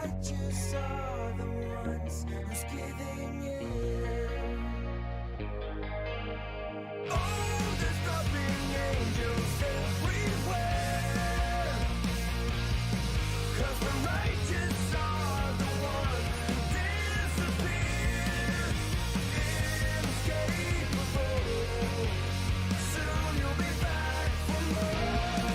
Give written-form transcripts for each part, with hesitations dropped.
righteous are the ones who's giving in. Oh, there's dropping angels everywhere, 'cause the righteous are the ones who disappear. Inescapable, soon you'll be back for more.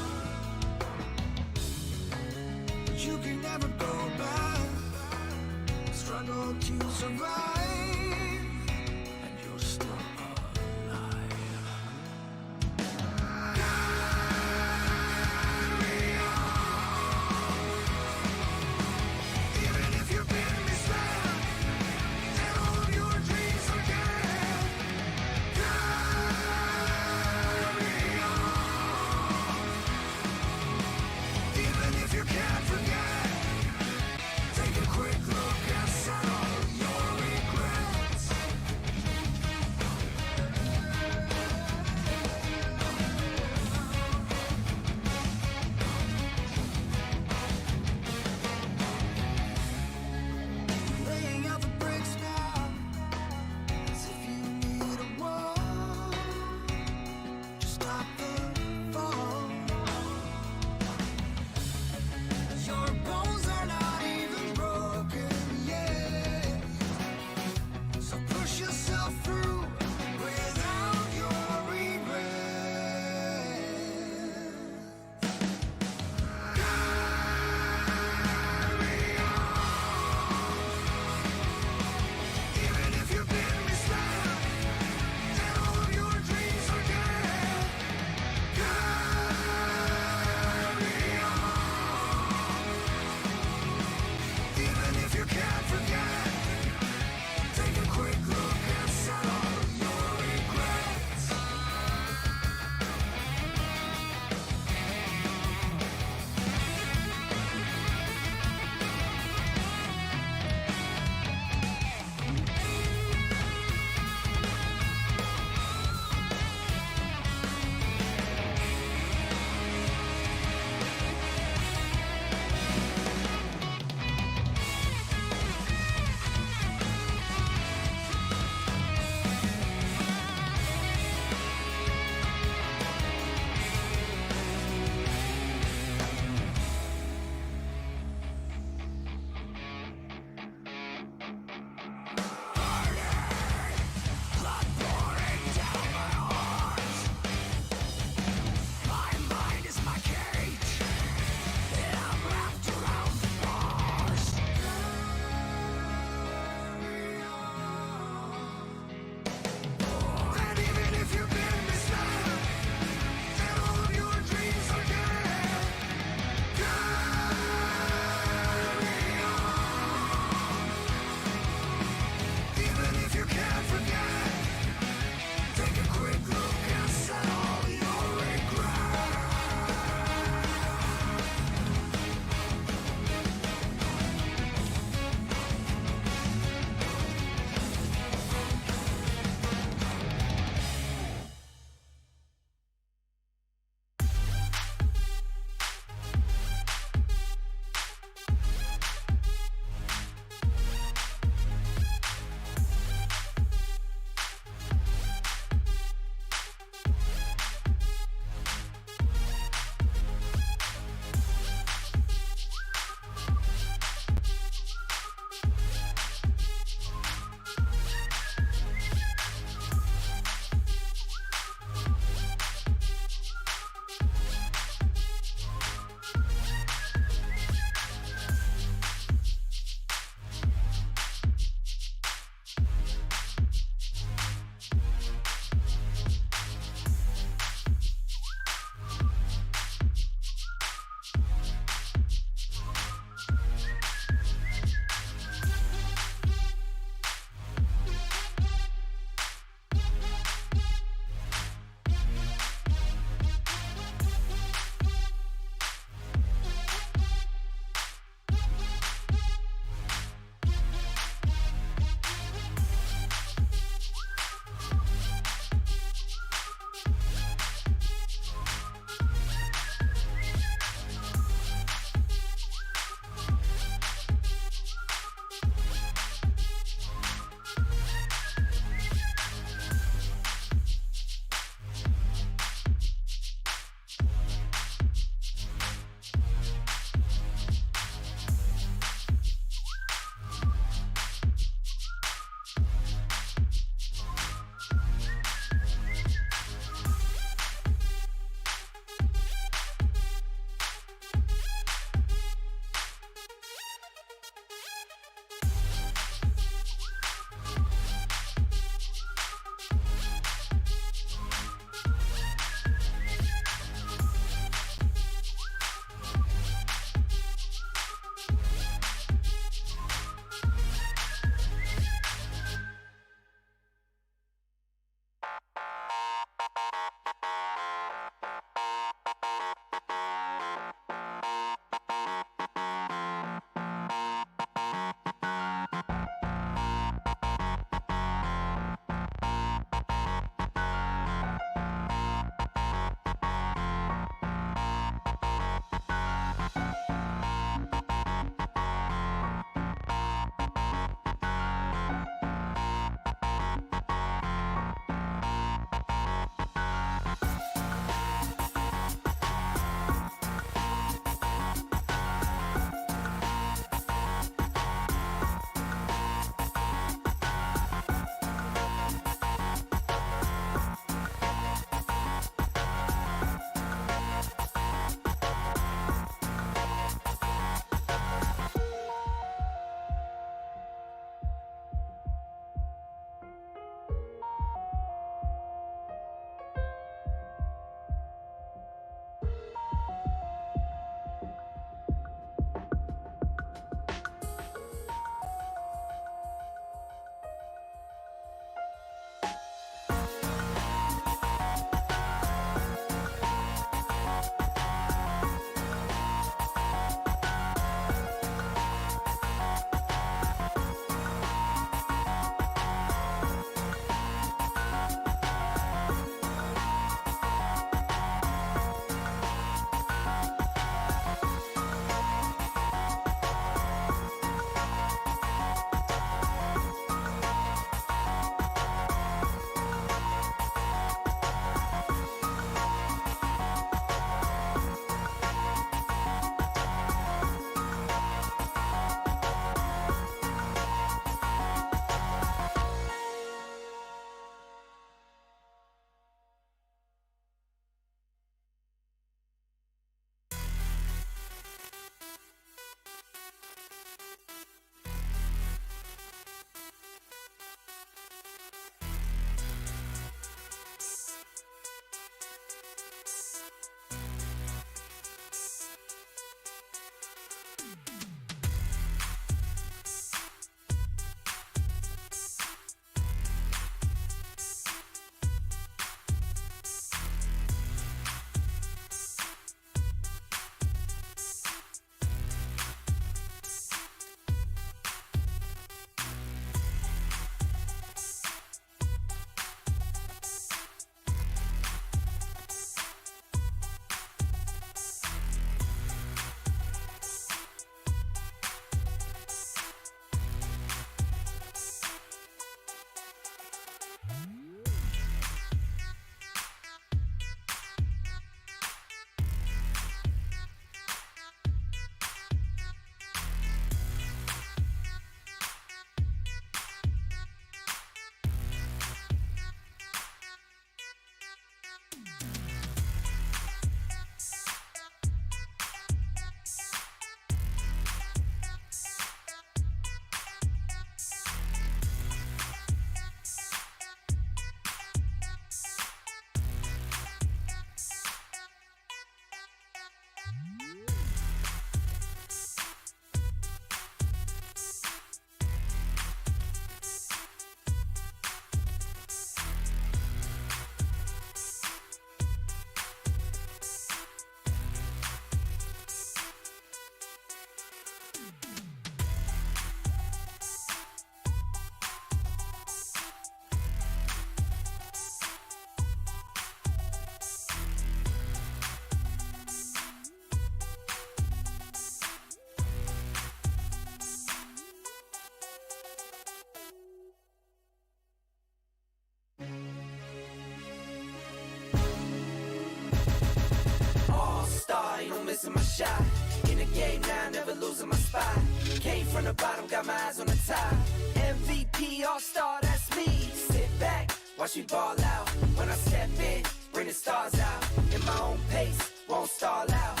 missing my shot. In the game now, never losing my spot. Came from the bottom, got my eyes on the top. MVP, all-star, that's me. Sit back, watch me ball out. When I step in, bring the stars out. In my own pace, won't stall out.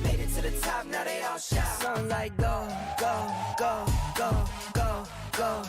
Made it to the top, now they all shout. Something like go, go, go, go, go, go.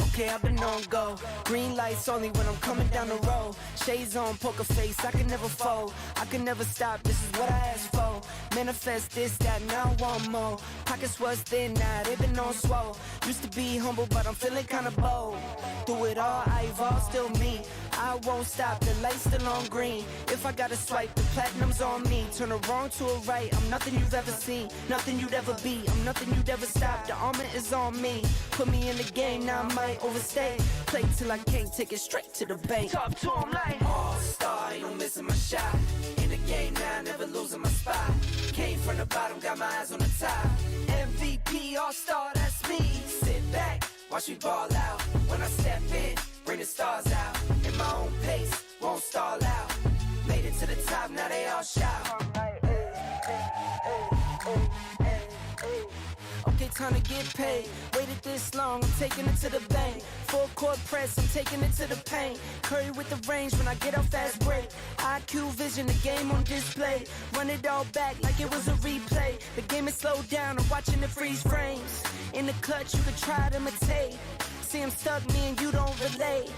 Okay, I've been on go. Green lights only when I'm coming down the road. Shades on, poker face, I can never fold. I can never stop, this is what I asked for. Manifest this, that, now I want more. Pockets was thin, now they been on swole. Used to be humble, but I'm feeling kinda bold. Through it all, I evolve, still me. I won't stop, the light's still on green. If I gotta swipe, the platinum's on me. Turn a wrong to a right, I'm nothing you've ever seen. Nothing you'd ever be, I'm nothing you'd ever stop. The armor is on me. Put me in the game, now I might overstay. Play till I can't, take it straight to the bank. Talk to him like all-star, ain't no missing my shot. In the game now, never losing my spot. Came from the bottom, got my eyes on the top. MVP, all-star, that's me. Sit back, watch me ball out. When I step in, bring the stars out. In my own pace, won't stall out. Made it to the top, now they all shout. Okay, time to get paid. Waited this long, I'm taking it to the bank. Full court press, I'm taking it to the paint. Curry with the range when I get off fast break. IQ vision, the game on display. Run it all back like it was a replay. The game is slowed down, I'm watching the freeze frames. In the clutch, you could try to imitate. See, I'm stuck, me and you don't relate.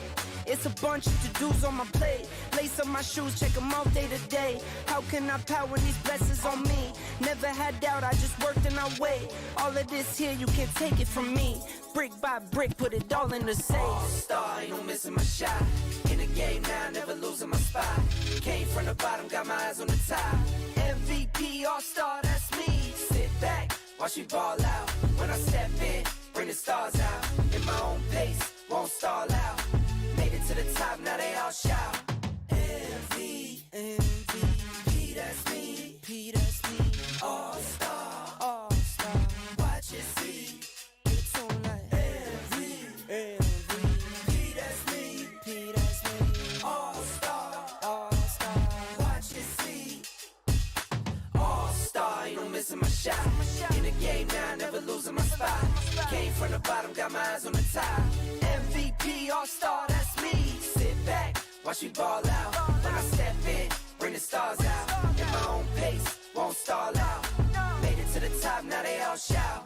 It's a bunch of to-dos on my plate. Lace up my shoes, check them out day to day. How can I power when these blessings on me? Never had doubt, I just worked and I wait. All of this here, you can't take it from me. Brick by brick, put it all in the safe. All-star, ain't no missing my shot. In the game now, never losing my spot. Came from the bottom, got my eyes on the top. MVP, all-star, that's me. Sit back, watch me ball out. When I step in, bring the stars out. In my own pace, won't stall out. Made it to the top, now they all shout. MVP, that's me. P, that's me. All-star, all-star. Watch it see. It's on like MVP, that's me. P, that's me. All-star, all-star. Watch it see. All-star, ain't no missing my shot. In the game now, never losing my spot. Came from the bottom, got my eyes on the top. MVP, all-star, that's me. Sit back, watch me ball out. When I step in, bring the stars out. In my own pace, won't stall out. Made it to the top, now they all shout.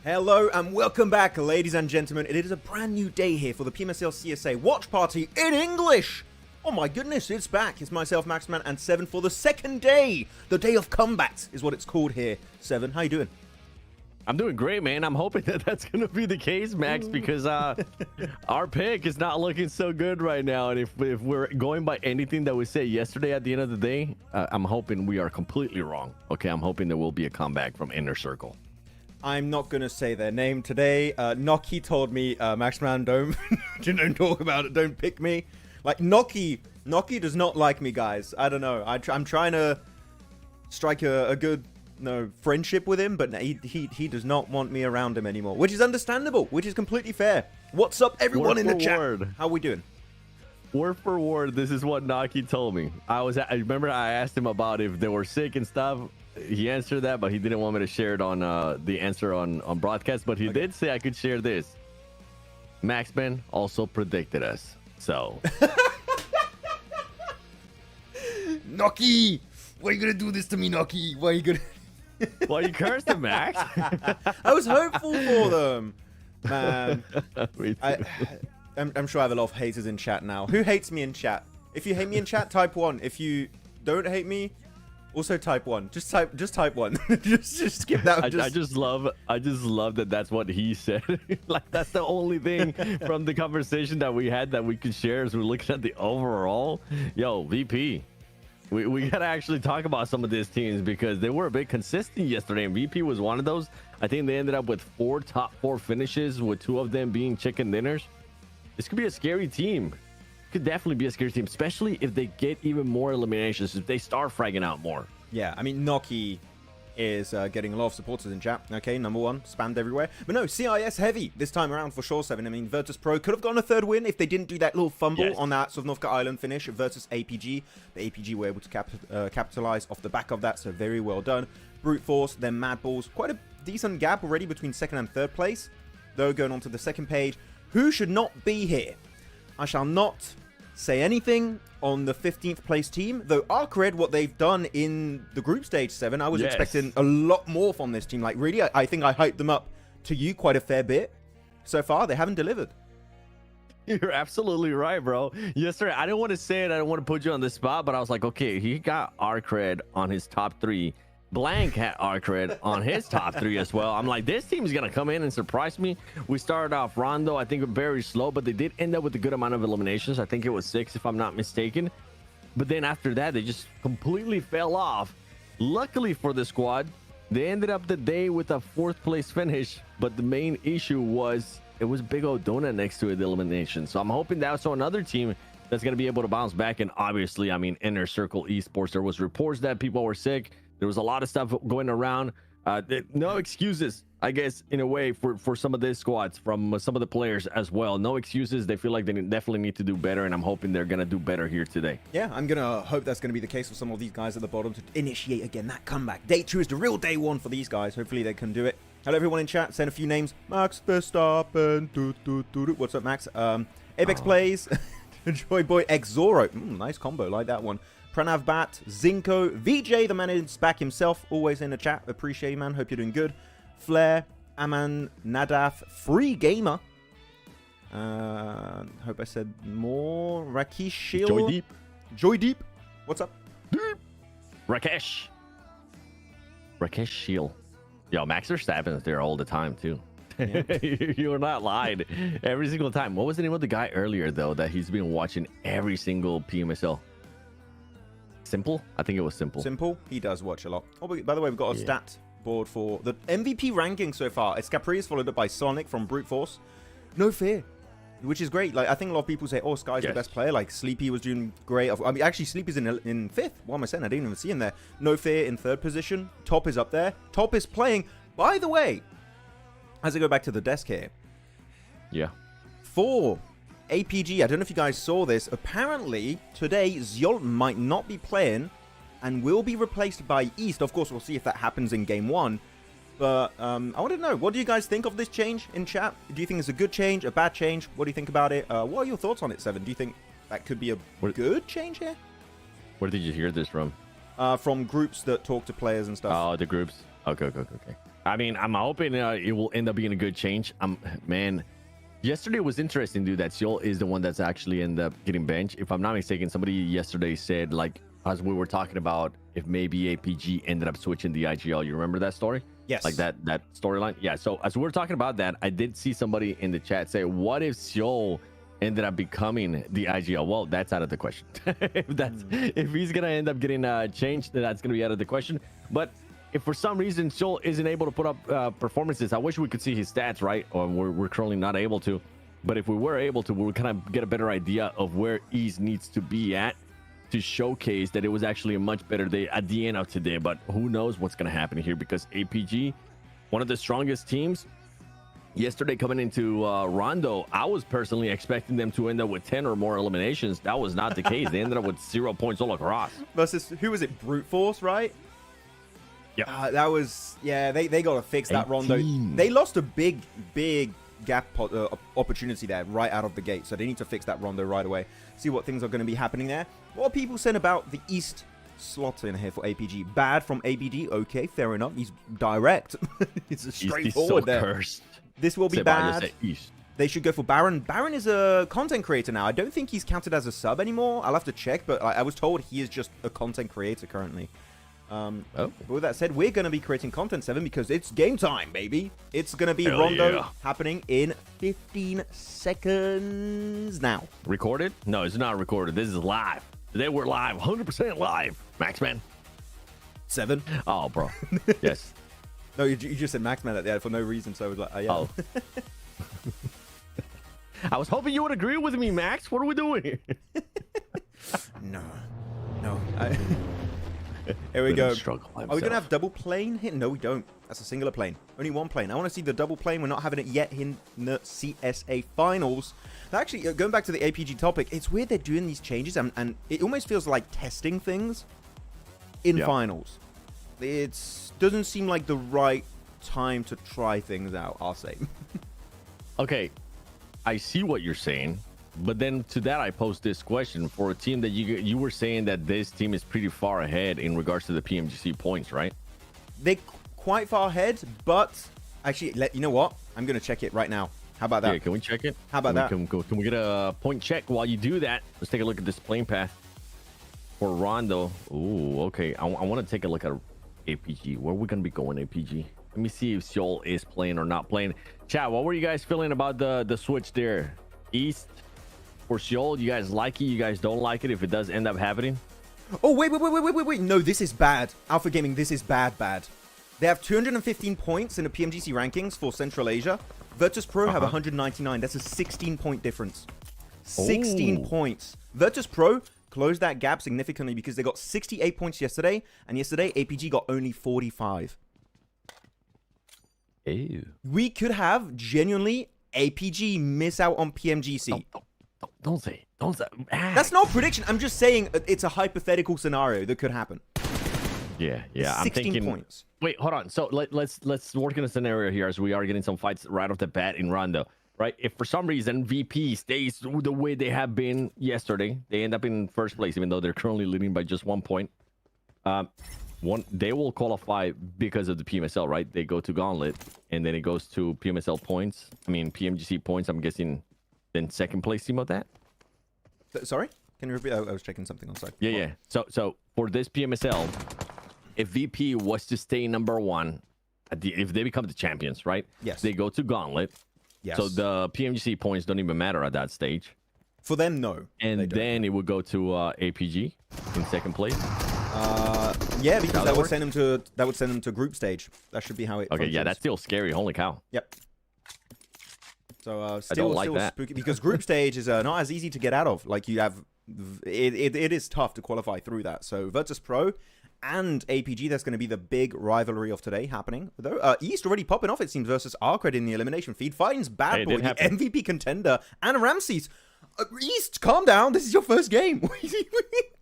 Hello and welcome back, ladies and gentlemen. It is a brand new day here for the PMSL CSA Watch Party in English. Oh my goodness, it's back. It's myself, Maxman, and Seven for the second day. The day of combat is what it's called here. Seven, how you doing? I'm doing great, man. I'm hoping that that's going to be the case, Max, because our pick is not looking so good right now. And if we're going by anything that we said yesterday at the end of the day, I'm hoping we are completely wrong. Okay, I'm hoping there will be a comeback from Inner Circle. I'm not going to say their name today. Noki told me, Maxman, don't talk about it. Don't pick me. Like, Noki does not like me, guys. I don't know. I'm trying to strike a good friendship with him, but he does not want me around him anymore, which is understandable, which is completely fair. What's up, everyone in the chat? How are we doing? Word for word, this is what Noki told me. I remember I asked him about if they were sick and stuff. He answered that, but he didn't want me to share it on the answer on broadcast. But he did say I could share this. Maxman also predicted us. So Noki, why are you gonna do this to me, Noki? Why are you gonna Why you cursed him, Max? I was hopeful for them, man. I'm sure I have a lot of haters in chat now. Who hates me in chat? If you hate me in chat, type 1. If you don't hate me, also type 1. Just type 1. just skip that. I just love that that's what he said. Like, that's the only thing from the conversation that we had that we could share as we're looking at the overall. Yo, VP, we gotta actually talk about some of these teams because they were a bit consistent yesterday, and VP was one of those. I think they ended up with 4 top 4 finishes, with 2 of them being chicken dinners. This could be a scary team. Could definitely be a scary team, especially if they get even more eliminations, if they start fragging out more. Yeah, I mean, Noki is getting a lot of supporters in chat. Okay, number 1, spammed everywhere. But no, CIS heavy this time around for sure, 7. I mean, Virtus Pro could have gotten a 3rd win if they didn't do that little fumble on that Sovnovka Island finish versus APG. The APG were able to capitalize off the back of that, so very well done. Brute Force, then Mad Balls. Quite a decent gap already between 2nd and 3rd place. Though, going on to the 2nd page, who should not be here? I shall not say anything on the 15th place team, though Arcred, what they've done in the group stage 7, I was expecting a lot more from this team. Like, really, I think I hyped them up to you quite a fair bit. So far, they haven't delivered. You're absolutely right, bro. Yesterday, I didn't want to say it. I don't want to put you on the spot, but I was like, okay, he got Arcred on his top 3. Blank had Arcred on his top 3 as well. I'm like, this team is going to come in and surprise me. We started off Rondo, I think, very slow, but they did end up with a good amount of eliminations. I think it was 6, if I'm not mistaken. But then after that, they just completely fell off. Luckily for the squad, they ended up the day with a 4th place finish. But the main issue was it was Big O Donut next to the elimination. So I'm hoping that's another team that's going to be able to bounce back. And obviously, I mean, Inner Circle Esports, there was reports that people were sick. There was a lot of stuff going around. No excuses, I guess, in a way, for some of these squads from some of the players as well. No excuses. They feel like they definitely need to do better, and I'm hoping they're going to do better here today. Yeah, I'm going to hope that's going to be the case for some of these guys at the bottom to initiate again that comeback. Day 2 is the real day 1 for these guys. Hopefully they can do it. Hello, everyone in chat. Send a few names. Max Verstappen. What's up, Max? Apex Plays. Joy Boy Exoro. Nice combo. Like that one. Pranav Bat, Zinko, VJ, the man is back himself, always in the chat. Appreciate you, man. Hope you're doing good. Flair, Aman, Nadaf, Free Gamer. Hope I said more. Rakesh, Joy Deep. What's up? Rakesh Shield. Yo, Max Verstappen is there all the time too. Yeah. You're not lying. Every single time. What was the name of the guy earlier though that he's been watching every single PMSL? Simple? I think it was Simple. Simple? He does watch a lot. Oh, by the way, we've got a stat board for the MVP ranking so far. It's Caprice followed up by Sonic from Brute Force. No Fear, which is great. Like, I think a lot of people say, oh, Sky's the best player. Like, Sleepy was doing great. I mean, actually, Sleepy's in 5th. What am I saying? I didn't even see him there. No Fear in 3rd position. Top is up there. Top is playing. By the way, as I go back to the desk here. Yeah. For APG, I don't know if you guys saw this. Apparently, today, Zyolt might not be playing and will be replaced by East. Of course, we'll see if that happens in Game 1. But I want to know, what do you guys think of this change in chat? Do you think it's a good change, a bad change? What do you think about it? What are your thoughts on it, Seven? Do you think that could be a good change here? Where did you hear this from? From groups that talk to players and stuff. Oh, the groups. Okay. I mean, I'm hoping it will end up being a good change. Man, yesterday was interesting, dude. That Seoul is the one that's actually ended up getting benched. If I'm not mistaken, somebody yesterday said, like, as we were talking about, if maybe APG ended up switching the IGL. You remember that story? Yes. Like that storyline? Yeah. So as we were talking about that, I did see somebody in the chat say, what if Seoul ended up becoming the IGL? Well, that's out of the question. If he's going to end up getting changed, then that's going to be out of the question. But if for some reason Seoul isn't able to put up performances, I wish we could see his stats, right? Or we're currently not able to. But if we were able to, we would kind of get a better idea of where East needs to be at to showcase that it was actually a much better day at the end of today. But who knows what's going to happen here, because APG, one of the strongest teams, yesterday coming into Rondo, I was personally expecting them to end up with 10 or more eliminations. That was not the case. They ended up with 0 points all across. Versus, who was it? Brute Force, right? Yeah. That was, yeah, they got to fix that 18. Rondo. They lost a big gap opportunity there right out of the gate. So they need to fix that Rondo right away. See what things are going to be happening there. What are people saying about the East slot in here for APG? Bad from ABD. Okay, fair enough. He's direct. It's a straightforward there. Cursed. This will be bad. They should go for Baron. Baron is a content creator now. I don't think he's counted as a sub anymore. I'll have to check, but I was told he is just a content creator currently. But with that said, we're going to be creating content, 7, because it's game time, baby. It's going to be Rondo happening in 15 seconds now. Recorded? No, it's not recorded. This is live. Today we're live, 100% live. Maxman. 7. Oh, bro. Yes. No, you just said Maxman at the end for no reason, so I was like, yeah. Oh. I was hoping you would agree with me, Max. What are we doing here? No. Here we go. Are we going to have double plane here? No, we don't. That's a singular plane. Only one plane. I want to see the double plane. We're not having it yet in the CSA finals. Actually, going back to the APG topic, it's weird they're doing these changes, and it almost feels like testing things in finals. It doesn't seem like the right time to try things out, I'll say. Okay, I see what you're saying. But then to that, I pose this question for a team that you were saying that this team is pretty far ahead in regards to the PMGC points, right? They're quite far ahead, but actually, you know what? I'm going to check it right now. How about that? Yeah, can we check it? How about that? Can we get a point check while you do that? Let's take a look at this plane path for Rondo. Ooh, okay. I want to take a look at APG. Where are we going to be going, APG? Let me see if Seoul is playing or not playing. Chat, what were you guys feeling about the switch there? East for Seoul, you guys like it? You guys don't like it if it does end up happening? Oh, wait. No, this is bad. Alpha Gaming, this is bad. They have 215 points in the PMGC rankings for Central Asia. Virtus Pro have 199. That's a 16-point difference. 16 points. Virtus Pro closed that gap significantly because they got 68 points yesterday, and yesterday APG got only 45. Ew. We could have genuinely APG miss out on PMGC. Don't say. That's not a prediction. I'm just saying it's a hypothetical scenario that could happen. Yeah. 16 I'm thinking. Points. Wait, hold on. So let's work in a scenario here as we are getting some fights right off the bat in Rondo. Right? If for some reason VP stays the way they have been yesterday, they end up in first place, even though they're currently leading by just 1 point. They will qualify because of the PMSL, right? They go to Gauntlet, and then it goes to PMSL points. I mean PMGC points. I'm guessing. Then second place team of that. Sorry, can you repeat? I was checking something on site. Yeah. So for this PMSL, if VP was to stay number 1, if they become the champions, right? Yes. They go to Gauntlet. Yes. So the PMGC points don't even matter at that stage. For them, no. And then it would go to APG in second place. Yeah, because that would send them to group stage. That should be how it. Okay, functions. yeah, that's still scary. Holy cow. Yep. So still spooky because group stage is not as easy to get out of. Like you have, it is tough to qualify through that. So Virtus Pro and APG, that's going to be the big rivalry of today happening. Though East already popping off, it seems, versus Arcred in the elimination feed. Finds Bad Boy, the MVP contender, and Ramses. East, calm down. This is your first game.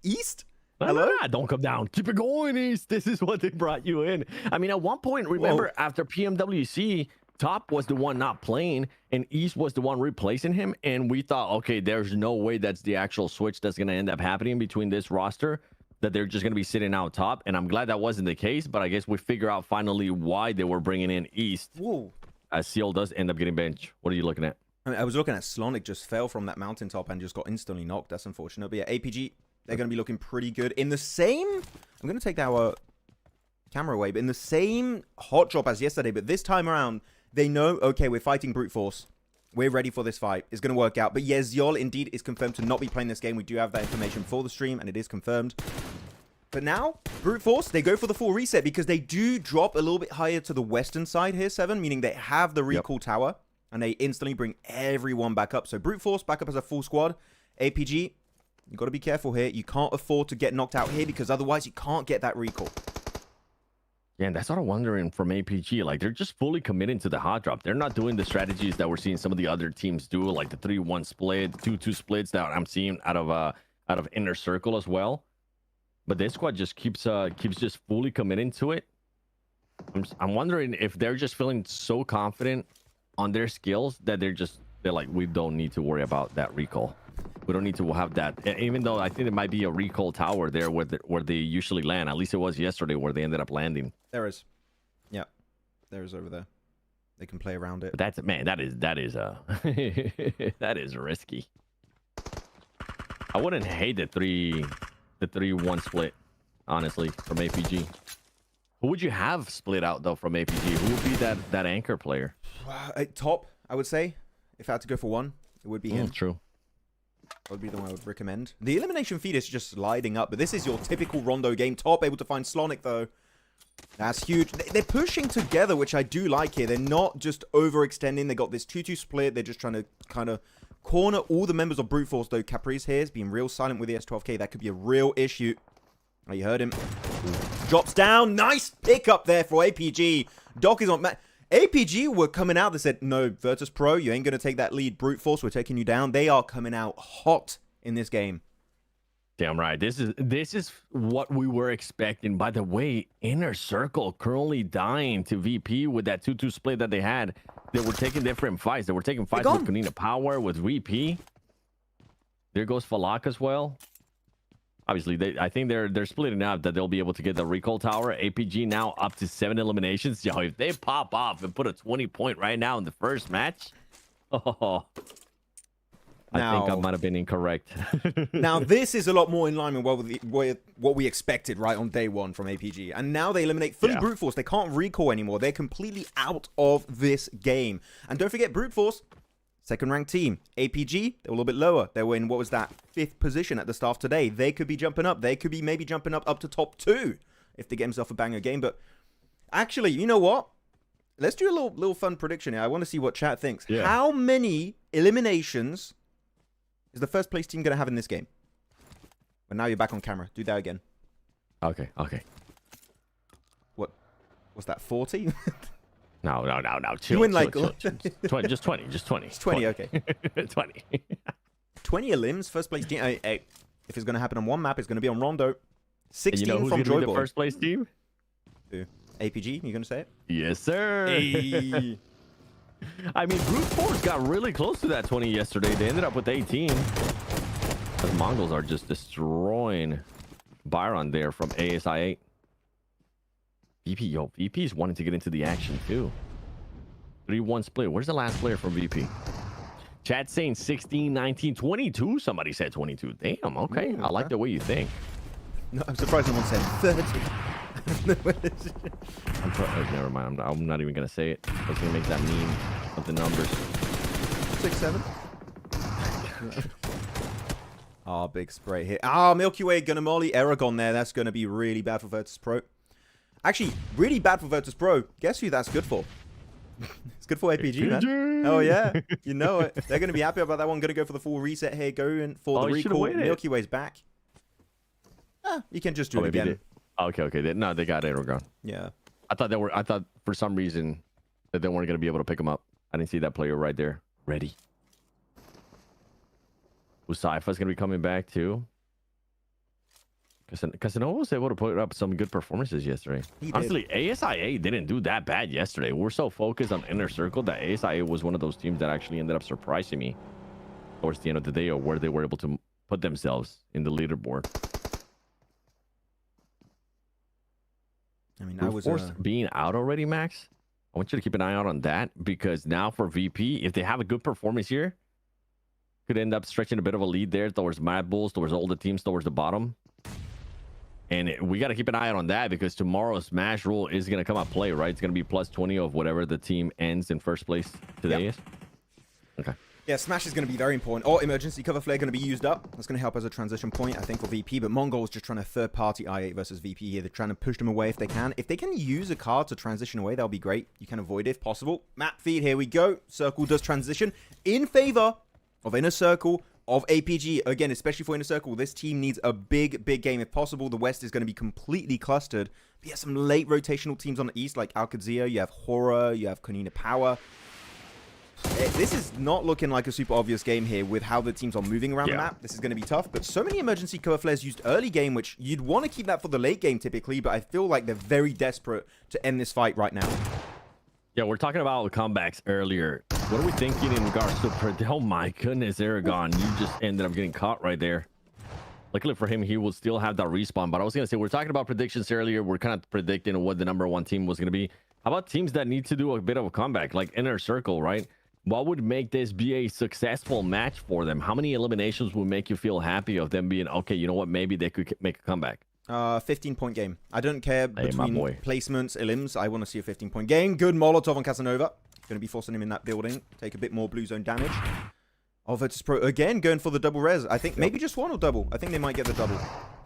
East. Hello? Nah, don't come down. Keep it going, East. This is what they brought you in. I mean, at one point, remember, after PMWC, Top was the one not playing, and East was the one replacing him, and we thought, okay, there's no way that's the actual switch that's going to end up happening between this roster. that they're just going to be sitting out top, and I'm glad that wasn't the case, but I guess we figure out finally why they were bringing in East. Whoa. As Seal does end up getting benched. What are you looking at? I mean, I was looking at Slonic just fell from that mountaintop and just got instantly knocked. That's unfortunate. But yeah, APG, they're going to be looking pretty good. In the same... I'm going to take our camera away, but in the same hot drop as yesterday, but this time around, they know, okay, we're fighting brute force. We're ready for this fight. It's going to work out. But yeah, Ziol indeed is confirmed to not be playing this game. We do have that information for the stream, and it is confirmed. But now, brute force, they go for the full reset because they do drop a little bit higher to the western side here, 7, meaning they have the recall tower, and they instantly bring everyone back up. So brute force back up as a full squad. APG, you got to be careful here. You can't afford to get knocked out here because otherwise you can't get that recall. Yeah, and that's what I'm wondering from APG. Like, they're just fully committing to the hot drop. They're not doing the strategies that we're seeing some of the other teams do, like the 3-1 split, 2-2 splits that I'm seeing out of Inner Circle as well. But this squad just keeps just fully committing to it. I'm wondering if they're just feeling so confident on their skills that they're like, we don't need to worry about that recall. We don't need to have that. Even though I think it might be a recall tower there where they usually land. At least it was yesterday where they ended up landing. There is. Yeah. There is over there. They can play around it. But that's, man, that is that is risky. I wouldn't hate the 3-1 split, honestly, from APG. Who would you have split out though from APG? Who would be that anchor player? Top, I would say. If I had to go for one, it would be him. True. That would be the one I would recommend. The elimination feed is just sliding up, but this is your typical Rondo game. Top able to find Slonic though. That's huge. They're pushing together, which I do like here. They're not just overextending. They got this 2-2 split. They're just trying to kind of corner all the members of Brute Force, though. Caprice here is being real silent with the S12K. That could be a real issue. Oh, you heard him. Drops down. Nice pick up there for APG. Doc is on... APG were coming out. They said, no, Virtus Pro, you ain't going to take that lead. Brute Force, we're taking you down. They are coming out hot in this game. Damn right. This is what we were expecting. By the way, Inner Circle currently dying to VP with that 2-2 split that they had. They were taking different fights. They were taking fights with Kanina Power, with VP. There goes Falak as well. Obviously, I think they're splitting out that they'll be able to get the recall tower. APG now up to 7 eliminations. Yo, if they pop off and put a 20-point right now in the first match, I think I might have been incorrect. Now, this is a lot more in line with what we expected, right, on day one from APG. And now they eliminate fully Brute Force. They can't recall anymore. They're completely out of this game. And don't forget, Brute Force, second-ranked team. APG, they're a little bit lower. They were in, what was that, 5th position at the start today. They could be jumping up. They could be maybe jumping up to top 2 if they get themselves a banger game. But actually, you know what? Let's do a little fun prediction here. I want to see what chat thinks. Yeah. How many eliminations is the first place team going to have in this game? But now you're back on camera. Do that again. Okay. What's that, 40? No. Chill. You win like... Chill. Just 20. It's 20, okay. 20. 20 elims, first place team. Hey, if it's going to happen on one map, it's going to be on Rondo. 16 you know from Joyboy. The first place team? Who? APG, you going to say it? Yes, sir. Hey. I mean, Brute Force got really close to that 20 yesterday. They ended up with 18. The Mongols are just destroying Byron there from ASI 8. VP's wanting to get into the action too. 3-1 split. Where's the last player from VP? Chat saying 16, 19, 22. Somebody said 22. Damn, okay. I like the way you think. No, I'm surprised no one said 30. Never mind. I'm not even going to say it. I was going to make that meme of the numbers. 6, 7. Oh, big spray here. Milky Way gonna molly Aragon there. That's going to be really bad for Virtus Pro. Actually, really bad for Virtus Pro. Guess who that's good for? It's good for APG, man. Oh, yeah. You know it. They're going to be happy about that one. Going to go for the full reset here. Going for the recall. Milky Way's back. You can just do it again. Okay. No, they got Aragon. Yeah. I thought for some reason that they weren't going to be able to pick him up. I didn't see that player right there. Ready. Usaifa's going to be coming back too. Casanova was able to put up some good performances yesterday. Honestly, ASIA didn't do that bad yesterday. We're so focused on Inner Circle that ASIA was one of those teams that actually ended up surprising me towards the end of the day, or where they were able to put themselves in the leaderboard. I mean, Brute Force being out already, Max. I want you to keep an eye out on that, because now for VP, if they have a good performance here, could end up stretching a bit of a lead there towards Mad Bulls, towards all the teams towards the bottom. And we got to keep an eye out on that, because tomorrow's Smash rule is going to come up play, right? It's going to be plus 20 of whatever the team ends in first place today is. Okay. Yeah, Smash is going to be very important. Or emergency cover flare going to be used up. That's going to help as a transition point, I think, for VP. But Mongol's just trying to third-party I8 versus VP here. They're trying to push them away if they can. If they can use a card to transition away, that'll be great. You can avoid it if possible. Map feed, here we go. Circle does transition in favor of Inner Circle of APG. Again, especially for Inner Circle, this team needs a big, big game if possible. The West is going to be completely clustered. But you have some late rotational teams on the East, like Alcazia. You have Horror. You have Konina Power. This is not looking like a super obvious game here with how the teams are moving around the map. This is going to be tough, but so many emergency cover flares used early game, which you'd want to keep that for the late game typically, but I feel like they're very desperate to end this fight right now. Yeah, we're talking about comebacks earlier. What are we thinking in regards to... Oh my goodness, Aragon, you just ended up getting caught right there. Luckily for him, he will still have that respawn, but I was going to say, we're talking about predictions earlier. We're kind of predicting what the #1 team was going to be. How about teams that need to do a bit of a comeback, like Inner Circle, right? What would make this be a successful match for them? How many eliminations would make you feel happy of them being, okay, you know what, maybe they could make a comeback? 15-point game. I don't care between placements, elims. I want to see a 15-point game. Good Molotov on Casanova. Going to be forcing him in that building. Take a bit more blue zone damage. Oh, Virtus Pro again going for the double res. I think maybe just one or double. I think they might get the double.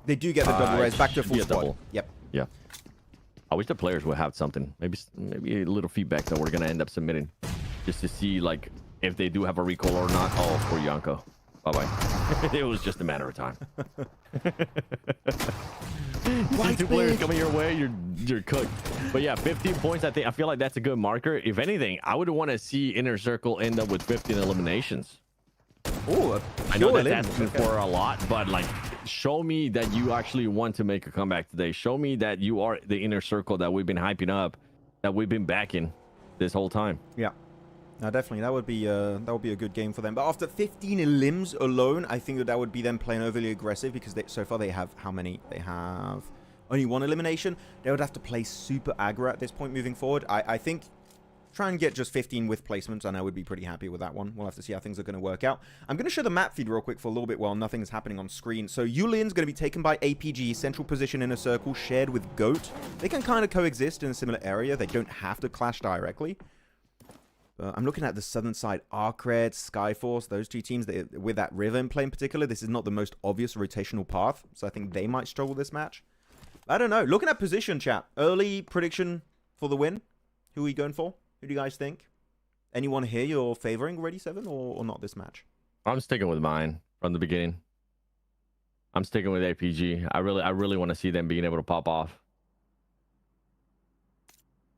They do get the double res. Back to full squad. Double. Yep. Yeah. I wish the players would have something. Maybe a little feedback that we're going to end up submitting. Just to see, like, if they do have a recall or not. Oh, for Yanko. Bye-bye. It was just a matter of time. See two players coming your way, you're cooked. But yeah, 15 points, I feel like that's a good marker. If anything, I would want to see Inner Circle end up with 15 eliminations. Oh, I know that's asking for a lot, but like, show me that you actually want to make a comeback today. Show me that you are the Inner Circle that we've been hyping up, that we've been backing this whole time. Yeah. No, definitely. That would be a good game for them. But after 15 elims alone, I think that would be them playing overly aggressive, because so far they have how many? They have only one elimination. They would have to play super aggro at this point moving forward. I think try and get just 15 with placements, and I would be pretty happy with that one. We'll have to see how things are going to work out. I'm going to show the map feed real quick for a little bit while nothing is happening on screen. So Yulian's going to be taken by APG, central position in a circle, shared with Goat. They can kind of coexist in a similar area. They don't have to clash directly. I'm looking at the southern side, Arcred, Skyforce, those two teams with that river in play in particular. This is not the most obvious rotational path, so I think they might struggle this match. I don't know. Looking at position, chat. Early prediction for the win. Who are we going for? Who do you guys think? Anyone here you're favoring already, Seven, or not this match? I'm sticking with mine from the beginning. I'm sticking with APG. I really want to see them being able to pop off.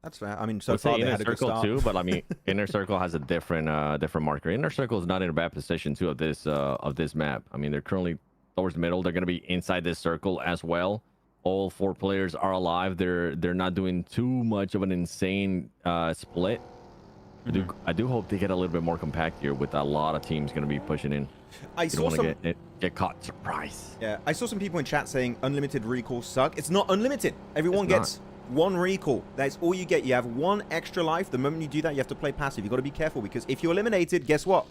That's fair. I mean, so far they had a good start too, but I mean, Inner Circle has a different marker. Inner Circle is not in a bad position too of this map. I mean, they're currently towards the middle. They're going to be inside this circle as well. All 4 players are alive. They're not doing too much of an insane split. I do hope they get a little bit more compact here, with a lot of teams going to be pushing in. I saw some get caught surprise. Yeah, I saw some people in chat saying unlimited recalls suck. It's not unlimited. Everyone gets 1 recall. That's all you get. You have 1 extra life. The moment you do that, you have to play passive. You've got to be careful, because if you're eliminated, guess what?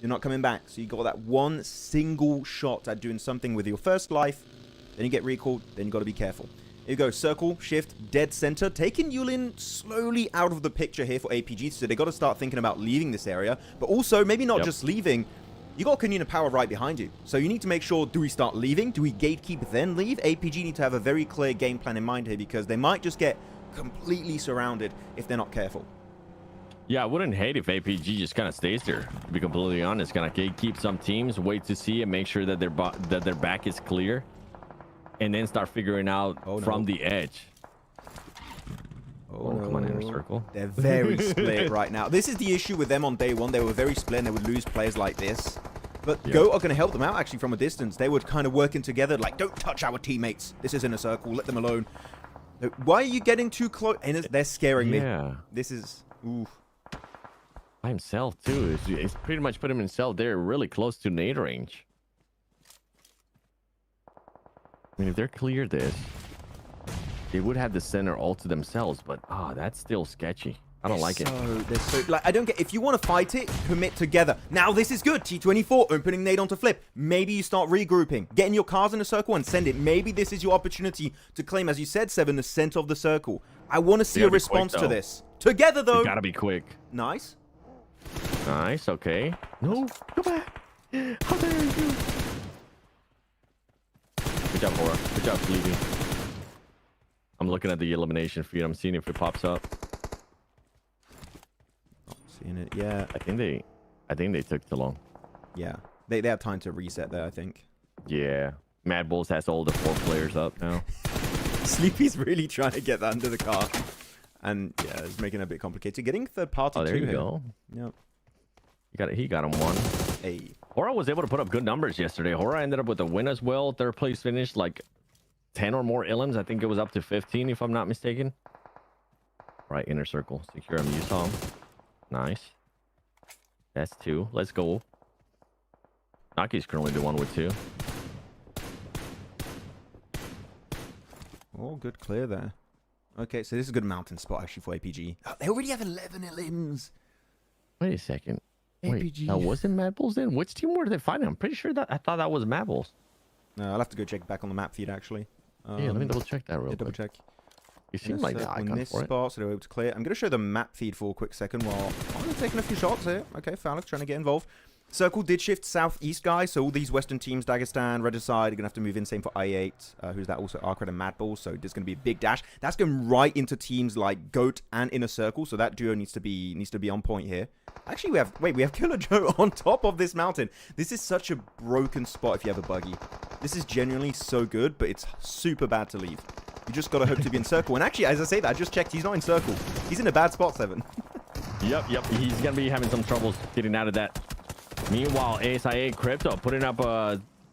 You're not coming back. So you got that 1 single shot at doing something with your first life. Then you get recalled. Then you got to be careful. Here you go. Circle, shift, dead center. Taking Yulin slowly out of the picture here for APG. So they got to start thinking about leaving this area. But also, maybe not just leaving. You got Konina Power right behind you. So you need to make sure, do we start leaving? Do we gatekeep then leave? APG need to have a very clear game plan in mind here, because they might just get completely surrounded if they're not careful. Yeah, I wouldn't hate if APG just kind of stays there, to be completely honest. Kind of gatekeep some teams, wait to see and make sure that their back is clear, and then start figuring out from the edge. Oh, come on, Inner Circle. They're very split right now. This is the issue with them on day 1. They were very split, and they would lose players like this. But Goat are going to help them out, actually, from a distance. They were kind of working together, like, don't touch our teammates. This is Inner Circle. Let them alone. Why are you getting too close? They're scaring me. Yeah. This is... Ooh. By himself, too. It's pretty much put himself there really close to nade range. I mean, if they're clear this... they would have the center all to themselves, but that's still sketchy. I don't like it. Like, I don't get. If you want to fight it, commit together. Now this is good. T24 opening nade onto flip. Maybe you start regrouping, getting your cars in a circle and send it. Maybe this is your opportunity to claim, as you said, Seven, the center of the circle. I want to see a response to this. Together though. You gotta be quick. Nice. Nice. Okay. No. Go back. How dare you? Good job, Hora. Good job, Sleepy. I'm looking at the elimination feed. I'm seeing if it pops up. Seeing it, yeah. I think they took too long. Yeah, they have time to reset there, I think. Yeah, Mad Bulls has all the 4 players up now. Sleepy's really trying to get that under the car, and yeah, it's making it a bit complicated. Getting third party. Oh, there you go. Yep. He got him one. Hey. Hora was able to put up good numbers yesterday. Hora ended up with a win as well. Third place finish, like 10 or more elims. I think it was up to 15 if I'm not mistaken. Right, inner circle. Secure him. You saw him. Nice. That's 2. Let's go. Naki's currently the one with 2. Oh, good clear there. Okay, so this is a good mountain spot actually for APG. Oh, they already have 11 elims. Wait a second. Wait, APG. that wasn't Mad Bulls then? Which team were they fighting? I'm pretty sure I thought that was Mad Bulls. No, I'll have to go check back on the map feed actually. Yeah, let me double check that real quick. Double check. You seem like the icon this for it. spot, so they were able to clear. I'm going to show the map feed for a quick second while I'm taking a few shots here. Okay, Falak trying to get involved. Circle did shift southeast, guys. So all these western teams, Dagestan, Regicide, are going to have to move in. Same for I8. Who's that? Also Arcred and Mad Bull. So there's going to be a big dash. That's going right into teams like Goat and Inner Circle. So that duo needs to be on point here. Actually, we have Killer Joe on top of this mountain. This is such a broken spot if you have a buggy. This is genuinely so good, but it's super bad to leave. You just got to hope to be in circle. And actually, as I say that, I just checked. He's not in circle. He's in a bad spot, Seven. Yep. He's going to be having some troubles getting out of that. Meanwhile, ASIA Crypto putting up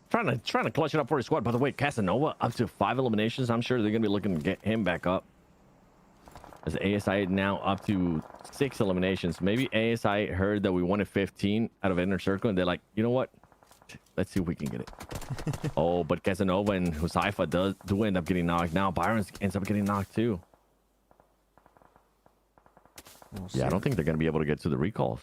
trying to clutch it up for his squad. By the way, Casanova up to 5 eliminations. I'm sure they're going to be looking to get him back up. As ASI now up to 6 eliminations. Maybe ASI heard that we wanted 15 out of Inner Circle, and they're like, you know what? Let's see if we can get it. Oh, but Casanova and Husaifa do end up getting knocked. Now Byron ends up getting knocked too. Yeah, I don't think they're going to be able to get to the recalls.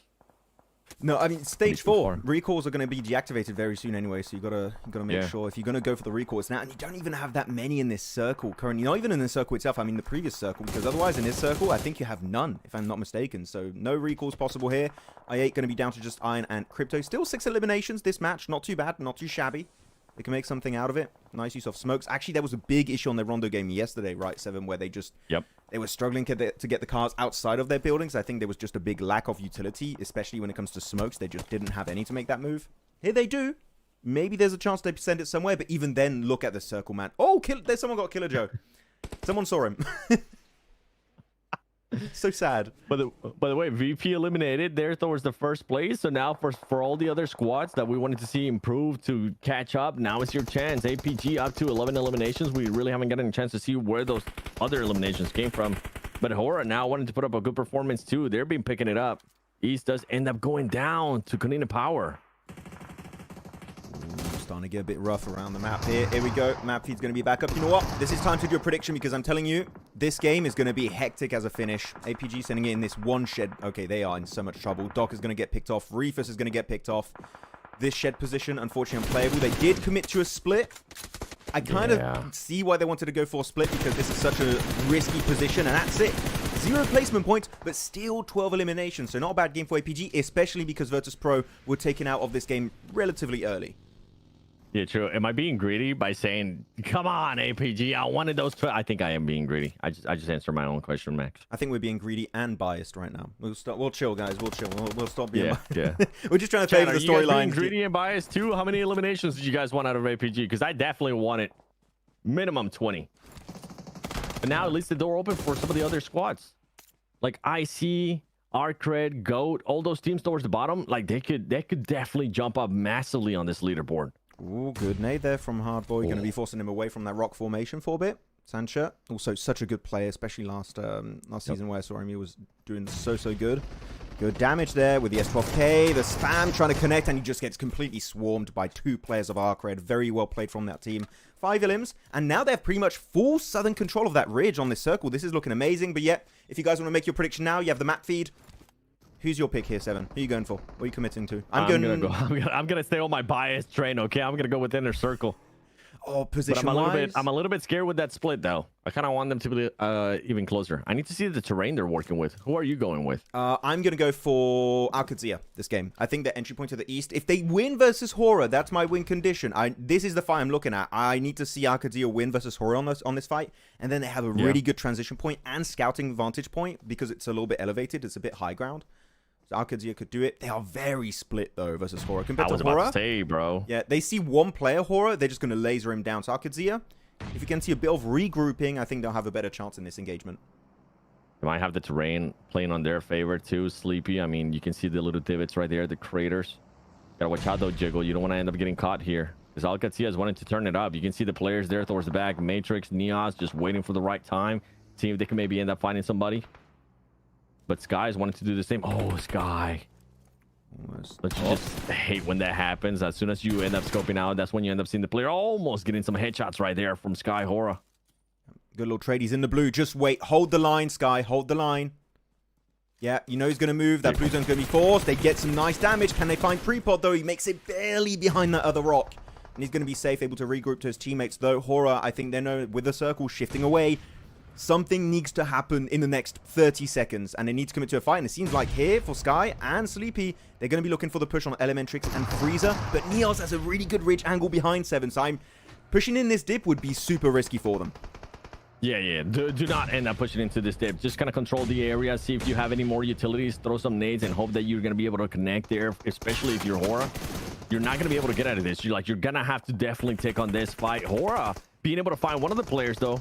No, I mean stage 4 recalls are going to be deactivated very soon anyway, so you gotta make sure if you're going to go for the recalls now, and you don't even have that many in this circle currently, not even in the circle itself. I mean the previous circle, because otherwise in this circle I think you have none, if I'm not mistaken. So no recalls possible here. I8 going to be down to just Iron and Crypto. Still 6 eliminations this match, not too bad, not too shabby. They can make something out of it. Nice use of smokes. Actually, there was a big issue on their Rondo game yesterday, right, Seven, where they just they were struggling to get the cars outside of their buildings. I think there was just a big lack of utility, especially when it comes to smokes. They just didn't have any to make that move. Here they do. Maybe there's a chance they send it somewhere, but even then, look at the circle, man. Oh, there's someone got Killer Joe. Someone saw him. So sad. By the way, VP eliminated there towards the first place. So now for all the other squads that we wanted to see improve to catch up, now it's your chance. APG up to 11 eliminations. We really haven't gotten a chance to see where those other eliminations came from. But Hora now wanted to put up a good performance too. They've been picking it up. East does end up going down to Kanina Power. Starting to get a bit rough around the map here. Here we go. Map feed's going to be back up. You know what? This is time to do a prediction, because I'm telling you, this game is going to be hectic as a finish. APG sending it in this one shed. Okay, they are in so much trouble. Doc is going to get picked off. Reefus is going to get picked off. This shed position, unfortunately, unplayable. They did commit to a split. I kind of see why they wanted to go for a split, because this is such a risky position, and that's it. 0 placement points, but still 12 eliminations. So not a bad game for APG, especially because Virtus Pro were taken out of this game relatively early. Yeah, true. Am I being greedy by saying, come on, APG, I wanted those? I think I am being greedy. I just answered my own question, Max. I think we're being greedy and biased right now. We'll chill, guys. We'll chill. We'll stop being yeah. We're just trying to favor the storyline. Greedy and biased too? How many eliminations did you guys want out of APG? Because I definitely wanted minimum 20. But now at least the door open for some of the other squads. Like IC, Arcred, Goat, all those teams towards the bottom. Like they could definitely jump up massively on this leaderboard. Ooh, good nade there from Hardboy. Going to be forcing him away from that rock formation for a bit. Sancha, also such a good player, especially last season where I saw him. He was doing so good. Good damage there with the S12K. The spam trying to connect, and he just gets completely swarmed by 2 players of Arcred. Very well played from that team. 5 Illims, and now they have pretty much full southern control of that ridge on this circle. This is looking amazing, but yeah, if you guys want to make your prediction now, you have the map feed. Who's your pick here, Seven? Who are you going for? What are you committing to? I'm gonna stay on my bias train, okay? I'm gonna go with inner circle. Oh, position-wise? I'm a little bit scared with that split, though. I kind of want them to be even closer. I need to see the terrain they're working with. Who are you going with? I'm going to go for Alcazia this game. I think the entry point to the east. If they win versus Horror, that's my win condition. This is the fight I'm looking at. I need to see Alcazia win versus Horror on this fight. And then they have a really good transition point and scouting vantage point because it's a little bit elevated. It's a bit high ground. So Alcazia could do it. They are very split, though, versus Horror. Compared to Horror, about to say, bro. Yeah, they see one player, Horror. They're just going to laser him down. So Alcazia, if you can see a bit of regrouping, I think they'll have a better chance in this engagement. They might have the terrain playing on their favor, too. Sleepy. I mean, you can see the little divots right there, the craters. Gotta watch out, though, Jiggle. You don't want to end up getting caught here. Because Alcazia is wanting to turn it up. You can see the players there towards the back. Matrix, Neos, just waiting for the right time. See if they can maybe end up finding somebody. But Sky is wanting to do the same. Oh, Sky. But you just hate when that happens. As soon as you end up scoping out, that's when you end up seeing the player almost getting some headshots right there from Sky Horror. Good little trade. He's in the blue. Just wait. Hold the line, Sky. Hold the line. Yeah, you know he's going to move. That blue zone's going to be forced. They get some nice damage. Can they find pre-pod, though? He makes it barely behind that other rock. And he's going to be safe, able to regroup to his teammates, though. Horror, I think they know with the circle shifting away. Something needs to happen in the next 30 seconds, and they need to commit to a fight. And it seems like here, for Sky and Sleepy, they're going to be looking for the push on Elementrix and Freezer. But Neos has a really good ridge angle behind Seven, so pushing in this dip would be super risky for them. Yeah. Do not end up pushing into this dip. Just kind of control the area, see if you have any more utilities, throw some nades, and hope that you're going to be able to connect there, especially if you're Horror. You're not going to be able to get out of this. You're going to have to definitely take on this fight. Horror being able to find one of the players, though.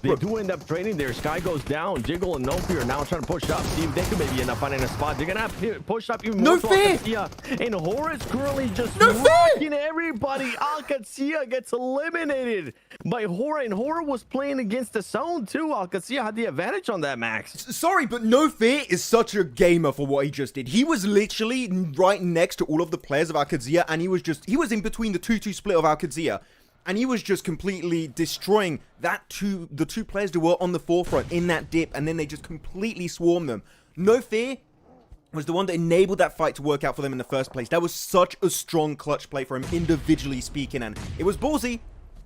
They do end up trading there. Sky goes down. Jiggle and No Fear now trying to push up. See if they can maybe end up finding a spot. They're going to have to push up even more. No fear! And Horror is currently just rocking everybody. Alcazia gets eliminated by Horror. And Horror was playing against the zone too. Alcazia had the advantage on that, Max. Sorry, but No Fear is such a gamer for what he just did. He was literally right next to all of the players of Alcazia, and he was in between the 2-2 split of Alcazia. And he was just completely destroying the two players who were on the forefront in that dip, and then they just completely swarmed them. No Fear was the one that enabled that fight to work out for them in the first place. That was such a strong clutch play for him, individually speaking, and it was ballsy,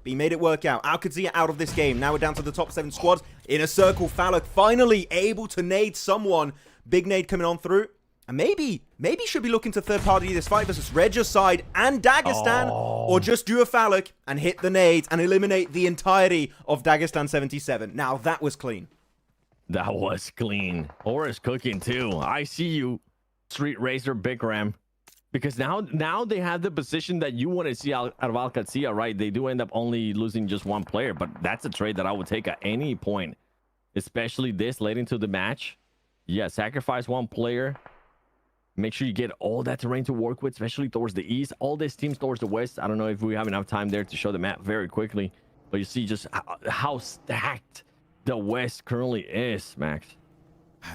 but he made it work out. Alcazia out of this game. Now we're down to the top 7 squads. In a circle, Falak finally able to nade someone. Big nade coming on through. And maybe should be looking to third party this fight versus Regicide and Dagestan, or just do a Falak and hit the nades and eliminate the entirety of Dagestan 77. Now that was clean. That was clean. Horror's cooking too. I see you, Street Racer Big Ram. Because now they have the position that you want to see out of Alcazia, right? They do end up only losing just one player, but that's a trade that I would take at any point, especially this late into the match. Yeah, sacrifice one player. Make sure you get all that terrain to work with, especially towards the east. All these teams towards the west. I don't know if we have enough time there to show the map very quickly, but you see just how stacked the west currently is, Max.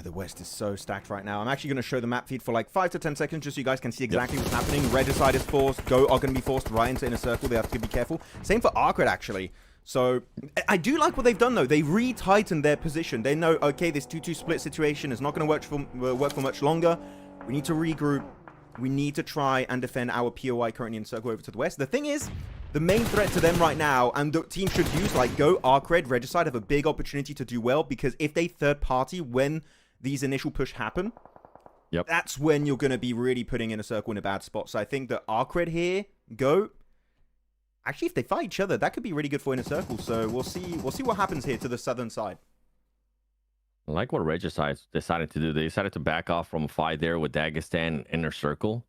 The west is so stacked right now. I'm actually going to show the map feed for like 5 to 10 seconds just so you guys can see exactly what's happening. Regicide is forced. Go are going to be forced right into inner circle. They have to be careful. Same for Arcred, actually. So I do like what they've done, though. They re-tightened their position. They know, okay, this 2-2 split situation is not going to work for much longer. We need to regroup. We need to try and defend our POI currently in circle over to the west. The thing is, the main threat to them right now, and the team should use, like, Go, Arcred, Regicide have a big opportunity to do well, because if they third party when these initial push happen, that's when you're going to be really putting in a circle in a bad spot. So I think that Arcred here, Go, actually, if they fight each other, that could be really good for inner circle. So we'll see what happens here to the southern side. I like what Regicide decided to do. They decided to back off from a fight there with Dagestan inner circle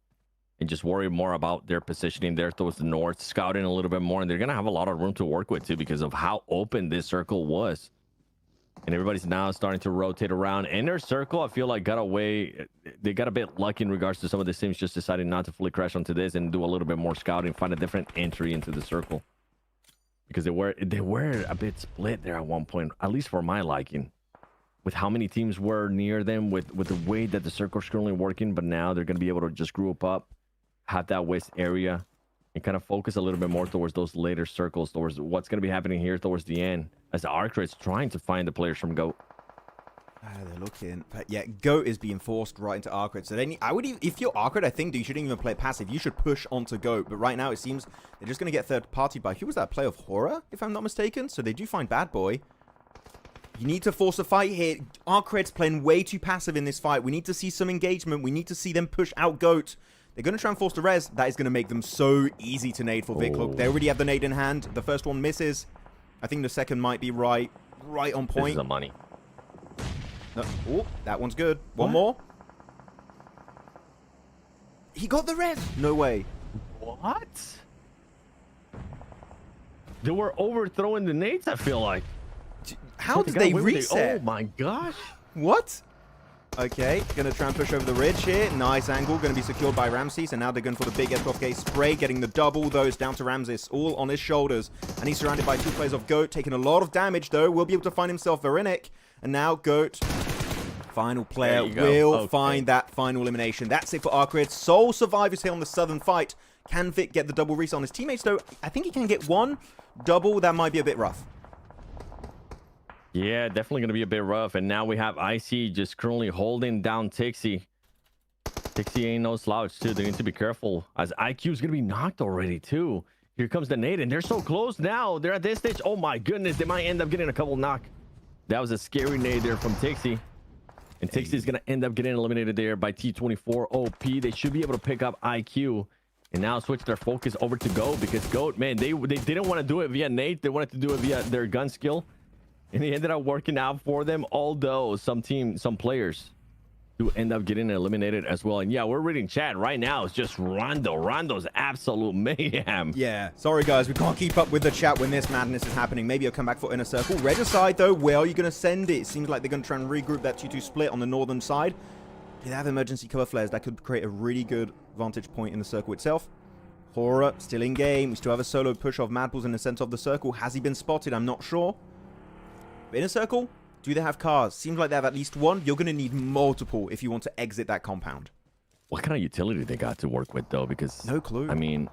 and just worry more about their positioning there towards the north, scouting a little bit more. And they're going to have a lot of room to work with, too, because of how open this circle was. And everybody's now starting to rotate around. Inner circle, I feel like, got away. They got a bit lucky in regards to some of the teams just deciding not to fully crash onto this and do a little bit more scouting, find a different entry into the circle. Because they were a bit split there at one point, at least for my liking. with how many teams were near them, with the way that the circle's currently working. But now they're going to be able to just group up, have that west area, and kind of focus a little bit more towards those later circles, towards what's going to be happening here towards the end, as the Arcrade's trying to find the players from GOAT. They're looking, but yeah, GOAT is being forced right into Arcade. So I would, if you're Arcade, I think you shouldn't even play it passive. You should push onto GOAT. But right now, it seems they're just going to get third party by, who was that play of Horror, if I'm not mistaken? So they do find Bad Boy. You need to force a fight here. Arcade's playing way too passive in this fight. We need to see some engagement. We need to see them push out GOAT. They're going to try and force the res. That is going to make them so easy to nade for Vic. Look, they already have the nade in hand. The first one misses. I think the second might be right on point. This is the money. No. Oh, that one's good. One more. He got the res. No way. What? They were overthrowing the nades, I feel like. How did they reset? Oh my gosh. What? Okay, gonna try and push over the ridge here. Nice angle, gonna be secured by Ramses, and now they're going for the big SFK spray, getting the double, those down to Ramses, all on his shoulders. And he's surrounded by 2 players of GOAT, taking a lot of damage though. Will be able to find himself Verinik. And now GOAT, final player, will find that final elimination. That's it for Arcade. Sole survivors here on the Southern fight. Can Vic get the double reset on his teammates though? I think he can get one double. That might be a bit rough. Yeah, definitely going to be a bit rough. And now we have IC just currently holding down Tixie. Tixie ain't no slouch, too. They need to be careful, as IQ is going to be knocked already, too. Here comes the nade, and they're so close now. They're at this stage. Oh, my goodness. They might end up getting a couple knock. That was a scary nade there from Tixie. And Tixie is going to end up getting eliminated there by T24 OP. They should be able to pick up IQ. And now switch their focus over to GOAT, because GOAT, man, they didn't want to do it via nade. They wanted to do it via their gun skill. And he ended up working out for them, although some players do end up getting eliminated as well. And yeah, we're reading chat right now. It's just Rondo. Rondo's absolute mayhem. Yeah, sorry guys, we can't keep up with the chat when this madness is happening. Maybe I'll come back for Inner Circle. Regicide though, where are you going to send it? It seems like they're going to try and regroup that 2-2 split on the northern side. They have emergency cover flares. That could create a really good vantage point in the circle itself. Horror still in game. We still have a solo push of Madballs in the center of the circle. Has he been spotted? I'm not sure. Inner Circle, do they have cars? Seems like they have at least one. You're going to need multiple if you want to exit that compound. What kind of utility they got to work with, though? Because no clue. I mean,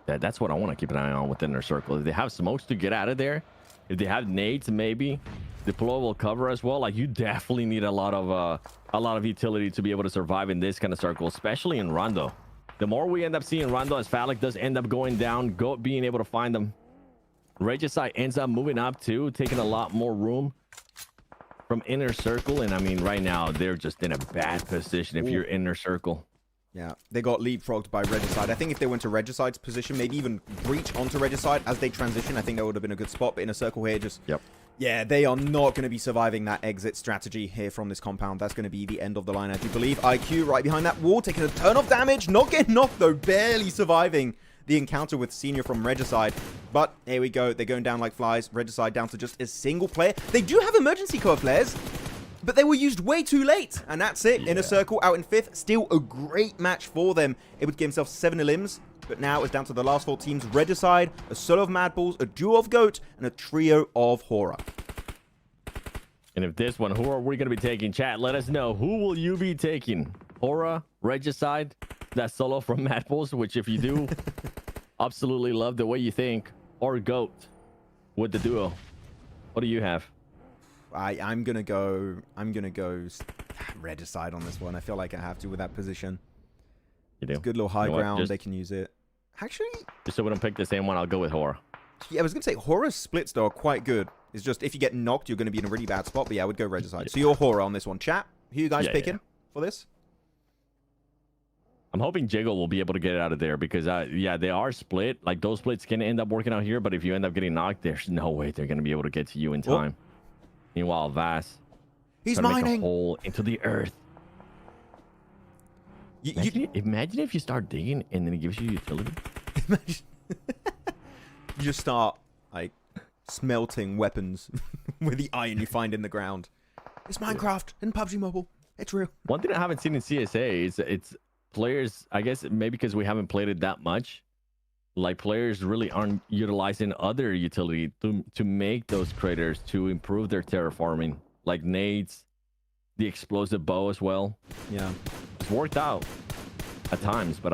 that's what I want to keep an eye on within their circle. If they have smokes to get out of there, if they have nades, maybe deployable cover as well. Like, you definitely need a lot of utility to be able to survive in this kind of circle, especially in Rondo. The more we end up seeing Rondo, as Phallic does end up going down, GOAT being able to find them. Regicide ends up moving up too, taking a lot more room from Inner Circle. And I mean, right now they're just in a bad position if you're Inner Circle. Yeah, they got leapfrogged by Regicide. I think if they went to Regicide's position, maybe even breach onto Regicide as they transition, I think that would have been a good spot. But Inner Circle here just... Yep. Yeah, they are not going to be surviving that exit strategy here from this compound. That's going to be the end of the line, I do believe. IQ right behind that wall, taking a turn of damage. Not getting knocked, though. Barely surviving the encounter with Senior from Regicide. But here we go. They're going down like flies. Regicide down to just a single player. They do have emergency cover flares, but they were used way too late. And that's it. Inner Circle out in 5th. Still a great match for them. Able to give himself 7 elims. But now it's down to the last 4 teams. Regicide, a solo of Madballs, a duo of GOAT, and a trio of Horror. And if this one, who are we going to be taking? Chat, let us know. Who will you be taking? Horror, Regicide, that solo from Madballs, which if you do, absolutely love the way you think, or GOAT with the duo. What do you have? I'm gonna go Regicide on this one. I feel like I have to with that position. You do. It's a good little high ground. They can use it. Actually, just so we don't pick the same one, I'll go with Horror. Yeah, I was gonna say Horror splits though are quite good. It's just if you get knocked, you're gonna be in a really bad spot. But yeah, I would go Regicide. So you're Horror on this one. Chat, who you guys picking for this? I'm hoping Jiggle will be able to get it out of there because, yeah, they are split. Like, those splits can end up working out here, but if you end up getting knocked, there's no way they're going to be able to get to you in time. Meanwhile, Vass, he's mining. Make a hole into the earth. Imagine if you start digging and then it gives you utility. Imagine. You just start, like, smelting weapons with the iron you find in the ground. It's Minecraft and PUBG Mobile. It's real. One thing I haven't seen in CSA is it's players, I guess maybe because we haven't played it that much, like players really aren't utilizing other utility to make those craters to improve their terraforming. like nades, the explosive bow as well. Yeah. It's worked out at times, but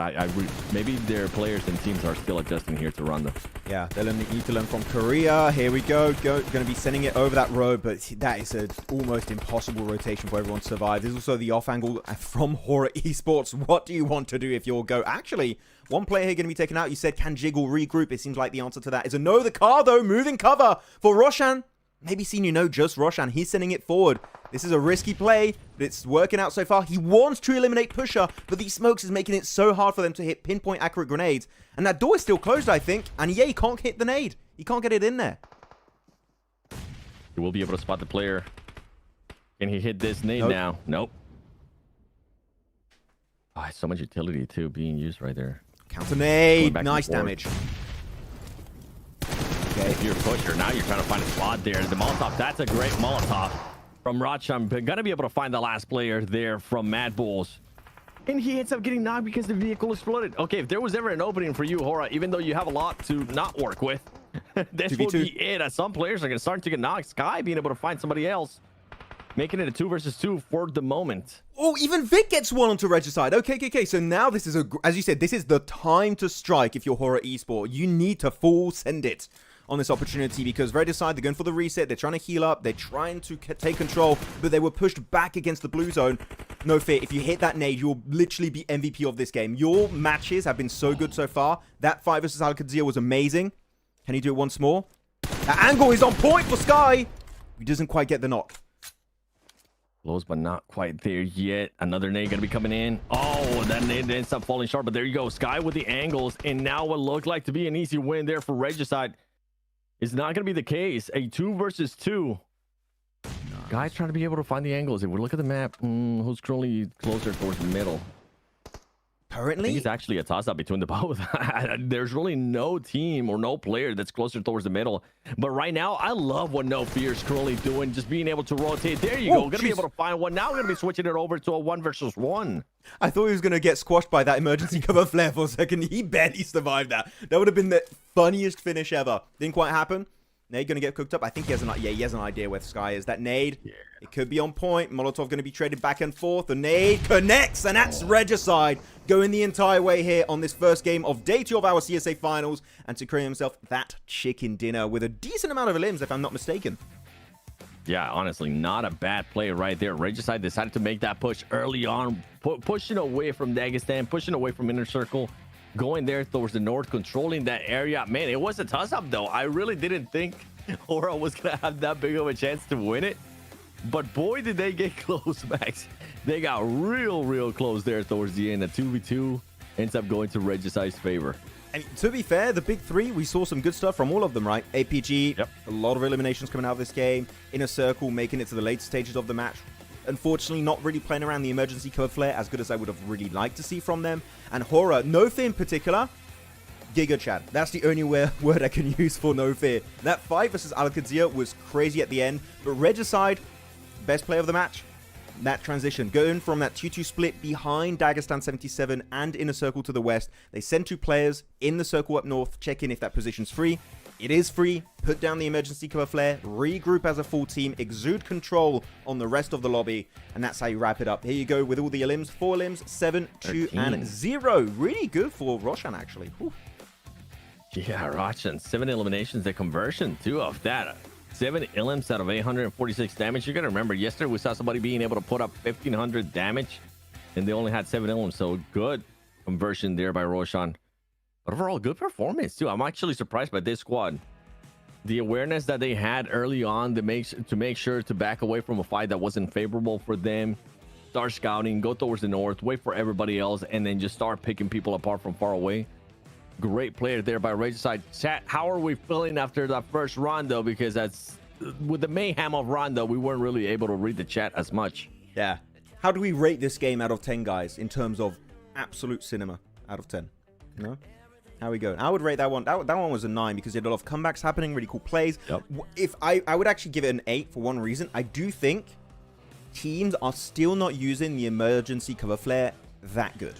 maybe their players and teams are still adjusting here to Rondo. Yeah, they'll need to learn from Korea. Here we go. Going to be sending it over that road, but that is an almost impossible rotation for everyone to survive. There's also the off angle from Horror Esports. What do you want to do if you're go? Actually, one player here going to be taken out. You said can jiggle regroup. It seems like the answer to that is a no. The car, though, moving cover for Roshan. Maybe seen, just Roshan. He's sending it forward. This is a risky play, but it's working out so far. He wants to eliminate Pusher, but these smokes is making it so hard for them to hit pinpoint accurate grenades. And that door is still closed, I think. And yeah, he can't hit the nade. He can't get it in there. He will be able to spot the player. Can he hit this nade now? Nope. Oh, so much utility, too, being used right there. Counter nade. Nice damage. Okay. If you're a pusher, now you're trying to find a spot there. The Molotov, that's a great Molotov from Racham. Gonna be able to find the last player there from Mad Bulls. And he ends up getting knocked because the vehicle exploded. Okay, if there was ever an opening for you, Hora, even though you have a lot to not work with, this will be it. As some players are going to start to get knocked. Sky being able to find somebody else, making it a 2 versus 2 for the moment. Oh, even Vic gets one onto Regicide. Okay. So now this is, as you said, this is the time to strike if you're Horror Esport. You need to full send it on this opportunity because Regicide, they're going for the reset. They're trying to heal up. They're trying to take control, but they were pushed back against the blue zone. No fear. If you hit that nade, you'll literally be MVP of this game. Your matches have been so good so far. That 5 versus Alcadzia was amazing. Can he do it once more? That angle is on point for Sky. He doesn't quite get the knock. Close, but not quite there yet. Another nade going to be coming in. Oh, that nade ends up falling short, but there you go. Sky with the angles, and now what looked like to be an easy win there for Regicide is not going to be the case. A 2 versus 2. Nice. Guys trying to be able to find the angles. If we look at the map, who's currently closer towards the middle? Currently? It's actually a toss-up between the both. There's really no team or no player that's closer towards the middle. But right now, I love what No Fear is currently doing. Just being able to rotate. There you go. Going to be able to find one. Now we're going to be switching it over to a 1 versus 1. I thought he was going to get squashed by that emergency cover flare for a second. He barely survived that. That would have been the funniest finish ever. Didn't quite happen. Nade going to get cooked up. I think he has an idea where Sky is. That nade, it could be on point. Molotov going to be traded back and forth. The nade connects, and that's Regicide going the entire way here on this first game of day 2 of our CSA finals, and securing himself that chicken dinner with a decent amount of limbs, if I'm not mistaken. Yeah, honestly, not a bad play right there. Regicide decided to make that push early on, pushing away from Dagestan, pushing away from Inner Circle, going there towards the north, controlling that area. Man, it was a toss-up, though. I really didn't think Aura was going to have that big of a chance to win it. But boy, did they get close, Max. They got real close there towards the end. The 2v2 ends up going to Regicide's favor. And to be fair, the big 3, we saw some good stuff from all of them, right? APG, a lot of eliminations coming out of this game. Inner Circle making it to the later stages of the match. Unfortunately, not really playing around the emergency cover flare as good as I would have really liked to see from them. And Horror, No Fear in particular, Giga Chad. That's the only word I can use for No Fear. That 5 versus Alcadzia was crazy at the end, but Regicide, best player of the match. That transition, going from that 2-2 split behind Dagestan 77 and Inner Circle to the west. They send 2 players in the circle up north, check in if that position's free. It is free. Put down the emergency cover flare, regroup as a full team, exude control on the rest of the lobby, and that's how you wrap it up. Here you go with all the limbs. 4 limbs, 7, 2, and 0. Really good for Roshan, actually. Whew. Yeah, Roshan, 7 eliminations, the conversion, 2 of that. 7 limbs out of 846 damage. You're going to remember, yesterday we saw somebody being able to put up 1,500 damage, and they only had 7 limbs, so good conversion there by Roshan. But overall, good performance, too. I'm actually surprised by this squad. The awareness that they had early on to make sure to back away from a fight that wasn't favorable for them. Start scouting, go towards the north, wait for everybody else, and then just start picking people apart from far away. Great player there by Regicide. Chat, how are we feeling after that first rondo? Because that's with the mayhem of rondo, we weren't really able to read the chat as much. Yeah. How do we rate this game out of 10, guys, in terms of absolute cinema out of 10? You know? How we going? I would rate that one. That one was a 9 because you had a lot of comebacks happening, really cool plays. Yep. If I would actually give it an 8 for one reason. I do think teams are still not using the emergency cover flare that good.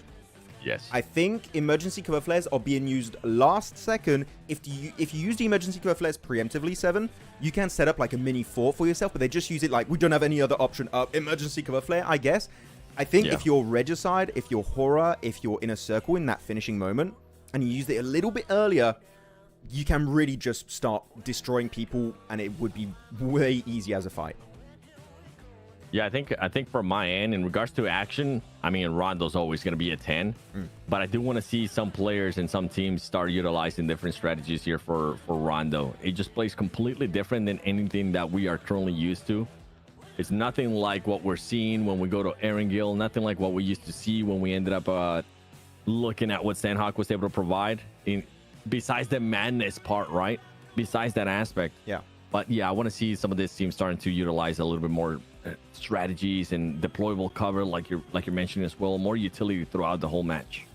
Yes. I think emergency cover flares are being used last second. If you use the emergency cover flares preemptively, 7, you can set up like a mini fort for yourself, but they just use it like, we don't have any other option. Emergency cover flare, I guess. I think if you're Regicide, if you're Horror, if you're in a circle in that finishing moment, and you used it a little bit earlier, you can really just start destroying people, and it would be way easier as a fight. Yeah, I think from my end, in regards to action, I mean, Rondo's always going to be a 10, but I do want to see some players and some teams start utilizing different strategies here for Rondo. It just plays completely different than anything that we are currently used to. It's nothing like what we're seeing when we go to Erangel, nothing like what we used to see when we ended up looking at what Sandhawk was able to provide, besides the madness part, right? Besides that aspect. Yeah. But yeah, I want to see some of this team starting to utilize a little bit more strategies and deployable cover, like you're mentioning as well, more utility throughout the whole match.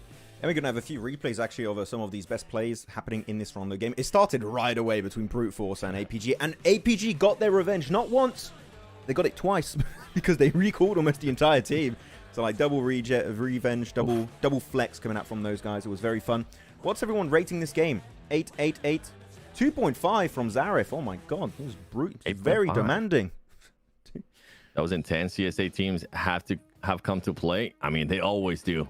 And we're going to have a few replays actually over some of these best plays happening in this Rondo game. It started right away between Brute Force and APG, and APG got their revenge not once, they got it twice because they recalled almost the entire team. So like double revenge, double flex coming out from those guys. It was very fun. What's everyone rating this game? 8, 8, 8. 2.5 from Zarif. Oh my god, it was brute. Very demanding. That was intense. CSA teams have come to play. I mean, they always do.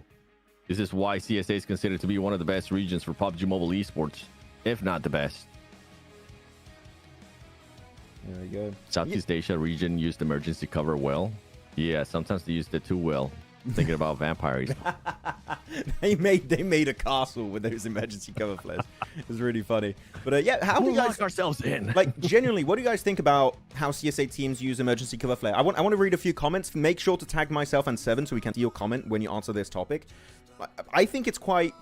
This is why CSA is considered to be one of the best regions for PUBG Mobile esports, if not the best. There we go. Southeast Asia region used emergency cover well. Yeah, sometimes they used it too well. Thinking about vampires. they made a castle with those emergency cover flares. It was really funny. But yeah, how do you guys lock ourselves in? Like, genuinely, what do you guys think about how CSA teams use emergency cover flare? I want to read a few comments. Make sure to tag myself and 7 so we can see your comment when you answer this topic. I think it's quite,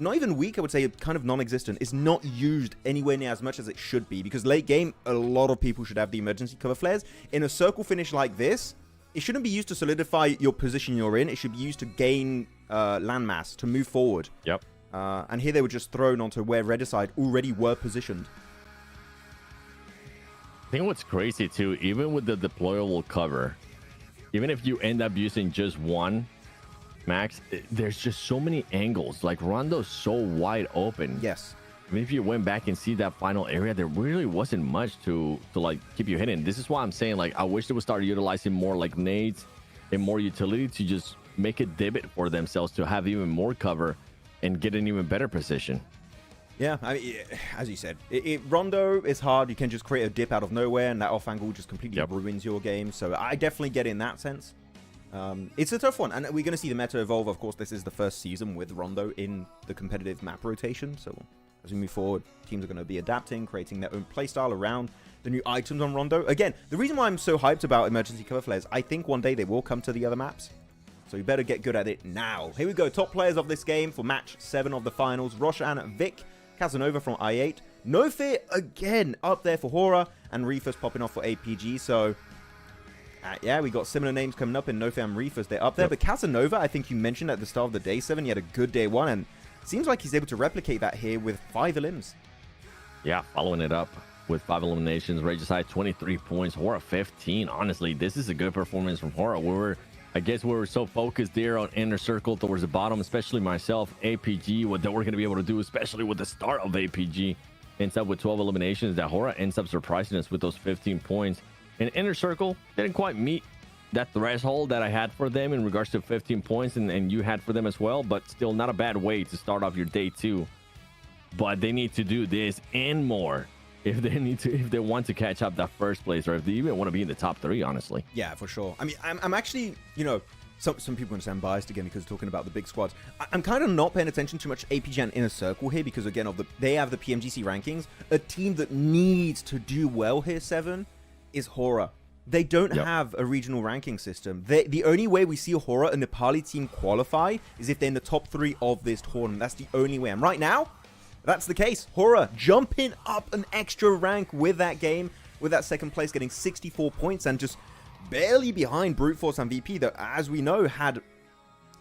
not even weak, I would say kind of non-existent. It's not used anywhere near as much as it should be, because late game, a lot of people should have the emergency cover flares. In a circle finish like this, it shouldn't be used to solidify your position you're in. It should be used to gain landmass, to move forward. Yep. And here they were just thrown onto where Regicide already were positioned. I think what's crazy too, even with the deployable cover, even if you end up using just one, Max, there's just so many angles. Like, Rondo's so wide open. Yes. I mean, if you went back and see that final area, there really wasn't much to like keep you hidden. This is why I'm saying, like, I wish they would start utilizing more like nades and more utility to just make a divot for themselves to have even more cover and get an even better position. Yeah, I mean, as you said, Rondo is hard. You can just create a dip out of nowhere, and that off angle just completely ruins your game. So I definitely get it in that sense. It's a tough one, and we're going to see the meta evolve. Of course, this is the first season with Rondo in the competitive map rotation, so as we move forward, teams are going to be adapting, creating their own playstyle around the new items on Rondo. Again, the reason why I'm so hyped about emergency cover flares, I think one day they will come to the other maps, so you better get good at it now. Here we go, top players of this game for match 7 of the finals. Roshan, Vic, Casanova from I8, No Fear again up there for Horror, and Reefers popping off for APG. So yeah, we got similar names coming up in No Fear and Reefers. They're up there, but Casanova, I think you mentioned at the start of the day 7, he had a good day 1, and seems like he's able to replicate that here with 5 elims. Yeah, following it up with 5 eliminations. Regicide 23 points, Horror 15. Honestly, this is a good performance from Horror. I guess we were so focused there on Inner Circle towards the bottom, especially myself, APG, what they were going to be able to do, especially with the start of APG. Ends up with 12 eliminations. That Horror ends up surprising us with those 15 points. And Inner Circle didn't quite meet that threshold that I had for them in regards to 15 points, and you had for them as well, but still not a bad way to start off your day 2. But they need to do this and more if they want to catch up that first place, or if they even want to be in the top 3, honestly. Yeah, for sure. I mean, I'm actually, you know, some people understand biased again because talking about the big squads. I'm kind of not paying attention too much APG and Inner Circle here because, again, they have the PMGC rankings. A team that needs to do well here, 7, is Horror. They don't have a regional ranking system. The only way we see a Horror, a Nepali team, qualify is if they're in the top 3 of this tournament. That's the only way. And right now, that's the case. Horror jumping up an extra rank with that game, with that second place, getting 64 points and just barely behind Brute Force and VP that, as we know, had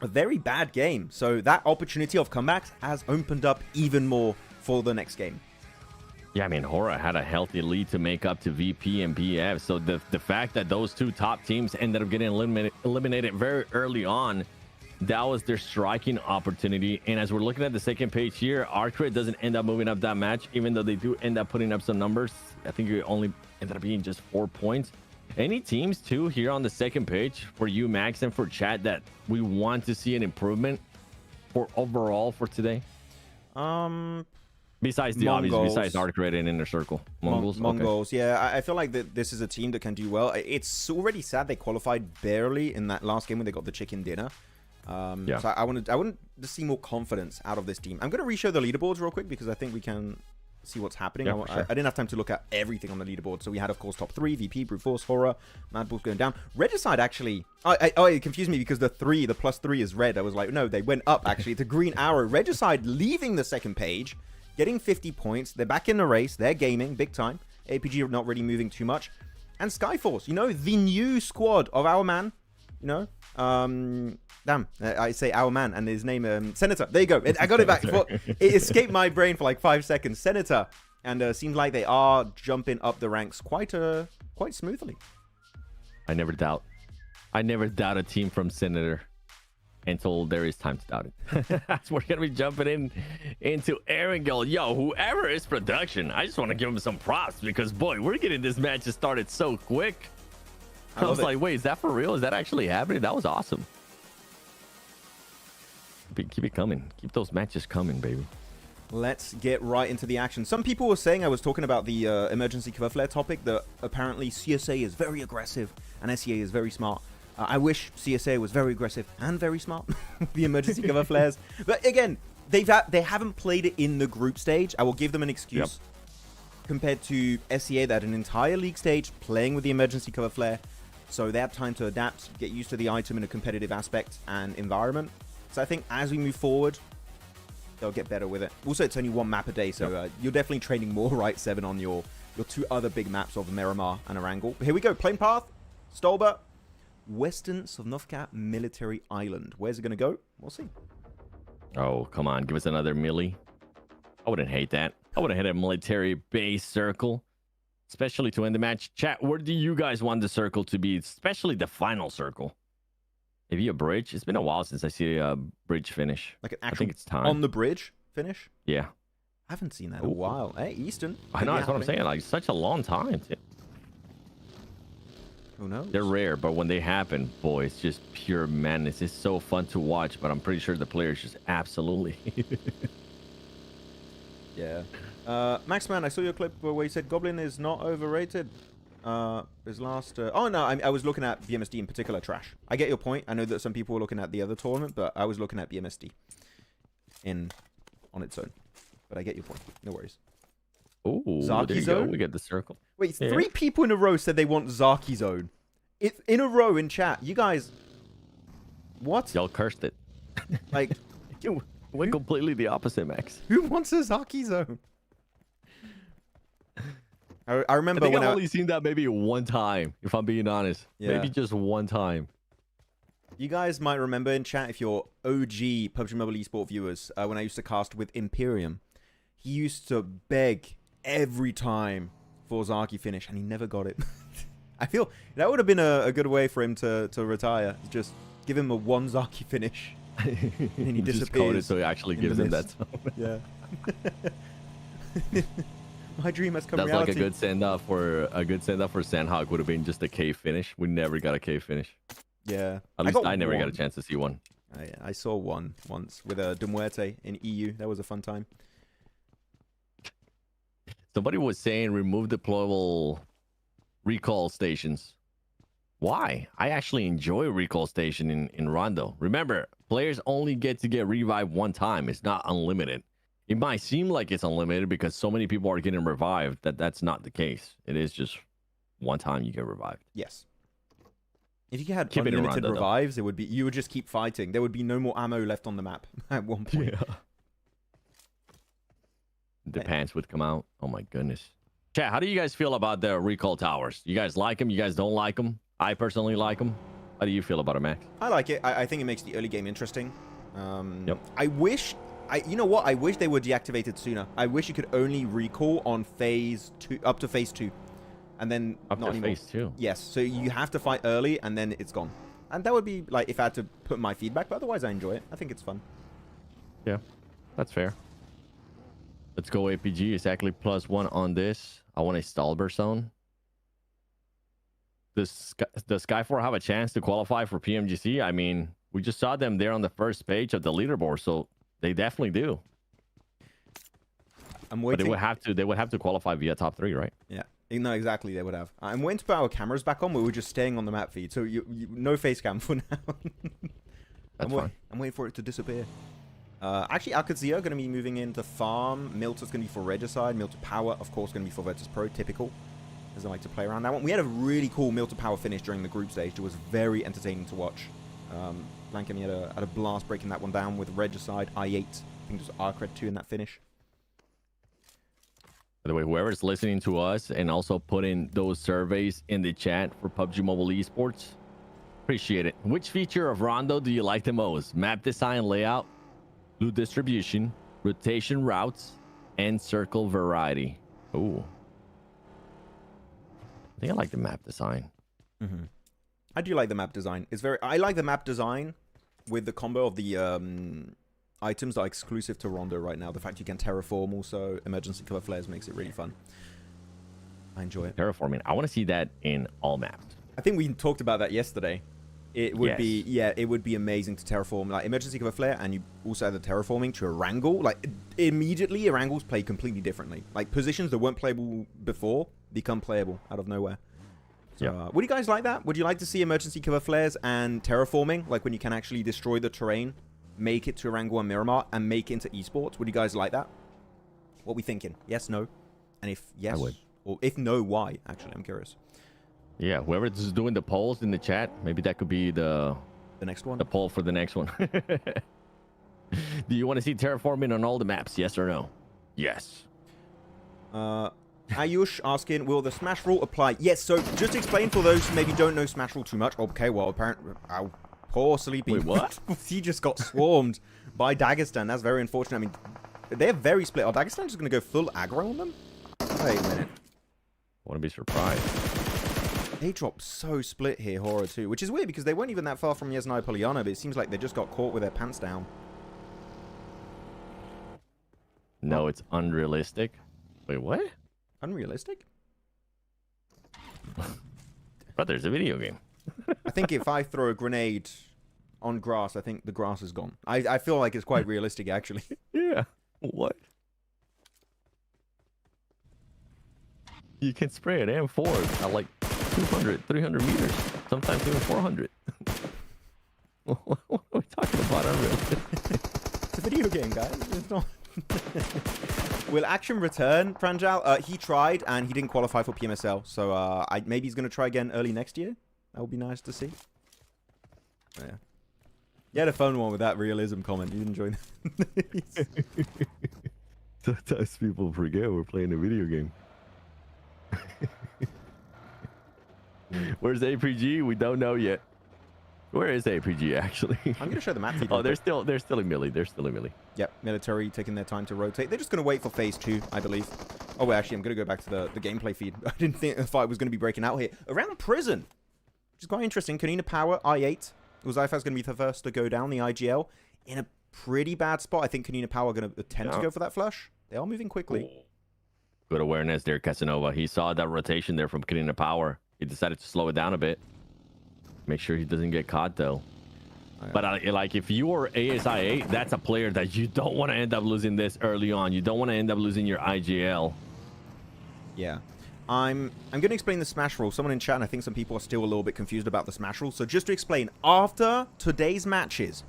a very bad game. So that opportunity of comebacks has opened up even more for the next game. Yeah, I mean, Horror had a healthy lead to make up to VP and BF. So the fact that those two top teams ended up getting eliminated very early on That was their striking opportunity. And as we're looking at the second page here, Arcred doesn't end up moving up that match, even though they do end up putting up some numbers. I think it only ended up being just 4 points. Any teams too here on the second page for you, Max, and for chat that we want to see an improvement for overall for today? Besides the obvious, besides Arcred and Inner Circle. Mongols, okay. yeah. I feel like that this is a team that can do well. It's already sad they qualified barely in that last game when they got the chicken dinner. So I wanted to see more confidence out of this team. I'm going to re-show the leaderboards real quick because I think we can see what's happening. Yeah, I didn't have time to look at everything on the leaderboard. So we had, of course, top 3, VP, Brute Force, Horror, Mad Bulls going down. Regicide actually... it confused me because the +3 is red. I was like, no, they went up, actually. It's a green arrow. Regicide leaving the second page, getting 50 points. They're back in the race. They're gaming big time. APG not really moving too much. And Skyforce, you know, the new squad of our man, you know... I say our man and his name Senator. There you go. I got it back. It escaped my brain for like 5 seconds. Senator, and seems like they are jumping up the ranks quite smoothly. I never doubt a team from Senator until there is time to doubt it. That's we're gonna be jumping into Erangel. Yo, whoever is production, I just want to give him some props because boy, we're getting this match started so quick. I was like, wait, is that for real? Is that actually happening? That was awesome. Keep it coming. Keep those matches coming, baby. Let's get right into the action. Some people were saying, I was talking about the emergency cover flare topic, that apparently CSA is very aggressive and SEA is very smart. I wish CSA was very aggressive and very smart, the emergency cover flares. But again, they haven't played it in the group stage. I will give them an excuse. Compared to SEA that had an entire league stage playing with the emergency cover flare. So they have time to adapt, get used to the item in a competitive aspect and environment. So I think as we move forward, they'll get better with it. Also, it's only 1 map a day, so you're definitely training more right 7 on your 2 other big maps of Miramar and Erangel. Here we go. Plain Path, Stolba, Western Sovnovka Military Island. Where's it going to go? We'll see. Oh, come on. Give us another milli. I wouldn't hate that. I would have hit a military base circle, especially to end the match. Chat, where do you guys want the circle to be, especially the final circle? Maybe a bridge? It's been a while since I see a bridge finish. Like an actual I think it's time. On the bridge finish? Yeah. I haven't seen that in a while. Hey, Eastern. I know, that's what I'm saying. Like, such a long time. Who knows? They're rare, but when they happen, boy, it's just pure madness. It's so fun to watch, but I'm pretty sure the players just absolutely... Yeah. Maxman, I saw your clip where you said Goblin is not overrated. His last... oh, no, I was looking at BMSD in particular, Trash. I get your point. I know that some people were looking at the other tournament, but I was looking at BMSD on its own. But I get your point. No worries. Ooh, Zaki there you Zone? go. We get the circle. Wait, 3 people in a row said they want Zaki Zone. It's in a row in chat. You guys... What? Y'all cursed it. Like... You went completely the opposite, Max. Who wants a Zaki Zone? I remember I've when only seen that maybe 1 time, if I'm being honest. Yeah. Maybe just 1 time. You guys might remember in chat, if you're OG PUBG Mobile eSport viewers, when I used to cast with Imperium, he used to beg every time for Zaki finish, and he never got it. I feel that would have been a good way for him to retire. Just give him a 1 Zaki finish, and then he disappears. Just code it so he actually gives him that. Yeah. My dream has come That's reality. like a good send off for Sandhawk would have been just a cave finish. We never got a cave finish. Yeah. At least I never got a chance to see one. I saw one once with a De Muerte in EU. That was a fun time. Somebody was saying remove deployable recall stations. Why? I actually enjoy recall station in Rondo. Remember, players only get to get revived 1 time. It's not unlimited. It might seem like it's unlimited because so many people are getting revived that's not the case. It is just 1 time you get revived. Yes. If you had unlimited revives, it would be you would just keep fighting. There would be no more ammo left on the map at one point. Yeah. The pants would come out. Oh my goodness. Chat, how do you guys feel about the recall towers? You guys like them? You guys don't like them? I personally like them. How do you feel about it, Max? I like it. I think it makes the early game interesting. Yep. You know what? I wish they were deactivated sooner. I wish you could only recall on phase 2, up to phase 2. And then up not to anymore. phase 2? Yes. So you have to fight early and then it's gone. And that would be like if I had to put my feedback, but otherwise I enjoy it. I think it's fun. Yeah, that's fair. Let's go APG. Exactly +1 on this. I want a Stalber zone. Does Skyforce have a chance to qualify for PMGC? I mean, we just saw them there on the first page of the leaderboard, so they definitely do. I'm waiting. But they would have to qualify via top 3, right? Yeah. No, exactly. They would have. I'm waiting to put our cameras back on. We were just staying on the map feed, so you no face cam for now. That's fine. I'm waiting for it to disappear. Actually, Akadzia are going to be moving into farm. Milta's going to be for Regicide. Milta Power, of course, going to be for Virtus Pro. Typical, as I like to play around that one. We had a really cool Milta Power finish during the group stage. It was very entertaining to watch. Blankeney had a blast breaking that one down with Regicide, I8. I think it was Arcred 2 in that finish. By the way, whoever's listening to us and also putting those surveys in the chat for PUBG Mobile Esports, appreciate it. Which feature of Rondo do you like the most? Map design, layout, loot distribution, rotation routes, and circle variety. Ooh. I think I like the map design. Mm-hmm. I do like the map design. I like the map design with the combo of the items that are exclusive to Rondo right now. The fact you can terraform also, emergency cover flares makes it really fun. I enjoy it. Terraforming. I want to see that in all maps. I think we talked about that yesterday. It would be, yeah, it would be amazing to terraform like emergency cover flare, and you also add the terraforming to Erangel. Like immediately, Erangels play completely differently. Like positions that weren't playable before become playable out of nowhere. So, yeah. Would you guys like that? Would you like to see emergency cover flares and terraforming, like when you can actually destroy the terrain, make it to Erangel and Miramar, and make it into esports? Would you guys like that? What are we thinking? Yes, no? And if yes, I would. Or if no, why? Actually, I'm curious. Yeah, whoever's doing the polls in the chat, maybe that could be the next one. The poll for the next one. Do you want to see terraforming on all the maps? Yes or no? Yes. Ayush asking, will the Smash rule apply? Yes, so just explain for those who maybe don't know Smash rule too much. Okay, well, apparently, our poor Sleepy. Wait, what? He just got swarmed by Dagestan. That's very unfortunate. I mean, they're very split. Are Dagestan just going to go full aggro on them? Wait a minute. I want to be surprised. They dropped so split here, Horror 2, which is weird because they weren't even that far from Yasnaya Polyana, but it seems like they just got caught with their pants down. No, it's unrealistic. Wait, what? Unrealistic? But there's a video game. I think if I throw a grenade on grass, I think the grass is gone. I feel like it's quite realistic, actually. Yeah. What? You can spray an M4 at like 200, 300 meters, sometimes even 400. What are we talking about? Unrealistic. It's a video game, guys. It's not. Will Action return, Pranjal? He tried, and he didn't qualify for PMSL. So maybe he's going to try again early next year. That would be nice to see. Oh, yeah. You had a fun one with that realism comment. You enjoyed it. Sometimes people forget we're playing a video game. Where's APG? We don't know yet. Where is APG actually? I'm going to show the map feed. Oh, they're still in melee. They're still in melee. Yep, military taking their time to rotate. They're just going to wait for phase 2, I believe. Oh, wait, actually, I'm going to go back to the gameplay feed. I didn't think the fight was going to be breaking out here. Around prison, which is quite interesting. Kanina Power, I8. Uzaifa's going to be the first to go down, the IGL. In a pretty bad spot. I think Kanina Power are going to attempt to go for that flush. They are moving quickly. Cool. Good awareness there, Casanova. He saw that rotation there from Kanina Power. He decided to slow it down a bit. Make sure he doesn't get caught, though. Oh, yeah. But like, if you are ASI8, that's a player that you don't want to end up losing this early on. You don't want to end up losing your IGL. Yeah. I'm going to explain the Smash rule. Someone in chat, and I think some people are still a little bit confused about the Smash rule. So just to explain, after today's matches,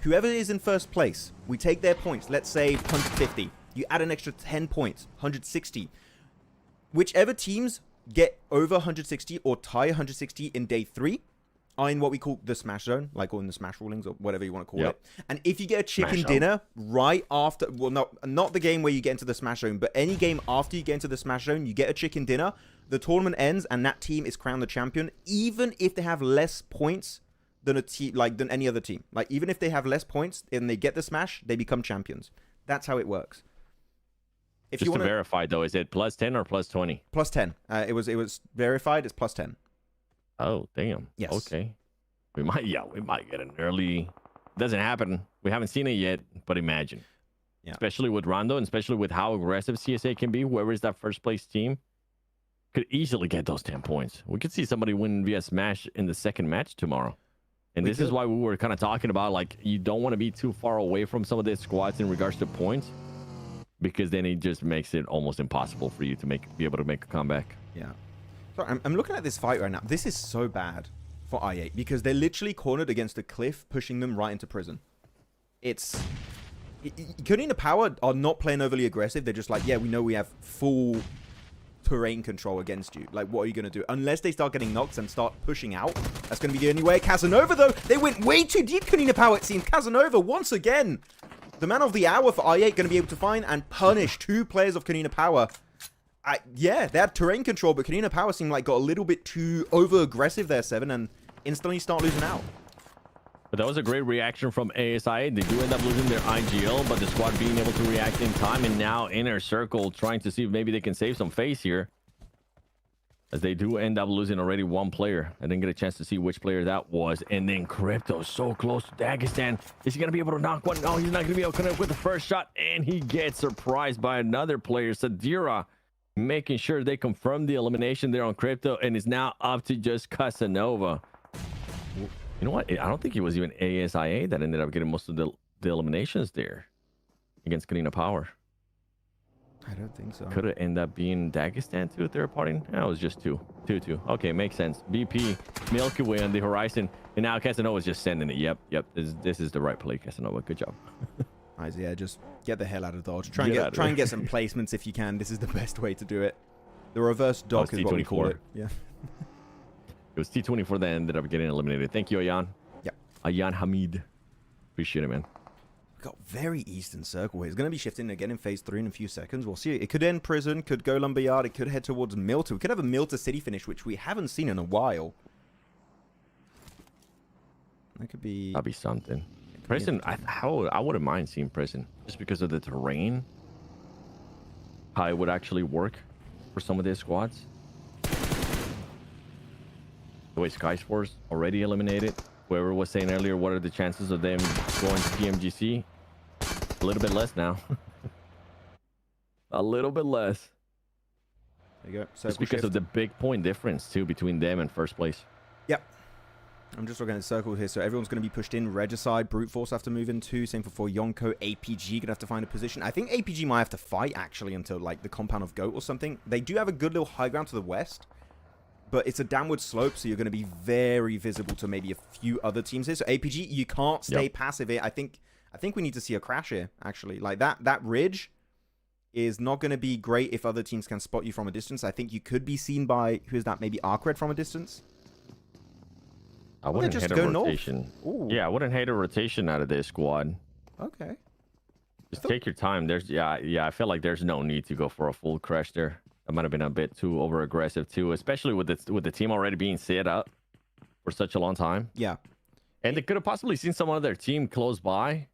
whoever is in first place, we take their points. Let's say 150. You add an extra 10 points, 160. Whichever teams get over 160 or tie 160 in day 3 are in what we call the Smash Zone, like in the Smash rulings or whatever you want to call it. And if you get a chicken dinner right after, well, not the game where you get into the Smash Zone, but any game after you get into the Smash Zone, you get a chicken dinner, the tournament ends and that team is crowned the champion, even if they have less points than a team, like than any other team. Like even if they have less points and they get the Smash, they become champions. That's how it works. If Just you want to verify though, is it plus 10 or plus 20? Plus 10. It was verified. It's plus 10. Oh, damn. Yes. Okay. We might get an early. Doesn't happen. We haven't seen it yet, but imagine. Yeah. Especially with Rondo, and especially with how aggressive CSA can be. Whoever is that first place team could easily get those 10 points. We could see somebody win via smash in the second match tomorrow. And this is why we were kind of talking about, like, you don't want to be too far away from some of these squads in regards to points, because then it just makes it almost impossible for you to be able to make a comeback. Yeah. So I'm looking at this fight right now. This is so bad for I8 because they're literally cornered against a cliff, pushing them right into prison. It's... Kunina Power are not playing overly aggressive. They're just like, yeah, we know we have full terrain control against you. Like, what are you going to do? Unless they start getting knocks and start pushing out, that's going to be the only way. Casanova, though, they went way too deep, Kunina Power, it seems. Casanova, once again, the man of the hour for I8, going to be able to find and punish 2 players of Kunina Power. Yeah, they had terrain control, but Kunina Power seemed like got a little bit too over-aggressive there, 7, and instantly start losing out. But that was a great reaction from ASI. They do end up losing their IGL, but the squad being able to react in time, and now Inner Circle trying to see if maybe they can save some face here. As they do end up losing already 1 player. I didn't get a chance to see which player that was. And then Crypto so close to Dagestan. Is he going to be able to knock one? No, he's not going to be able to connect with the first shot. And he gets surprised by another player, Sadira, making sure they confirm the elimination there on Crypto. And it's now up to just Casanova. You know what? I don't think it was even ASIA that ended up getting most of the eliminations there against Kunina Power. I don't think so. Could it end up being Dagestan too, third party? No, it was just 2. 2-2. Okay, makes sense. BP, Milky Way on the horizon. And now Casanova's just sending it. Yep. This is the right play, Casanova. Good job. Isaiah, just get the hell out of Dodge. Try and get some placements if you can. This is the best way to do it. The reverse dock is what we call it. Yeah. It was T24 that ended up getting eliminated. Thank you, Ayan. Yep. Ayan Hamid. Appreciate it, man. We got very Eastern Circle here. It's going to be shifting again in phase 3 in a few seconds. We'll see. It could end prison, could go Lumberyard, it could head towards Milta. We could have a Milta City finish, which we haven't seen in a while. That could be... That'd be something. Prison, I wouldn't mind seeing prison. Just because of the terrain. How it would actually work for some of their squads. The way Skyspor's already eliminated. Whoever was saying earlier, what are the chances of them going to PMGC? A little bit less now. A little bit less. There you go. Just because of the big point difference, too, between them and first place. Yep. I'm just looking at the circle here. So everyone's going to be pushed in. Regicide, Brute Force have to move in too. Same for Yonko. APG going to have to find a position. I think APG might have to fight, actually, until, like, the compound of Goat or something. They do have a good little high ground to the west. But it's a downward slope, so you're going to be very visible to maybe a few other teams here. So APG, you can't stay passive here. I think we need to see a crash here, actually. Like, that ridge is not going to be great if other teams can spot you from a distance. I think you could be seen by, who is that, maybe Arcred from a distance? I wouldn't hate a rotation. Yeah, I wouldn't hate a rotation out of this squad. Okay. Just take your time. I feel like there's no need to go for a full crash there. That might have been a bit too over aggressive too, especially with the team already being set up for such a long time. Yeah. And they could have possibly seen some other team close by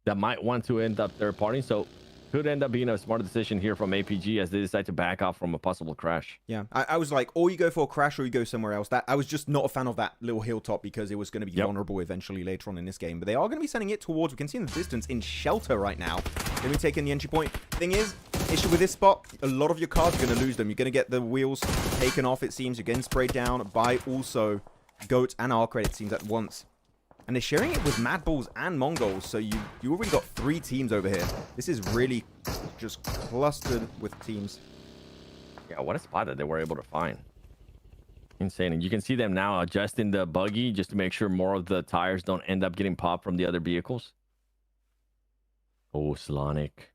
that might want to end up third party. So could end up being a smart decision here from APG as they decide to back off from a possible crash. Yeah, I was like, or you go for a crash or you go somewhere else. I was just not a fan of that little hilltop because it was going to be vulnerable eventually later on in this game. But they are going to be sending it towards, we can see in the distance, in shelter right now. Going to be taking the entry point. Thing is, issue with this spot, a lot of your cards are going to lose them. You're going to get the wheels taken off, it seems. You're getting sprayed down by also Goat and Arcred, it seems, at once. And they're sharing it with Mad Bulls and Mongols, so you already got 3 teams over here. This is really just clustered with teams. Yeah, what a spot that they were able to find. Insane. And you can see them now adjusting the buggy just to make sure more of the tires don't end up getting popped from the other vehicles. Oh, Slonic.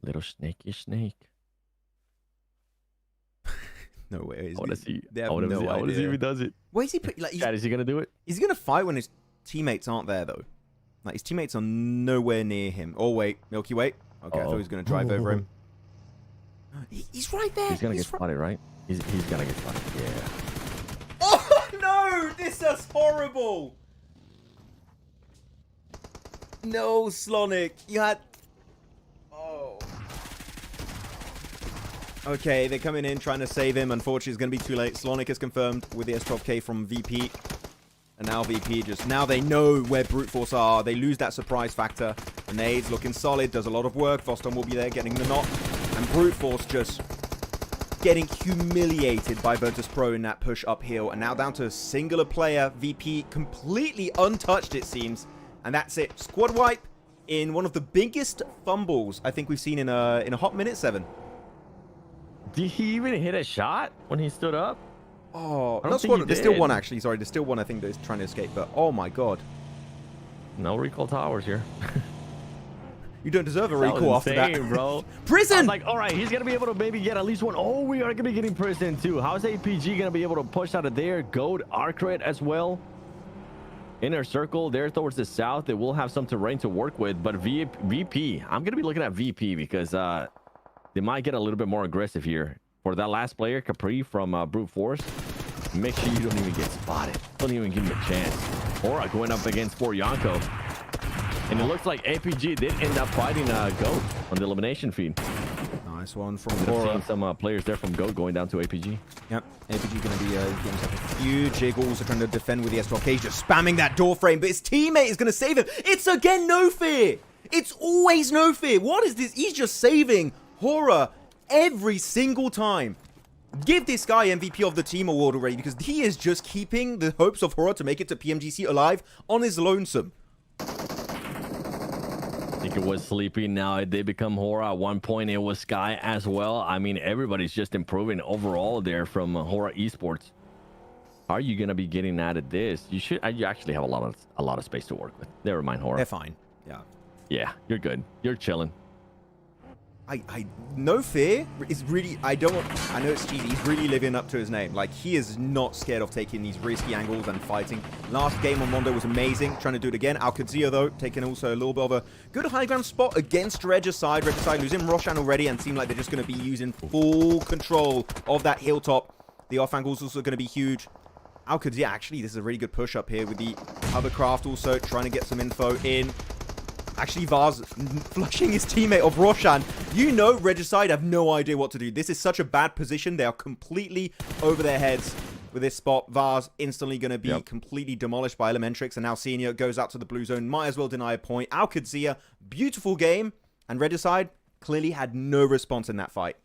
Little snaky snake. No way. I want to see. I want to see if he does it. Where is he put? Like, is he gonna do it? Is he gonna fight when his teammates aren't there though? Like his teammates are nowhere near him. Oh wait, Milky Way. Okay, I thought he was gonna drive over him. He's right there. He's gonna get spotted, right? He's gonna get spotted. Yeah. Oh no! This is horrible. No, Slonic. You had. Oh. Okay, they're coming in, trying to save him. Unfortunately, it's going to be too late. Slonic is confirmed with the S12K from VP. And now VP just, now they know where Brute Force are. They lose that surprise factor. The nades looking solid, does a lot of work. Voston will be there getting the knock. And Brute Force just getting humiliated by Virtus Pro in that push uphill. And now down to a singular player. VP completely untouched, it seems. And that's it. Squad wipe in one of the biggest fumbles I think we've seen in a hot minute, 7. Did he even hit a shot when he stood up? Oh, I don't not think he squad. There's still did. one, actually. Sorry, there's still one I think that's trying to escape. But, oh my god. No recall towers here. You don't deserve a That was recall after that. insane, bro. Prison! I was like, all right, he's going to be able to maybe get at least one. Oh, we are going to be getting prison too. How's APG going to be able to push out of there? Gold, Arcred as well. Inner circle there towards the south. They will have some terrain to work with. But VP, I'm going to be looking at VP because they might get a little bit more aggressive here. For that last player, Capri from Brute Force, make sure you don't even get spotted. Don't even give him a chance. Aura going up against Yanko. And it looks like APG did end up fighting GOAT on the elimination feed. Nice one from I've Aura. seen some players there from GOAT going down to APG. Yep, APG going to be getting himself a few jiggles. They're trying to defend with the S12K. Just spamming that door frame, but his teammate is going to save him. It's again No Fear. It's always No Fear. What is this? He's just saving Horror every single time. Give this guy MVP of the team award already because he is just keeping the hopes of Horror to make it to PMGC alive on his lonesome. I think it was Sleepy. Now they become Horror. At one point, it was Sky as well. I mean, everybody's just improving overall there from Horror Esports. How are you going to be getting out of this? You actually have a lot of space to work with. Never mind, Horror. They're fine. Yeah. Yeah, you're good. You're chilling. No Fear is really, I know it's cheesy, he's really living up to his name. Like, he is not scared of taking these risky angles and fighting. Last game on Mondo was amazing, trying to do it again. Alcadzia, though, taking also a little bit of a good high ground spot against Regicide. Regicide losing Roshan already and seem like they're just going to be using full control of that hilltop. The off angle's also going to be huge. Alcadzia, actually, this is a really good push up here with the hovercraft also trying to get some info in. Actually, Vaz flushing his teammate of Roshan. You know, Regicide have no idea what to do. This is such a bad position. They are completely over their heads with this spot. Vaz instantly going to be completely demolished by Elementrix. And now Senior goes out to the blue zone. Might as well deny a point. Alcadzia, beautiful game. And Regicide clearly had no response in that fight.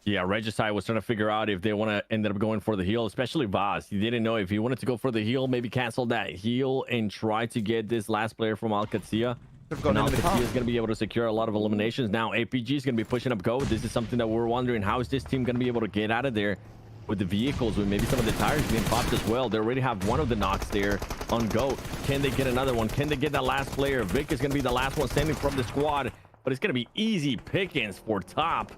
Yeah, Regicide was trying to figure out if they want to end up going for the heal, especially Vaz. He didn't know if he wanted to go for the heal, maybe cancel that heal and try to get this last player from Alcadzia. Alcadzia is going to be able to secure a lot of eliminations. Now APG is going to be pushing up GOAT. This is something that we're wondering. How is this team going to be able to get out of there with the vehicles, with maybe some of the tires being popped as well? They already have one of the knocks there on GOAT. Can they get another one? Can they get that last player? Vic is going to be the last one standing from the squad, but it's going to be easy pickings for top.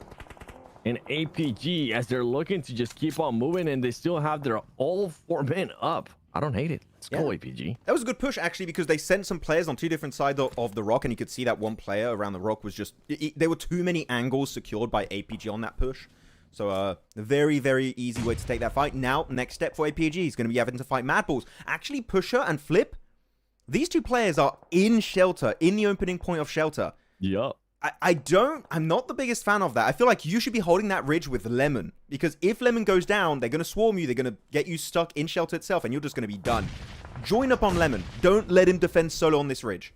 And APG, as they're looking to just keep on moving, and they still have their all 4 men up. I don't hate it. Let's go, APG. That was a good push, actually, because they sent some players on 2 different sides of the rock, and you could see that one player around the rock was just... there were too many angles secured by APG on that push. So, a very, very easy way to take that fight. Now, next step for APG is going to be having to fight Mad Balls. Actually, Pusher and Flip, these 2 players are in Shelter, in the opening point of Shelter. Yup. I'm not the biggest fan of that. I feel like you should be holding that ridge with Lemon. Because if Lemon goes down, they're going to swarm you. They're going to get you stuck in Shelter itself, and you're just going to be done. Join up on Lemon. Don't let him defend solo on this ridge.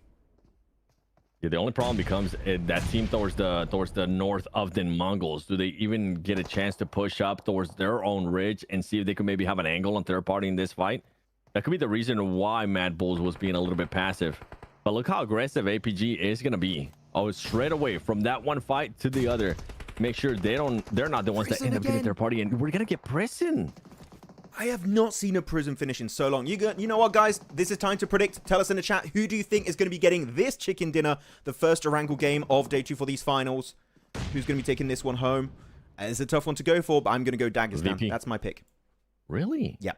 Yeah, the only problem becomes that team towards the north of the Mongols. Do they even get a chance to push up towards their own ridge and see if they could maybe have an angle on third party in this fight? That could be the reason why Mad Bulls was being a little bit passive. But look how aggressive APG is going to be. Oh, straight away from that one fight to the other. Make sure they're not the ones that end up getting their party, and we're gonna get prison. I have not seen a prison finish in so long. You know what, guys? This is time to predict. Tell us in the chat, who do you think is going to be getting this chicken dinner, the first Orangle game of day 2 for these finals? Who's going to be taking this one home? It's a tough one to go for, but I'm going to go Dagestan. That's my pick. Really? Yeah.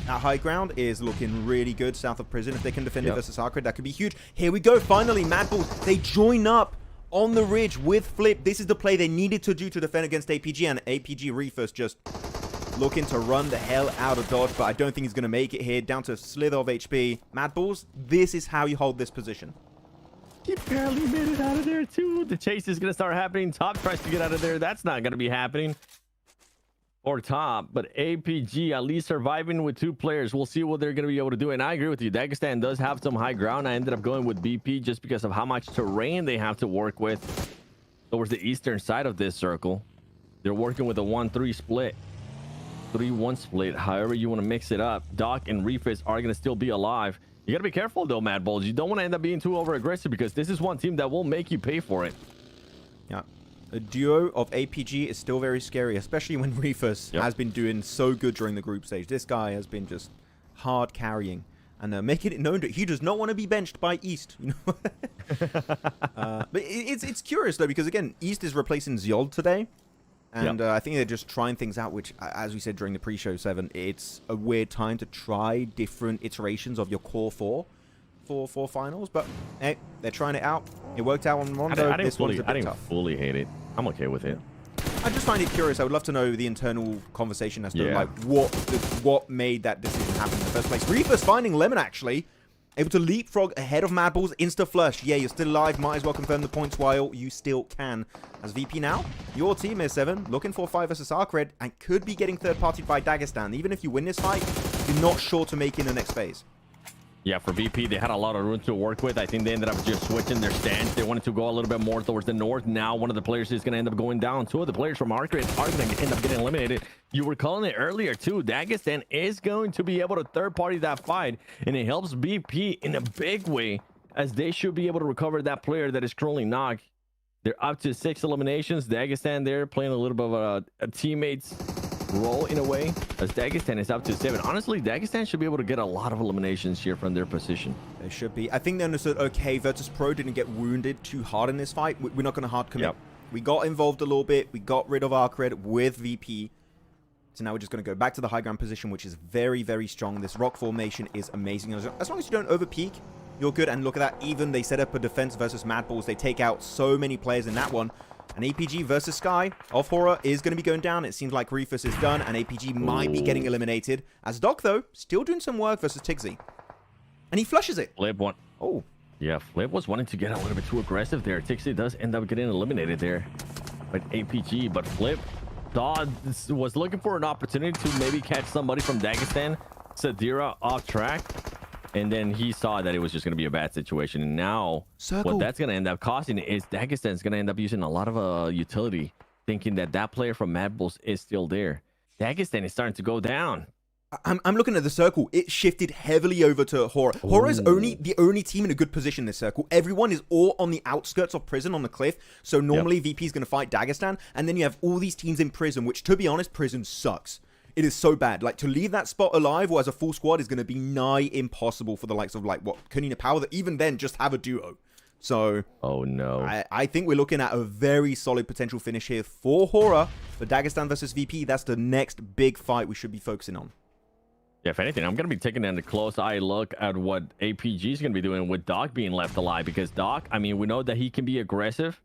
That high ground is looking really good south of prison. If they can defend it versus Arcred, that could be huge. Here we go. Finally, Mad Bulls. They join up on the ridge with Flip. This is the play they needed to do to defend against APG. And APG Reefers just looking to run the hell out of dodge. But I don't think he's going to make it here. Down to a slither of HP. Mad Bulls, this is how you hold this position. He barely made it out of there, too. The chase is going to start happening. Top tries to get out of there. That's not going to be happening. or top, but APG at least surviving with 2 players. We'll see what they're going to be able to do. And I agree with you. Dagestan does have some high ground. I ended up going with BP just because of how much terrain they have to work with towards the eastern side of this circle. They're working with a 1-3 split, 3-1 split, however you want to mix it up. Doc and Refis are going to still be alive. You got to be careful though, Mad Bulls. You don't want to end up being too over aggressive because this is one team that will make you pay for it. Yeah. A duo of APG is still very scary, especially when Refus has been doing so good during the group stage. This guy has been just hard carrying and making it known that he does not want to be benched by East. You know? But it's curious though, because again, East is replacing Zyold today. And I think they're just trying things out, which, as we said during the pre-show 7, it's a weird time to try different iterations of your core 4 for finals. But hey, they're trying it out. It worked out on Rondo. This one's a bit tough. Fully hate it. I'm okay with it. I just find it curious. I would love to know the internal conversation as to like what made that decision happen in the first place. Reaper's finding Lemon actually. Able to leapfrog ahead of Mad Bulls. Insta flush. Yeah, you're still alive. Might as well confirm the points while you still can. As VP now, your team is 7. Looking for 5 versus Arcred and could be getting third-partied by Dagestan. Even if you win this fight, you're not sure to make in the next phase. Yeah, for VP, they had a lot of room to work with. I think they ended up just switching their stance. They wanted to go a little bit more towards the north. Now, one of the players is going to end up going down. 2 of the players from Arcred are going to end up getting eliminated. You were calling it earlier, too. Dagestan is going to be able to third-party that fight, and it helps VP in a big way, as they should be able to recover that player that is currently knocked. They're up to 6 eliminations. Dagestan there playing a little bit of a teammate's role in a way, as Dagestan is up to 7. Honestly, Dagestan should be able to get a lot of eliminations here from their position. They should be. I think they understood, okay, Virtus Pro didn't get wounded too hard in this fight. We're not going to hard commit. We got involved a little bit. We got rid of Arcred with VP. So now we're just going to go back to the high ground position, which is very, very strong. This rock formation is amazing. As long as you don't overpeak, you're good. And look at that. Even they set up a defense versus Mad Bulls. They take out so many players in that one. And APG versus Sky of Horror is going to be going down. It seems like Refus is done, and APG might be getting eliminated. As Doc, though, still doing some work versus Tigsy. And he flushes it. Flip one. Oh. Yeah, Flip was wanting to get a little bit too aggressive there. Tigsy does end up getting eliminated there by APG, but Flip was looking for an opportunity to maybe catch somebody from Dagestan, Sadira off track. And then he saw that it was just going to be a bad situation. And now what that's going to end up costing is Dagestan's going to end up using a lot of utility, thinking that that player from Mad Bulls is still there. Dagestan is starting to go down. I'm looking at the circle. It shifted heavily over to Horror. Horror is the only team in a good position in this circle. Everyone is all on the outskirts of Prison on the cliff. So normally VP is going to fight Dagestan. And then you have all these teams in Prison, which, to be honest, Prison sucks. It is so bad. Like, to leave that spot alive or as a full squad is going to be nigh impossible for the likes of, like, Kunina Power, that even then just have a duo. So, oh no. I think we're looking at a very solid potential finish here for Horror. For Dagestan versus VP, that's the next big fight we should be focusing on. Yeah, if anything, I'm going to be taking a close eye look at what APG is going to be doing with Doc being left alive. Because Doc, I mean, we know that he can be aggressive.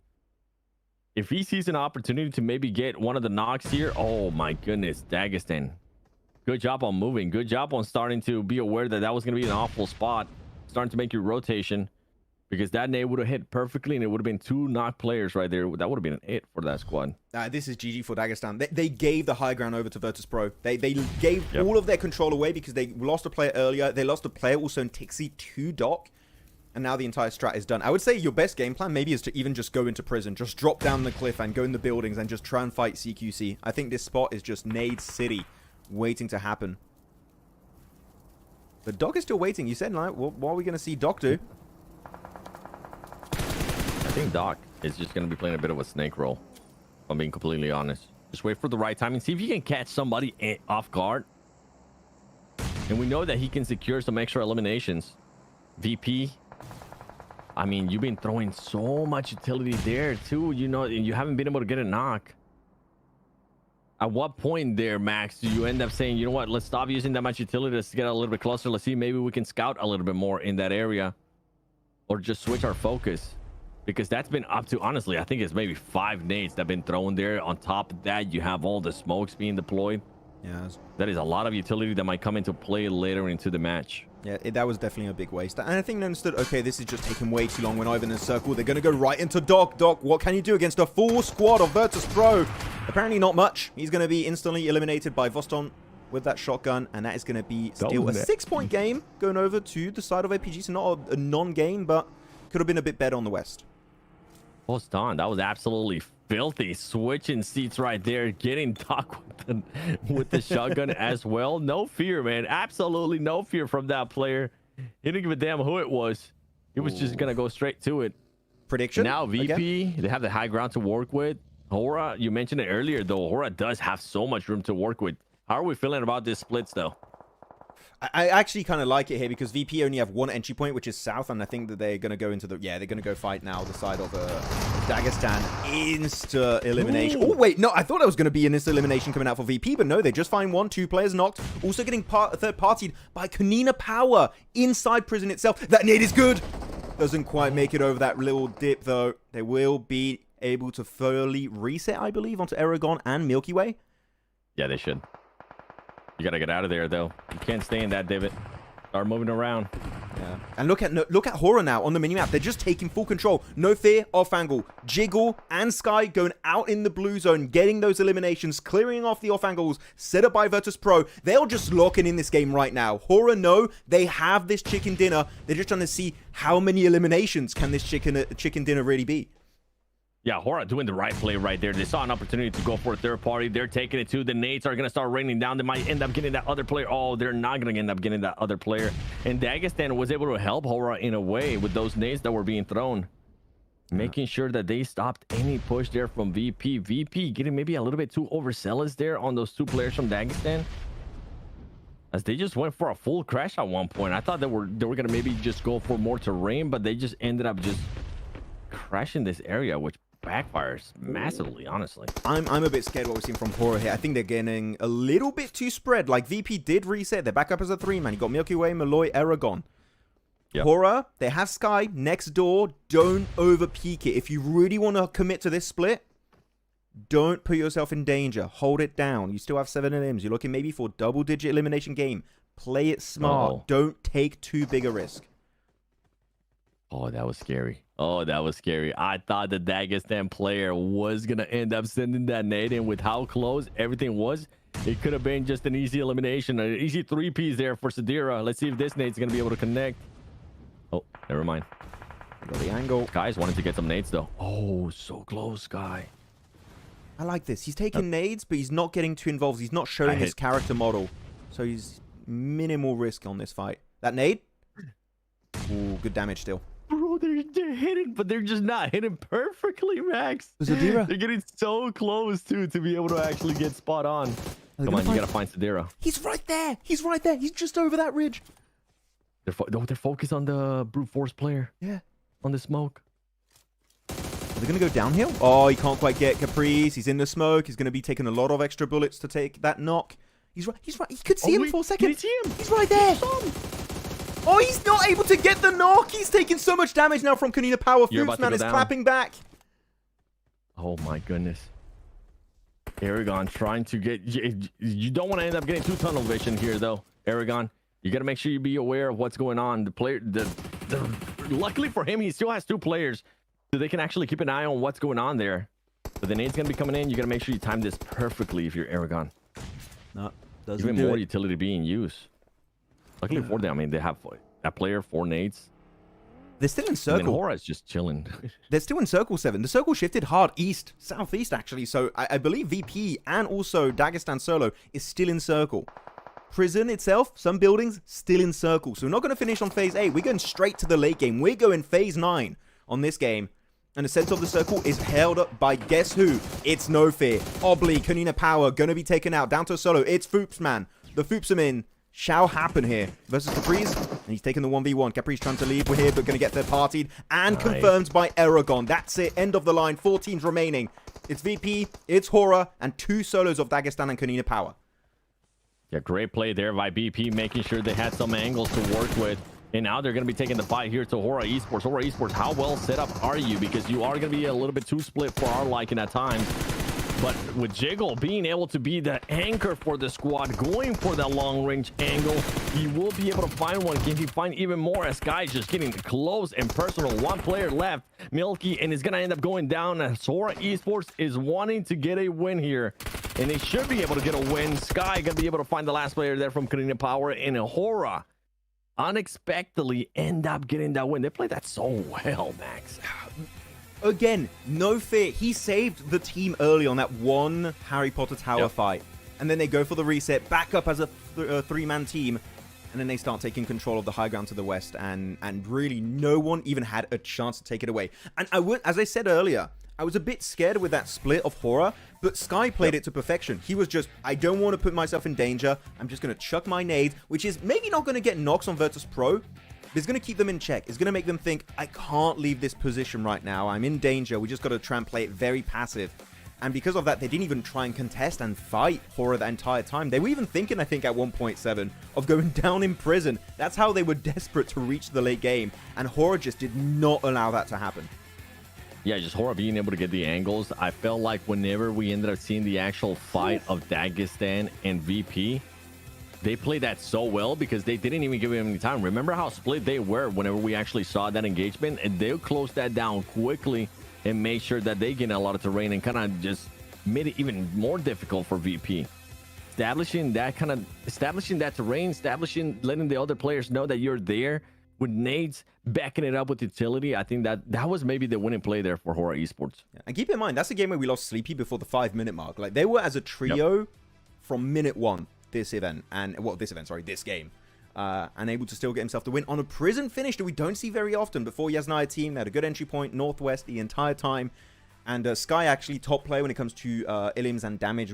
If he sees an opportunity to maybe get one of the knocks here, oh my goodness, Dagestan. Good job on moving. Good job on starting to be aware that that was going to be an awful spot. Starting to make your rotation. Because that nade would have hit perfectly and it would have been 2 knock players right there. That would have been an 8 for that squad. This is GG for Dagestan. They gave the high ground over to Virtus Pro. They gave all of their control away because they lost a player earlier. They lost a player also in Tixie to Doc. And now the entire strat is done. I would say your best game plan maybe is to even just go into Prison. Just drop down the cliff and go in the buildings and just try and fight CQC. I think this spot is just Nade City waiting to happen. But Doc is still waiting. You said, like, what are we going to see Doc do? I think Doc is just going to be playing a bit of a snake roll, if I'm being completely honest. Just wait for the right time and see if you can catch somebody off guard. And we know that he can secure some extra eliminations. VP, I mean, you've been throwing so much utility there too, you know, and you haven't been able to get a knock. At what point there, Max, do you end up saying, you know what, let's stop using that much utility, let's get a little bit closer, let's see, maybe we can scout a little bit more in that area, or just switch our focus? Because that's been up to, honestly, I think it's maybe 5 nades that have been thrown there. On top of that, you have all the smokes being deployed. Yeah, that is a lot of utility that might come into play later into the match. Yeah, that was definitely a big waste. And I think they understood, okay, this is just taking way too long. We're not even in a circle. They're going to go right into Doc. Doc, what can you do against a full squad of Virtus Pro? Apparently not much. He's going to be instantly eliminated by Voston with that shotgun, and that is going to be still a 6-point game going over to the side of APG. So not a non-game, but could have been a bit better on the West. Voston, that was absolutely filthy. Switching seats right there, getting Doc with the shotgun as well. No fear, man. Absolutely no fear from that player. He didn't give a damn who it was. He was just going to go straight to it. Prediction? Now VP, again? they have the high ground to work with. Hora, you mentioned it earlier, though. Hora does have so much room to work with. How are we feeling about this splits, though? I actually kind of like it here because VP only have one entry point, which is south, and I think that they're going to go into the... Yeah, they're going to go fight now the side of Dagestan. Insta elimination. Oh, wait, no, I thought there was going to be an insta elimination coming out for VP, but no, they just find one. 2 players knocked. Also getting third-partied by Kanina Power inside prison itself. That nade is good. Doesn't quite make it over that little dip, though. They will be able to fully reset, I believe, onto Aragon and Milky Way. Yeah, they should. You gotta get out of there, though. You can't stay in that divot. Start moving around. Yeah. And look at Hora now on the minimap. They're just taking full control. No fear, off angle. Jiggle and Sky going out in the blue zone, getting those eliminations, clearing off the off angles set up by Virtus Pro. They're just locking in this game right now. Hora know they have this chicken dinner. They're just trying to see how many eliminations can this chicken dinner really be. Yeah, Hora doing the right play right there. They saw an opportunity to go for a third party. They're taking it too. The nades are going to start raining down. They might end up getting that other player. Oh, they're not going to end up getting that other player. And Dagestan was able to help Hora in a way with those nades that were being thrown. Making sure that they stopped any push there from VP. VP getting maybe a little bit too overzealous there on those 2 players from Dagestan. As they just went for a full crash at one point. I thought they were going to maybe just go for more terrain, but they just ended up just crashing this area, which backfires massively, honestly. I'm a bit scared what we're seeing from Hora here. I think they're getting a little bit too spread. Like VP did reset. They're back up as a 3-man. You got Milky Way, Malloy, Aragon. Yep. Hora, they have Sky next door. Don't over peak it. If you really want to commit to this split, don't put yourself in danger. Hold it down. You still have 7 elims. You're looking maybe for double-digit elimination game. Play it smart. Oh. Don't take too big a risk. Oh, that was scary. Oh, that was scary. I thought the Dagestan player was going to end up sending that nade in. With how close everything was, it could have been just an easy elimination, an easy 3-piece there for Sadira. Let's see if this nade's going to be able to connect. Oh, never mind. Got the angle. Sky's wanting to get some nades, though. Oh, so close, Sky. I like this. He's taking nades, but he's not getting too involved. He's not showing his character model. So he's minimal risk on this fight. That nade? Ooh, good damage still. Bro, they're hitting, but they're just not hitting perfectly, Max. They're getting so close, too, to be able to actually get spot on. Come on, you gotta find Sadira. He's right there. He's right there. He's just over that ridge. They're focused on the brute force player. Yeah. On the smoke. Are they going to go downhill? Oh, he can't quite get Caprice. He's in the smoke. He's going to be taking a lot of extra bullets to take that knock. He's right. He's right. He could see him for a second. Did he see him? He's right there. Oh, he's not able to get the knock. He's taking so much damage now from Kanina Power. Foopsman is clapping back. Oh, my goodness. Aragon trying to get... You don't want to end up getting 2 tunnel vision here, though, Aragon. You got to make sure you be aware of what's going on. The player... Luckily for him, he still has 2 players, so they can actually keep an eye on what's going on there. But the nade's going to be coming in. You got to make sure you time this perfectly if you're Aragon. No, doesn't even more utility being used. Luckily for them, I mean, they have that player 4 nades. They're still in circle. And Hora's just chilling. They're still in circle 7. The circle shifted hard east, southeast actually. So I believe VP and also Dagestan solo is still in circle. Prison itself, some buildings still in circle. So we're not going to finish on phase 8. We're going straight to the late game. We're going phase 9 on this game. And the center of the circle is held up by guess who? It's No Fear. Obli, Kanina Power, going to be taken out. Down to solo. It's Foopsman. The Foopsamin shall happen here versus Caprice. And he's taking the 1v1. Caprice trying to leave. We're here, but going to get third partied. And confirmed by Aragon. That's it. End of the line. 4 teams remaining. It's VP, it's Hora, and 2 solos of Dagestan and Kanina Power. Yeah, great play there by BP, making sure they had some angles to work with. And now they're going to be taking the fight here to Hora Esports. Hora Esports, how well set up are you? Because you are going to be a little bit too split for our liking at times. But with Jiggle being able to be the anchor for the squad, going for that long range angle, he will be able to find one. Can he find even more as Sky just getting close and personal? One player left, Milky, and it's going to end up going down as Hora Esports is wanting to get a win here. And they should be able to get a win. Sky going to be able to find the last player there from Canadian Power, and Hora unexpectedly end up getting that win. They played that so well, Max. Again, no fear. He saved the team early on that one Harry Potter Tower fight. And then they go for the reset, back up as a three-man team. And then they start taking control of the high ground to the west. And really, no one even had a chance to take it away. And as I said earlier, I was a bit scared with that split of Hora. But Sky played it to perfection. He was just, I don't want to put myself in danger. I'm just going to chuck my nades, which is maybe not going to get knocks on Virtus Pro. It's going to keep them in check. It's going to make them think, I can't leave this position right now. I'm in danger. We just got to try and play it very passive. And because of that, they didn't even try and contest and fight Hora the entire time. They were even thinking, I think, at 1.7 of going down in prison. That's how they were desperate to reach the late game. And Hora just did not allow that to happen. Yeah, just Hora being able to get the angles. I felt like whenever we ended up seeing the actual fight of Dagestan and VP, they played that so well because they didn't even give him any time. Remember how split they were whenever we actually saw that engagement? And they closed that down quickly and made sure that they gained a lot of terrain and kind of just made it even more difficult for VP. Establishing that terrain, letting the other players know that you're there with nades, backing it up with utility. I think that was maybe the winning play there for Hora Esports. Yeah. And keep in mind, that's a game where we lost Sleepy before the 5-minute mark. Like, they were as a trio from minute one. This game, and able to still get himself the win on a prison finish that we don't see very often. Before Yasnaya team, they had a good entry point, northwest the entire time, and Sky actually top player when it comes to Illims and damage.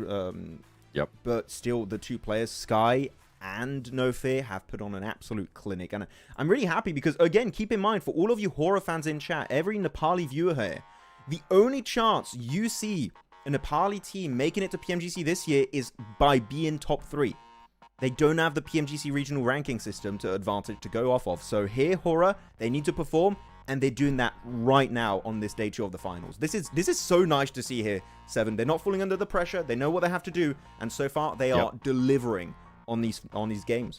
But still, the two players, Sky and No Fear, have put on an absolute clinic, and I'm really happy because, again, keep in mind, for all of you Hora fans in chat, every Nepali viewer here, the only chance you see a Nepali team making it to PMGC this year is by being top 3. They don't have the PMGC regional ranking system to advantage to go off of. So here, Hora, they need to perform, and they're doing that right now on this day 2 of the finals. This is so nice to see here, Seven. They're not falling under the pressure. They know what they have to do, and so far they are delivering on these games.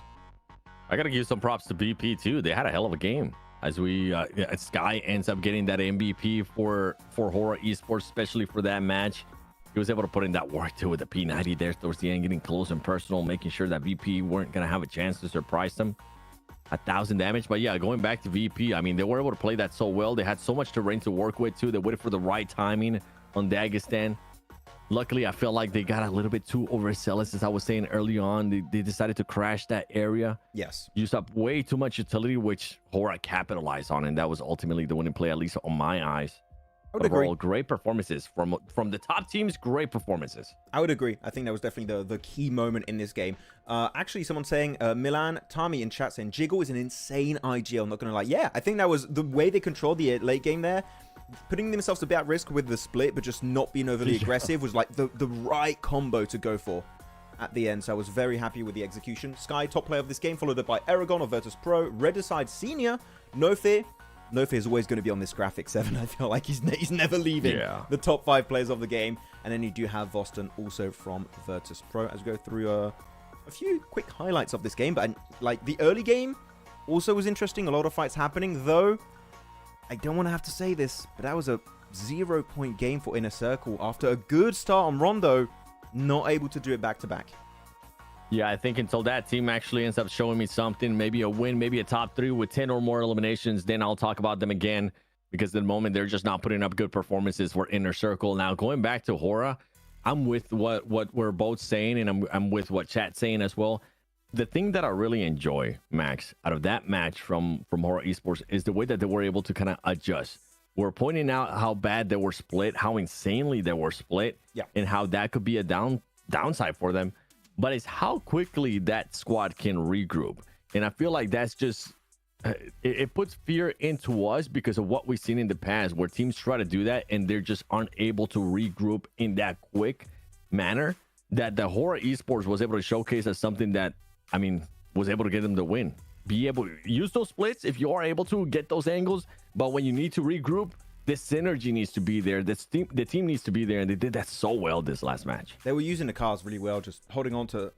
I gotta give some props to BP too. They had a hell of a game. As Sky ends up getting that MVP for Hora Esports, especially for that match. He was able to put in that work too with the P90 there towards the end, getting close and personal, making sure that VP weren't going to have a chance to surprise them. 1,000 damage. But yeah, going back to VP, I mean, they were able to play that so well. They had so much terrain to work with too. They waited for the right timing on Dagestan. Luckily, I felt like they got a little bit too overzealous, as I was saying early on. They decided to crash that area. Yes. Used up way too much utility, which Hora capitalized on, and that was ultimately the winning play, at least on my eyes. Overall, great performances from the top teams. Great performances. I would agree. I think that was definitely the key moment in this game. Actually, someone saying Milan Tami in chat saying Jiggle is an insane IG. I'm not gonna lie. Yeah, I think that was the way they controlled the late game there. Putting themselves a bit at risk with the split, but just not being overly aggressive was like the right combo to go for at the end. So I was very happy with the execution. Sky, top player of this game, followed up by Aragon of Virtus Pro, Redicide Senior, No Fear. No Fear is always going to be on this graphic 7. I feel like he's never leaving the top 5 players of the game. And then you do have Voston also from Virtus Pro. As we go through a few quick highlights of this game. But like the early game also was interesting. A lot of fights happening, though. I don't want to have to say this, but that was a 0-point game for Inner Circle. After a good start on Rondo, not able to do it back-to-back. Yeah, I think until that team actually ends up showing me something, maybe a win, maybe a top 3 with 10 or more eliminations, then I'll talk about them again, because at the moment they're just not putting up good performances for Inner Circle. Now, going back to Hora, I'm with what we're both saying, and I'm with what chat's saying as well. The thing that I really enjoy, Max, out of that match from Hora Esports is the way that they were able to kind of adjust. We're pointing out how bad they were split, how insanely they were split, and how that could be a downside for them. But it's how quickly that squad can regroup. And I feel like that's just, it puts fear into us because of what we've seen in the past where teams try to do that and they just aren't able to regroup in that quick manner that the Hora Esports was able to showcase as something that, I mean, was able to get them the win. Be able to use those splits if you are able to get those angles. But when you need to regroup, this synergy needs to be there. The team needs to be there, and they did that so well this last match. They were using the cars really well, just holding onto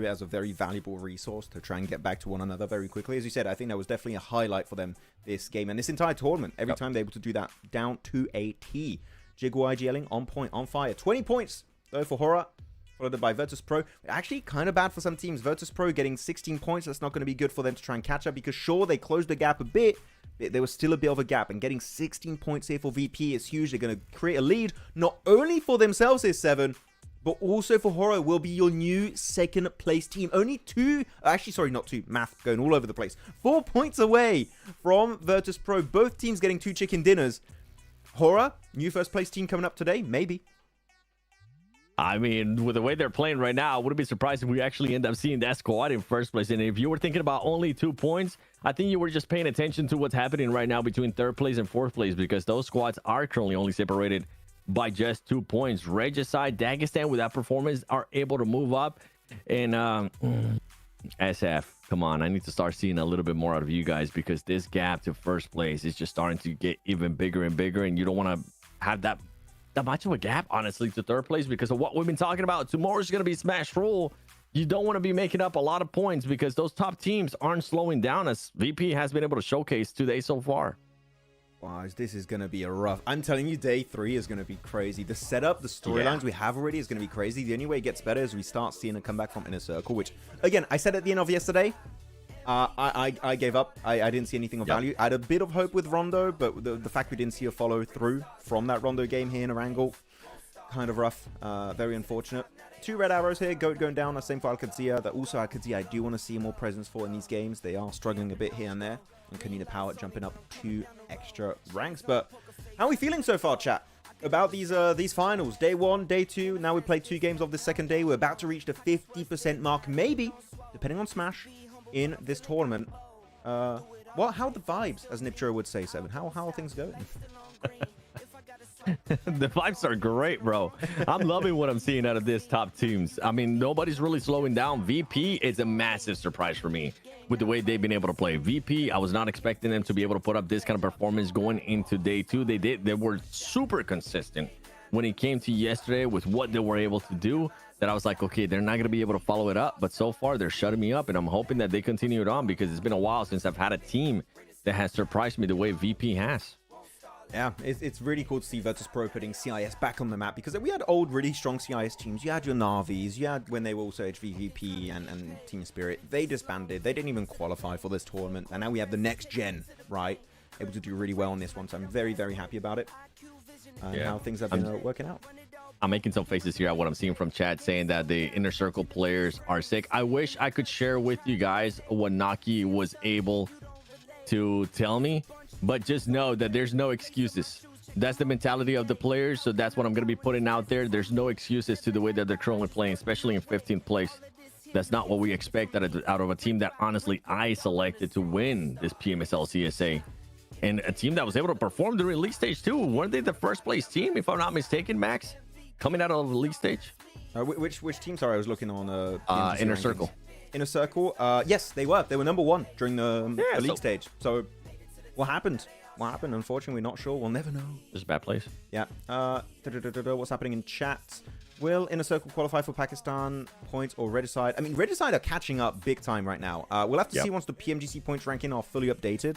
it as a very valuable resource to try and get back to one another very quickly. As you said, I think that was definitely a highlight for them this game and this entire tournament. Every time they're able to do that down to a T. JigWY yelling on point, on fire. 20 points though for Horror, followed by Virtus Pro. Actually, kind of bad for some teams. Virtus Pro getting 16 points. That's not going to be good for them to try and catch up because sure, they closed the gap a bit. There was still a bit of a gap, and getting 16 points here for VP is huge. They're going to create a lead, not only for themselves here, 7, but also for Horror will be your new second place team. Only 2, actually, sorry, not 2, math going all over the place. 4 points away from Virtus Pro. Both teams getting 2 chicken dinners. Horror, new first place team coming up today? Maybe. I mean, with the way they're playing right now, I wouldn't be surprised if we actually end up seeing that squad in first place. And if you were thinking about only 2 points, I think you were just paying attention to what's happening right now between third place and fourth place, because those squads are currently only separated by just 2 points. Regicide, Dagestan with that performance are able to move up. And SF, come on, I need to start seeing a little bit more out of you guys, because this gap to first place is just starting to get even bigger and bigger, and you don't want to have that much of a gap, honestly, to third place because of what we've been talking about. Tomorrow's going to be Smash Rule. You don't want to be making up a lot of points because those top teams aren't slowing down, as VP has been able to showcase today so far. Wow, this is going to be a rough... I'm telling you, day 3 is going to be crazy. The setup, the storylines we have already is going to be crazy. The only way it gets better is we start seeing a comeback from Inner Circle, which, again, I said at the end of yesterday, I gave up. I didn't see anything of value. I had a bit of hope with Rondo, but the fact we didn't see a follow through from that Rondo game here in Erangel, kind of rough. Very unfortunate. 2 red arrows here, going down. The same for Alcadzia. That also Alcadzia I do want to see more presence for in these games. They are struggling a bit here and there. And Kanina Power jumping up 2 extra ranks. But how are we feeling so far, chat? About these finals? Day 1, day 2. Now we played 2 games of the second day. We're about to reach the 50% mark, maybe, depending on Smash, in this tournament. How are the vibes, as Nipchiro would say, 7? How are things going? The vibes are great, bro. I'm loving what I'm seeing out of this top teams. I mean, nobody's really slowing down. VP is a massive surprise for me with the way they've been able to play. VP, I was not expecting them to be able to put up this kind of performance going into day 2. They were super consistent when it came to yesterday with what they were able to do, that I was like, okay, they're not going to be able to follow it up. But so far, they're shutting me up, and I'm hoping that they continue it on, because it's been a while since I've had a team that has surprised me the way VP has. Yeah, it's really cool to see Virtus Pro putting CIS back on the map, because we had old, really strong CIS teams. You had your Navis, you had when they were also HVVP and Team Spirit. They disbanded. They didn't even qualify for this tournament. And now we have the next gen, right? Able to do really well on this one. So I'm very, very happy about it. And how things have been working out. I'm making some faces here at what I'm seeing from chat saying that the Inner Circle players are sick. I wish I could share with you guys what Naki was able to tell me, but just know that there's no excuses. That's the mentality of the players, so that's what I'm going to be putting out there. There's no excuses to the way that they're currently playing, especially in 15th place. That's not what we expect out of a team that honestly I selected to win this PMSL CSA. And a team that was able to perform during league stage too. Weren't they the first place team, if I'm not mistaken, Max? Coming out of the league stage? Which team? Sorry, I was looking on Inner Circle. Inner Circle. Yes, they were. They were number 1 during the league stage. So what happened? What happened? Unfortunately, we're not sure. We'll never know. Just a bad place. Yeah. What's happening in chat? Will Inner Circle qualify for Pakistan points or Regicide? I mean, Regicide are catching up big time right now. We'll have to see once the PMGC points ranking are fully updated.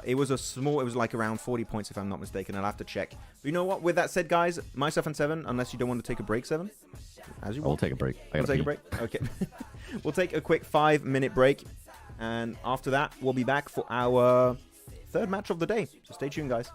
It was like around 40 points, if I'm not mistaken. I'll have to check. But you know what? With that said, guys, myself and 7, unless you don't want to take a break, 7, as you want. We'll take a break. We'll take a break. Okay. We'll take a quick 5-minute break, and after that, we'll be back for our 3rd match of the day. So stay tuned, guys.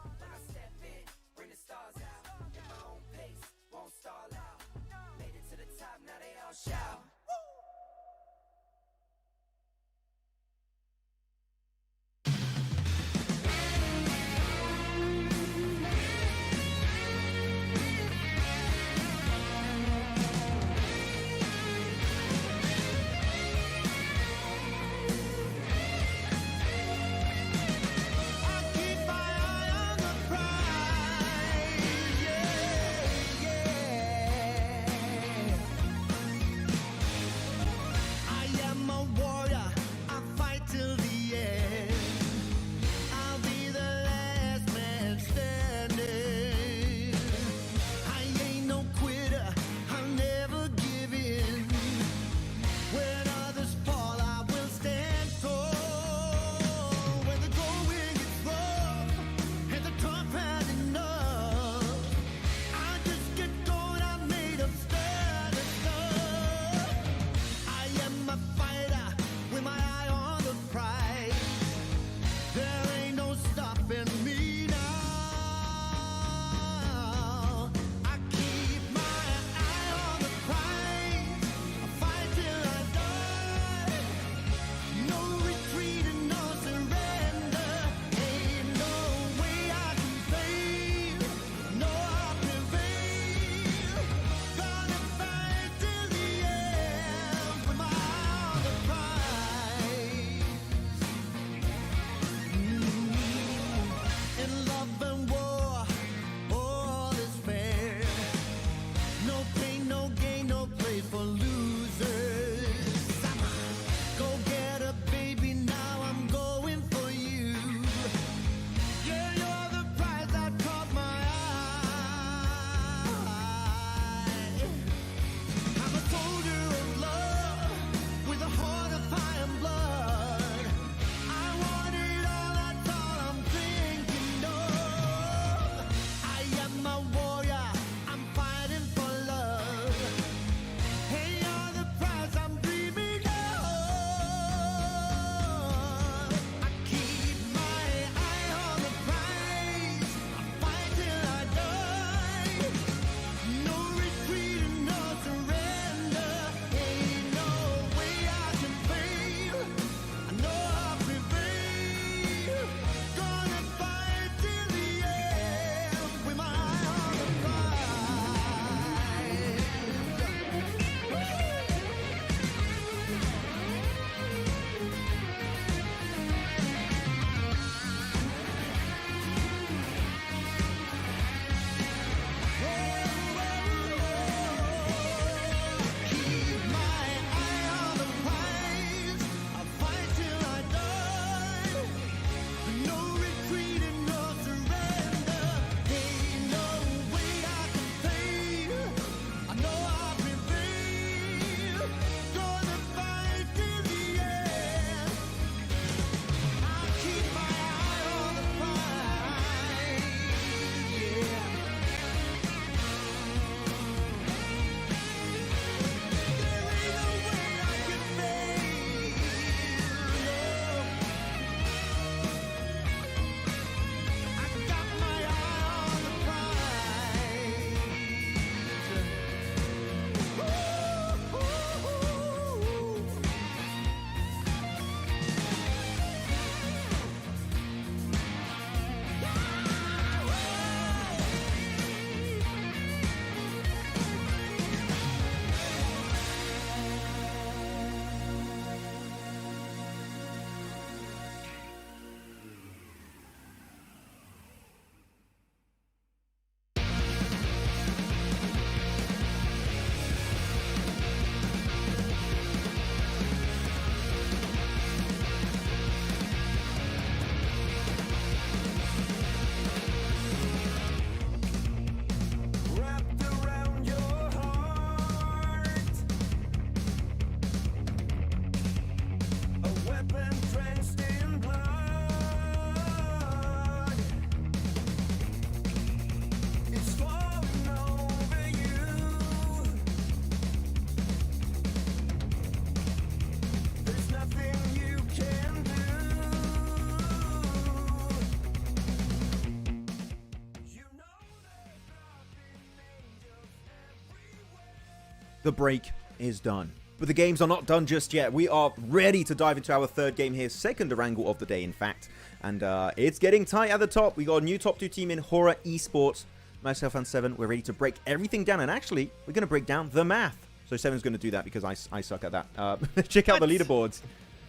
the break is done. But the games are not done just yet. We are ready to dive into our third game here, second wrangle of the day, in fact. And it's getting tight at the top. We got a new top 2 team in Horror Esports. Myself and Seven, we're ready to break everything down. And actually, we're going to break down the math. So Seven's going to do that because I suck at that. Check out the leaderboards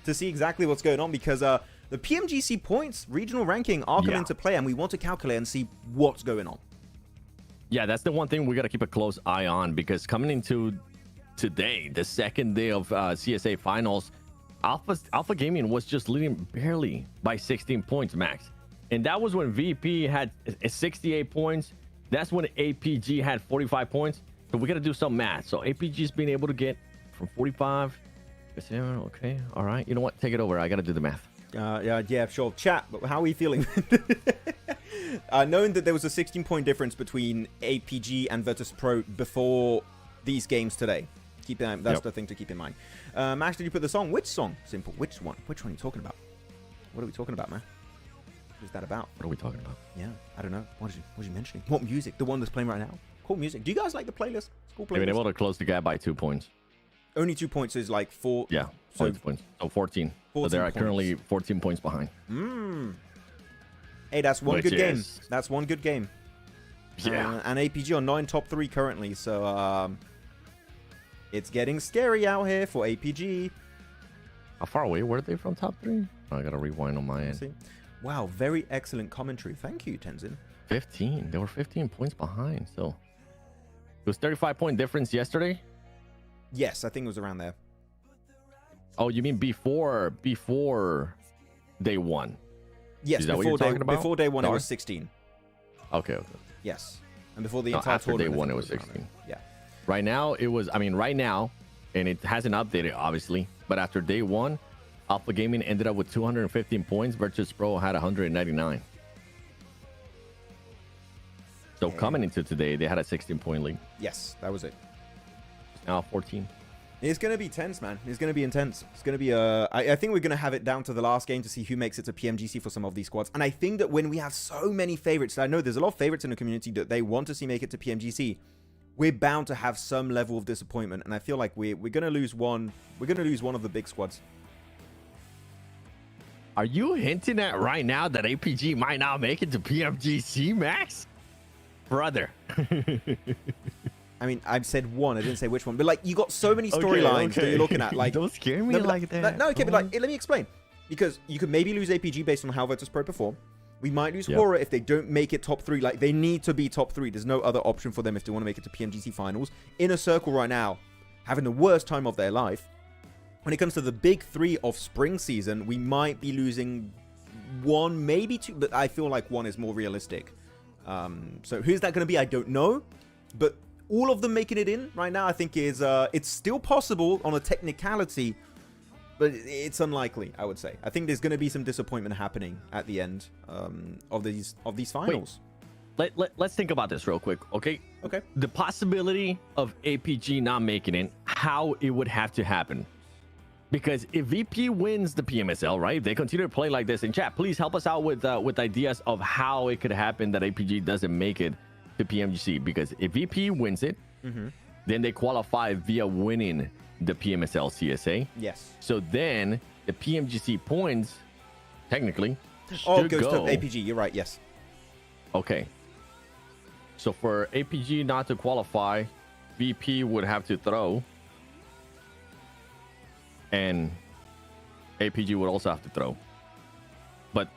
to see exactly what's going on, because the PMGC points, regional ranking, are coming into play, and we want to calculate and see what's going on. Yeah, that's the one thing we got to keep a close eye on, because coming into today, the second day of CSA finals, Alpha Gaming was just leading barely by 16 points max. And that was when VP had 68 points. That's when APG had 45 points. So we got to do some math. So APG's been able to get from 45 to 7. Okay. All right. You know what? Take it over. I got to do the math. Yeah, sure. Chat, but how are you feeling? Knowing that there was a 16-point difference between APG and Virtus Pro before these games today. Keep that. That's the thing to keep in mind. Max, did you put the song? Which song? Simple. Which one? Which one are you talking about? What are we talking about, man? What is that about? What are we talking about? Yeah, I don't know. What are you mentioning? What music? The one that's playing right now? Cool music. Do you guys like the playlist? It's cool playlist. They've been able to close the gap by 2 points. Only 2 points is like 4. Yeah, so 2 points. So 14. 14 so they're points. currently 14 points behind. Hey, that's one Which good game. is- That's one good game. Yeah. And APG on 9 top 3 currently, so it's getting scary out here for APG. How far away were they from top 3? Oh, I got to rewind on my end. See? Wow, very excellent commentary. Thank you, Tenzin. 15. They were 15 points behind. So it was 35-point difference yesterday. Yes, I think it was around there. Oh, you mean before day 1? Yes, Is that what you're talking about? before day 1 it Dark? was 16. Okay. Yes. And before the No, entire after day tournament, I 1 think it was around 16. there. Yeah. Right now it was. I mean, right now, and it hasn't updated obviously. But after day 1, Alpha Gaming ended up with 215 points. Virtus Pro had 199. So coming into today, they had a 16-point lead. Yes, that was it. Now 14. It's going to be tense, man. It's going to be intense. It's going to be I think we're going to have it down to the last game to see who makes it to PMGC for some of these squads. And I think that when we have so many favorites, I know there's a lot of favorites in the community that they want to see make it to PMGC. We're bound to have some level of disappointment, and I feel like we're going to lose one. We're going to lose one of the big squads. Are you hinting at right now that APG might not make it to PMGC, Max? Brother. I mean, I've said one. I didn't say which one. But, like, you got so many storylines that you're looking at. Like, don't scare me like that. No, okay, but, like, let me explain. Because you could maybe lose APG based on how Virtus Pro perform. We might lose Horror if they don't make it top 3. Like, they need to be top 3. There's no other option for them if they want to make it to PMGC finals. Inner Circle right now, having the worst time of their life. When it comes to the big 3 of spring season, we might be losing 1, maybe 2, but I feel like 1 is more realistic. So who's that going to be? I don't know. But all of them making it in right now, I think is it's still possible on a technicality, but it's unlikely, I would say. I think there's going to be some disappointment happening at the end of these finals. Let's think about this real quick, okay? Okay. The possibility of APG not making it, how it would have to happen. Because if VP wins the PMSL, right? If they continue to play like this, in chat, please help us out with ideas of how it could happen that APG doesn't make it to PMGC. Because if VP wins it, then they qualify via winning the PMSL CSA. Yes. So then the PMGC points, technically, Oh, it should goes go. to APG. You're right. Yes. Okay. So for APG not to qualify, VP would have to throw. And APG would also have to throw. But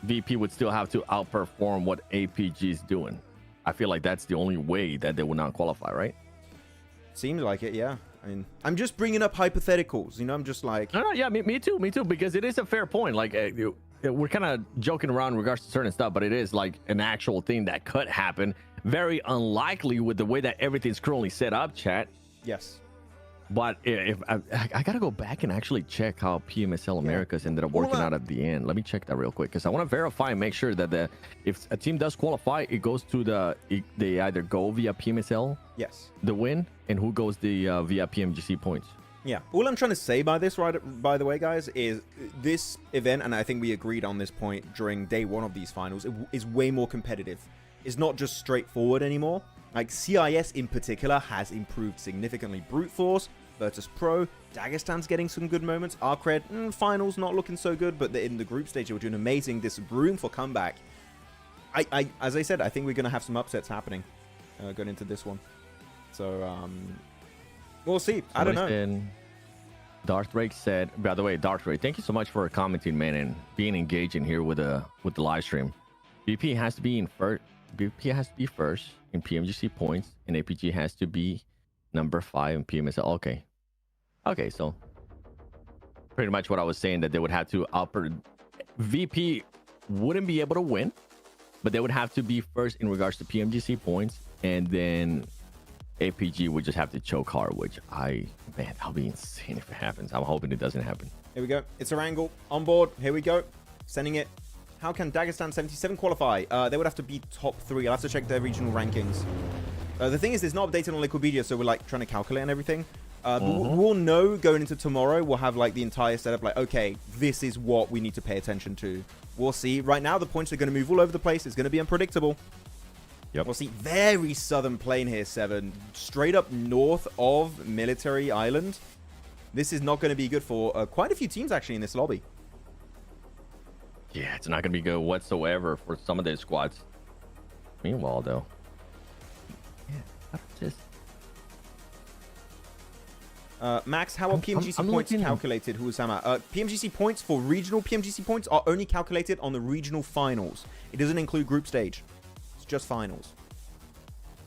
VP would still have to outperform what APG is doing. I feel like that's the only way that they would not qualify, right? Seems like it, yeah. I mean, I'm just bringing up hypotheticals. You know, I'm just like... No, yeah, me too, because it is a fair point. Like, we're kind of joking around in regards to certain stuff, but it is like an actual thing that could happen. Very unlikely with the way that everything's currently set up, chat. Yes. But if I gotta go back and actually check how PMSL Americas ended up working out at the end. Let me check that real quick because I want to verify and make sure that if a team does qualify, it goes to they either go via PMSL, Yes. the win, and who goes via PMGC points. Yeah. All I'm trying to say by this, right, by the way, guys, is this event, and I think we agreed on this point during day 1 of these finals, is way more competitive. It's not just straightforward anymore. Like, CIS in particular has improved significantly. Brute Force, Virtus Pro, Dagestan's getting some good moments. Arcred, finals not looking so good, but in the group stage they were doing amazing. There's room for comeback. As I said, I think we're going to have some upsets happening going into this one. So, we'll see. I don't know. Darth Drake said, by the way, Darth Drake, thank you so much for commenting, man, and being engaging here with the live stream. BP has to be in first. BP has to be first in PMGC points, and APG has to be number 5 in PMSL. Okay, so pretty much what I was saying, that they would have to VP wouldn't be able to win, but they would have to be first in regards to PMGC points, and then APG would just have to choke hard, which man, that'll be insane if it happens. I'm hoping it doesn't happen. Here we go. It's a wrangle on board. Here we go. Sending it. How can Dagestan 77 qualify? They would have to be top 3. I'll have to check their regional rankings. The thing is, it's not updated on Liquipedia, so we're like trying to calculate and everything. But we'll know going into tomorrow. We'll have like the entire setup. Like, okay, this is what we need to pay attention to. We'll see. Right now, the points are going to move all over the place. It's going to be unpredictable. Yep. We'll see. Very southern plane here, 7. Straight up north of Military Island. This is not going to be good for quite a few teams, actually, in this lobby. Yeah, it's not going to be good whatsoever for some of their squads. Meanwhile, though. Yeah, just... Max, how are PMGC points calculated? Huusama? PMGC points for regional PMGC points are only calculated on the regional finals. It doesn't include group stage. It's just finals.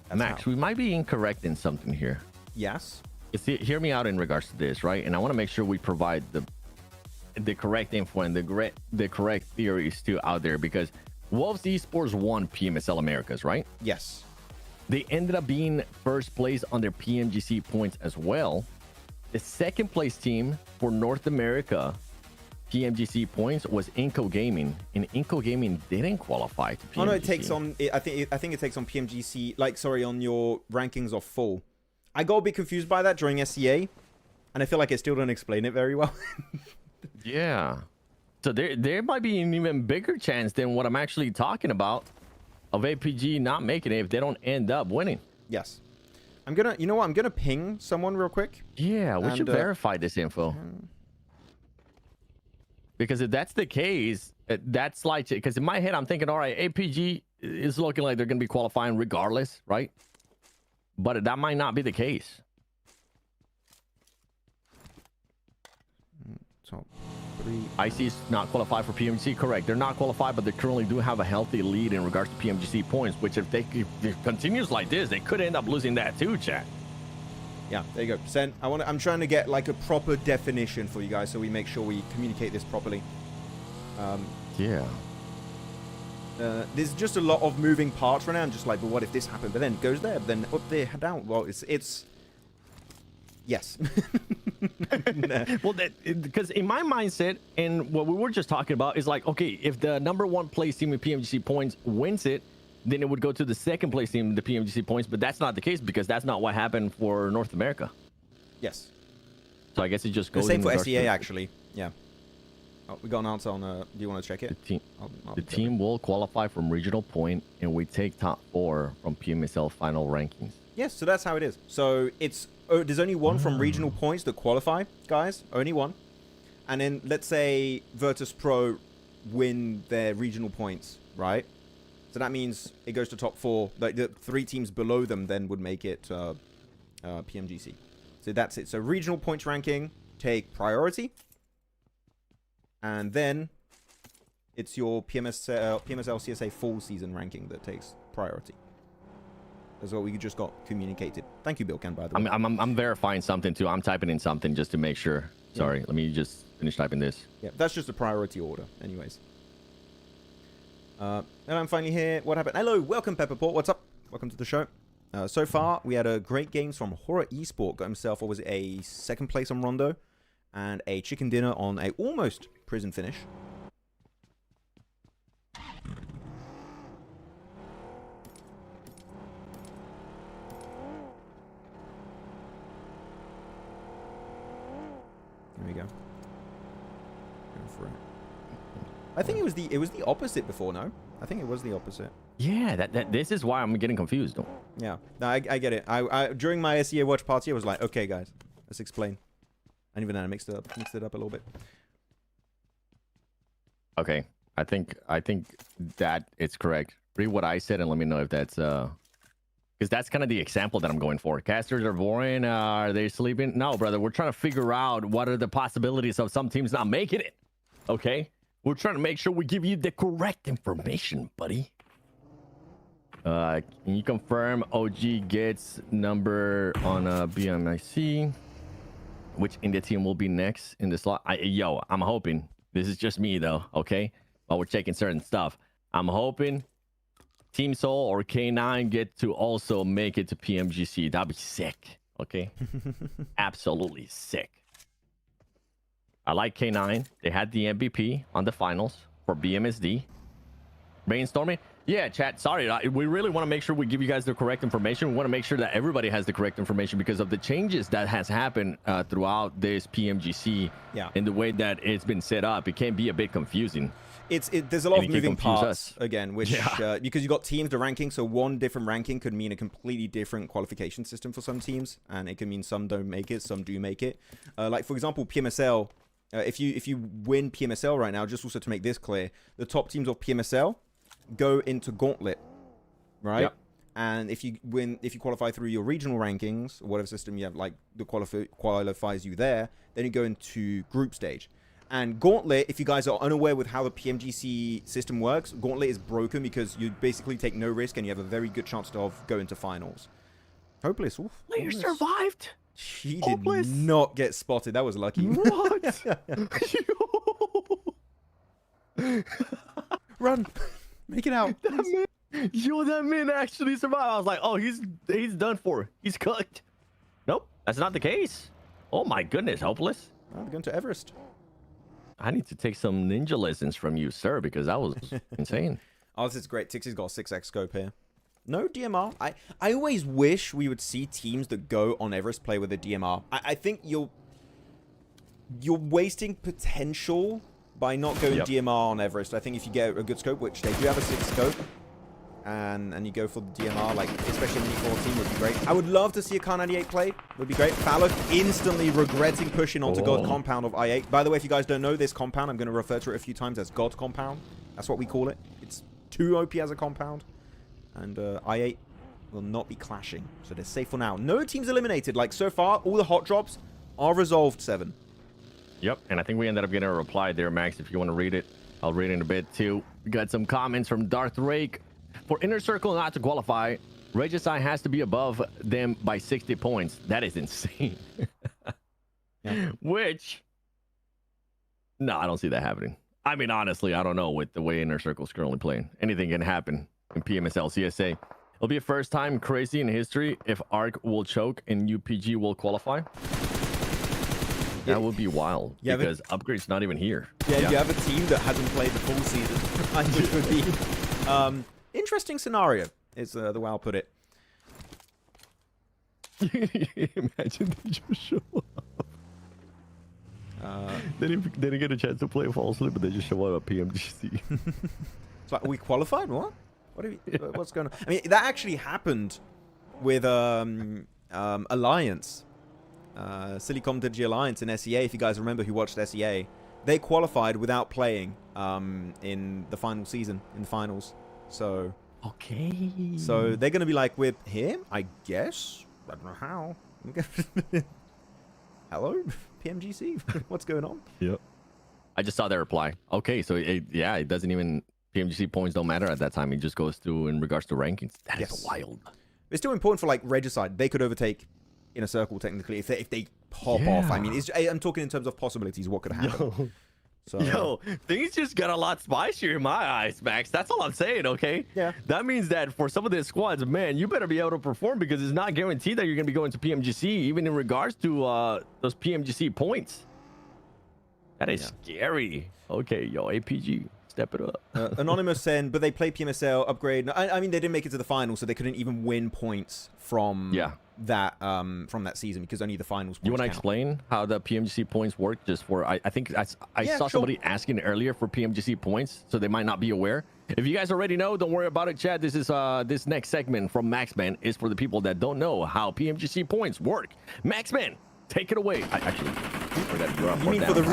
That's Max, we might be incorrect in something here. Yes. Hear me out in regards to this, right? And I want to make sure we provide the correct info and the correct theories too out there, because Wolves Esports won PMSL Americas, right? Yes. They ended up being first place on their PMGC points as well. The second place team for North America PMGC points was Inco Gaming, and Inco Gaming didn't qualify to PMGC. Oh no, it takes on. I think it takes on PMGC. Like, sorry, on your rankings of full. I got a bit confused by that during SCA, and I feel like it still don't explain it very well. Yeah. So there might be an even bigger chance than what I'm actually talking about of APG not making it if they don't end up winning. Yes. I'm gonna, you know what? I'm gonna ping someone real quick. Yeah, we should verify this info. Because if that's the case, that's like, because in my head, I'm thinking, all right, APG is looking like they're going to be qualifying regardless, right? But that might not be the case. Top 3. IC is not qualified for PMGC, correct. They're not qualified, but they currently do have a healthy lead in regards to PMGC points, which if it continues like this, they could end up losing that too, chat. Yeah, there you go. Send. I'm trying to get like a proper definition for you guys, so we make sure we communicate this properly. Yeah. There's just a lot of moving parts right now. I'm just like, but what if this happened? But then it goes there, but then up there, down. Well, it's yes. Well, because in my mindset, and what we were just talking about is like, okay, if the #1 place team in PMGC points wins it, then it would go to the second place team in the PMGC points, but that's not the case because that's not what happened for North America. Yes. So I guess it just goes. The same for SEA, actually. Yeah. Oh, we got an answer on. Do you want to check it? The team will qualify from regional point, and we take top 4 from PMSL final rankings. Yes, so that's how it is. So it's there's only one from regional points that qualify, guys. Only one. And then let's say Virtus Pro win their regional points, right? So that means it goes to top 4. The 3 teams below them then would make it PMGC. So that's it. So regional points ranking take priority. And then it's your PMSL CSA full season ranking that takes priority. That's what we just got communicated. Thank you, Bilkan, by the way. I'm verifying something too. I'm typing in something just to make sure. Sorry, let me just finish typing this. Yeah, that's just a priority order, anyways. And I'm finally here. What happened? Hello, welcome, Pepperport. What's up? Welcome to the show. So far, we had a great games from Horror Esport. Got himself, what was it, a 2nd place on Rondo, and a chicken dinner on a almost prison finish. There we go. Going for it. I think it was the opposite before, no? I think it was the opposite. Yeah, this is why I'm getting confused. Yeah, no, I get it. I during my SEA watch party, I was like, okay, guys, let's explain. And even then, I mixed it up a little bit. Okay, I think that it's correct. Read what I said and let me know if that's because that's kind of the example that I'm going for. Casters are boring. Are they sleeping? No, brother. We're trying to figure out what are the possibilities of some teams not making it. Okay, we're trying to make sure we give you the correct information, buddy. Can you confirm OG gets number on BMIC? Which India team will be next in the slot? Yo, I'm hoping. This is just me though, okay? While we're checking certain stuff, I'm hoping Team Soul or K9 get to also make it to PMGC. That'd be sick, okay? Absolutely sick. I like K9. They had the MVP on the finals for BMSD. Brainstorming. Yeah, chat. Sorry, we really want to make sure we give you guys the correct information. We want to make sure that everybody has the correct information because of the changes that has happened throughout this PMGC. Yeah. And the way that it's been set up, it can be a bit confusing. There's a lot of moving parts us. again, which because you got teams to ranking, so one different ranking could mean a completely different qualification system for some teams, and it can mean some don't make it, some do make it. Like for example, PMSL. If you win PMSL right now, just also to make this clear, the top teams of PMSL go into Gauntlet, right? Yep. And if you qualify through your regional rankings or whatever system you have, like the qualifies you there, then you go into group stage. And Gauntlet, if you guys are unaware with how the PMGC system works, Gauntlet is broken because you basically take no risk and you have a very good chance to go into finals. Hopeless. Oof. You survived. He did not get spotted. That was lucky. What? Run. Make it out. That man actually survived. I was like, oh, he's done for. He's cooked. Nope, that's not the case. Oh my goodness, hopeless. I'm going to Everest. I need to take some ninja lessons from you, sir, because that was insane. Oh, this is great. Tixie's got a 6x scope here. No DMR. I always wish we would see teams that go on Everest play with a DMR. I think you're wasting potential by not going DMR on Everest. I think if you get a good scope, which they do have a 6 scope, and you go for the DMR, like especially in the 14 would be great. I would love to see a Car 98 play. Would be great. Fallow instantly regretting pushing onto God Compound of I8. By the way, if you guys don't know this compound, I'm going to refer to it a few times as God Compound. That's what we call it. It's too OP as a compound. And I8 will not be clashing. So they're safe for now. No teams eliminated. Like so far, all the hot drops are resolved, 7. Yep, and I think we ended up getting a reply there, Max. If you want to read it, I'll read it in a bit too. We got some comments from Darth Rake. For Inner Circle not to qualify, Regicide has to be above them by 60 points. That is insane. Yeah. Which, no, I don't see that happening. I mean, honestly, I don't know with the way Inner Circle's currently playing. Anything can happen in PMSL, CSA. It'll be a first time crazy in history if ARC will choke and UPG will qualify. That would be wild because Upgrade's not even here. Yeah, you have a team that hasn't played the full season, which would be interesting scenario, is the way I'll put it. Imagine they just show up. They didn't get a chance to play falsely, but they just show up at PMGC. It's like, are we qualified? What? What's going on? I mean, that actually happened with Alliance. Silicon Digi Alliance in SEA, if you guys remember who watched SEA, they qualified without playing in the final season, in the finals. So they're going to be like, with him, I guess. I don't know how. Hello, PMGC? What's going on? Yep. I just saw their reply. Okay, so it doesn't even, PMGC points don't matter at that time. It just goes through in regards to rankings. That is wild. It's still important for like Regicide. They could overtake Inner Circle technically if they pop off. I mean, I'm talking in terms of possibilities. What could happen? Yo, things just got a lot spicier in my eyes, Max. That's all I'm saying, okay? Yeah. That means that for some of the squads, man, you better be able to perform because it's not guaranteed that you're going to be going to PMGC, even in regards to those PMGC points. That is scary. Okay, yo, APG, step it up. Anonymous saying, but they play PMSL, upgrade. I mean, they didn't make it to the final, so they couldn't even win points from that season because only the finals points You want to explain how the PMGC points work? Just for I think I saw somebody asking earlier for PMGC points, so they might not be aware. If you guys already know, don't worry about it, chat. This is this next segment from Maxman is for the people that don't know how PMGC points work. Maxman, take it away. You mean for the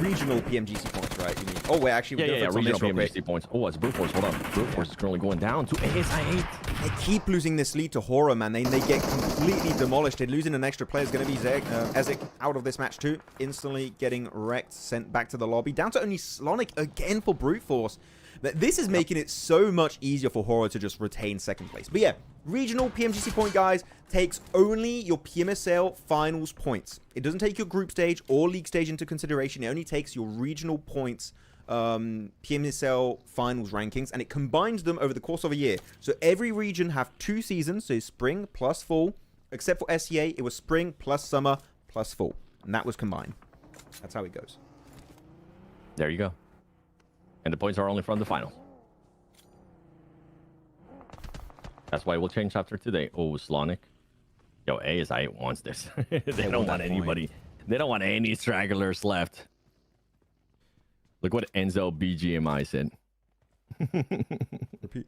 regional PMGC points, right? You mean? Oh wait, actually, yeah, regional PMGC points. Oh, it's Brute Force. Hold on, Brute Force is currently going down to ASI 8. They keep losing this lead to Horror, man. They get completely demolished. They're losing an extra player. Is going to be Ezek out of this match too. Instantly getting wrecked, sent back to the lobby. Down to only Slonic again for Brute Force. This is making it so much easier for Horror to just retain second place. But yeah, regional PMGC point, guys, takes only your PMSL finals points. It doesn't take your group stage or league stage into consideration. It only takes your regional points, PMSL finals rankings, and it combines them over the course of a year. So every region have 2 seasons, so spring plus fall. Except for SCA, it was spring plus summer plus fall. And that was combined. That's how it goes. There you go. And the points are only from the final. That's why we'll change after today. Oh, Slonic. Yo, ASI wants this. They don't want anybody. They don't want any stragglers left. Look what Enzo BGMI said. Repeat.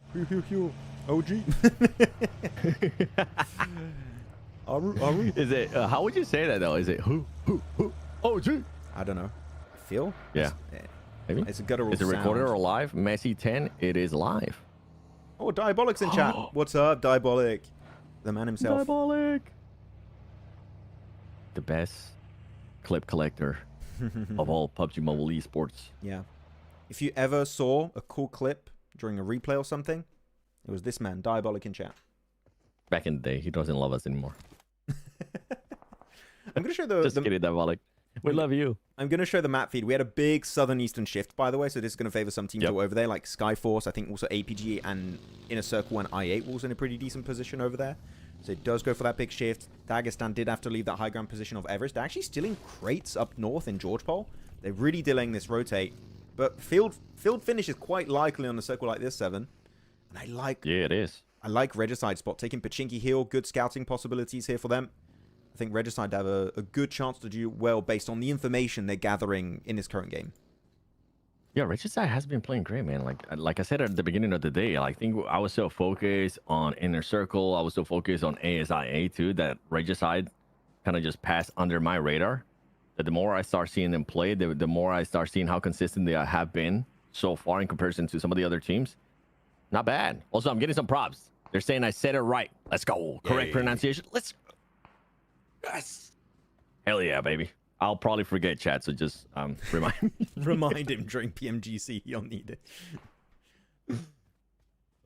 OG. Aru. Is it, how would you say that though? Is it who? OG? I don't know. Feel? Yeah. Maybe. It's a guttural Is it recorded or live? Messi 10, it is live. Oh, Diabolic's in chat. What's up, Diabolic? The man himself. Diabolic. The best clip collector of all PUBG Mobile esports. Yeah. If you ever saw a cool clip during a replay or something, it was this man, Diabolic in chat. Back in the day, he doesn't love us anymore. I'm going to show the... Just kidding, Diabolic. We love you. I'm going to show the map feed. We had a big southern-eastern shift, by the way, so this is going to favor some teams over there, like Skyforce. I think also APG and Inner Circle and I8 was in a pretty decent position over there. So it does go for that big shift. Dagestan did have to leave that high ground position of Everest. They're actually stealing crates up north in George Pole. They're really delaying this rotate. But field finish is quite likely on a circle like this, 7. And I like... Yeah, it is. I like Regicide spot. Taking Pachinki Hill, good scouting possibilities here for them. I think Regicide have a good chance to do well based on the information they're gathering in this current game. Yeah, Regicide has been playing great, man. Like I said at the beginning of the day, I think I was so focused on Inner Circle. I was so focused on ASIA too, that Regicide kind of just passed under my radar. That the more I start seeing them play, the more I start seeing how consistent they have been so far in comparison to some of the other teams. Not bad. Also, I'm getting some props. They're saying I said it right. Let's go. Correct pronunciation. Let's... Yes. Hell yeah, baby. I'll probably forget, chat, so just remind me. Remind him during PMGC. You'll need it.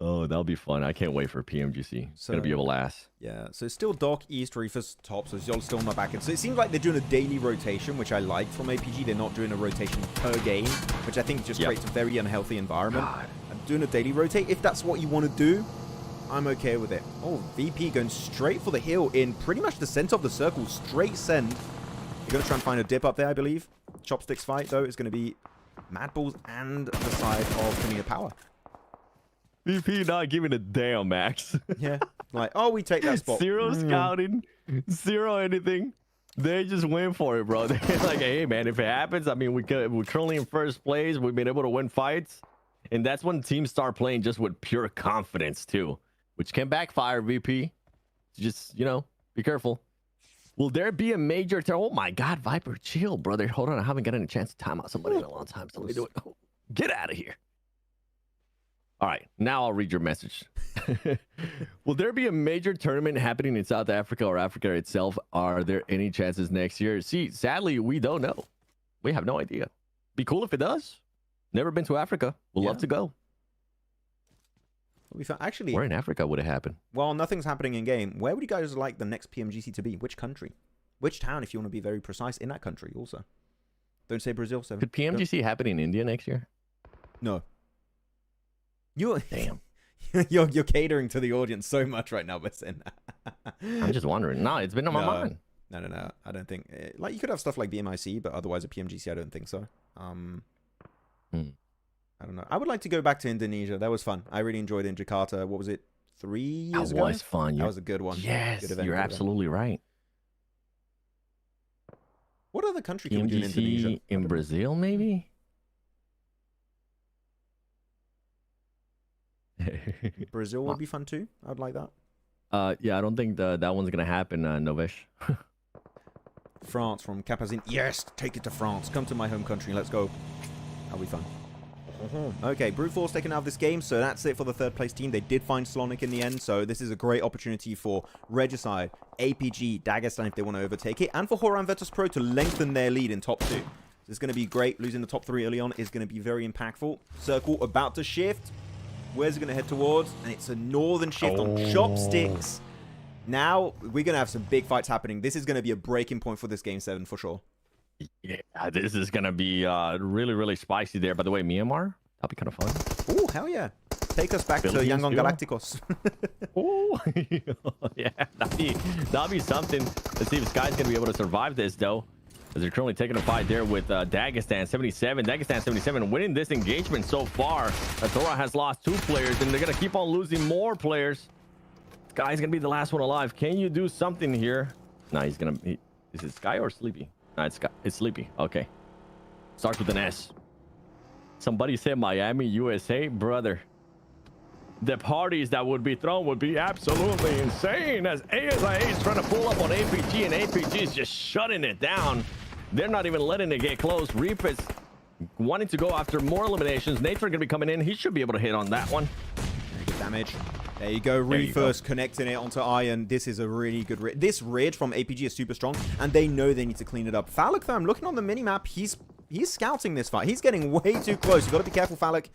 Oh, that'll be fun. I can't wait for PMGC. It's going to be a blast. Yeah, so it's still Doc, East, Reefers, top, so y'all still on my back end. So it seems like they're doing a daily rotation, which I like from APG. They're not doing a rotation per game, which I think just creates a very unhealthy environment. I'm doing a daily rotate. If that's what you want to do, I'm okay with it. Oh, VP going straight for the hill in pretty much the center of the circle. Straight send. You're going to try and find a dip up there, I believe. Chopsticks fight, though, is going to be Mad Balls and the side of Camino Power. VP not giving a damn, Max. Yeah. Like, oh, we take that spot. Zero scouting. Zero anything. They just went for it, bro. They're like, hey, man, if it happens, I mean, we're currently in first place. We've been able to win fights. And that's when teams start playing just with pure confidence, too. Which can backfire, VP. Just, you know, be careful. Will there be a major... Oh, my God, Viper, chill, brother. Hold on, I haven't gotten a chance to time out somebody in a long time. So let me do it. Oh, get out of here. All right, now I'll read your message. Will there be a major tournament happening in South Africa or Africa itself? Are there any chances next year? See, sadly, we don't know. We have no idea. Be cool if it does. Never been to Africa. We'll love to go. Actually, where in Africa would it happen? Well, nothing's happening in game. Where would you guys like the next PMGC to be? Which country? Which town, if you want to be very precise, in that country also? Don't say Brazil, 7. Could PMGC happen in India next year? No. Damn. You're catering to the audience so much right now by saying that. I'm just wondering. No, it's been on my mind. No. I don't think... Like, you could have stuff like BMIC, but otherwise a PMGC, I don't think so. I don't know. I would like to go back to Indonesia. That was fun. I really enjoyed it in Jakarta. What was it? 3 years ago? That was fun. That was a good one. Yes, good event, you're absolutely right. What other country can we do in Indonesia? PMGC in Brazil, maybe? Brazil would be fun too. I'd like that. Yeah, I don't think that one's gonna happen, Novesh. France from Capazin. Yes, take it to France. Come to my home country. Let's go. That'll be fun. Okay, Brute Force taken out of this game, so that's it for the third place team. They did find Slonic in the end, so this is a great opportunity for Regicide, APG, Dagestan if they want to overtake it, and for Horan Virtus Pro to lengthen their lead in top 2. So it's going to be great. Losing the top 3 early on is going to be very impactful. Circle about to shift. Where's it going to head towards? And it's a northern shift on Chopsticks. Now, we're going to have some big fights happening. This is going to be a breaking point for this Game 7 for sure. Yeah, this is going to be really, really spicy there. By the way, Myanmar, that'll be kind of fun. Oh, hell yeah. Take us back to Yangon Galacticos. Oh, yeah, that'll be something. Let's see if Sky's going to be able to survive this, though. As they're currently taking a fight there with Dagestan 77. Dagestan 77 winning this engagement so far. Tora has lost 2 players, and they're going to keep on losing more players. Sky's going to be the last one alive. Can you do something here? No, he's going to... Is it Sky or Sleepy? No, it's Sleepy. Okay. Starts with an S. Somebody said Miami, USA. Brother, the parties that would be thrown would be absolutely insane as ASIA is trying to pull up on APG, and APG is just shutting it down. They're not even letting it get close. Reap is wanting to go after more eliminations. Nature going to be coming in. He should be able to hit on that one. Very good damage. There you go. Reefers connecting it onto Iron. This is a really good ridge. This ridge from APG is super strong, and they know they need to clean it up. Phallic, though, I'm looking on the minimap. He's scouting this fight. He's getting way too close. You've got to be careful, Phallic.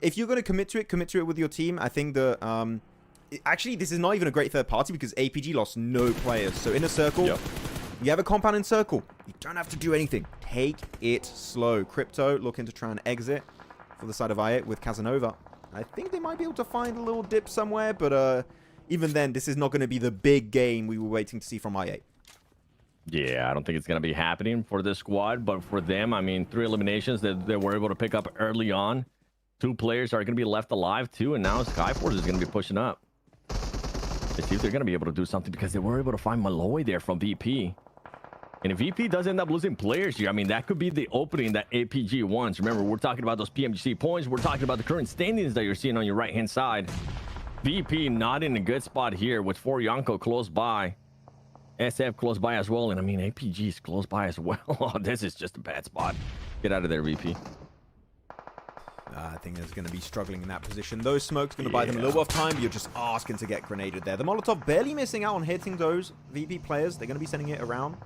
If you're going to commit to it with your team. I think that... actually, this is not even a great third party because APG lost no players. So in a circle, you have a compound in circle. You don't have to do anything. Take it slow. Crypto looking to try and exit for the side of I8 with Casanova. I think they might be able to find a little dip somewhere, but even then, this is not going to be the big game we were waiting to see from I8. Yeah, I don't think it's going to be happening for this squad, but for them, I mean, 3 eliminations that they were able to pick up early on. 2 players are going to be left alive, too, and now Skyforce is going to be pushing up. Let's see if they're going to be able to do something because they were able to find Malloy there from VP. And if VP does end up losing players here, I mean, that could be the opening that APG wants. Remember, we're talking about those PMGC points. We're talking about the current standings that you're seeing on your right-hand side. VP not in a good spot here with 4Yonko close by. SF close by as well. And, I mean, APG is close by as well. Oh, this is just a bad spot. Get out of there, VP. I think there's going to be struggling in that position. Those smokes going to buy them a little bit of time, but you're just asking to get grenaded there. The Molotov barely missing out on hitting those VP players. They're going to be sending it around.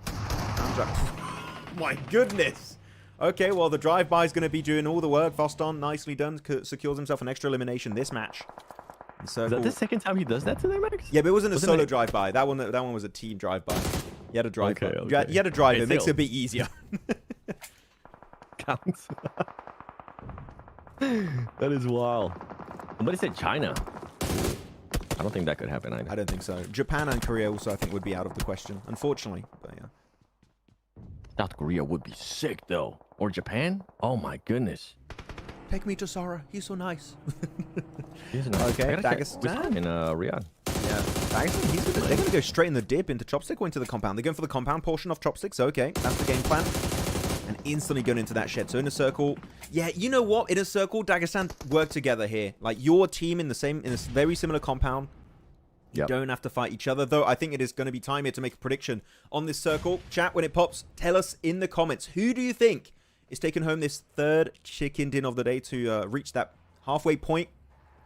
My goodness. Okay, well, the drive-by is going to be doing all the work. Voston, nicely done, secures himself an extra elimination this match. So is that the second time he does that to them, Max? Yeah, but it wasn't a solo drive-by. That one was a team drive-by. You had a drive-by. Okay. You had a drive. It makes it a bit easier. Counts. That is wild. Somebody said China. I don't think that could happen either. I don't think so. Japan and Korea also, I think, would be out of the question, unfortunately. But yeah. South Korea would be sick, though. Or Japan? Oh, my goodness. Take me to Sara. He's so nice. He's nice. Okay, Dagestan. In Riyadh. Yeah, Dagestan, they're going to go straight in the dip into Chopstick or into the compound. They're going for the compound portion of Chopsticks. Okay, that's the game plan. And instantly going into that shed. So in a circle, yeah, you know what? In a circle, Dagestan work together here. Like your team in a very similar compound. You don't have to fight each other, though. I think it is going to be time here to make a prediction on this circle. Chat, when it pops, tell us in the comments. Who do you think is taking home this third chicken din of the day to reach that halfway point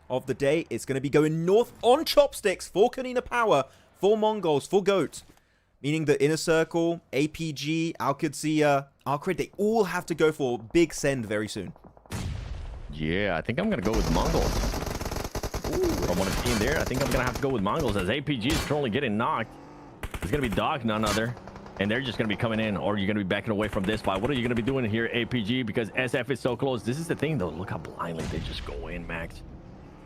of the day? It's going to be going north on Chopsticks for Kanina Power, for Mongols, for Goat. Meaning the Inner Circle, APG, Alkadzia, Arcrid, they all have to go for big send very soon. Yeah, I think I'm going to go with Mongols. From what I've seen there, I think I'm going to have to go with Mongols as APG is currently getting knocked. It's going to be Doc, none other. And they're just going to be coming in, or you're going to be backing away from this fight. What are you going to be doing here, APG? Because SF is so close. This is the thing, though. Look how blindly they just go in, Max.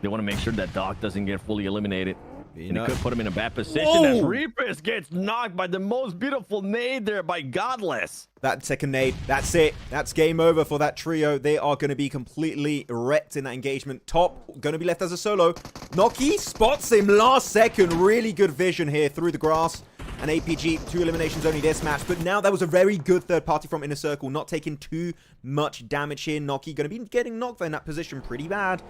They want to make sure that Doc doesn't get fully eliminated. And it could put him in a bad position as Reapers gets knocked by the most beautiful nade there by Godless. That second nade, that's it. That's game over for that trio. They are going to be completely wrecked in that engagement. Top going to be left as a solo. Noki spots him last second. Really good vision here through the grass. And APG, 2 eliminations only this match. But now that was a very good third party from Inner Circle. Not taking too much damage here. Noki going to be getting knocked in that position pretty bad.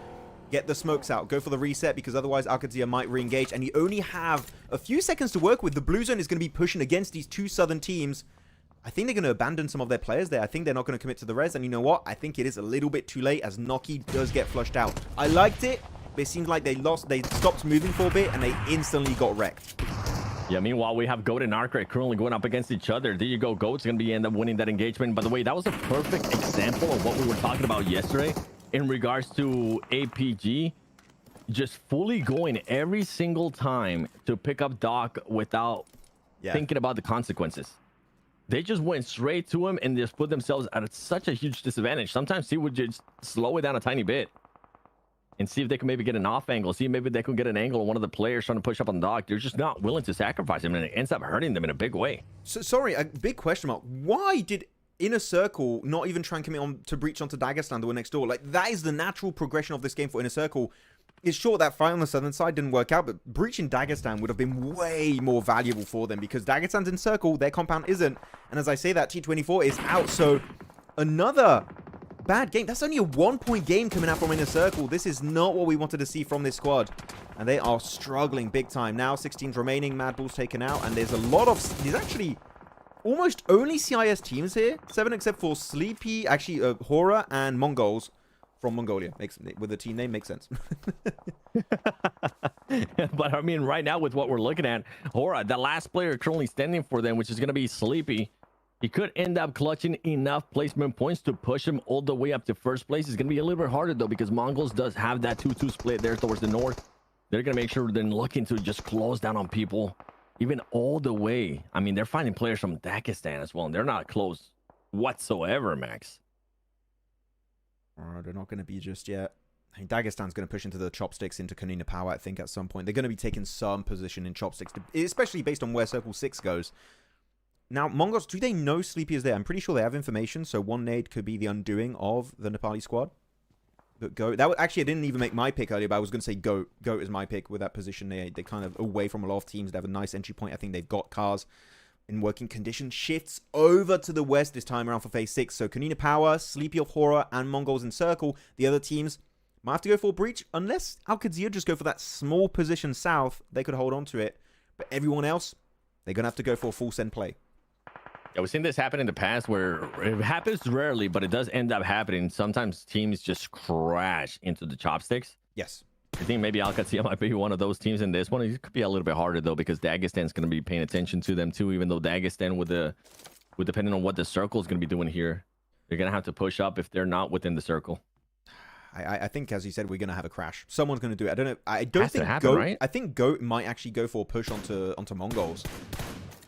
Get the smokes out. Go for the reset, because otherwise Alcazia might re-engage. And you only have a few seconds to work with. The blue zone is going to be pushing against these two southern teams. I think they're going to abandon some of their players there. I think they're not going to commit to the res. And you know what? I think it is a little bit too late, as Noki does get flushed out. I liked it, but it seemed like they stopped moving for a bit, and they instantly got wrecked. Yeah, meanwhile, we have Goat and Arcred currently going up against each other. There you go. Goat's going to end up winning that engagement. By the way, that was a perfect example of what we were talking about yesterday in regards to APG. Just fully going every single time to pick up Doc without thinking about the consequences. They just went straight to him and just put themselves at such a huge disadvantage. Sometimes he would just slow it down a tiny bit and see if they can maybe get an off angle. See if maybe they can get an angle of one of the players trying to push up on Doc. They're just not willing to sacrifice him, and it ends up hurting them in a big way. So, sorry, a big question mark. Why did Inner Circle not even try and commit on to breach onto Dagestan that were next door? Like, that is the natural progression of this game for Inner Circle. It's sure that fight on the southern side didn't work out, but breaching Dagestan would have been way more valuable for them, because Dagestan's in circle, their compound isn't. And as I say that, T24 is out, so another bad game. That's only a 1-point game coming out from Inner Circle. This is not what we wanted to see from this squad. And they are struggling big time. Now 16's remaining, Mad Bull's taken out, and there's there's actually almost only CIS teams here, 7 except for Sleepy, actually Horror and Mongols. From Mongolia, with the team name, makes sense. But I mean, right now with what we're looking at, Hora, the last player currently standing for them, which is going to be Sleepy, he could end up clutching enough placement points to push him all the way up to first place. It's going to be a little bit harder though, because Mongols does have that 2-2 split there towards the north. They're going to make sure they're looking to just close down on people, even all the way. I mean, they're finding players from Dagestan as well, and they're not close whatsoever, Max. Oh, they're not going to be just yet. I mean, Dagestan's going to push into the chopsticks into Kanina Power, I think, at some point. They're going to be taking some position in chopsticks, especially based on where Circle 6 goes. Now, Mongols, do they know Sleepy is there? I'm pretty sure they have information, so one nade could be the undoing of the Nepali squad. But Goat, actually, I didn't even make my pick earlier, but I was going to say Goat. Goat is my pick with that position. They're kind of away from a lot of teams. They have a nice entry point. I think they've got cars in working condition. Shifts over to the west this time around for phase 6. So Kanina Power, Sleepy of Horror, and Mongols in circle. The other teams might have to go for a breach, unless Alcazia just go for that small position south. They could hold on to it. But everyone else, they're going to have to go for a full send play. Yeah, we've seen this happen in the past, where it happens rarely, but it does end up happening. Sometimes teams just crash into the chopsticks. Yes. I think maybe Alcazia might be one of those teams in this one. It could be a little bit harder though, because Dagestan's going to be paying attention to them too. Even though Dagestan, with depending on what the circle is going to be doing here, they're going to have to push up if they're not within the circle. I think, as you said, we're going to have a crash. Someone's going to do it. I don't know. I don't think happen, Goat. right? I think Goat might actually go for a push onto Mongols.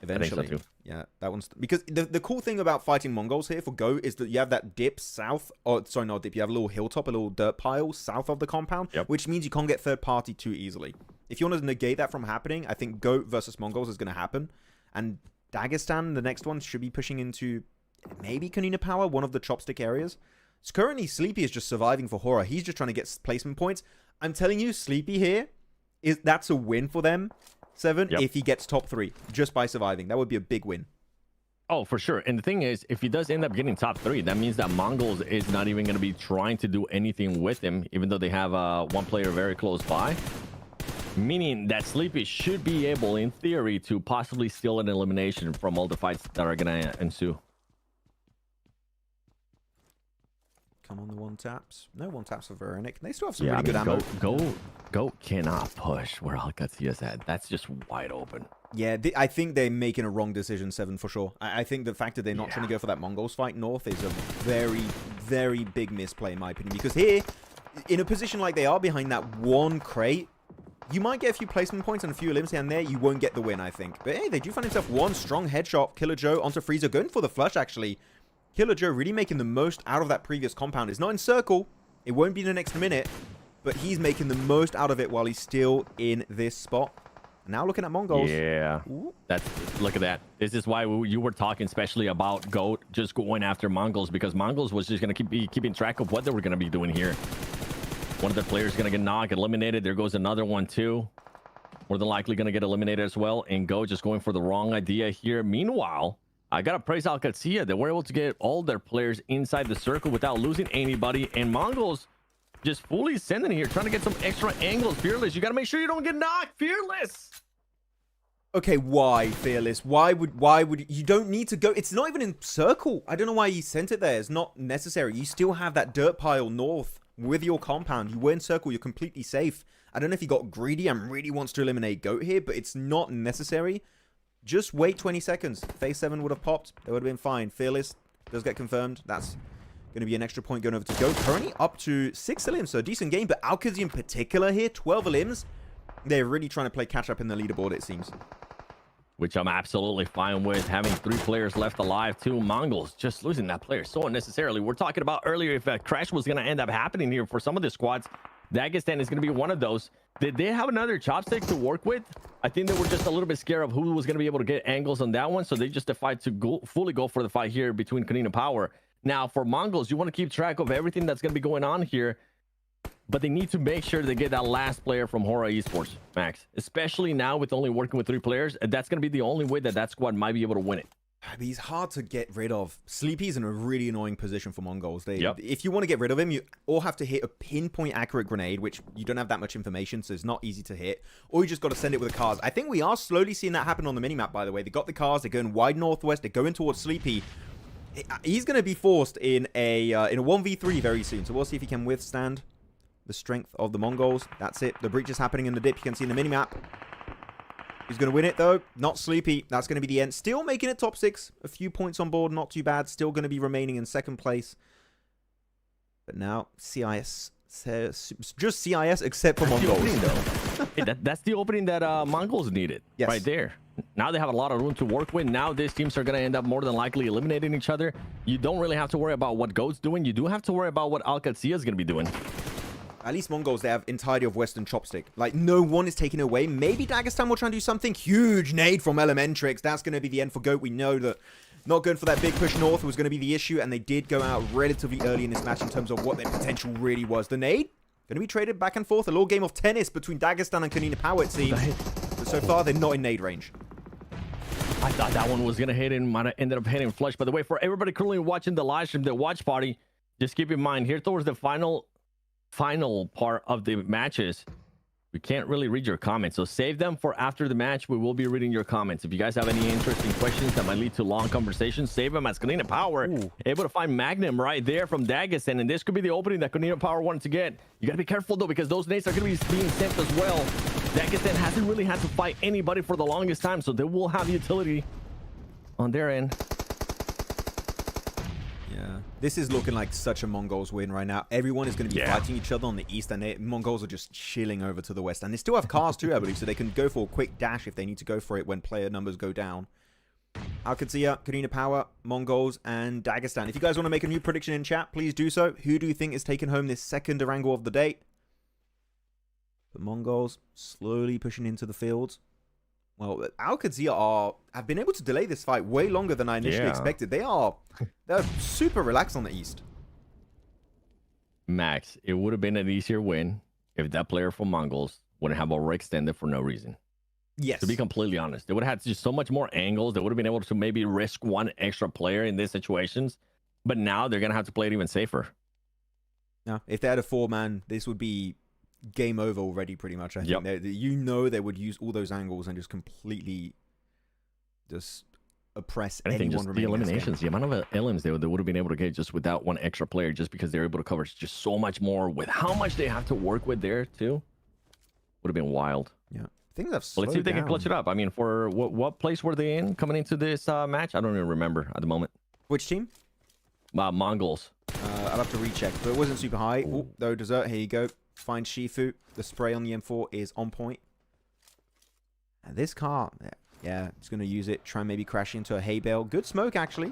Eventually. I think so too. Yeah, that one's because the cool thing about fighting Mongols here for Go is that you have that dip south, or sorry, not dip, you have a little hilltop, a little dirt pile south of the compound, which means you can't get third party too easily. If you want to negate that from happening, I think Goat versus Mongols is going to happen, and Dagestan, the next one, should be pushing into maybe Kanina Power, one of the chopstick areas. So currently Sleepy is just surviving for Horror. He's just trying to get placement points. I'm telling you, Sleepy here that's a win for them. 7 if he gets top 3 just by surviving. That would be a big win. Oh, for sure. And the thing is, if he does end up getting top 3, that means that Mongols is not even going to be trying to do anything with him, even though they have one player very close by. Meaning that Sleepy should be able, in theory, to possibly steal an elimination from all the fights that are going to ensue. Come on, the one taps. No one taps for Veronic. They still have some really good ammo. Goat cannot push where Alcazia is at. That's just wide open. Yeah, I think they're making a wrong decision, 7, for sure. I think the fact that they're not trying to go for that Mongols fight north is a very, very big misplay, in my opinion. Because here, in a position like they are behind that one crate, you might get a few placement points and a few elims here and there. You won't get the win, I think. But hey, they do find himself one strong headshot. Killer Joe onto Freezer, going for the flush, actually. Killer Joe really making the most out of that previous compound. It's not in circle. It won't be the next minute. But he's making the most out of it while he's still in this spot. And now looking at Mongols. Yeah. Look at that. This is why you were talking especially about Goat just going after Mongols, because Mongols was just going to be keeping track of what they were going to be doing here. One of their players is going to get knocked, eliminated. There goes another one too. More than likely going to get eliminated as well. And Goat just going for the wrong idea here. Meanwhile, I gotta praise Alcazia. They were able to get all their players inside the circle without losing anybody. And Mongols just fully sending here, trying to get some extra angles. Fearless, you got to make sure you don't get knocked. Fearless. Okay, why, Fearless? Why would you don't need to go? It's not even in circle. I don't know why he sent it there. It's not necessary. You still have that dirt pile north with your compound. You were in circle. You're completely safe. I don't know if he got greedy and really wants to eliminate Goat here, but it's not necessary. Just wait 20 seconds. Phase 7 would have popped. They would have been fine. Fearless does get confirmed. That's going to be an extra point going over to Goat. Currently up to 6 elims, so a decent game. But Alkazi in particular here, 12 elims. They're really trying to play catch up in the leaderboard, it seems. Which I'm absolutely fine with. Having 3 players left alive, 2 Mongols just losing that player so unnecessarily. We're talking about earlier if a crash was going to end up happening here for some of the squads. Dagestan is going to be one of those. Did they have another chopstick to work with? I think they were just a little bit scared of who was going to be able to get angles on that one, so they just decided to fully go for the fight here between Kanina Power. Now, for Mongols, you want to keep track of everything that's going to be going on here, but they need to make sure they get that last player from Hora Esports, Max. Especially now with only working with 3 players, that's going to be the only way that that squad might be able to win it. He's hard to get rid of. Sleepy's in a really annoying position for Mongols. Yep. If you want to get rid of him, you all have to hit a pinpoint accurate grenade, which you don't have that much information, so it's not easy to hit. Or you just got to send it with the cars. I think we are slowly seeing that happen on the minimap, by the way. They got the cars, they're going wide northwest, they're going towards Sleepy. He's going to be forced in a 1v3 very soon, so we'll see if he can withstand the strength of the Mongols. That's it. The breach is happening in the dip. You can see in the minimap. Who's going to win it, though? Not Sleepy. That's going to be the end. Still making it top 6. A few points on board. Not too bad. Still going to be remaining in 2nd place. But now, CIS. Just CIS, except for Mongols. Hey, that's the opening that Mongols needed. Yes. Right there. Now they have a lot of room to work with. Now these teams are going to end up more than likely eliminating each other. You don't really have to worry about what Goat's doing. You do have to worry about what Alkazi is going to be doing. At least Mongols, they have entirety of Western chopstick. Like, no one is taking it away. Maybe Dagestan will try and do something. Huge nade from Elementrix. That's going to be the end for Goat. We know that not going for that big push north was going to be the issue, and they did go out relatively early in this match in terms of what their potential really was. The nade going to be traded back and forth. A little game of tennis between Dagestan and Kanina Power, it seems. But so far, they're not in nade range. I thought that one was going to hit and might have ended up hitting flush. By the way, for everybody currently watching the live stream, the watch party, just keep in mind here towards the final part of the matches, we can't really read your comments, so save them for after the match. We will be reading your comments. If you guys have any interesting questions that might lead to long conversations, save them as Kanina Power able to find Magnum right there from Dagestan, and this could be the opening that Kanina Power wanted to get. You gotta be careful though, because those nades are gonna be being sent as well. Dagestan hasn't really had to fight anybody for the longest time, so they will have utility on their end. Yeah, this is looking like such a Mongols win right now. Everyone is going to be fighting each other on the east, and Mongols are just chilling over to the west. And they still have cars too, I believe, so they can go for a quick dash if they need to go for it when player numbers go down. Alkazia, Kanina Power, Mongols, and Dagestan. If you guys want to make a new prediction in chat, please do so. Who do you think is taking home this second Erangel of the day? The Mongols slowly pushing into the fields. Well, Alkazia have been able to delay this fight way longer than I initially expected. They're super relaxed on the east. Max, it would have been an easier win if that player from Mongols wouldn't have overextended for no reason. Yes. To be completely honest, they would have had just so much more angles. They would have been able to maybe risk one extra player in these situations. But now they're going to have to play it even safer. Now, if they had a 4-man, this would be game over already, pretty much. I think they would use all those angles and just completely just oppress anyone just the eliminations, the amount of elims they would have been able to get just without one extra player, just because they're able to cover just so much more with how much they have to work with there too. Would have been wild. Yeah, things have slowed Let's see if they down. can clutch it up. I mean, for what place were they in coming into this match? I don't even remember at the moment. Which team? Mongols. I'll have to recheck, but it wasn't super high. Oh, though, dessert. Here you go. Find Shifu. The spray on the M4 is on point. And this car, yeah, it's going to use it. Try and maybe crash into a hay bale. Good smoke, actually.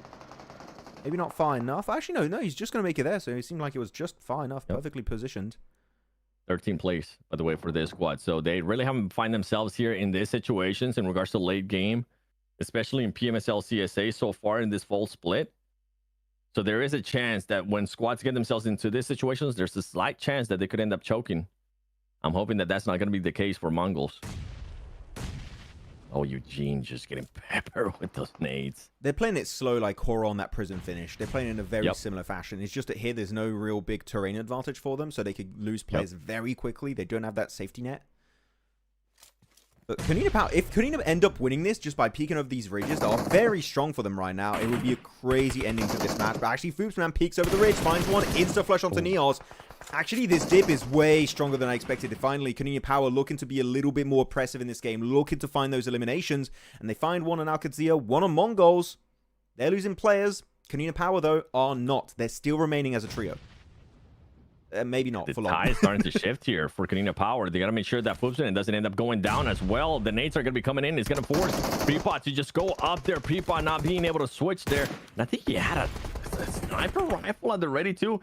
Maybe not far enough. Actually, no, he's just going to make it there. So it seemed like it was just far enough. Perfectly positioned. 13th place, by the way, for this squad. So they really haven't find themselves here in these situations in regards to late game, especially in PMSL CSA so far in this full split. So there is a chance that when squads get themselves into these situations, there's a slight chance that they could end up choking. I'm hoping that that's not going to be the case for Mongols. Oh, Eugene just getting peppered with those nades. They're playing it slow like horror on that prison finish. They're playing in a very similar fashion. It's just that here there's no real big terrain advantage for them, so they could lose players very quickly. They don't have that safety net. But Kunina Power, if Kunina end up winning this just by peeking over these ridges that are very strong for them right now, it would be a crazy ending to this match. But actually, Foopsman peeks over the ridge, finds one, insta-flush onto Neos. Actually, this dip is way stronger than I expected. Finally, Kunina Power looking to be a little bit more oppressive in this game, looking to find those eliminations. And they find one on Alcazia, one on Mongols. They're losing players. Kunina Power, though, are not. They're still remaining as a trio. Maybe not for long. The tide is starting to shift here for Kunina Power. They got to make sure that Foopsman doesn't end up going down as well. The nades are going to be coming in. It's going to force Peapod to just go up there. Peapod not being able to switch there. And I think he had a sniper rifle at the ready too.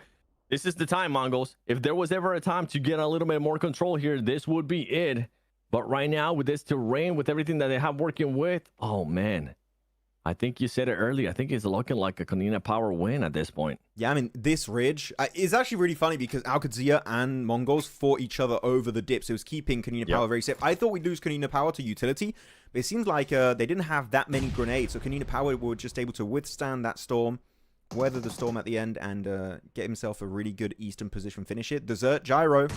This is the time, Mongols. If there was ever a time to get a little bit more control here, this would be it. But right now, with this terrain, with everything that they have working with, oh man. I think you said it earlier. I think it's looking like a Kunina Power win at this point. Yeah, I mean, this ridge is actually really funny because Alcazia and Mongols fought each other over the dips. It was keeping Kunina Power very safe. I thought we'd lose Kunina Power to utility, but it seems like they didn't have that many grenades. So Kunina Power were just able to withstand that storm, weather the storm at the end, and get himself a really good Eastern position finish it. Desert, Gyro.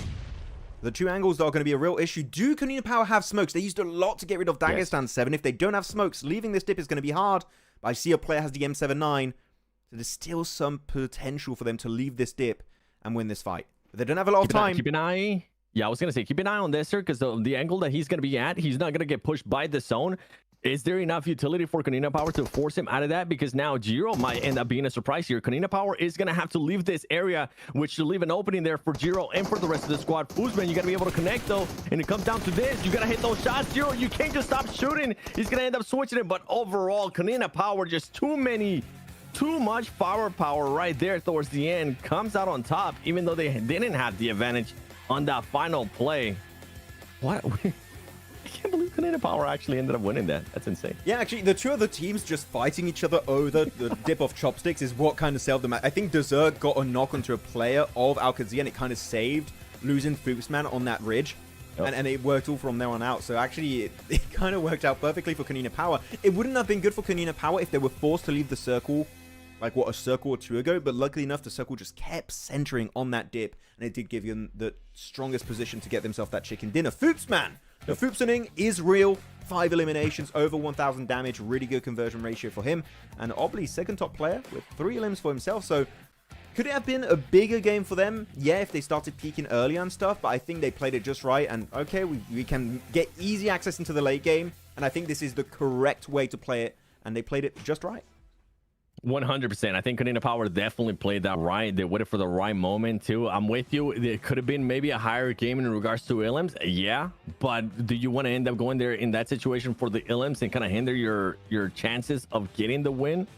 The two angles are going to be a real issue. Do Kunina Power have smokes? They used a lot to get rid of Dagestan 7. If they don't have smokes, leaving this dip is going to be hard. But I see a player has the M79. So there's still some potential for them to leave this dip and win this fight. But they don't have a lot of time. Keep an eye. Yeah, I was going to say, keep an eye on this, sir, because the angle that he's going to be at, he's not going to get pushed by the zone. Is there enough utility for Kunina Power to force him out of that? Because now Jiro might end up being a surprise here. Kunina Power is going to have to leave this area, which should leave an opening there for Jiro and for the rest of the squad. Foosman, you got to be able to connect, though. And it comes down to this. You got to hit those shots. Jiro, you can't just stop shooting. He's going to end up switching it. But overall, Kunina Power, just too much firepower right there towards the end. Comes out on top, even though they didn't have the advantage on that final play. What? I can't believe Kunina Power actually ended up winning that. That's insane. Yeah, actually, the two other teams just fighting each other over the dip of chopsticks is what kind of saved them. I think Desert got a knock onto a player of Alcazia, and it kind of saved losing Foopsman on that ridge. Yep. And it worked all from there on out. So actually, it kind of worked out perfectly for Kunina Power. It wouldn't have been good for Kunina Power if they were forced to leave the circle, like, what, a circle or two ago. But luckily enough, the circle just kept centering on that dip. And it did give them the strongest position to get themselves that chicken dinner. Foopsman! The Foopsoning is real. 5 eliminations, over 1,000 damage. Really good conversion ratio for him. And Obley, second top player with 3 elims for himself. So could it have been a bigger game for them? Yeah, if they started peaking early and stuff. But I think they played it just right. And okay, we can get easy access into the late game. And I think this is the correct way to play it. And they played it just right. 100%. I think Kunina Power definitely played that right. They waited for the right moment too. I'm with you. It could have been maybe a higher game in regards to Ilims. Yeah, but do you want to end up going there in that situation for the Ilims and kind of hinder your chances of getting the win?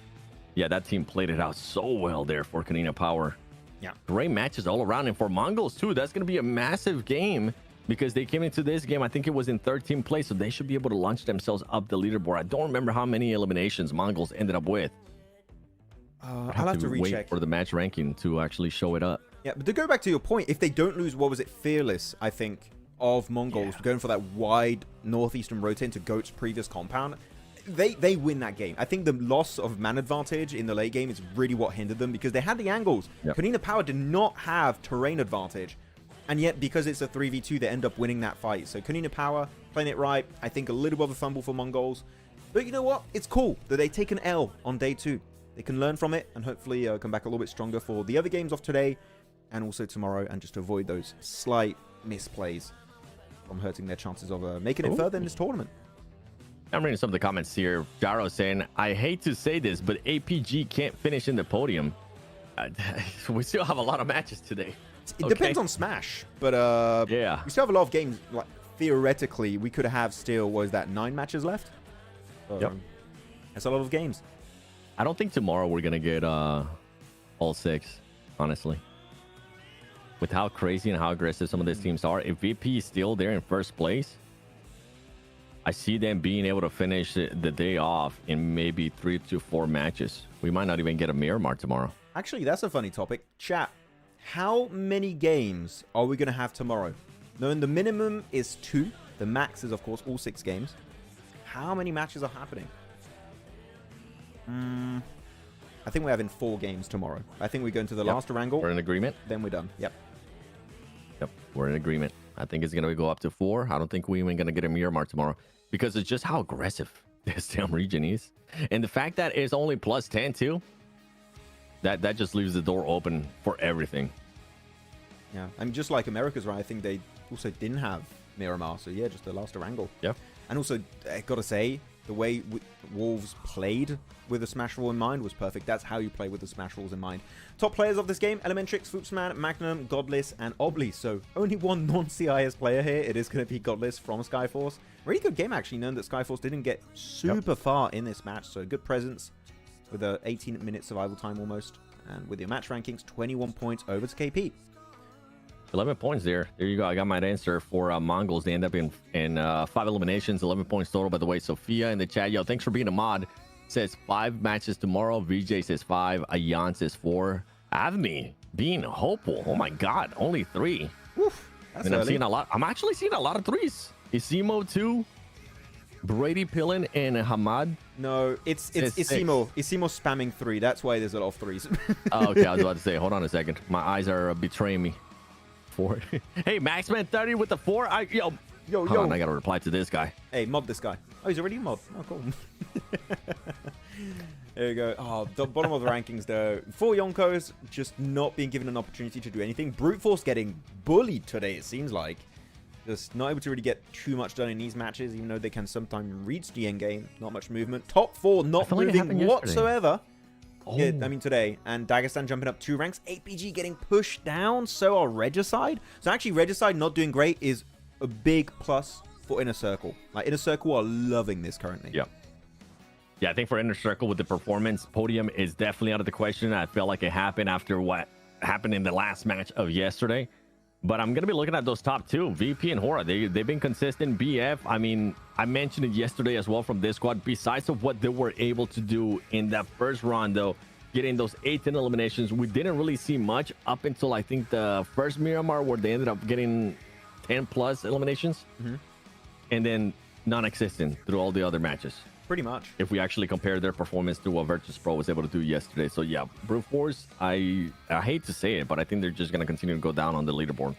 Yeah, that team played it out so well there for Kunina Power. Yeah, great matches all around. And for Mongols too, that's going to be a massive game because they came into this game, I think it was in 13th place, so they should be able to launch themselves up the leaderboard. I don't remember how many eliminations Mongols ended up with. I'll have to recheck for the match ranking to actually show it up. Yeah, but to go back to your point, if they don't lose, what was it, Fearless, I think, of Mongols, going for that wide northeastern rotate into Goat's previous compound, they win that game. I think the loss of man advantage in the late game is really what hindered them because they had the angles. Yep. Kunina Power did not have terrain advantage, and yet because it's a 3v2, they end up winning that fight. So Kunina Power playing it right. I think a little bit of a fumble for Mongols, but you know what? It's cool that they take an L on day 2. They can learn from it and hopefully come back a little bit stronger for the other games of today and also tomorrow, and just avoid those slight misplays from hurting their chances of making it further in this tournament. I'm reading some of the comments here. Jaro saying, I hate to say this, but APG can't finish in the podium. We still have a lot of matches today. It depends on Smash, but yeah, we still have a lot of games. Like, theoretically, we could have still, what is that, 9 matches left? Yep. That's a lot of games. I don't think tomorrow we're going to get all 6, honestly. With how crazy and how aggressive some of these teams are. If VP is still there in first place, I see them being able to finish the day off in maybe 3 to 4 matches. We might not even get a Miramar tomorrow. Actually, that's a funny topic. Chat, how many games are we going to have tomorrow? Knowing the minimum is 2. The max is, of course, all 6 games. How many matches are happening? I think we're having 4 games tomorrow. I think we go into the last wrangle. We're in agreement. Then we're done. Yep. Yep, we're in agreement. I think it's gonna go up to 4. I don't think we're even gonna get a Miramar tomorrow because it's just how aggressive this damn region is, and the fact that it's only plus 10 too. That just leaves the door open for everything. Yeah, I mean, just like America's, right? I think they also didn't have Miramar, so yeah, just the last wrangle. Yeah. And also, I gotta say, the way Wolves played with the Smash Rule in mind was perfect. That's how you play with the Smash Rules in mind. Top players of this game: Elementrix, Foopsman, Magnum, Godless, and Obli. So only one non-CIS player here. It is going to be Godless from Skyforce. Really good game, actually, knowing that Skyforce didn't get super far in this match. So good presence with a 18-minute survival time almost. And with your match rankings, 21 points over to KP. 11 points there. There you go. I got my answer for Mongols. They end up in 5 eliminations, 11 points total. By the way, Sophia in the chat, yo, thanks for being a mod. Says 5 matches tomorrow. VJ says 5. Ayan says 4. Avmi being hopeful. Oh my God, only 3. Woof, that's and I'm early. seeing a lot. I'm actually seeing a lot of 3s. Isimo 2. Brady Pillin and Hamad. No, it's Isimo. Isimo spamming 3. That's why there's a lot of 3s. Oh, okay, I was about to say, hold on a second. My eyes are betraying me. 4. Hey, Maxman 30 with the 4. Yo, hold on, I gotta reply to this guy. Hey, mob this guy. Oh, he's already a mob. Oh, cool. There you go. Oh, the bottom of the rankings, though. 4 Yonkos just not being given an opportunity to do anything. Brute Force getting bullied today, it seems like. Just not able to really get too much done in these matches, even though they can sometimes reach the end game. Not much movement. Top 4 not moving whatsoever. Oh. Yeah, I mean, today. And Dagestan jumping up 2 ranks. APG getting pushed down. So are Regicide. So actually, Regicide not doing great is a big plus for Inner Circle. Like, Inner Circle are loving this currently. Yeah. Yeah, I think for Inner Circle with the performance, podium is definitely out of the question. I felt like it happened after what happened in the last match of yesterday. But I'm going to be looking at those top 2, VP and Hora. They've been consistent. BF, I mean, I mentioned it yesterday as well from this squad. Besides of what they were able to do in that first round, though, getting those 18 eliminations, we didn't really see much up until, I think, the first Miramar, where they ended up getting 10+ eliminations. And then non-existent through all the other matches. Pretty much. If we actually compare their performance to what Virtus Pro was able to do yesterday. So yeah, Brute Force, I hate to say it, but I think they're just going to continue to go down on the leaderboard.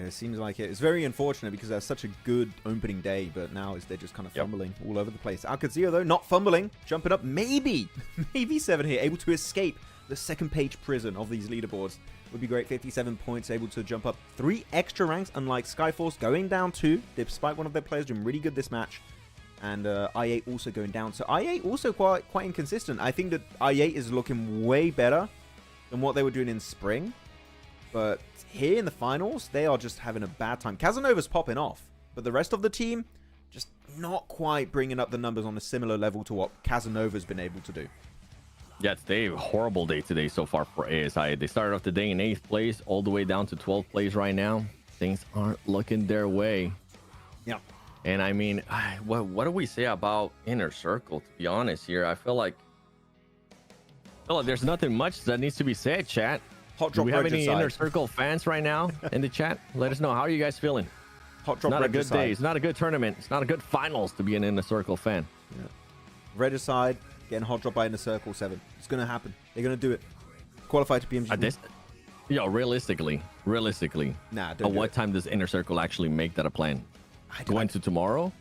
It seems like it. It's very unfortunate because that's such a good opening day, but now they're just kind of fumbling all over the place. Alcazio, though, not fumbling, jumping up, maybe 7 here, able to escape the second page prison of these leaderboards. Would be great. 57 points, able to jump up 3 extra ranks, unlike Skyforce going down 2, despite one of their players doing really good this match. And I8 also going down. So I8 also quite inconsistent. I think that I8 is looking way better than what they were doing in spring. But here in the finals, they are just having a bad time. Casanova's popping off. But the rest of the team, just not quite bringing up the numbers on a similar level to what Casanova's been able to do. Yeah, today, horrible day today so far for ASI. They started off the day in 8th place, all the way down to 12th place right now. Things aren't looking their way. Yeah. And I mean, what do we say about Inner Circle, to be honest here? I feel like there's nothing much that needs to be said, chat. Hot Do drop we have any Regicide. Inner Circle fans right now in the chat? Let us know. How are you guys feeling? Hot drop Not a good Regicide. day. It's not a good tournament. It's not a good finals to be an Inner Circle fan. Yeah. Regicide getting hot drop by Inner Circle 7. It's going to happen. They're going to do it. Qualify to PMG. Realistically, Nah, at don't do what it. time does Inner Circle actually make that a plan? Go into tomorrow?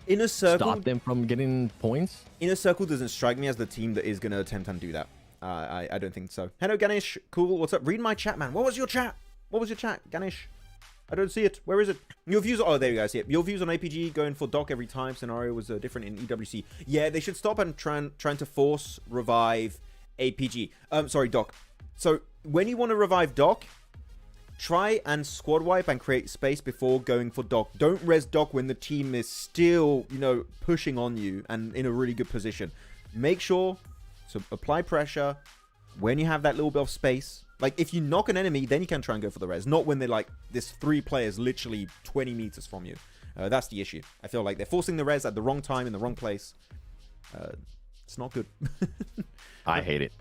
Inner Circle. Stop them from getting points? Inner Circle doesn't strike me as the team that is going to attempt and do that. I don't think so. Hello, Ganesh. Cool. What's up? Read my chat, man. What was your chat? What was your chat, Ganesh? I don't see it. Where is it? Your views. Oh, there you guys see it. Your views on APG going for Doc every time. Scenario was different in EWC. Yeah, they should stop and trying to force revive APG. Sorry, Doc. So when you want to revive Doc, try and squad wipe and create space before going for Doc. Don't res Doc when the team is still, pushing on you and in a really good position. Make sure to apply pressure when you have that little bit of space. Like, if you knock an enemy, then you can try and go for the res. Not when they're like, this 3 players literally 20 meters from you. That's the issue. I feel like they're forcing the res at the wrong time in the wrong place. It's not good. I hate it.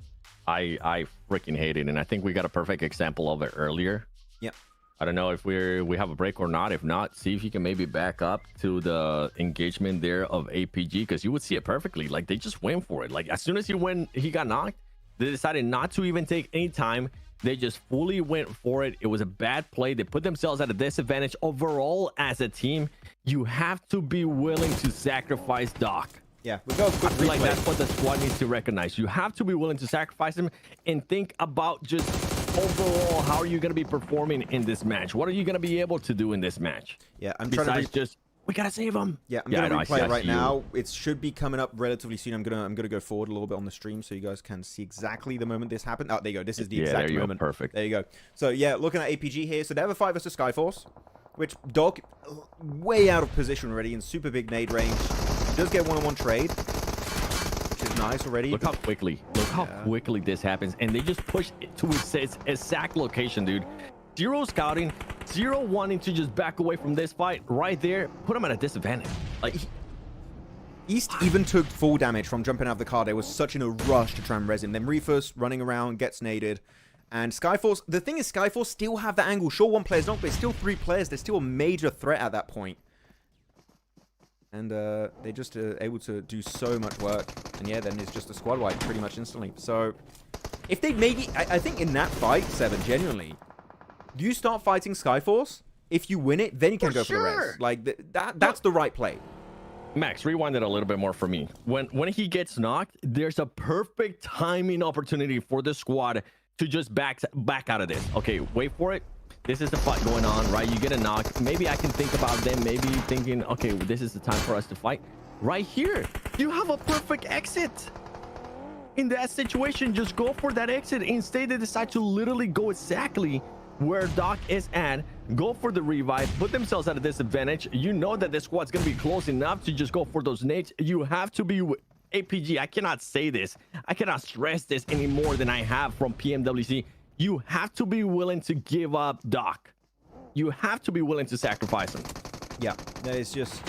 I freaking hate it. And I think we got a perfect example of it earlier. Yep. I don't know if we have a break or not. If not, see if you can maybe back up to the engagement there of APG, because you would see it perfectly. Like, they just went for it. Like, as soon as he got knocked, they decided not to even take any time. They just fully went for it. It was a bad play. They put themselves at a disadvantage overall as a team. You have to be willing to sacrifice Doc. Yeah, we go. I feel like that's what the squad needs to recognize. You have to be willing to sacrifice him and think about just overall, how are you going to be performing in this match? What are you going to be able to do in this match? Yeah, I'm Besides trying to just we gotta save him. Yeah, I'm gonna replay it right now. It should be coming up relatively soon. I'm gonna go forward a little bit on the stream so you guys can see exactly the moment this happened. Oh, there you go. This is the exact moment. Perfect. There you go. So yeah, looking at APG here. So they have a fight versus Skyforce, which Dog way out of position already in super big nade range. He does get one-on-one trade, which is nice already. Look how quickly this happens, and they just push it to its exact location, dude. Zero scouting, zero wanting to just back away from this fight right there. Put him at a disadvantage. Like, East even took full damage from jumping out of the car. They was such in a rush to try and res him. Then Reefus running around, gets naded. And Skyforce, the thing is, Skyforce still have that angle. Sure, one player's knocked, but it's still 3 players. They're still a major threat at that point. And they just able to do so much work. And yeah, then it's just a squad wipe pretty much instantly. So if they maybe, I think in that fight, 7, genuinely, you start fighting Skyforce. If you win it, then you can go for the res. Like that's the right play. Max, rewind it a little bit more for me. When he gets knocked, there's a perfect timing opportunity for the squad to just back out of this. Okay, wait for it. This is the fight going on, right? You get a knock. Maybe I can think about them maybe thinking, okay, well, this is the time for us to fight. Right here, you have a perfect exit. In that situation, just go for that exit. Instead, they decide to literally go exactly where Doc is at, go for the revive, put themselves at a disadvantage. You know that the squad's gonna be close enough to just go for those nades. You have to be APG. I cannot say this. I cannot stress this any more than I have from PMWC. You have to be willing to give up Doc. You have to be willing to sacrifice him. Yeah, that is just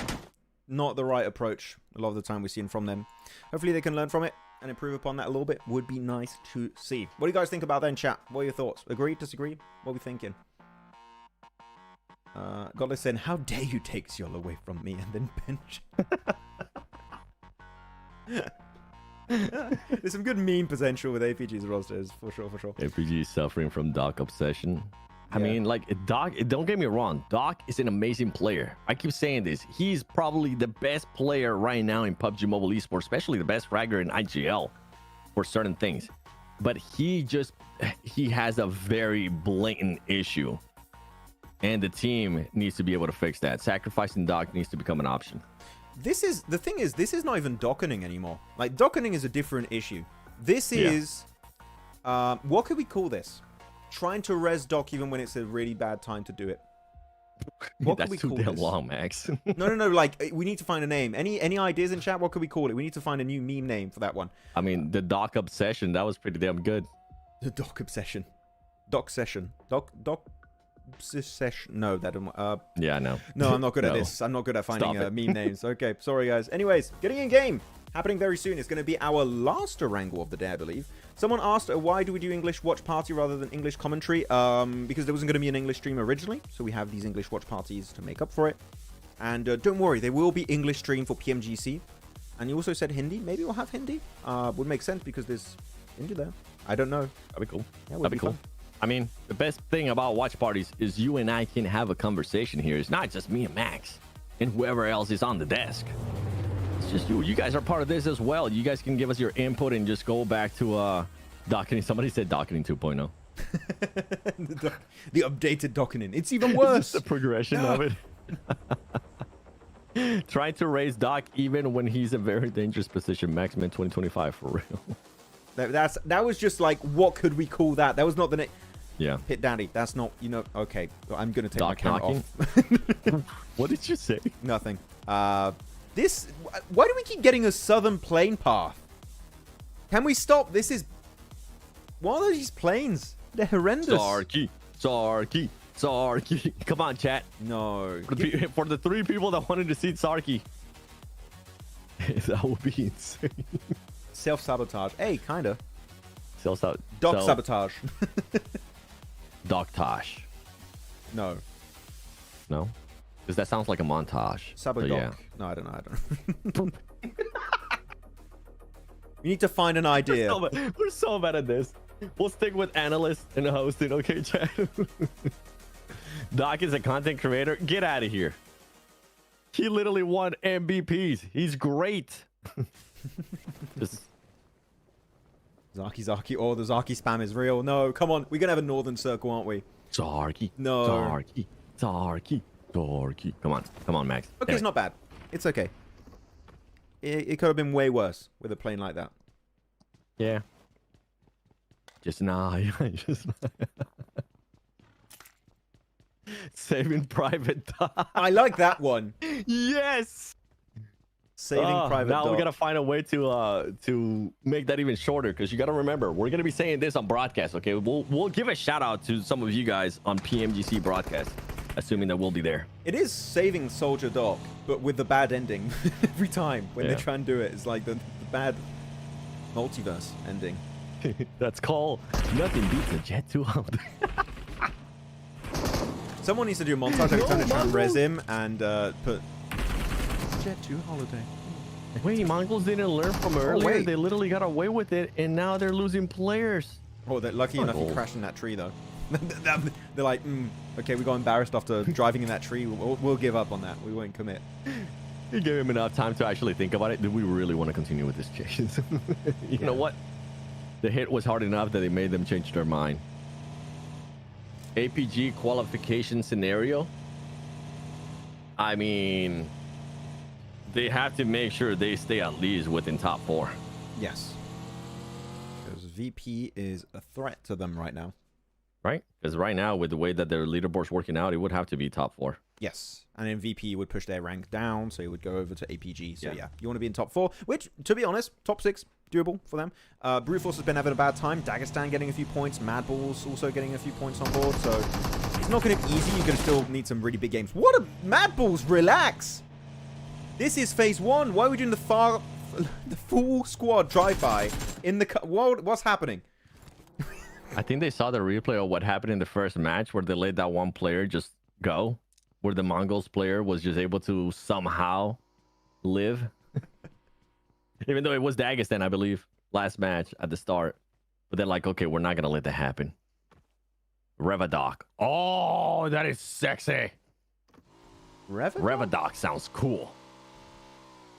not the right approach a lot of the time we're seeing from them. Hopefully they can learn from it and improve upon that a little bit. Would be nice to see. What do you guys think about that in chat? What are your thoughts? Agree? Disagree? What are we thinking? Godless saying, how dare you take Ciol away from me and then bench? There's some good meme potential with APG's rosters, for sure, for sure. APG is suffering from Doc obsession. I mean, like, Doc, don't get me wrong. Doc is an amazing player. I keep saying this. He's probably the best player right now in PUBG Mobile Esports, especially the best fragger in IGL for certain things. But he has a very blatant issue. And the team needs to be able to fix that. Sacrificing Doc needs to become an option. This is, the thing is, this is not even dockening anymore. Like, dockening is a different issue. This is, what could we call this? Trying to res Doc even when it's a really bad time to do it. What That's could we call too damn this? long, Max. No. Like, we need to find a name. Any ideas in chat? What could we call it? We need to find a new meme name for that one. I mean, the Doc obsession, that was pretty damn good. The Doc obsession. Doc session. Doc session. No, that yeah, no. No, I'm not good at this. I'm not good at finding meme names. Okay, sorry guys. Anyways, getting in game. Happening very soon. It's going to be our last wrangle of the day, I believe. Someone asked, why do we do English watch party rather than English commentary? Because there wasn't going to be an English stream originally, so we have these English watch parties to make up for it. And don't worry, there will be English stream for PMGC. And you also said Hindi. Maybe we'll have Hindi. Would make sense because there's Hindi there. I don't know. That'd be cool. Yeah, that'd be cool. Fun. I mean, the best thing about watch parties is you and I can have a conversation here. It's not just me and Max and whoever else is on the desk. It's just you. You guys are part of this as well. You guys can give us your input and just go back to docketing. Somebody said docketing 2.0. The updated docketing. It's even worse. The progression of it. Trying to raise Doc even when he's a very dangerous position. Maxman 2025 for real. That was just like, what could we call that? That was not the name. Yeah. Hit Daddy. That's not, you know. Okay, I'm gonna take Doc my camera knocking? off. What did you say? Nothing. This. Why do we keep getting a southern plane path? Can we stop? This is. What are these planes? They're horrendous. Sarky. Come on, chat. No. For the 3 people that wanted to see Sarky. That would be insane. Self-sabotage. Hey, kinda. Doc sabotage. Doctosh. No. No? Because that sounds like a montage. Sabodoc. So, yeah. No, I don't know. I don't. You need to find an idea. We're so bad at this. We'll stick with analyst and hosting, okay, Chad? Doc is a content creator. Get out of here. He literally won MVPs. He's great. Just... Zaki. Oh, the Zaki spam is real. No, come on. We're going to have a northern circle, aren't we? Zarky. No. Zarky. Come on, Max. Okay, it's not bad. It's okay. It could have been way worse with a plane like that. Yeah. Just saving private dog. I like that one. Yes. Saving private now dog. we gotta find a way to make that even shorter, because you gotta remember we're gonna be saying this on broadcast. Okay, we'll give a shout out to some of you guys on PMGC broadcast, assuming that we'll be there. It is saving Soldier Doc, but with the bad ending every time when they try and do it. It's like the bad multiverse ending. That's called nothing beats a jet to hold. Someone needs to do a montage every time they try and res him and put Jet to holiday. Wait, Mongols didn't learn from earlier. wait. They literally got away with it, and now they're losing players. Oh, they're lucky enough he crashed in that tree though. They're like, okay, we got embarrassed after driving in that tree. We'll give up on that. We won't commit. You gave him enough time to actually think about it. Do we really want to continue with this chase? You know what? The hit was hard enough that they made them change their mind. APG qualification scenario. I mean, they have to make sure they stay at least within top 4. Yes. Because VP is a threat to them right now. Right? Because right now, with the way that their leaderboard's working out, it would have to be top 4. Yes. And then VP would push their rank down, so it would go over to APG. So yeah, you want to be in top 4, which, to be honest, top 6, doable for them. Brute Force has been having a bad time. Dagestan getting a few points. Madballs also getting a few points on board. So it's not going to be easy. You're going to still need some really big games. What a Madballs, relax. This is phase 1. Why are we doing the full squad drive-by in the... What's happening? I think they saw the replay of what happened in the first match where they let that one player just go, where the Mongols player was just able to somehow live. Even though it was Dagestan, I believe, last match at the start. But they're like, okay, we're not going to let that happen. Revadoc. Oh, that is sexy. Revadoc sounds cool.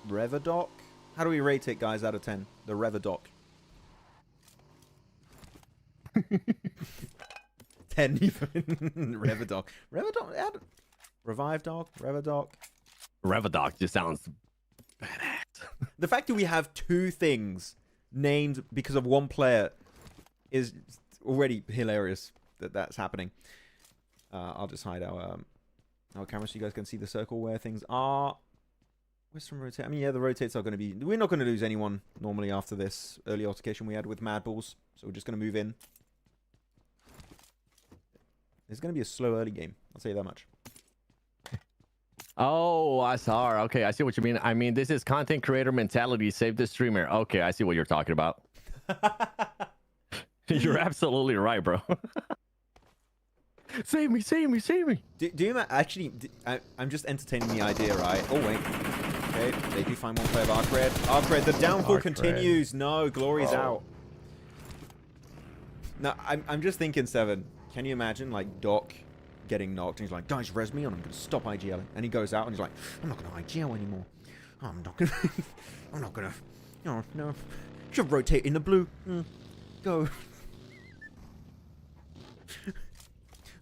Revadoc? How do we rate it, guys, out of 10? The Revadoc. 10 even. Revadoc. Revadoc? Revive Dog? Revadoc? Revadoc just sounds badass. The fact that we have 2 things named because of one player is already hilarious that that's happening. I'll just hide our camera so you guys can see the circle where things are. Where's some rotate? I mean, yeah, the rotates are going to be... We're not going to lose anyone normally after this early altercation we had with Madballs. So we're just going to move in. It's going to be a slow early game. I'll say that much. Oh, I saw her. Okay, I see what you mean. I mean, this is content creator mentality. Save the streamer. Okay, I see what you're talking about. You're absolutely right, bro. Save me, save me, save me. Do you actually... I'm just entertaining the idea, right? Oh, wait. Okay, they do find one player of Arcred. Arcred, the downfall continues. No, Glory's out. No, I'm just thinking, Seven. Can you imagine, like, Doc getting knocked and he's like, guys, res me and I'm going to stop IGLing. And he goes out and he's like, I'm not going to IGL anymore. I'm not going to... I'm not going to... No. Should rotate in the blue. Go.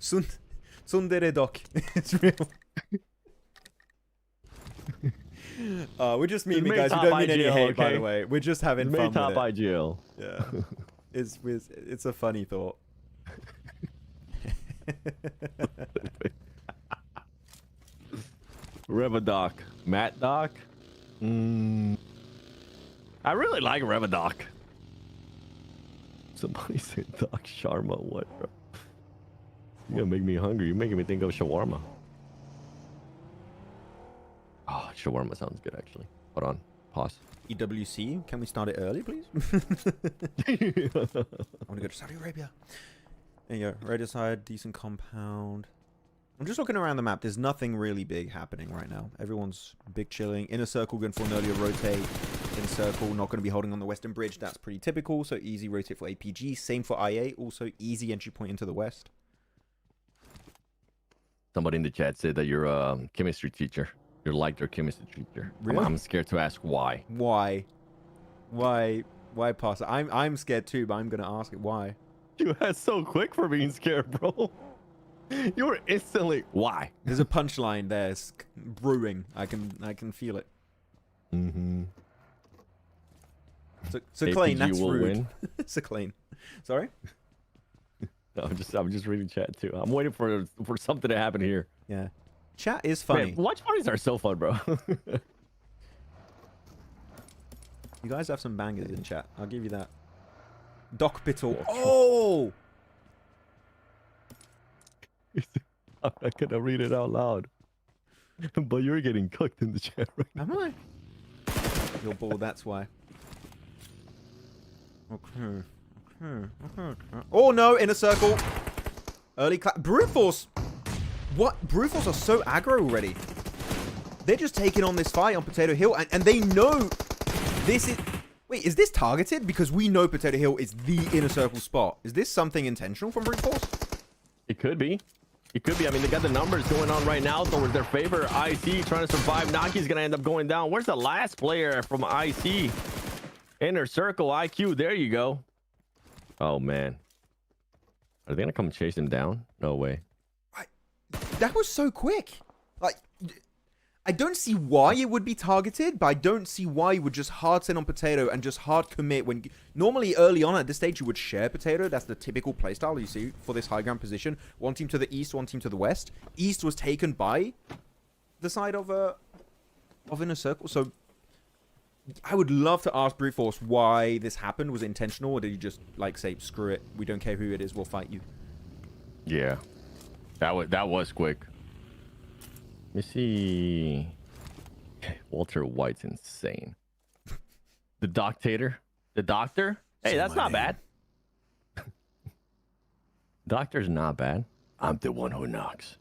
Sundere Doc. It's real. We're just memeing, guys. We don't mean any hate, by the way. We're just having fun with it. Top IGL. Yeah. It's a funny thought. Revadoc. Matt Doc? I really like Revadoc. Somebody said Doc Sharma. What, bro? You're gonna make me hungry. You're making me think of shawarma. Oh, shawarma sounds good, actually. Hold on. Pause. EWC, can we start it early, please? I want to go to Saudi Arabia. There you go. Right side, decent compound. I'm just looking around the map. There's nothing really big happening right now. Everyone's big chilling. Inner circle going for an earlier rotate. Inner circle not going to be holding on the western bridge. That's pretty typical. So easy rotate for APG. Same for IA. Also easy entry point into the west. Somebody in the chat said that you're a chemistry teacher. You're like their chemistry teacher. Really? I'm scared to ask why. Why? Why pass it? I'm scared too, but I'm going to ask it. Why? You are so quick for being scared, bro. You were instantly why? There's a punchline there. It's brewing. I can feel it. Mm-hmm. So Klein, that's will rude. win. So Klein. Sorry? No, I'm just reading chat too. I'm waiting for something to happen here. Yeah. Chat is funny. Man, watch parties are so fun, bro. You guys have some bangers in chat. I'll give you that. Doc Bittle. Oh! I'm not gonna read it out loud. But you're getting cooked in the chat right now. Am I? You're bored, that's why. Okay. Oh no, inner circle. Early clap. Brute Force. What? Brute Force are so aggro already. They're just taking on this fight on Potato Hill, and they know this is... Wait, is this targeted? Because we know Potato Hill is the inner circle spot. Is this something intentional from Brute Force? It could be. It could be. I mean, they got the numbers going on right now towards their favor. IC trying to survive. Naki's going to end up going down. Where's the last player from IC? Inner circle, IQ. There you go. Oh, man. Are they going to come chase him down? No way. That was so quick. Like, I don't see why it would be targeted, but I don't see why you would just hard send on Potato and just hard commit when... Normally, early on at this stage, you would share Potato. That's the typical playstyle you see for this high ground position. One team to the east, one team to the west. East was taken by the side of Inner Circle. So, I would love to ask Brute Force why this happened. Was it intentional, or did you just, like, say, screw it, we don't care who it is, we'll fight you? Yeah. That was quick. Let me see. Walter White's insane. The Doctator. The Doctor? Hey, that's not bad. Doctor's not bad. I'm the one who knocks.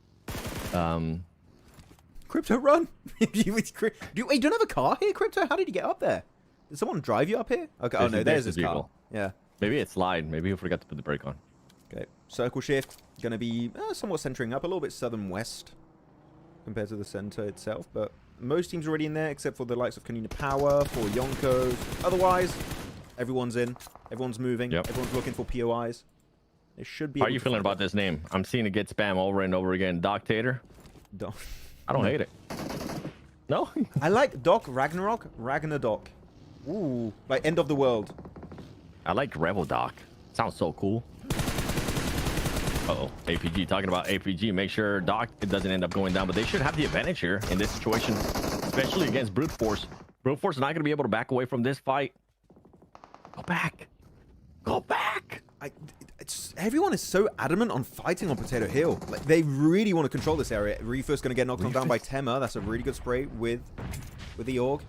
Crypto run? Wait, you don't have a car here, Crypto? How did you get up there? Did someone drive you up here? Okay, oh no, there's his car. Yeah. Maybe it slide. Maybe he forgot to put the brake on. Okay, circle shift. Going to be somewhat centering up, a little bit southern-west compared to the center itself, but most teams are already in there except for the likes of Kanina Power, for Yonkos. Otherwise, everyone's in. Everyone's moving. Yep. Everyone's looking for POIs. It should be... How are you feeling about this name? I'm seeing it get spam over and over again. Doctator? I don't hate it. No? I like Doc Ragnarok. Ragnadoc. Ooh, like end of the world. I like Rebel Doc. Sounds so cool. Uh-oh. APG. Talking about APG. Make sure Doc doesn't end up going down, but they should have the advantage here in this situation, especially against Brute Force. Brute Force is not going to be able to back away from this fight. Go back. Go back. Everyone is so adamant on fighting on Potato Hill. Like, they really want to control this area. Reefer's going to get knocked down by Tema. That's a really good spray with the Org.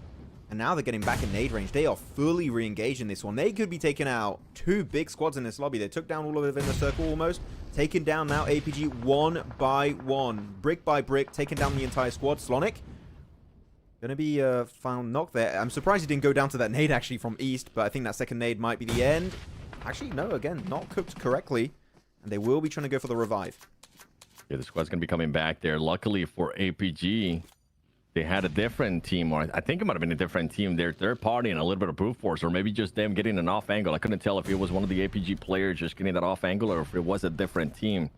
And now they're getting back in nade range. They are fully re-engaged in this one. They could be taking out two big squads in this lobby. They took down all of them in the circle almost. Taking down now APG one by one. Brick by brick. Taking down the entire squad. Slonic gonna be found knocked there. I'm surprised he didn't go down to that nade actually from east. But I think that second nade might be the end. Actually, no. Again, not cooked correctly. And they will be trying to go for the revive. Yeah, the squad's gonna be coming back there. Luckily for APG, they had a different team, or I think it might have been a different team. They're third party and a little bit of Brute Force, or maybe just them getting an off angle. I couldn't tell if it was one of the APG players just getting that off angle or if it was a different team.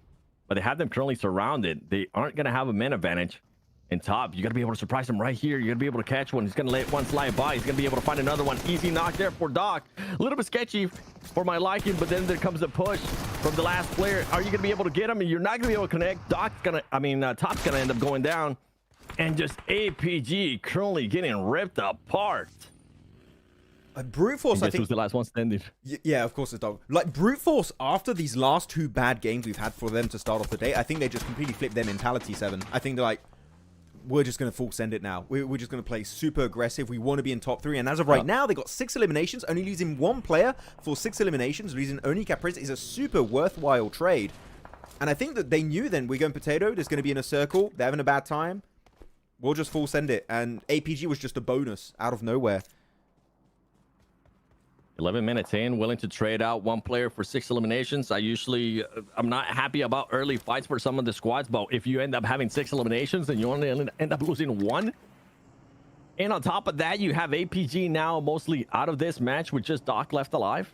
But they have them currently surrounded. They aren't going to have a man advantage in top. You got to be able to surprise them right here. You're going to be able to catch one. He's going to let one slide by. He's going to be able to find another one. Easy knock there for Doc. A little bit sketchy for my liking, but then there comes a push from the last player. Are you going to be able to get him? You're not going to be able to connect. Top's going to end up going down. And just APG currently getting ripped apart. Brute Force, I think... was the last one standing. Yeah, of course it's Dog. Like, Brute Force, after these last two bad games we've had for them to start off the day, I think they just completely flipped their mentality, 7. I think they're like, we're just going to full send it now. We're just going to play super aggressive. We want to be in top 3. And as of right now, they got 6 eliminations, only losing 1 player for 6 eliminations. Losing only Caprice is a super worthwhile trade. And I think that they knew then we're going potato. There's going to be in a circle. They're having a bad time. We'll just full send it. And APG was just a bonus out of nowhere. 11 minutes in, willing to trade out one player for 6 eliminations. I'm not happy about early fights for some of the squads, but if you end up having 6 eliminations and you only end up losing 1, and on top of that, you have APG now mostly out of this match with just Doc left alive.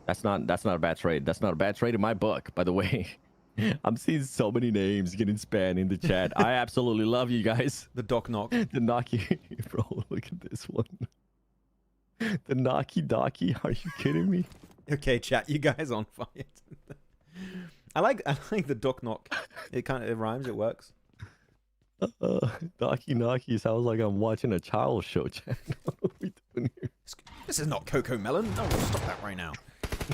That's not a bad trade. That's not a bad trade in my book, by the way. I'm seeing so many names getting spammed in the chat. I absolutely love you guys. The Doc Knock. The Knocky. Bro, look at this one. The Knocky Docky. Are you kidding me? Okay, chat, you guys on fire. I like the Doc Knock. It rhymes, it works. Docky Knocky sounds like I'm watching a child show, chat. What are we doing here? This is not Coco Melon. No, we'll stop that right now.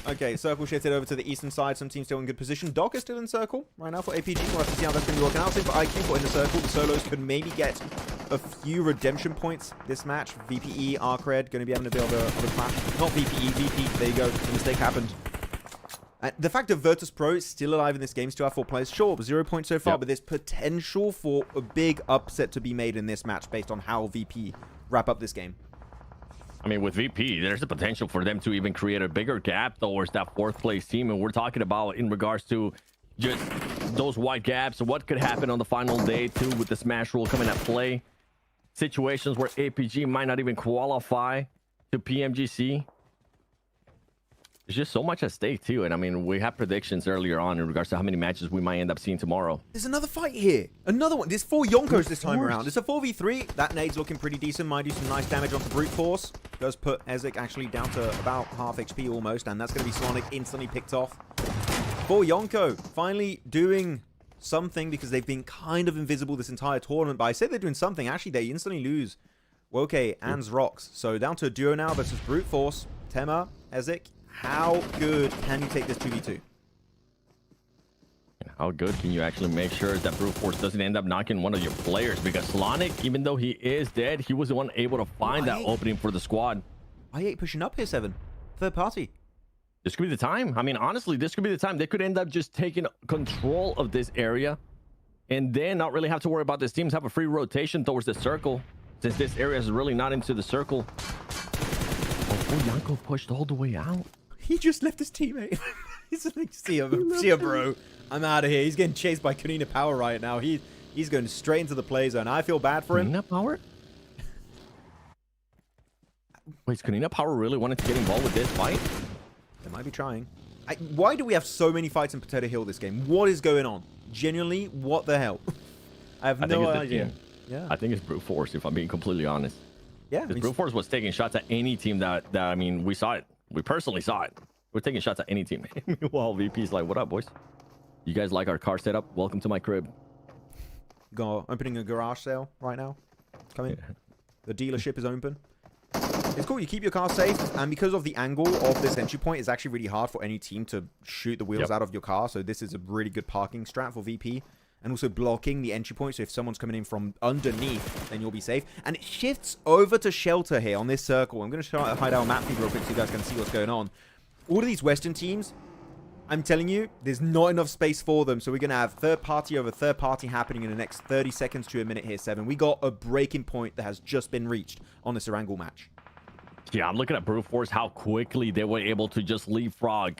Okay, circle shifted over to the eastern side. Some teams still in good position. Doc is still in circle right now for APG. We'll have to see how that's going to be working out. Same for IQ, but in the circle, the solos could maybe get a few redemption points this match. VPE, Arcred going to be having a bit of a clash. Not VPE, VP. There you go. The mistake happened. The fact that Virtus Pro is still alive in this game, still have 4 players. Sure, 0 points so far, but there's potential for a big upset to be made in this match based on how VP wrap up this game. I mean, with VP, there's a potential for them to even create a bigger gap towards that 4th place team. And we're talking about in regards to just those wide gaps and what could happen on the final day, too, with the Smash rule coming at play. Situations where APG might not even qualify to PMGC. There's just so much at stake, too. And I mean, we have predictions earlier on in regards to how many matches we might end up seeing tomorrow. There's another fight here. Another one. There's 4 Yonkos this time around. It's a 4v3. That nade's looking pretty decent. Might do some nice damage onto Brute Force. Does put Ezek actually down to about half HP almost. And that's going to be Sonic instantly picked off. 4 Yonko finally doing something because they've been kind of invisible this entire tournament. But I say they're doing something. Actually, they instantly lose Woke and Rocks. So down to a duo now versus Brute Force. Tema, Ezek. How good can you take this 2v2? And how good can you actually make sure that Brute Force doesn't end up knocking one of your players? Because Slonic, even though he is dead, he was the one able to find that opening for the squad. I8 pushing up here, 7. Third party. This could be the time. I mean, honestly, this could be the time. They could end up just taking control of this area and then not really have to worry about this teams have a free rotation towards the circle, since this area is really not into the circle. Oh, Yanko pushed all the way out. He just left his teammate. He's like, see ya, bro. I'm out of here. He's getting chased by Kanina Power right now. He's going straight into the play zone. I feel bad for him. Kanina Power? Wait, is Kanina Power really wanting to get involved with this fight? They might be trying. Why do we have so many fights in Potato Hill this game? What is going on? Genuinely, what the hell? I have no idea. Yeah. I think it's Brute Force, if I'm being completely honest. Yeah. Because Brute Force was taking shots at any team that I mean, we saw it. We personally saw it. We're taking shots at any team. Meanwhile, VP's like, what up, boys? You guys like our car setup? Welcome to my crib. Opening a garage sale right now. Come in. Yeah. The dealership is open. It's cool. You keep your car safe. And because of the angle of this entry point, it's actually really hard for any team to shoot the wheels out of your car. So this is a really good parking strat for VP. And also blocking the entry point. So if someone's coming in from underneath, then you'll be safe. And it shifts over to shelter here on this circle. I'm going to try to hide our map feed real quick so you guys can see what's going on. All of these Western teams, I'm telling you, there's not enough space for them. So we're going to have third party over third party happening in the next 30 seconds to a minute here, 7. We got a breaking point that has just been reached on this Erangel match. Yeah, I'm looking at Brute Force, how quickly they were able to just leapfrog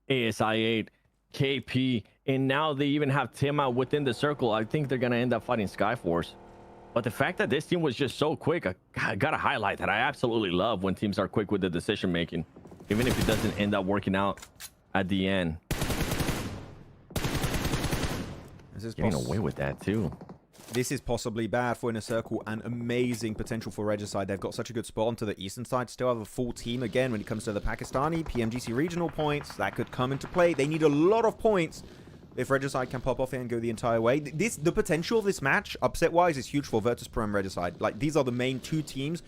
ASI8, KP, and now they even have Tema within the circle. I think they're going to end up fighting Skyforce. But the fact that this team was just so quick, I got to highlight that. I absolutely love when teams are quick with the decision making, even if it doesn't end up working out at the end. This is getting away with that too. This is possibly bad for Inner Circle and amazing potential for Regicide. They've got such a good spot onto the eastern side. Still have a full team again when it comes to the Pakistani PMGC regional points. That could come into play. They need a lot of points if Regicide can pop off here and go the entire way. The potential of this match, upset-wise, is huge for Virtus Pro and Regicide. Like, these are the main 2 teams.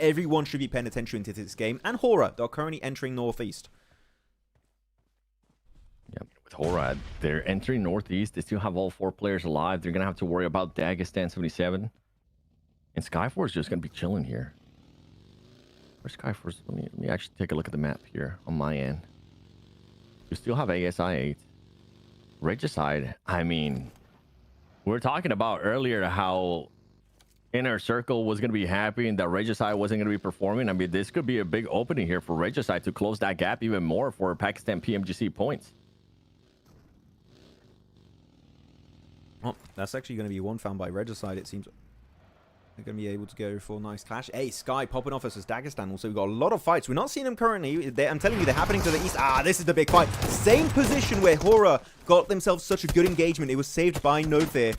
Everyone should be paying attention to this game. And Hora, they're currently entering Northeast. Yeah, with Hora, they're entering Northeast. They still have all 4 players alive. They're going to have to worry about Dagestan 77. And Skyforce is just going to be chilling here. Where's Skyforce? Let me actually take a look at the map here on my end. You still have ASI 8. Regicide, I mean, we were talking about earlier how Inner Circle was going to be happy and that Regicide wasn't going to be performing. I mean, this could be a big opening here for Regicide to close that gap even more for Pakistan PMGC points. Oh, that's actually going to be one found by Regicide, it seems. They're going to be able to go for a nice clash. Hey, Sky popping off versus Dagestan. Also, we've got a lot of fights. We're not seeing them currently. I'm telling you, they're happening to the east. Ah, this is the big fight. Same position where Hora got themselves such a good engagement. It was saved by No Fear.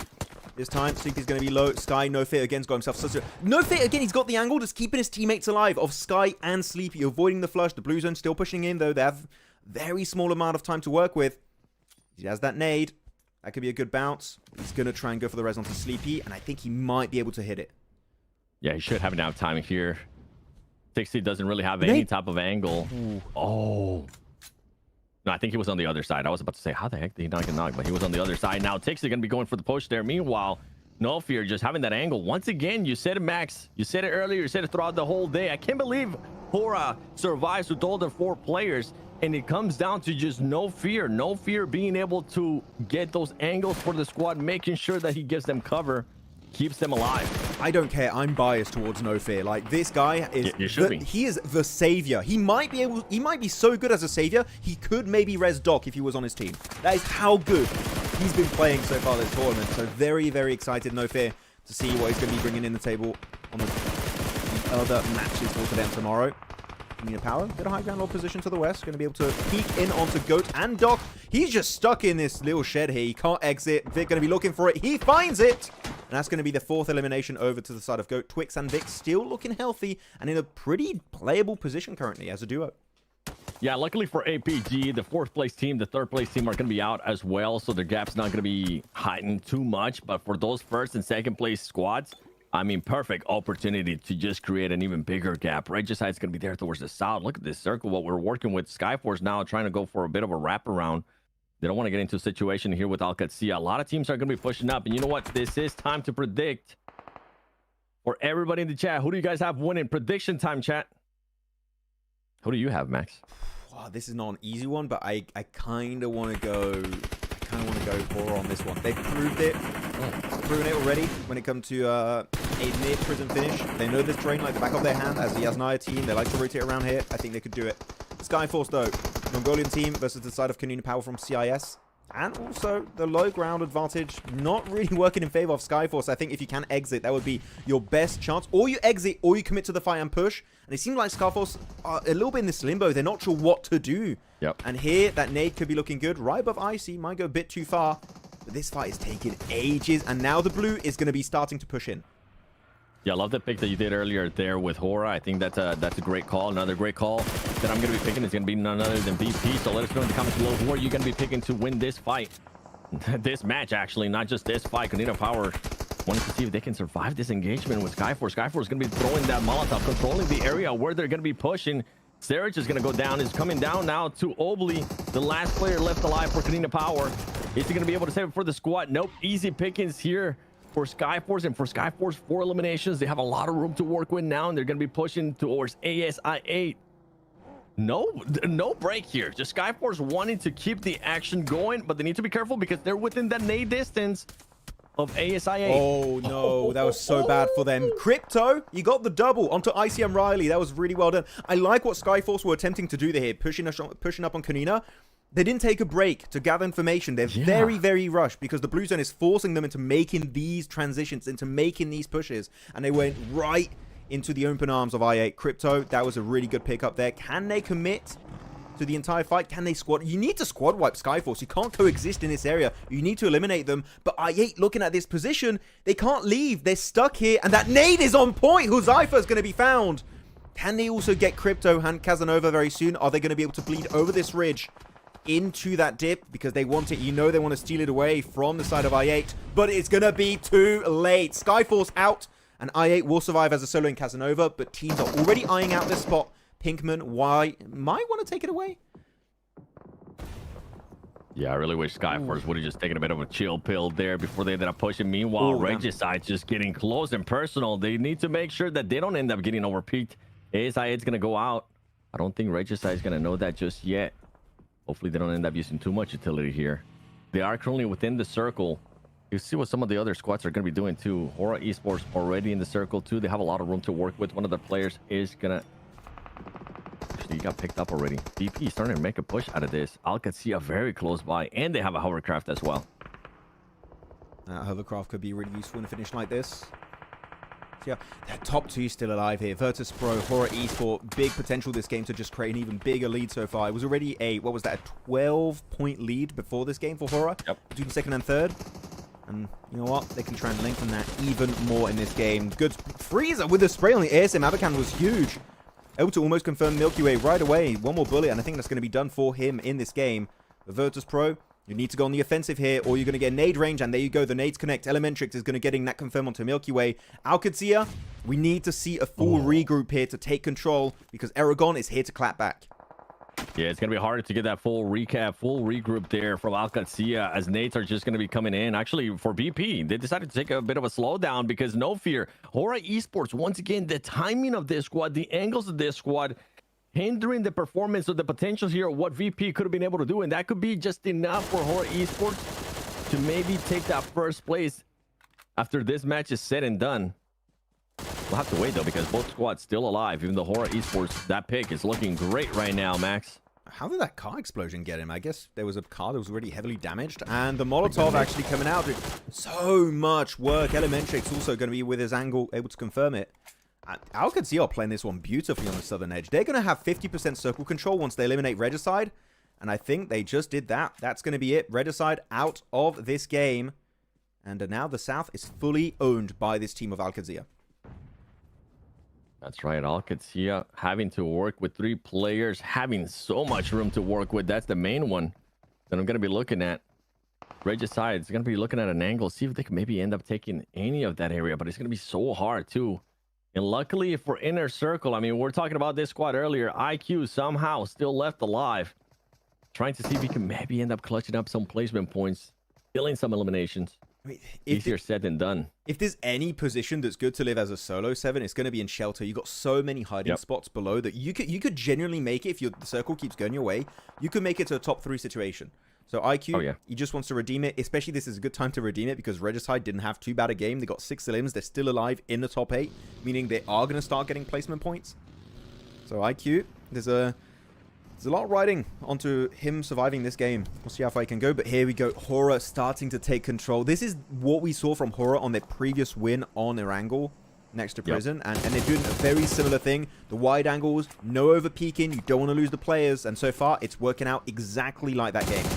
This time, Sleepy's going to be low. Sky, No Fear again's got himself such a... No Fear, again, he's got the angle, just keeping his teammates alive of Sky and Sleepy, avoiding the flush. The Blue Zone still pushing in, though. They have very small amount of time to work with. He has that nade. That could be a good bounce. He's going to try and go for the res onto Sleepy, and I think he might be able to hit it. Yeah, he should have enough time here. 60 doesn't really have any type of angle. Ooh. Oh. No, I think he was on the other side. I was about to say, how the heck did he not get knocked? But he was on the other side. Now, Tixie going to be going for the push there. Meanwhile, No Fear just having that angle. Once again, you said it, Max. You said it earlier. You said it throughout the whole day. I can't believe Hora survives with all their 4 players. And it comes down to just No Fear. No Fear being able to get those angles for the squad, making sure that he gives them cover, keeps them alive. I don't care. I'm biased towards No Fear. Like, this guy is he is the savior. He might be so good as a savior. He could maybe res Doc if he was on his team. That is how good he's been playing so far this tournament. So very, very excited, No Fear, to see what he's going to be bringing in the table on the other matches for them tomorrow. Nina Power, got a high ground low position to the west. Going to be able to peek in onto Goat and Doc. He's just stuck in this little shed here. He can't exit. Vic going to be looking for it. He finds it. And that's going to be the 4th elimination over to the side of Goat. Twix and Vic still looking healthy and in a pretty playable position currently as a duo. Yeah, luckily for APG, the 4th place team, the 3rd place team are going to be out as well. So their gap's not going to be heightened too much. But for those 1st and 2nd place squads, I mean, perfect opportunity to just create an even bigger gap. Regicide's going to be there towards the south. Look at this circle, what we're working with. Skyforce now trying to go for a bit of a wraparound. They don't want to get into a situation here with Alcatia. A lot of teams are going to be pushing up. And you know what? This is time to predict. For everybody in the chat, who do you guys have winning? Prediction time, chat. Who do you have, Max? Wow, this is not an easy one, but I kind of want to go... Hora on this one. They've proved it. Proven it already when it comes to a mid-prison finish. They know this terrain like the back of their hand as the Yasnaya team. They like to rotate around here. I think they could do it. Skyforce, though. Mongolian team versus the side of Kanina Power from CIS. And also the low ground advantage not really working in favor of Skyforce. I think if you can exit, that would be your best chance. Or you exit, or you commit to the fight and push. And it seems like Skyforce are a little bit in this limbo. They're not sure what to do. Yep. And here, that nade could be looking good. Right above Icy, might go a bit too far. But this fight is taking ages. And now the blue is going to be starting to push in. Yeah, I love the pick that you did earlier there with Hora. I think that's a great call. Another great call that I'm going to be picking is going to be none other than BP. So let us know in the comments below who are you going to be picking to win this fight. This match, actually, not just this fight. Kanina Power wanting to see if they can survive this engagement with Skyforce. Skyforce is going to be throwing that Molotov, controlling the area where they're going to be pushing. Serich is going to go down. Is coming down now to Obli, the last player left alive for Kanina Power. Is he going to be able to save it for the squad? Nope. Easy pickings here for Skyforce, and for Skyforce, 4 eliminations. They have a lot of room to work with now, and they're going to be pushing towards ASI 8. No break here. Just Skyforce wanting to keep the action going, but they need to be careful because they're within that nade distance of ASI 8. Oh no, that was so bad for them. Crypto, you got the double onto ICM Riley. That was really well done. I like what Skyforce were attempting to do here, pushing up on Kanina. They didn't take a break to gather information. They're very, very rushed because the Blue Zone is forcing them into making these transitions, into making these pushes. And they went right into the open arms of I8. Crypto, that was a really good pickup there. Can they commit to the entire fight? Can they squad? You need to squad wipe Skyforce. You can't coexist in this area. You need to eliminate them. But I8, looking at this position, they can't leave. They're stuck here. And that nade is on point. Huzaifa is going to be found. Can they also get Crypto and Casanova very soon? Are they going to be able to bleed over this ridge into that dip because they want it? You know they want to steal it away from the side of I8, but it's going to be too late. Skyforce out, and I8 will survive as a solo in Casanova, but teams are already eyeing out this spot. Pinkman, why might want to take it away? Yeah, I really wish Skyforce would have just taken a bit of a chill pill there before they ended up pushing. Meanwhile, Regicide's just getting close and personal. They need to make sure that they don't end up getting overpeaked. ASI8's going to go out. I don't think Regicide's going to know that just yet. Hopefully they don't end up using too much utility here. They are currently within the circle. You see what some of the other squads are going to be doing too. Hora Esports already in the circle too. They have a lot of room to work with. One of the players is going to... Actually, he got picked up already. BP starting to make a push out of this. Alcazia very close by. And they have a hovercraft as well. Hovercraft could be really useful in a finish like this. Yeah, that top two still alive here. Virtus Pro, Hora Esport, big potential this game to just create an even bigger lead so far. It was already a, what was that, a 12-point lead before this game for Hora? Yep. Between second and third. And you know what? They can try and lengthen that even more in this game. Good freezer with the spray on the ASM. Abacan was huge. Able to almost confirm Milky Way right away. One more bullet, and I think that's going to be done for him in this game. The Virtus Pro, you need to go on the offensive here, or you're going to get nade range, and there you go. The nades connect. Elementrix is going to getting that confirm onto Milky Way. Alcazia, we need to see a full regroup here to take control, because Aragon is here to clap back. Yeah, it's going to be hard to get that full recap, full regroup there from Alcazia, as nades are just going to be coming in. Actually, for BP, they decided to take a bit of a slowdown because no fear. Hora Esports, once again, the timing of this squad, the angles of this squad, hindering the performance of the potential here of what VP could have been able to do. And that could be just enough for Hora Esports to maybe take that first place after this match is said and done. We'll have to wait, though, because both squads still alive. Even though Hora Esports, that pick is looking great right now, Max. How did that car explosion get him? I guess there was a car that was already heavily damaged. And the Molotov actually coming out. So much work. Elementrix also going to be with his angle, able to confirm it. Alcazia are playing this one beautifully on the southern edge. They're going to have 50% circle control once they eliminate Regicide. And I think they just did that. That's going to be it. Regicide out of this game. And now the south is fully owned by this team of Alcazia. That's right. Alcazia having to work with 3 players, having so much room to work with. That's the main one that I'm going to be looking at. Regicide is going to be looking at an angle, see if they can maybe end up taking any of that area, but it's going to be so hard too. And luckily for Inner Circle, I mean, we're talking about this squad earlier. IQ somehow still left alive, trying to see if he can maybe end up clutching up some placement points, stealing some eliminations. I mean, easier said than done. If there's any position that's good to live as a solo 7, it's going to be in shelter. You've got so many hiding spots below that you could genuinely make it if the circle keeps going your way. You could make it to a top 3 situation. So IQ, he just wants to redeem it. Especially this is a good time to redeem it because Regicide didn't have too bad a game. They got 6 elims. They're still alive in the top 8, meaning they are going to start getting placement points. So IQ, there's a lot riding onto him surviving this game. We'll see how far he can go. But here we go. Hora starting to take control. This is what we saw from Hora on their previous win on Erangel next to Prison. And they're doing a very similar thing. The wide angles, no over peeking. You don't want to lose the players. And so far, it's working out exactly like that game.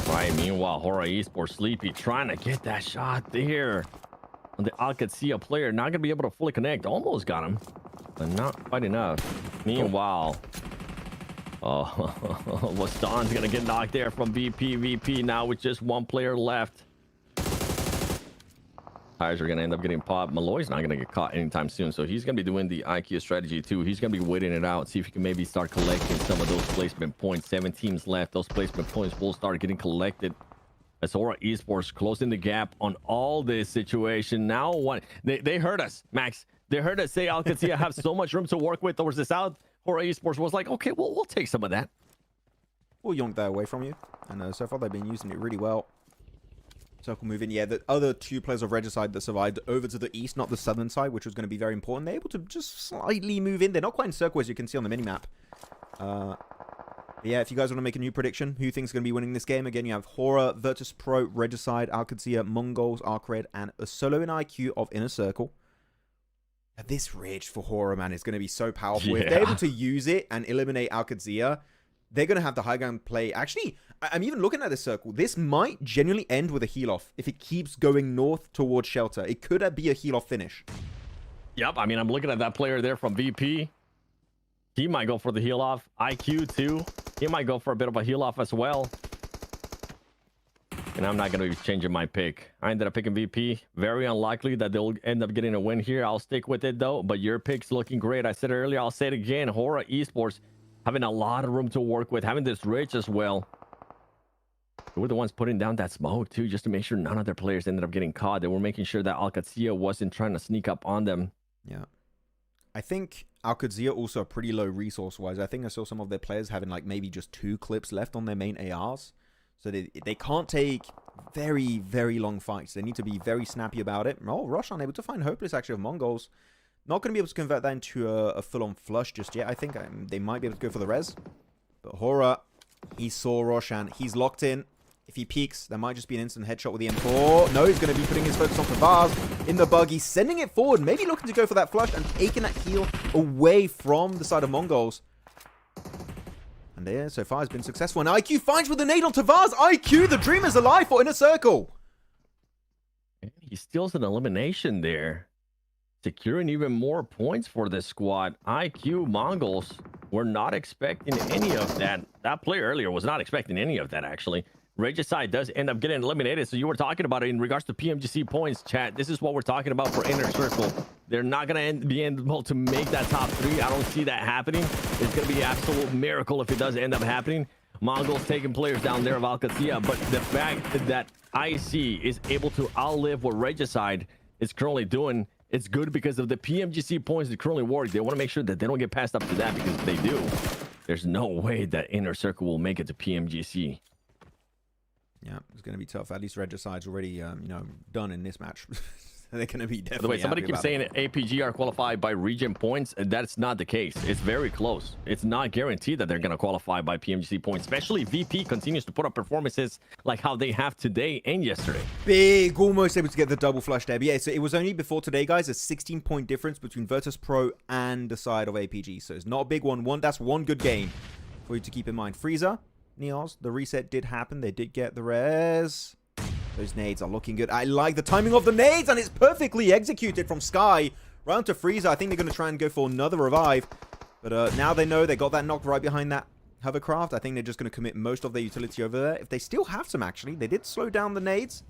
Right, meanwhile, Hora Esports Sleepy trying to get that shot there on the Alcazia player. Not going to be able to fully connect. Almost got him, but not quite enough. Meanwhile, Waston's going to get knocked there from VP now with just 1 player left. Tires are going to end up getting popped. Malloy's not going to get caught anytime soon, so he's going to be doing the IQ strategy too. He's going to be waiting it out, see if he can maybe start collecting some of those placement points. 7 teams left. Those placement points will start getting collected as Hora Esports closing the gap on all this situation. Now, what they heard us, Max. They heard us say Alcazia have so much room to work with towards the south. Hora Esports was like, okay, well, we'll take some of that. We'll yonk that away from you. And so far, they've been using it really well. Circle moving. Yeah, the other 2 players of Regicide that survived over to the east, not the southern side, which was going to be very important. They're able to just slightly move in. They're not quite in circle, as you can see on the minimap. Yeah, if you guys want to make a new prediction, who you think is going to be winning this game? Again, you have Hora, Virtus Pro, Regicide, Alcazia, Mongols, Arcred, and a solo in IQ of Inner Circle. This ridge for Hora, man, is going to be so powerful. If they're able to use it and eliminate Alcazia, they're going to have the high ground play. Actually, I'm even looking at this circle. This might genuinely end with a heal-off if it keeps going north towards shelter. It could be a heal-off finish. Yep, I mean, I'm looking at that player there from VP. He might go for the heal-off. IQ, too. He might go for a bit of a heal-off as well. And I'm not going to be changing my pick. I ended up picking VP. Very unlikely that they'll end up getting a win here. I'll stick with it, though. But your pick's looking great. I said it earlier. I'll say it again. Hora Esports having a lot of room to work with. Having this rich as well. They were the ones putting down that smoke, too, just to make sure none of their players ended up getting caught. They were making sure that Alcazia wasn't trying to sneak up on them. Yeah. I think Alcadzia also are pretty low resource-wise. I think I saw some of their players having like maybe just 2 clips left on their main ARs. So they can't take very, very long fights. They need to be very snappy about it. Oh, Rosh unable to find Hopeless actually of Mongols. Not going to be able to convert that into a full-on flush just yet. I think they might be able to go for the res. But Hora, he saw Roshan. He's locked in. If he peeks, there might just be an instant headshot with the M4. No, he's going to be putting his focus on Tavaz in the buggy, sending it forward, maybe looking to go for that flush and taking that heal away from the side of Mongols. And there, so far, has been successful. And IQ finds with the nade on Tavaz. IQ, the dream is alive for Inner Circle. He steals an elimination there, securing even more points for this squad. IQ Mongols were not expecting any of that. That player earlier was not expecting any of that, actually. Regicide does end up getting eliminated. So you were talking about it in regards to PMGC points, chat. This is what we're talking about for Inner Circle. They're not going to be able to make that top 3. I don't see that happening. It's going to be an absolute miracle if it does end up happening. Mongols taking players down there of Alcadzia, but the fact that IC is able to outlive what Regicide is currently doing, it's good because of the PMGC points that currently work. They want to make sure that they don't get passed up to that, because if they do, there's no way that Inner Circle will make it to PMGC. Yeah, it's going to be tough. At least Regicide's already, you know, done in this match. They're going to be definitely. By the way, somebody keeps saying APG are qualified by region points. That's not the case. It's very close. It's not guaranteed that they're going to qualify by PMGC points, especially VP continues to put up performances like how they have today and yesterday. Big, almost able to get the double flush there. But yeah, so it was only before today, guys, a 16-point difference between Virtus Pro and the side of APG. So it's not a big one. That's one good game for you to keep in mind. Freezer, Neos, the reset did happen. They did get the res. Those nades are looking good. I like the timing of the nades, and it's perfectly executed from Sky. Round to Freezer. I think they're going to try and go for another revive. But now they know they got that knock right behind that hovercraft. I think they're just going to commit most of their utility over there. If they still have some, actually. They did slow down the nades.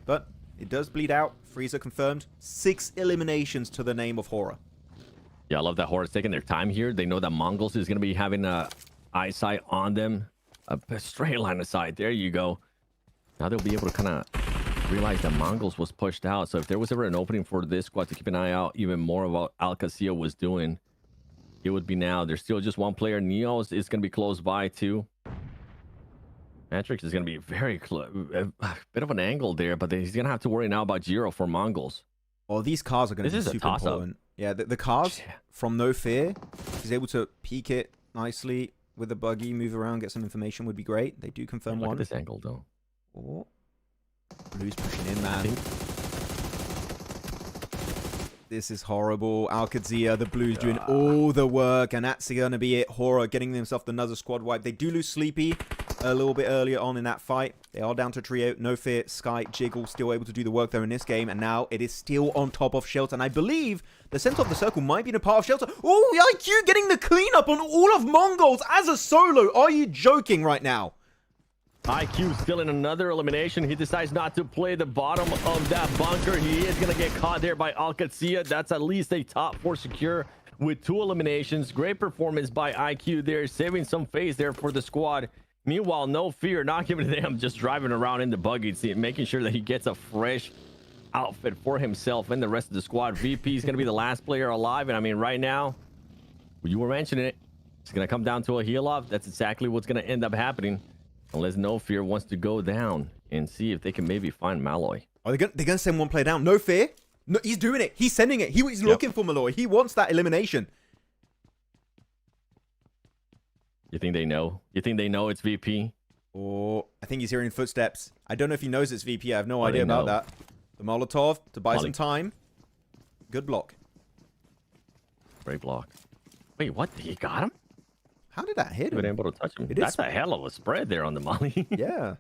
But it does bleed out. Freezer confirmed. 6 eliminations to the name of Hora. Yeah, I love that Hora's taking their time here. They know that Mongols is going to be having a eyesight on them. A straight line of sight. There you go. Now they'll be able to kind of realize that Mongols was pushed out. So if there was ever an opening for this squad to keep an eye out even more of what Alcadzia was doing, it would be now. There's still just one player. Neos is going to be close by too. Matrix is going to be very close. A bit of an angle there, but he's going to have to worry now about Giro for Mongols. Well, these cars are going to be super important. Yeah, the cars from No Fear, he's able to peek it nicely with the buggy, move around, get some information would be great. They do confirm one. Look at this angle though. Oh. Blue's pushing in, man. This is horrible. Alcadzia, the Blues doing all the work, and that's going to be it. Hora getting themselves another squad wipe. They do lose Sleepy a little bit earlier on in that fight. They are down to trio. No Fear, Sky, Jiggle still able to do the work there in this game, and now it is still on top of Shelter. And I believe the center of the circle might be in a part of Shelter. Oh, IQ getting the cleanup on all of Mongols as a solo. Are you joking right now? IQ still in another elimination. He decides not to play the bottom of that bunker. He is going to get caught there by Alcadzia. That's at least a top 4 secure with 2 eliminations. Great performance by IQ there, saving some phase there for the squad. Meanwhile, No Fear, not giving a damn, just driving around in the buggy, making sure that he gets a fresh outfit for himself and the rest of the squad. VP is going to be the last player alive. And I mean, right now, you were mentioning it, it's going to come down to a heal off. That's exactly what's going to end up happening. Unless No Fear wants to go down and see if they can maybe find Malloy. Are they're gonna send one player down? No Fear? No, he's doing it. He's sending it. He's looking for Malloy. He wants that elimination. You think they know? You think they know it's VP? Or I think he's hearing footsteps. I don't know if he knows it's VP. I have no idea about that. The Molotov to buy some time. Good block. Great block. Wait, what? He got him? How did that hit him? Been able to touch him. That's a hell of a spread there on the molly. Yeah.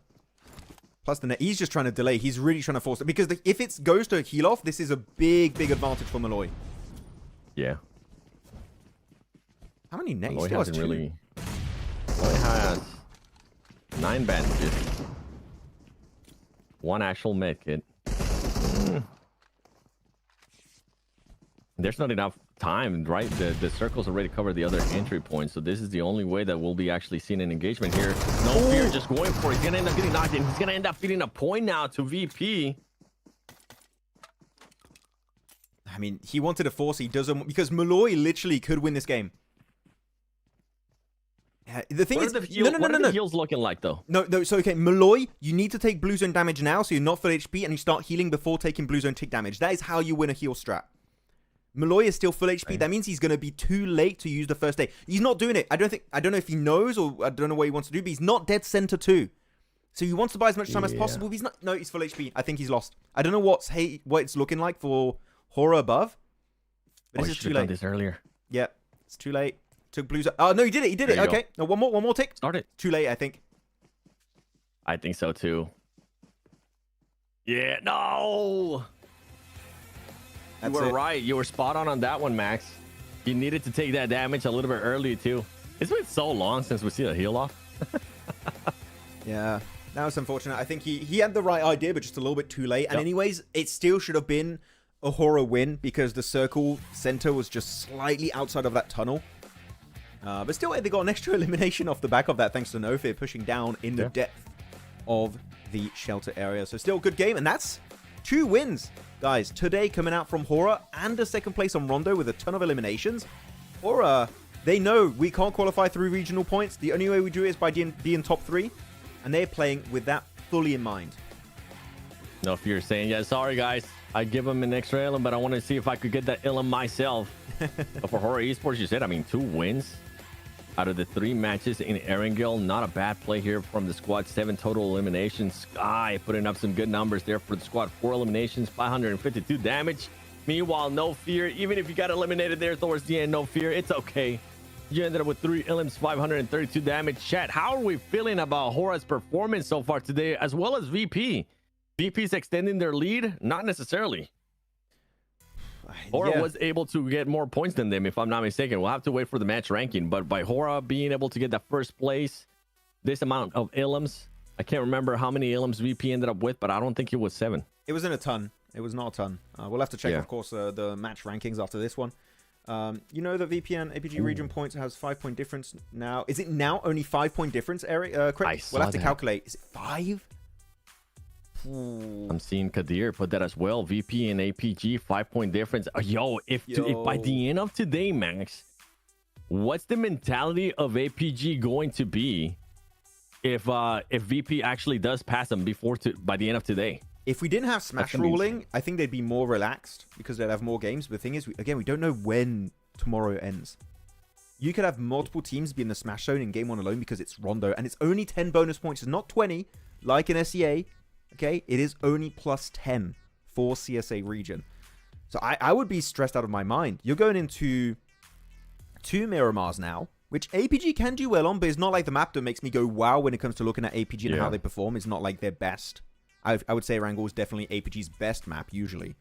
Plus the net, he's just trying to delay. He's really trying to force it because if it goes to a heal off, this is a big advantage for Malloy. Yeah. How many nades? Malloy hasn't really. Malloy has 9 bandages, 1 actual med kit. There's not enough time, right? The circle's already covered the other entry points, so this is the only way that we'll be actually seeing an engagement here. No Fear just going for it. He's gonna end up getting knocked in. He's gonna end up feeding a point now to VP. I mean, he wanted to force. He doesn't, because Malloy literally could win this game. The thing is, what are the heals looking like though? No. So okay, Malloy, you need to take blue zone damage now, so you're not full HP, and you start healing before taking blue zone tick damage. That is how you win a heal strat. Malloy is still full HP. Okay. That means he's gonna be too late to use the first aid. He's not doing it. I don't know if he knows, or I don't know what he wants to do, but he's not dead center too. So he wants to buy as much time as possible. He's not. No, he's full HP. I think he's lost. I don't know what it's looking like for Horror above. But this is too late. This earlier. Yeah, it's too late. Took blues. Oh no, he did it. He did it. Okay. No, one more tick. Start it. Too late, I think. I think so too. Yeah. No. You were right. You were spot on that one, Max. You needed to take that damage a little bit early too. It's been so long since we see a heal off. Yeah. That was unfortunate. I think he had the right idea, but just a little bit too late. And anyways, it still should have been a Horror win because the circle center was just slightly outside of that tunnel. But still, they got an extra elimination off the back of that, thanks to No Fear pushing down in the depth of the shelter area. So still a good game, and that's 2 wins, guys. Today coming out from Horror and a second place on Rondo with a ton of eliminations. Horror, they know we can't qualify through regional points. The only way we do it is by being top 3, and they're playing with that fully in mind. No Fear saying, yeah, sorry guys, I give them an extra Ilum, but I want to see if I could get that Ilum myself. But for Horror Esports, you said, I mean, 2 wins out of the 3 matches in Erangel. Not a bad play here from the squad. 7 total eliminations. Sky putting up some good numbers there for the squad. 4 eliminations, 552 damage. Meanwhile, No Fear, even if you got eliminated there towards the end, No Fear, it's okay. You ended up with 3 Ilums, 532 damage. Chat, how are we feeling about Horror's performance so far today, as well as VP? VP's extending their lead? Not necessarily. Horror was able to get more points than them, if I'm not mistaken. We'll have to wait for the match ranking, but by Horror being able to get that first place, this amount of Ilums, I can't remember how many Ilums VP ended up with, but I don't think it was 7. It wasn't a ton. It was not a ton. We'll have to check, of course, the match rankings after this one. You know that VPN APG region points has 5-point difference now. Is it now only 5-point difference, Eric? Chris? We'll have to calculate. Is it 5? I'm seeing Kadir put that as well. VP and APG 5-point difference. If by the end of today, Max, what's the mentality of APG going to be if VP actually does pass them by the end of today? If we didn't have Smash ruling, I think they'd be more relaxed because they'd have more games. But the thing is, we don't know when tomorrow ends. You could have multiple teams be in the Smash zone in game 1 alone because it's Rondo, and it's only 10 bonus points. It's not 20 like in SEA. Okay, it is only plus 10 for CSA region. So I would be stressed out of my mind. You're going into 2 Miramars now, which APG can do well on, but it's not like the map that makes me go wow when it comes to looking at APG and how they perform. It's not like their best. I would say Erangel is definitely APG's best map usually.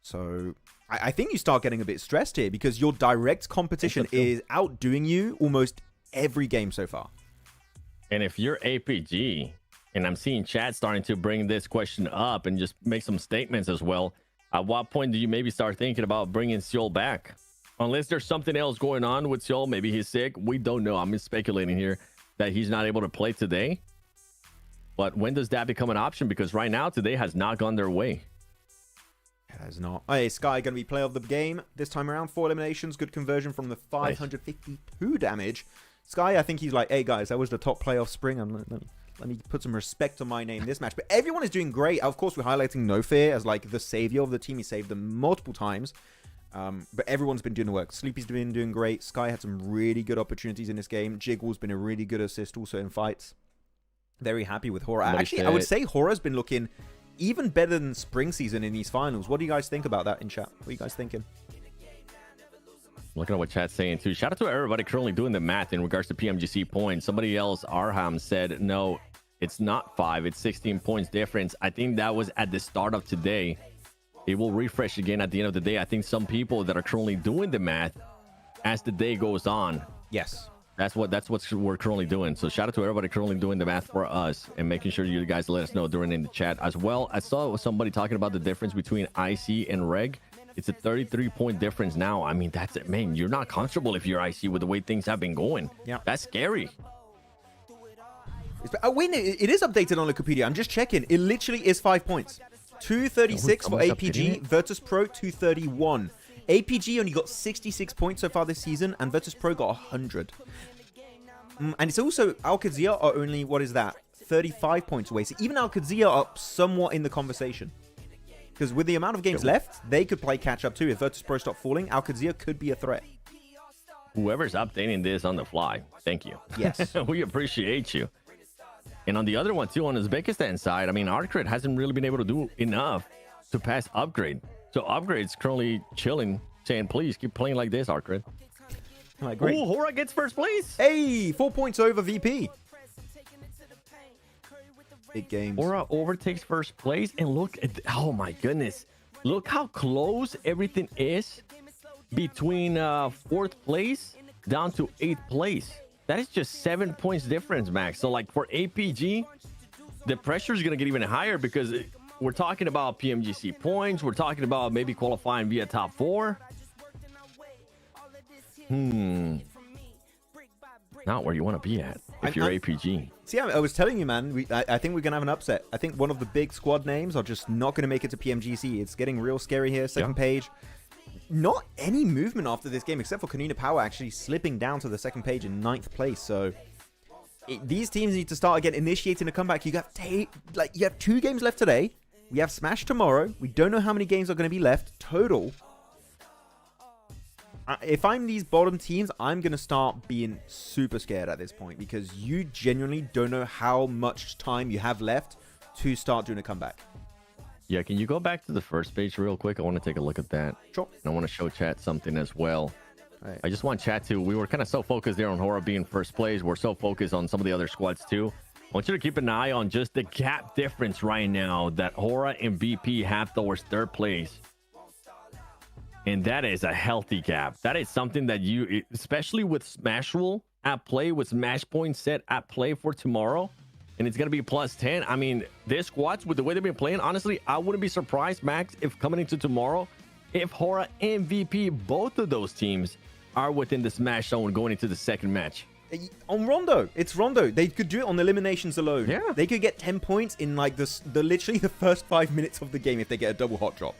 So I think you start getting a bit stressed here because your direct competition is outdoing you almost every game so far. And if you're APG... and I'm seeing chat starting to bring this question up and just make some statements as well. At what point do you maybe start thinking about bringing Seoul back? Unless there's something else going on with Seoul, maybe he's sick. We don't know. I'm just speculating here that he's not able to play today. But when does that become an option? Because right now, today has not gone their way. It has not. Hey, Sky going to be player of the game this time around. 4 eliminations, good conversion from the 552 damage. Sky, I think he's like, hey guys, that was the top playoff spring. Let me put some respect on my name this match. But everyone is doing great. Of course, we're highlighting No Fear as like the savior of the team. He saved them multiple times. But everyone's been doing the work. Sleepy's been doing great. Sky had some really good opportunities in this game. Jiggle's been a really good assist also in fights. Very happy with Horror. Actually, I would say Horror's been looking even better than spring season in these finals. What do you guys think about that in chat? What are you guys thinking? Looking at what chat's saying too. Shout out to everybody currently doing the math in regards to PMGC points. Somebody else, Arham, said no, it's not 5, it's 16 points difference. I think that was at the start of today. It will refresh again at the end of the day. I think some people that are currently doing the math as the day goes on. Yes. That's what we're currently doing. So shout out to everybody currently doing the math for us and making sure you guys let us know during in the chat as well. I saw somebody talking about the difference between IC and Reg. It's a 33-point difference now. I mean, that's it, man. You're not comfortable if you're IC with the way things have been going. Yeah. That's scary. Wait, it is updated on Wikipedia. I'm just checking. It literally is 5 points. 236 for someone's updating APG. it? Virtus Pro 231. APG only got 66 points so far this season, and Virtus Pro got 100. And it's also Alcazia are only, what is that, 35 points away. So even Alcazia are somewhat in the conversation. Because with the amount of games left, they could play catch up too. If Virtus Pro stop falling, Alcazia could be a threat. Whoever's updating this on the fly, thank you. Yes. We appreciate you. And on the other one too, on Uzbekistan side, I mean, Arcred hasn't really been able to do enough to pass Upgrade. So Upgrade's currently chilling, saying, please keep playing like this, Arcred. Like, great. Ooh, Hora gets first place. Hey, 4 points over VP. Big games. Hora overtakes first place, and look at, oh my goodness, look how close everything is between 4th place down to 8th place. That is just 7 points difference, Max. So like for APG, the pressure is going to get even higher because we're talking about PMGC points. We're talking about maybe qualifying via top 4. Not where you want to be at if you're APG. See, I was telling you, man, I think we're going to have an upset. I think one of the big squad names are just not going to make it to PMGC. It's getting real scary here. Second page. Not any movement after this game, except for Kanina Power actually slipping down to the second page in 9th place. So these teams need to start again initiating a comeback. You have 2 games left today. We have Smash tomorrow. We don't know how many games are going to be left total. If I'm these bottom teams, I'm going to start being super scared at this point because you genuinely don't know how much time you have left to start doing a comeback. Yeah, can you go back to the first page real quick? I want to take a look at that. Sure. And I want to show chat something as well. Right. I just want chat to, we were kind of so focused there on Hora being first place. We're so focused on some of the other squads too. I want you to keep an eye on just the gap difference right now that Hora and BP have towards 3rd place. And that is a healthy gap. That is something that you, especially with Smash Rule at play, with Smash Point set at play for tomorrow, and it's going to be plus 10. I mean, their squads, with the way they've been playing, honestly, I wouldn't be surprised, Max, if coming into tomorrow, if Hora and VP, both of those teams, are within the Smash Zone going into the second match. On Rondo, it's Rondo. They could do it on eliminations alone. Yeah. They could get 10 points in like literally the first 5 minutes of the game if they get a double hot drop.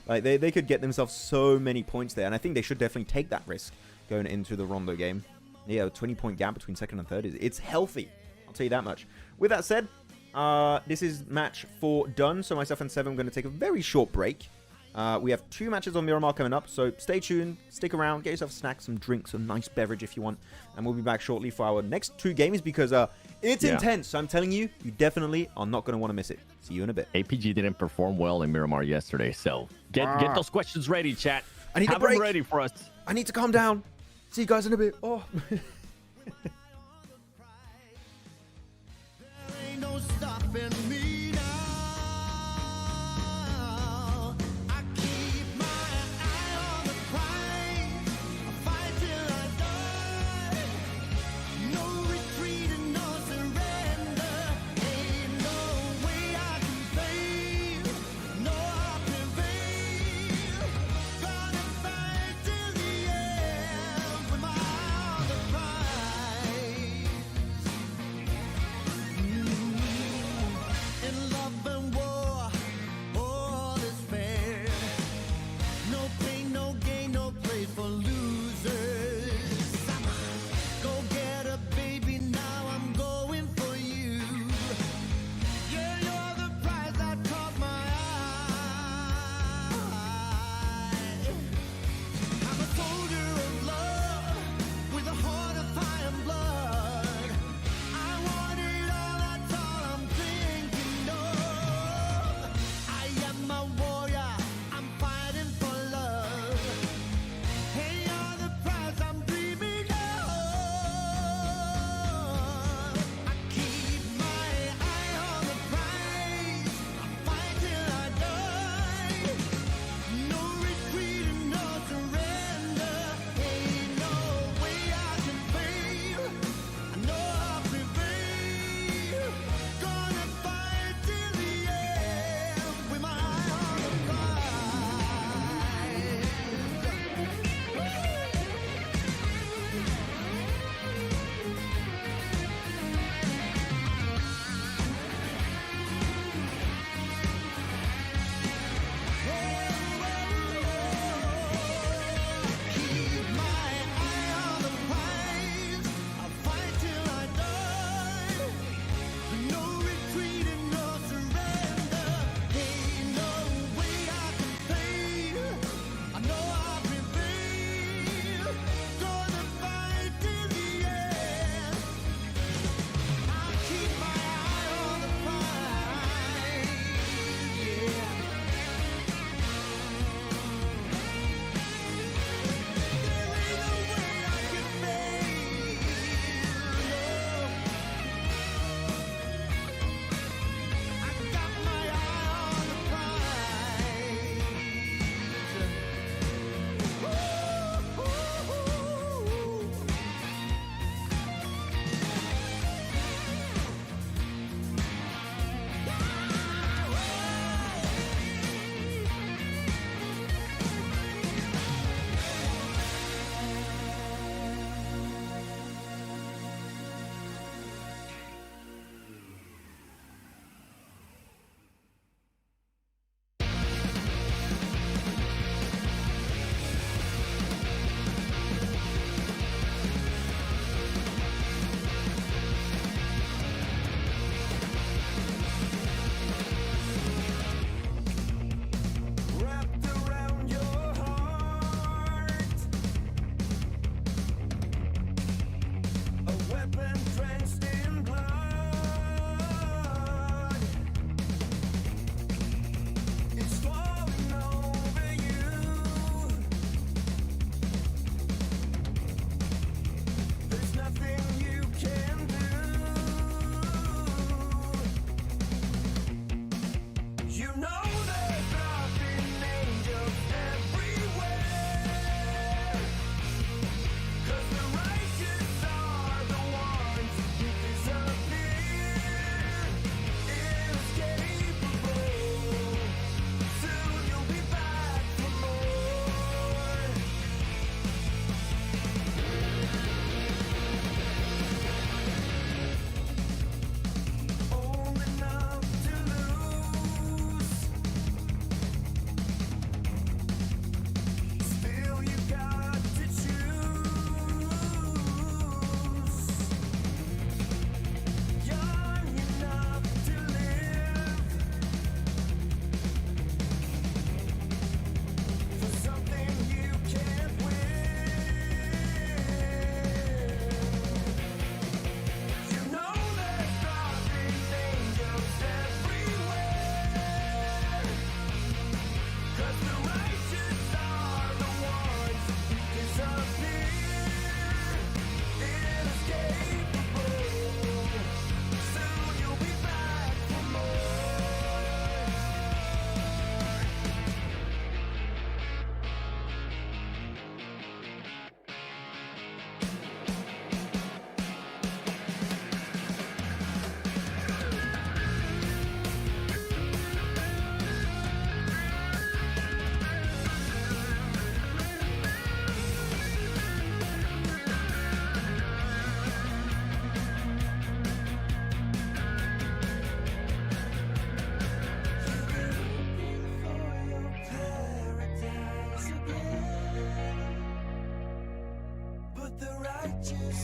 Like they could get themselves so many points there, and I think they should definitely take that risk going into the Rondo game. Yeah, a 20-point gap between 2nd and 3rd it's healthy. I'll tell you that much. With that said, this is match 4 done. So myself and Seven are going to take a very short break. We have 2 matches on Miramar coming up, so stay tuned, stick around, get yourself snacks, some drinks, some nice beverage if you want, and we'll be back shortly for our next 2 games because it's intense. So I'm telling you, you definitely are not going to want to miss it. See you in a bit. APG didn't perform well in Miramar yesterday, so get those questions ready, chat. I need Have a break. them ready for us. I need to calm down. See you guys in a bit. Oh. Ain't no stopping me now. I keep my eye on the prize. I fight till I die. No retreat and no surrender. Ain't no way I can fail. No, I prevail. Gonna fight till the end for my eye on the prize.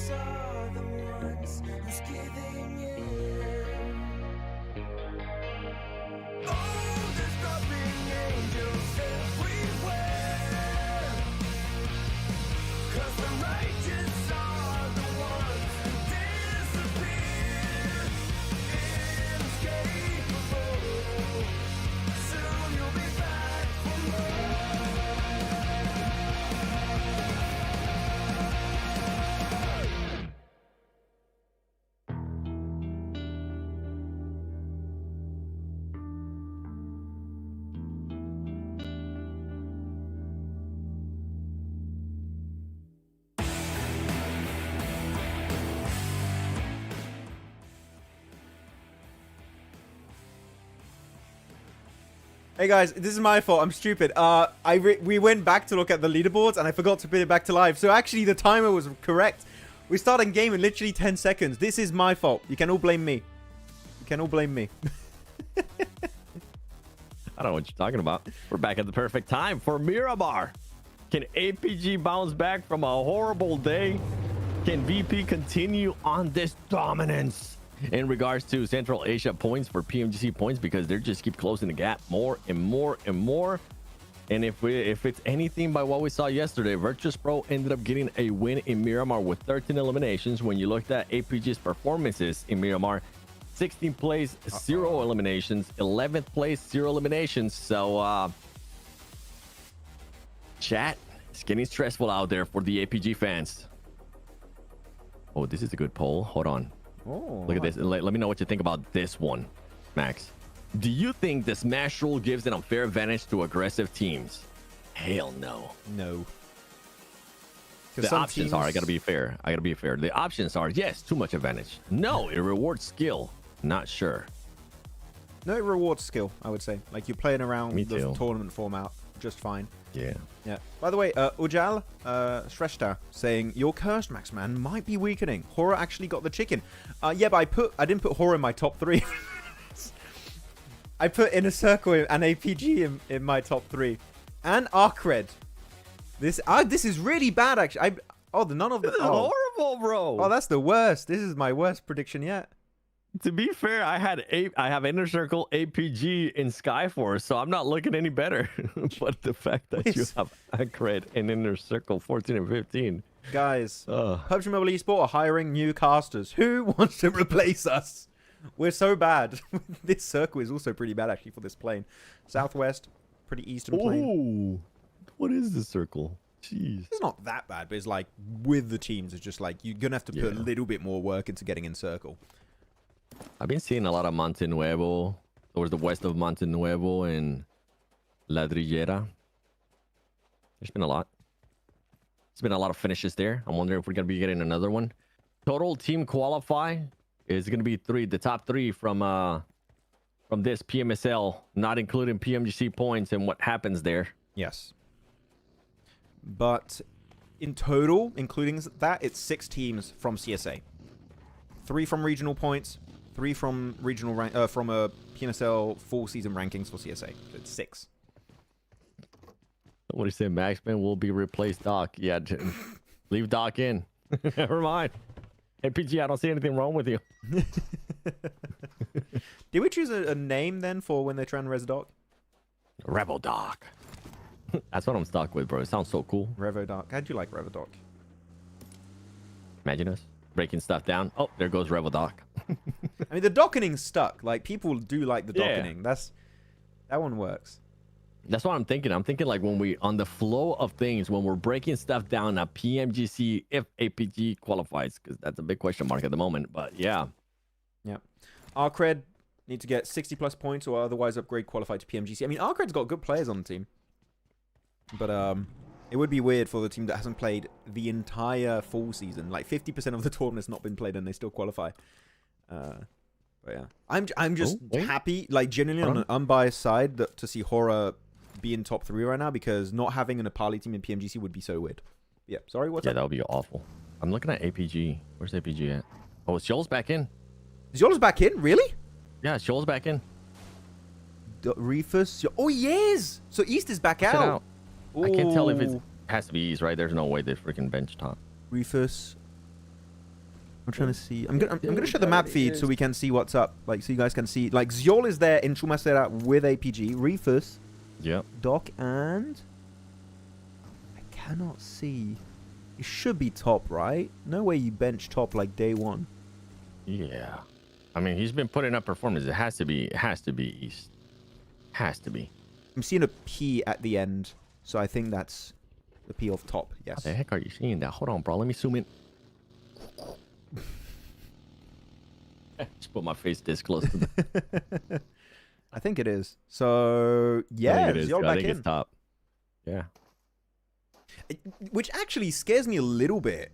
righteous are the ones who's giving in. Oh, there's dropping angels everywhere. 'Cause the righteous are the ones who disappear. Inescapable. Soon you'll be back for more. Hey guys, this is my fault. I'm stupid. We went back to look at the leaderboards and I forgot to put it back to live. So actually the timer was correct. We started a game in literally 10 seconds. This is my fault. You can all blame me. You can all blame me. I don't know what you're talking about. We're back at the perfect time for Miramar. Can APG bounce back from a horrible day? Can VP continue on this dominance in regards to Central Asia points for PMGC points, because they just keep closing the gap more and more and more? And if it's anything by what we saw yesterday, Virtus Pro ended up getting a win in Miramar with 13 eliminations. When you looked at APG's performances in Miramar, 16th place, 0 eliminations, 11th place, 0 eliminations. So chat, it's getting stressful out there for the APG fans. Oh, this is a good poll. Hold on. Oh, Look at this. Let me know what you think about this one, Max. Do you think the Smash rule gives an unfair advantage to aggressive teams? Hell no. No. The options are, I gotta be fair. The options are, yes, too much advantage. No, it rewards skill. Not sure. No, it rewards skill, I would say. Like, you're playing around Me the too. tournament format just fine. Yeah. Yeah. By the way, Ujal Shrestha saying your cursed Maxman might be weakening. Horror actually got the chicken. Yeah, but I didn't put Horror in my top 3. I put Inner Circle and APG in my top 3, and Arcred. This is really bad actually. None of the. This is horrible, bro. Oh, that's the worst. This is my worst prediction yet. To be fair, I have Inner Circle, APG, in Skyforce, so I'm not looking any better. But the fact that you have Acred and Inner Circle 14 and 15. Guys, PUBG Mobile Esport are hiring new casters. Who wants to replace us? We're so bad. This circle is also pretty bad actually for this plane. Southwest, pretty eastern plane. Ooh, what is the circle? Jeez. It's not that bad, but it's like with the teams, it's just like you're gonna have to put a little bit more work into getting in circle. I've been seeing a lot of Monte Nuevo, towards the west of Monte Nuevo and Ladrillera. There's been a lot. There's been a lot of finishes there. I'm wondering if we're going to be getting another one. Total team qualify is going to be 3. The top 3 from this PMSL, not including PMGC points and what happens there. Yes. But in total, including that, it's 6 teams from CSA. 3 from regional points, 3 from regional rank, from a PMSL full season rankings for CSA. So it's 6. What do you say, Maxman will be replaced Doc? Yeah, leave Doc in. Never mind. Hey, PG, I don't see anything wrong with you. Did we choose a name then for when they try and res Doc? Rebel Doc. That's what I'm stuck with, bro. It sounds so cool. Revo Doc. How'd you like Revo Doc? Imagine us breaking stuff down. Oh, there goes Rebel Doc. I mean, the dockening's stuck. Like, people do like the dockening. That one works. That's what I'm thinking. I'm thinking like when we, on the flow of things, when we're breaking stuff down at PMGC, if APG qualifies, because that's a big question mark at the moment. But yeah. Yeah. Arcred need to get 60 plus points or otherwise upgrade qualified to PMGC. I mean, Arcred's got good players on the team. But it would be weird for the team that hasn't played the entire full season. Like 50% of the tournament has not been played and they still qualify. But yeah. I'm just happy, like genuinely on an unbiased side, to see Horror be in top 3 right now, because not having an Apali team in PMGC would be so weird. Yeah, sorry, what's up? That would be awful. I'm looking at APG. Where's APG at? Oh, Shoal's back in. Is Yola's back in? Really? Yeah, Shoal's back in. Reefus? Oh, he is! So East is back out. I can't tell if it has to be East, right? There's no way they freaking bench top. Reefus. I'm trying to see. I'm gonna show the map feed so we can see what's up. Like, so you guys can see. Like, Xiol is there in Chumacera with APG. Reefus, Yep. Doc, and I cannot see. It should be top, right? No way you bench top like day one. Yeah. I mean, he's been putting up performance. It has to be East. Has to be. I'm seeing a P at the end, so I think that's the P of top. Yes. What the heck are you seeing that? Hold on, bro. Let me zoom in. Just put my face this close to the... I think it is. So yeah, I think it is. Xiol I back think in. it's top. Yeah. Which actually scares me a little bit.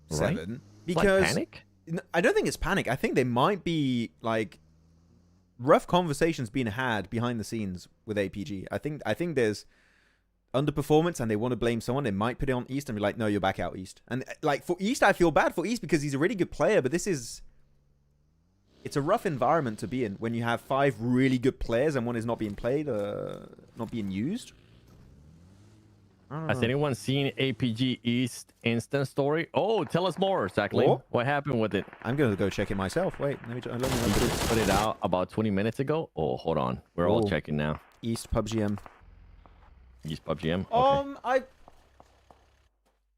Right? 7 Like because panic? I don't think it's panic. I think there might be like rough conversations being had behind the scenes with APG. I think there's underperformance and they want to blame someone. They might put it on East and be like, no, you're back out East. And like for East, I feel bad for East because he's a really good player, but it's a rough environment to be in when you have 5 really good players and one is not being played, not being used. Has anyone seen APG East instant story? Oh, tell us more, exactly. What? What happened with it? I'm gonna go check it myself. Wait, let me You just put it out about 20 minutes ago. Oh, hold on. We're all Oh. checking now. East PUBG M. East PUBG M. Okay.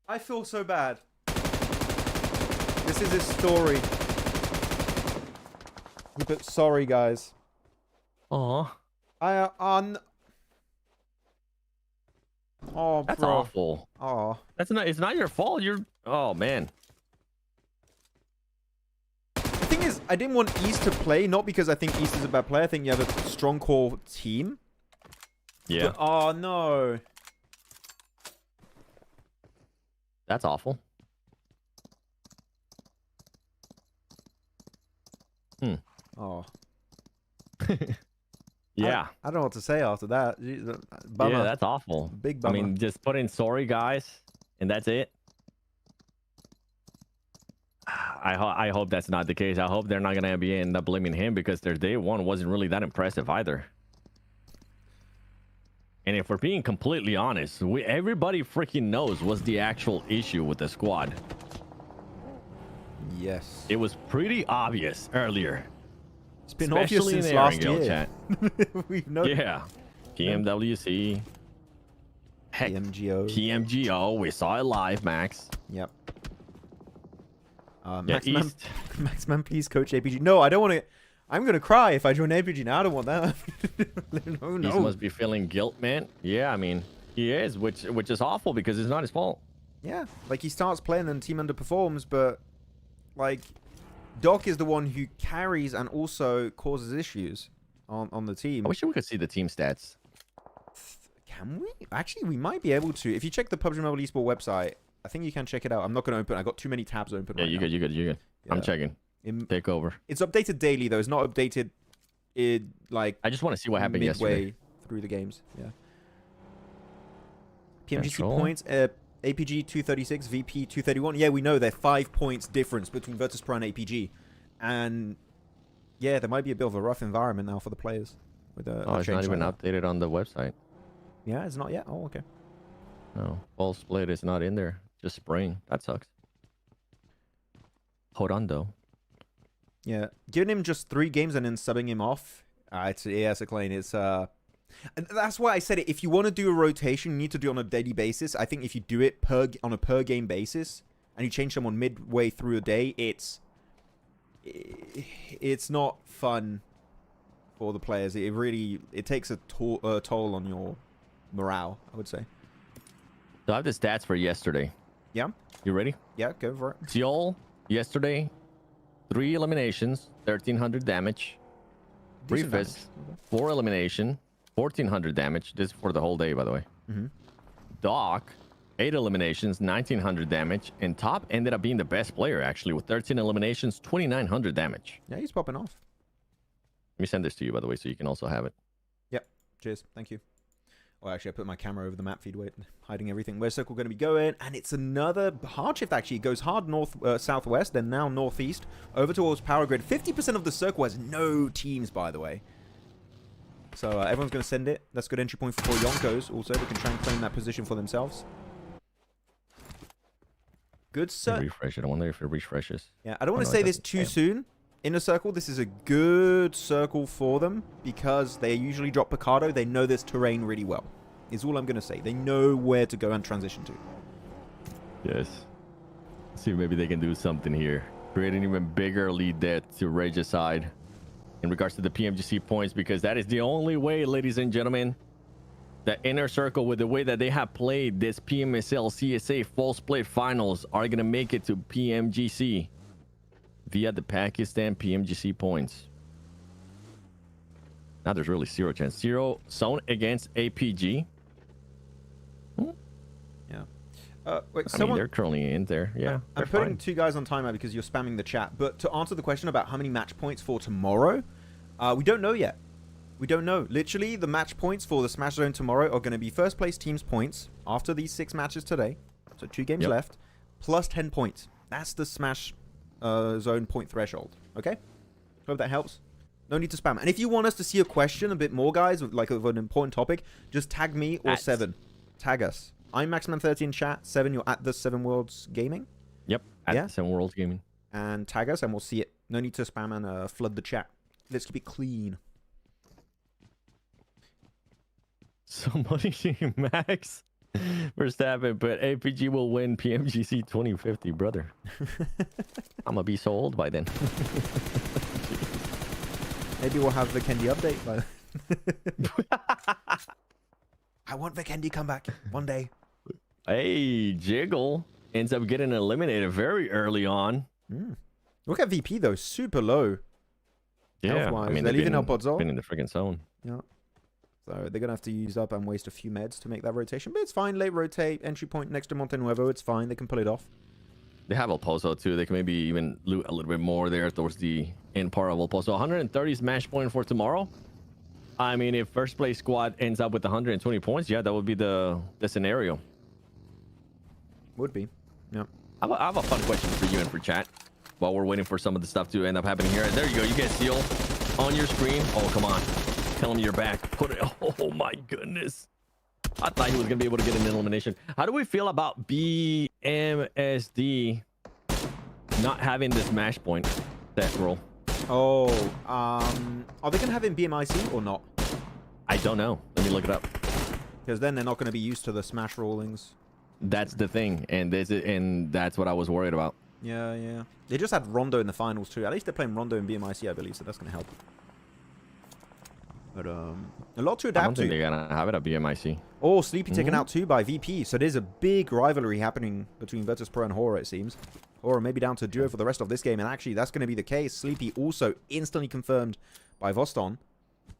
I feel so bad. This is his story. He put sorry, guys. Aw, Oh, that's bro. awful. Oh. That's not. It's not your fault. Oh man. The thing is, I didn't want East to play, not because I think East is a bad player. I think you have a strong core team. Yeah. But, oh no. That's awful. Oh. Yeah. I don't know what to say after that. Bummer. Yeah, that's awful. Big I bummer. mean, just put in sorry, guys, and that's it. I hope that's not the case. I hope they're not gonna end up blaming him because their day one wasn't really that impressive either. And if we're being completely honest, everybody freaking knows what's the actual issue with the squad. Yes. It was pretty obvious earlier. It's been Especially obvious since in the last Erangel year. chat. We've known. Yeah. PMWC. Heck, PMGO. PMGO. We saw it live, Max. Yep. Yeah, Maxman, East. Maxman, please coach APG. No, I don't want to. I'm gonna cry if I join APG now. I don't want that. No, He no. must be feeling guilt, man. Yeah, I mean, he is, which is awful because it's not his fault. Yeah, like he starts playing and team underperforms, but like Doc is the one who carries and also causes issues on the team. I wish we could see the team stats. Can we? Actually, we might be able to. If you check the PUBG Mobile Esport website, I think you can check it out. I'm not going to open. I got too many tabs open. Yeah, right you now. good. Yeah. I'm checking. Take over. It's updated daily though. It's not updated like I just want to see what happened midway yesterday. through the games. Yeah. PMGC Control. points. APG 236, VP 231. Yeah, we know they're 5 points difference between Virtus Pro and APG, and yeah, there might be a bit of a rough environment now for the players. With Oh, it's not even updated on the website. Yeah, it's not yet. Oh, okay. No, full split is not in there. Just spring. That sucks. Hold on though. Yeah, giving him just 3 games and then subbing him off. It's Escalating. It's and that's why I said it. If you want to do a rotation, you need to do it on a daily basis. I think if you do it on a per game basis and you change someone midway through a day, it's not fun for the players. It takes a toll on your morale, I would say. So I have the stats for yesterday. Yeah, You ready? yeah, go for it. Xiol yesterday, 3 eliminations, 1300 damage. Decent Reefus, 4 elimination, 1400 damage. This is for the whole day, by the way. Mhm. Doc, 8 eliminations, 1900 damage. And Top ended up being the best player, actually, with 13 eliminations, 2900 damage. Yeah, he's popping off. Let me send this to you, by the way, so you can also have it. Yep. Cheers. Thank you. Oh, actually, I put my camera over the map feed, wait, hiding everything. Where's Circle going to be going? And it's another hard shift, actually. It goes hard southwest, then now northeast, over towards Power Grid. 50% of the Circle has no teams, by the way. So everyone's going to send it. That's a good entry point for Yonkos. Also, they can try and claim that position for themselves. Good circle. Refresh it. I wonder if it refreshes. Yeah, I don't want no, to it say this doesn't. too Damn. soon. Inner circle, this is a good circle for them because they usually drop Picardo. They know this terrain really well. Is all I'm going to say. They know where to go and transition to. Yes. See if maybe they can do something here. Create an even bigger lead there to Rage aside in regards to the PMGC points, because that is the only way, ladies and gentlemen, the inner circle, with the way that they have played this PMSL CSA full split finals, are going to make it to PMGC via the Pakistan PMGC points. Now there's really zero chance. Zero zone against APG. Yeah. Wait, I mean, they're currently in there. Yeah. I'm putting two guys on timeout because you're spamming the chat. But to answer the question about how many match points for tomorrow, we don't know yet. We don't know. Literally, the match points for the Smash Zone tomorrow are going to be first place team's points after these 6 matches today. So 2 games left, plus 10 points. That's the Smash Zone point threshold. Okay? Hope that helps. No need to spam. And if you want us to see a question a bit more, guys, like of an important topic, just tag me or 7. Tag us. I'm Maxman30 in chat. 7, you're at The7WG Gaming. Yep. At The7WG Gaming. And tag us and we'll see it. No need to spam and flood the chat. Let's keep it clean. Somebody Max Verstappen, but APG will win PMGC 2050, brother. I'm gonna be so old by then. Maybe we'll have Vikendi update by I want Vikendi comeback one day. Hey, Jiggle ends up getting eliminated very early on. Look at VP though, super low. Yeah, Health-wise. I mean, They're they've leaving Alpodzol. been in the freaking zone. Yeah. So they're going to have to use up and waste a few meds to make that rotation. But it's fine. Late rotate, entry point next to Monte Nuevo. It's fine. They can pull it off. They have El Pozo too. They can maybe even loot a little bit more there towards the end part of El Pozo. 130 smash point for tomorrow. I mean, if first place squad ends up with 120 points, yeah, that would be the scenario. Would be. Yeah. I have a fun question for you and for chat while we're waiting for some of the stuff to end up happening here. There you go. You get Seal on your screen. Oh, come on. Tell him you're back. Put it. Oh, my goodness. I thought he was going to be able to get an elimination. How do we feel about BMSD not having this match point set rule? Oh, are they going to have him BMIC or not? I don't know. Let me look it up. Because then they're not going to be used to the smash rollings. That's the thing. And that's what I was worried about. Yeah, yeah. They just had Rondo in the finals too. At least they're playing Rondo in BMIC, I believe, so that's going to help. But a lot to I adapt don't think to. they're going to have it at BMIC. Oh, Sleepy taken out too by VP. So there's a big rivalry happening between Virtus Pro and Horror, it seems. Or maybe down to duo for the rest of this game. And actually, that's going to be the case. Sleepy also instantly confirmed by Voston.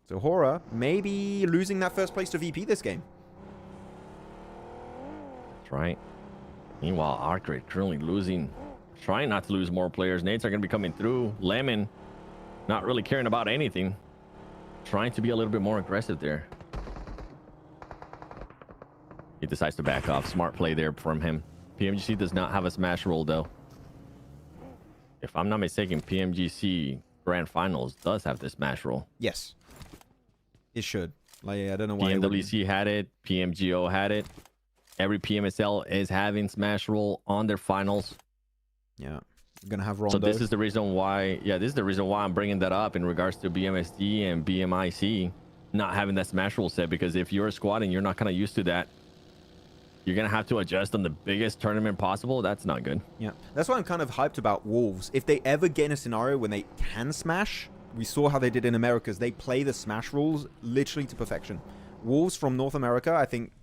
So Horror maybe losing that first place to VP this game. That's right. Meanwhile, Arcade currently losing. Trying not to lose more players. Nades are going to be coming through. Lemon not really caring about anything. Trying to be a little bit more aggressive there. He decides to back off. Smart play there from him. PMGC does not have a smash roll though. If I'm not mistaken, PMGC Grand Finals does have the smash roll. Yes. It should. Like, I don't know why. PMWC had it. PMGO had it. Every PMSL is having smash roll on their finals. Yeah. We're going to have Rondo. So this is the reason why, this is the reason why I'm bringing that up in regards to BMSD and BMIC not having that smash roll set, because if you're a squad and you're not kind of used to that, you're going to have to adjust on the biggest tournament possible. That's not good. Yeah. That's why I'm kind of hyped about Wolves. If they ever get in a scenario when they can smash, we saw how they did in Americas. They play the smash rules literally to perfection. Wolves from North America, I think,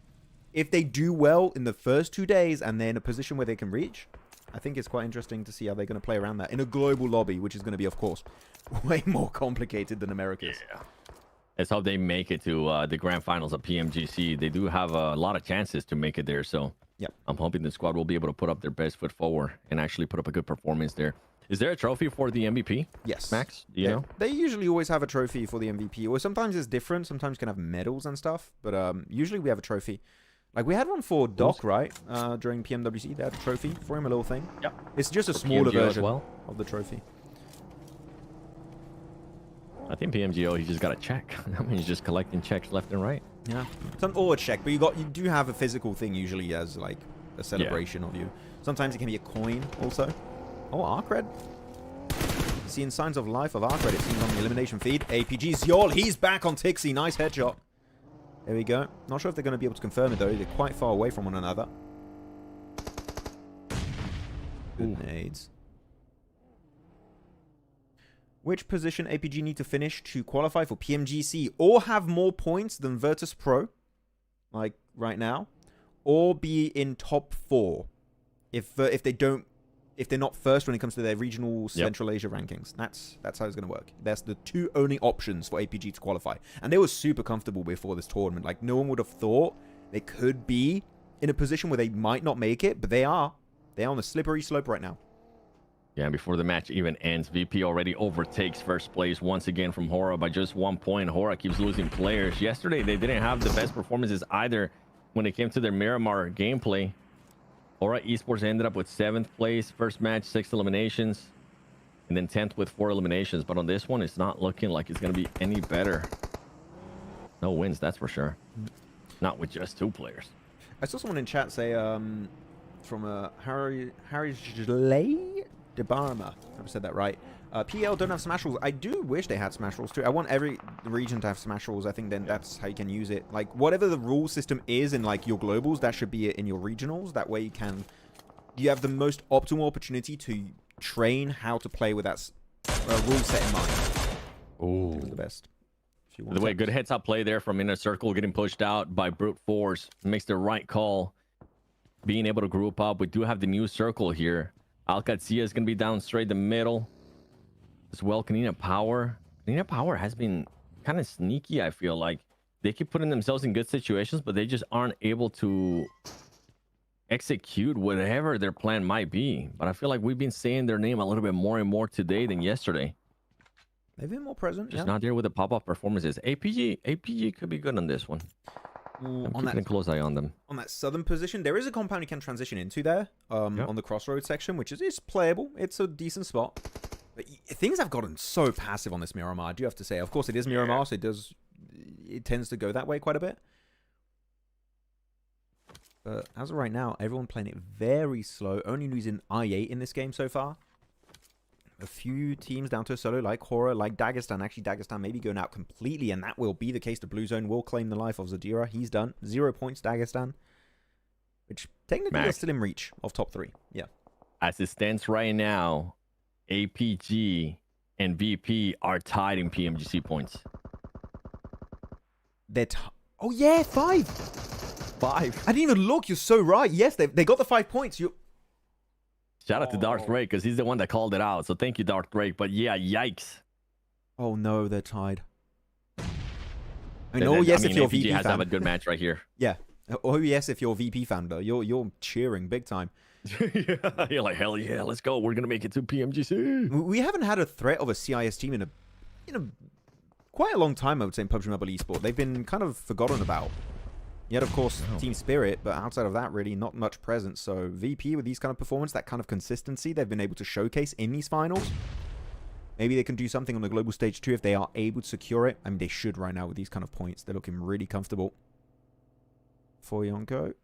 if they do well in the first 2 days and they're in a position where they can reach, I think it's quite interesting to see how they're going to play around that in a global lobby, which is going to be, of course, way more complicated than America's. Yeah. Let's hope they make it to the grand finals of PMGC. They do have a lot of chances to make it there. So yep. I'm hoping the squad will be able to put up their best foot forward and actually put up a good performance there. Is there a trophy for the MVP? Yes. Max, do you know? They usually always have a trophy for the MVP, or sometimes it's different. Sometimes you can have medals and stuff, but usually we have a trophy. Like, we had one for Doc, right? During PMWC, they had a trophy for him, a little thing. Yep. It's just a For smaller PMGO as version well? of the trophy. I think PMGO, he just got a check. I mean, he's just collecting checks left and right. Yeah. Or a check, but you do have a physical thing usually as, like, a celebration of you. Sometimes it can be a coin also. Oh, Arcred. Seeing signs of life of Arcred, it seems, on the elimination feed. APG Zjol, he's back on Tixie. Nice headshot. There we go. Not sure if they're going to be able to confirm it, though. They're quite far away from one another. Good nades. Which position APG need to finish to qualify for PMGC or have more points than Virtus Pro, like right now, or be in top 4 if they're not first when it comes to their regional Central Asia rankings. That's how it's going to work. That's the 2 only options for APG to qualify. And they were super comfortable before this tournament. Like, no one would have thought they could be in a position where they might not make it, but they are. They're on a slippery slope right now. Yeah, before the match even ends, VP already overtakes first place once again from Hora by just 1 point. Hora keeps losing players. Yesterday, they didn't have the best performances either when it came to their Miramar gameplay. Hora Esports ended up with 7th place, first match, 6 eliminations, and then 10th with 4 eliminations. But on this one, it's not looking like it's going to be any better. No wins, that's for sure. Not with just 2 players. I saw someone in chat say, from Harry Jlay DeBarma. I've said that right. PL don't have smash rules. I do wish they had smash rules too. I want every region to have smash rules. I think then that's how you can use it. Like, whatever the rule system is in like your globals, that should be it in your regionals. That way you have the most optimal opportunity to train how to play with that rule set in mind. Oh, the best. By the way, good heads up play there from Inner Circle, getting pushed out by Brute Force. Makes the right call. Being able to group up. We do have the new circle here. Alcazia is going to be down straight the middle. As well, Canina Power. Canina Power has been kind of sneaky, I feel like. They keep putting themselves in good situations, but they just aren't able to execute whatever their plan might be. But I feel like we've been saying their name a little bit more and more today than yesterday. They've been more present. Just not there with the pop-up performances. APG could be good on this one. I'm keeping a close eye on them. On that southern position, there is a compound you can transition into there on the crossroads section, which is playable. It's a decent spot. But things have gotten so passive on this Miramar, I do have to say. Of course, it is Miramar, so it tends to go that way quite a bit. But as of right now, everyone playing it very slow. Only losing I8 in this game so far. A few teams down to a solo like Hora, like Dagestan. Actually, Dagestan may be going out completely, and that will be the case. The Blue Zone will claim the life of Zadira. He's done. 0 points, Dagestan. Which technically is still in reach of top 3. Yeah. As it stands right now, APG and VP are tied in PMGC points. They're oh, yeah, 5. 5. I didn't even look. You're so right. Yes, they got the 5 points. Shout out to Darth Drake, because he's the one that called it out. So thank you, Darth Drake. But yeah, yikes. Oh no, they're tied. Yes, if you're APG VP has fan. to have a good match right here. Yeah. Oh yes, if you're VP fan though, you're cheering big time. Yeah, you're like, hell yeah, let's go. We're gonna make it to PMGC. We haven't had a threat of a CIS team in a quite a long time, I would say, in PUBG Mobile Esport. They've been kind of forgotten about. Yet, of course, Team Spirit, but outside of that, really not much presence. So VP with these kind of performance, that kind of consistency they've been able to showcase in these finals. Maybe they can do something on the global stage too if they are able to secure it. I mean, they should right now with these kind of points. They're looking really comfortable. For Yonko.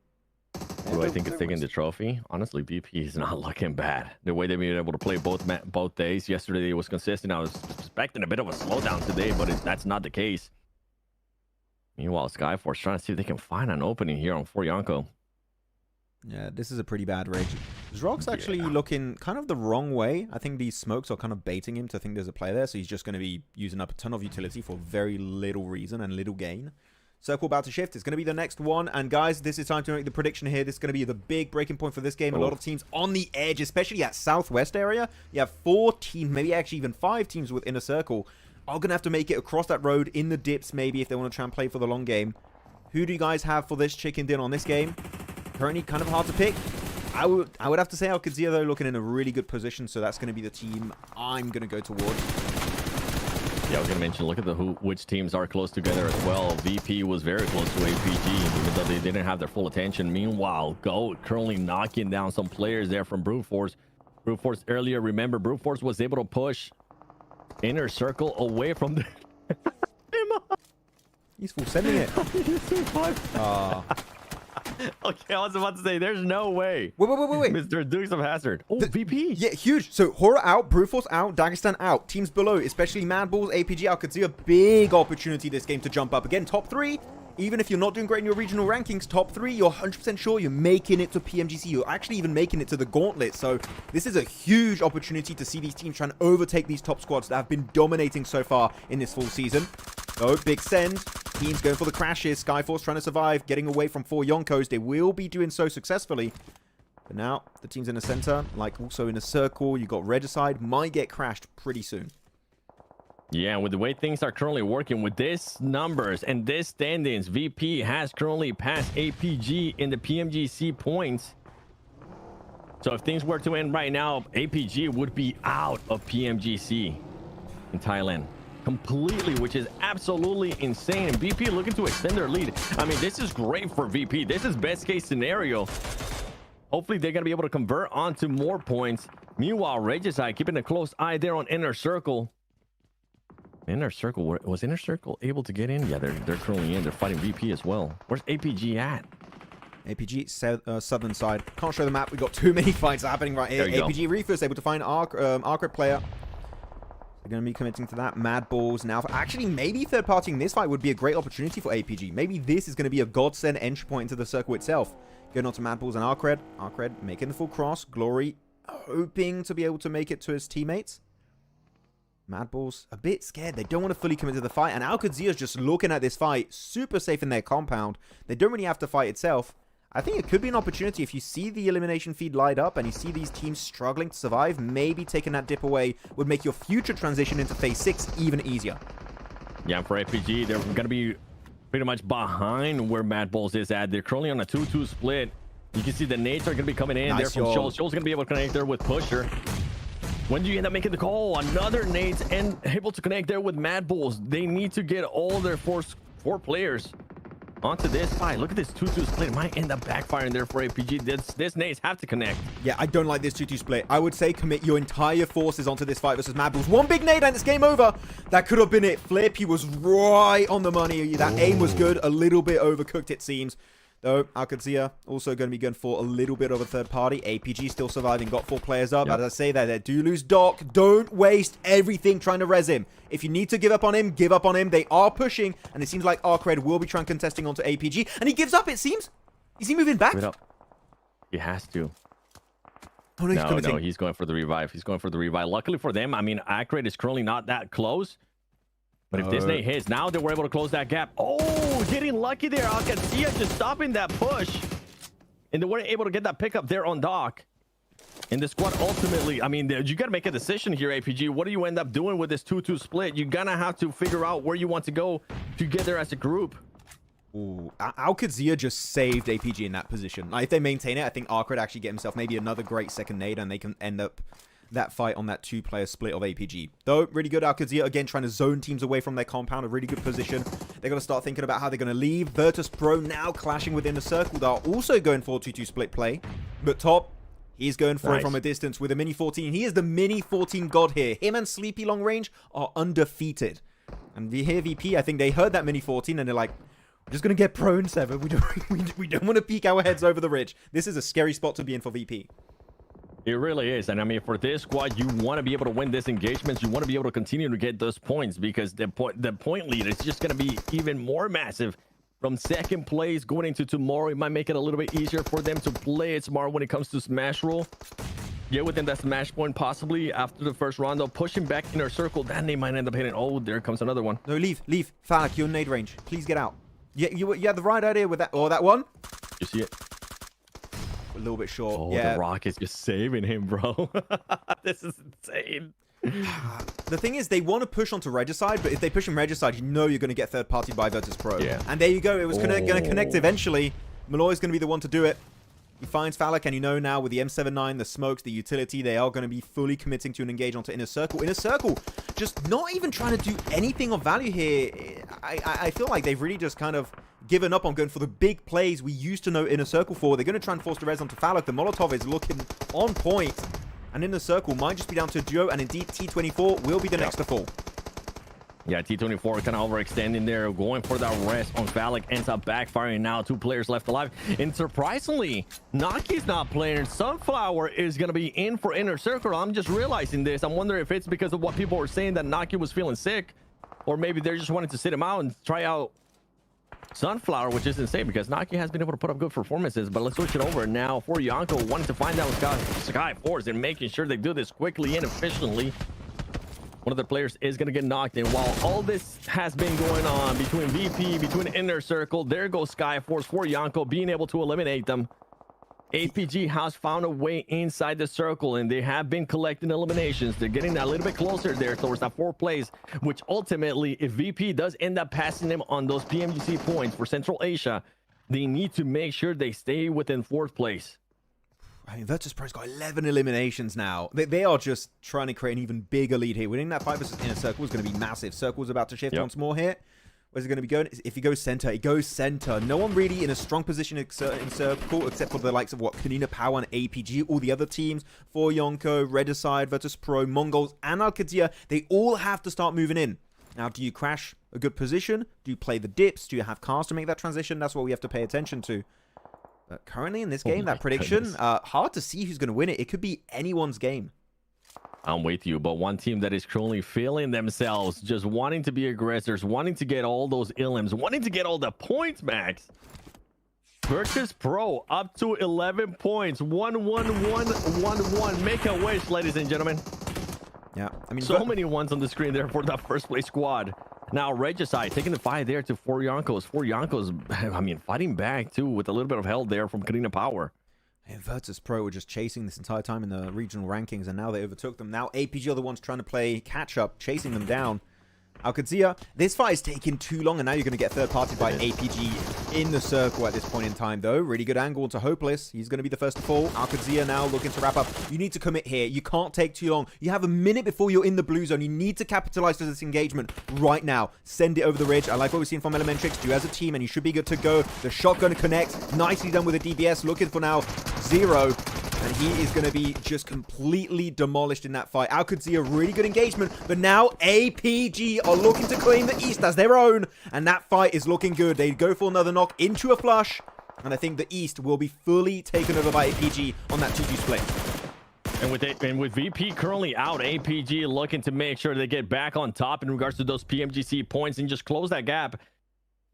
Do I think it's taking the trophy? Honestly, VP is not looking bad. The way they've been able to play both days. Yesterday it was consistent. I was expecting a bit of a slowdown today, but that's not the case. Meanwhile, Skyforce trying to see if they can find an opening here on Foryanko. Yeah, this is a pretty bad rage. Zrog's actually looking kind of the wrong way. I think these smokes are kind of baiting him to think there's a play there, so he's just going to be using up a ton of utility for very little reason and little gain. Circle about to shift. It's going to be the next one. And guys, this is time to make the prediction here. This is going to be the big breaking point for this game. A lot of teams on the edge, especially at Southwest area. You have 4 teams, maybe actually even 5 teams with Inner Circle are going to have to make it across that road in the dips, maybe, if they want to try and play for the long game. Who do you guys have for this chicken dinner on this game? Currently kind of hard to pick. I would have to say Alcazia, though, looking in a really good position, so that's going to be the team I'm going to go towards. Yeah, I was going to mention, look at which teams are close together as well. VP was very close to APG, even though they didn't have their full attention. Meanwhile, Goat currently knocking down some players there from Brute Force. Brute Force earlier, remember, Brute Force was able to push Inner Circle away from the... He's full sending it. Okay, I was about to say, there's no way. Wait. Mr. Dukes of Hazzard. Oh, VP. Yeah, huge. So Horror out, Brute Force out, Dagestan out. Teams below, especially Mad Balls, APG out, could see a big opportunity this game to jump up again. Top 3. Even if you're not doing great in your regional rankings, top 3, you're 100% sure you're making it to PMGC. You're actually even making it to the Gauntlet. So this is a huge opportunity to see these teams trying to overtake these top squads that have been dominating so far in this full season. Oh, big send. Teams going for the crashes. Skyforce trying to survive, getting away from 4 Yonkos. They will be doing so successfully. But now, the teams in the center, like also in a circle, you got Regicide, might get crashed pretty soon. Yeah, with the way things are currently working, with these numbers and this standings, VP has currently passed APG in the PMGC points. So if things were to end right now, APG would be out of PMGC in Thailand completely, which is absolutely insane. And VP looking to extend their lead. I mean, this is great for VP. This is best case scenario. Hopefully they're going to be able to convert onto more points. Meanwhile, Regicide keeping a close eye there on Inner Circle. Inner Circle, was Inner Circle able to get in? Yeah, they're currently in. They're fighting VP as well. Where's APG at? APG, southern side. Can't show the map. We've got too many fights happening right here. APG Reefers able to find Arcred player. They're going to be committing to that. Mad Balls now. Actually, maybe third-partying this fight would be a great opportunity for APG. Maybe this is going to be a godsend entry point into the circle itself. Going on to Mad Balls and Arcred. Arcred making the full cross. Glory hoping to be able to make it to his teammates. Mad Balls a bit scared. They don't want to fully commit to the fight. And Alcazia's just looking at this fight. Super safe in their compound. They don't really have to fight itself. I think it could be an opportunity if you see the elimination feed light up and you see these teams struggling to survive. Maybe taking that dip away would make your future transition into phase 6 even easier. Yeah, for APG, they're going to be pretty much behind where Mad Balls is at. They're currently on a 2-2 split. You can see the nades are going to be coming in. Nice, there from Shoals. Shoals going to be able to connect there with Pusher. When do you end up making the call? Another nades and able to connect there with Mad Bulls. They need to get all their four players onto this fight. Look at this 2-2 split. It might end up backfiring there for APG. This nades have to connect. Yeah, I don't like this 2-2 split. I would say commit your entire forces onto this fight versus Mad Bulls. One big nade and it's game over. That could have been it. Flip, he was right on the money. That aim was good. A little bit overcooked, it seems. Though, Alcazia also going to be going for a little bit of a third party. APG still surviving, got 4 players up. Yep. As I say that, they do lose Doc. Don't waste everything trying to res him. If you need to give up on him, give up on him. They are pushing, and it seems like Arcred will be trying contesting onto APG. And he gives up, it seems. Is he moving back? Give it up. He has to. Oh, no, no, he's going for the revive. He's going for the revive. Luckily for them, I mean, Arcred is currently not that close. But if this nade hits, now they were able to close that gap. Oh, getting lucky there. Alcazia just stopping that push. And they weren't able to get that pickup there on Doc. And the squad ultimately, I mean, you got to make a decision here, APG. What do you end up doing with this 2-2 split? You're going to have to figure out where you want to go together as a group. Ooh, Alcazia just saved APG in that position. Like, if they maintain it, I think Arcred actually get himself maybe another great second nade and they can end up that fight on that 2-player split of APG. Though, really good Alcazia, again, trying to zone teams away from their compound, a really good position. They're going to start thinking about how they're going to leave. Virtus Pro now clashing within the circle. They're also going for a 2-2 split play. But Top, he's going for it from a distance with a Mini 14. He is the Mini 14 god here. Him and Sleepy Long Range are undefeated. And here VP, I think they heard that Mini 14 and they're like, we're just going to get prone, Sever. We don't want to peek our heads over the ridge. This is a scary spot to be in for VP. It really is. And I mean, for this squad, you want to be able to win this engagement. You want to be able to continue to get those points because the point lead is just going to be even more massive. From second place going into tomorrow, it might make it a little bit easier for them to play it tomorrow when it comes to Smash Roll. Get within that Smash point possibly after the first round, though. Pushing back in our circle, then they might end up hitting. Oh, there comes another one. No, leave. Falak, you're in nade range. Please get out. Yeah, you had the right idea with that. Oh, that one? You see it? A little bit short. Oh, yeah. The Rock is just saving him, bro. This is insane. The thing is, they want to push onto Regicide, but if they push in Regicide, you know you're going to get third party by Virtus Pro. Yeah. And there you go. It was going to connect eventually. Malloy's going to be the one to do it. He finds Falak, and you know now with the M79, the smokes, the utility, they are going to be fully committing to an engage onto Inner Circle. Inner Circle, just not even trying to do anything of value here. I feel like they've really just kind of given up on going for the big plays we used to know Inner Circle for. They're going to try and force the res onto Falak. The Molotov is looking on point. And Inner Circle might just be down to a duo, and indeed T24 will be the next to fall. Yeah, T24 kind of overextending there, going for that rest on Phallic, ends up backfiring now. 2 players left alive. And surprisingly, Naki's not playing. Sunflower is going to be in for Inner Circle. I'm just realizing this. I'm wondering if it's because of what people were saying that Naki was feeling sick, or maybe they're just wanting to sit him out and try out Sunflower, which is insane because Naki has been able to put up good performances. But let's switch it over now for Yonko, wanting to find out Sky Force and making sure they do this quickly and efficiently. One of the players is going to get knocked in. While all this has been going on between VP, between Inner Circle, there goes Skyforce for Yonko, being able to eliminate them. APG has found a way inside the circle, and they have been collecting eliminations. They're getting a little bit closer there towards that 4th place, which ultimately, if VP does end up passing them on those PMGC points for Central Asia, they need to make sure they stay within 4th place. I mean, Virtus Pro's got 11 eliminations now. They are just trying to create an even bigger lead here. Winning that 5 Inner Circle is going to be massive. Circle's about to shift once more here. Where's it going to be going? If he goes center, it goes center. No one really in a strong position in Circle, except for the likes of, Kanina Power and APG. All the other teams, for Yonko, Redicide, Virtus Pro, Mongols, and Alcadia, they all have to start moving in. Now, do you crash a good position? Do you play the dips? Do you have cars to make that transition? That's what we have to pay attention to. But currently in this game, that prediction, hard to see who's going to win it. It could be anyone's game. I'm with you, but one team that is currently feeling themselves, just wanting to be aggressors, wanting to get all those illims, wanting to get all the points, Max. Virtus Pro up to 11 points. 1-1-1-1-1. Make a wish, ladies and gentlemen. Yeah, I mean, so many ones on the screen there for that 1st place squad. Now, Regicide taking the fight there to 4 Yonkos. 4 Yonkos, I mean, fighting back, too, with a little bit of help there from Kanina Power. And Virtus Pro were just chasing this entire time in the regional rankings, and now they overtook them. Now APG are the ones trying to play catch-up, chasing them down. Alcazia, this fight is taking too long, and now you're going to get third-party by APG in the circle at this point in time, though. Really good angle to Hopeless. He's going to be the first to fall. Alcazia now looking to wrap up. You need to commit here. You can't take too long. You have a minute before you're in the blue zone. You need to capitalize to this engagement right now. Send it over the ridge. I like what we've seen from Elementrix. Do as a team, and you should be good to go. The shotgun connects. Nicely done with a DBS. Looking for now 0. And he is going to be just completely demolished in that fight. Alcazia, really good engagement. But now APG are looking to claim the East as their own. And that fight is looking good. They go for another knock into a flush. And I think the East will be fully taken over by APG on that 2-2 split. And with VP currently out, APG looking to make sure they get back on top in regards to those PMGC points and just close that gap.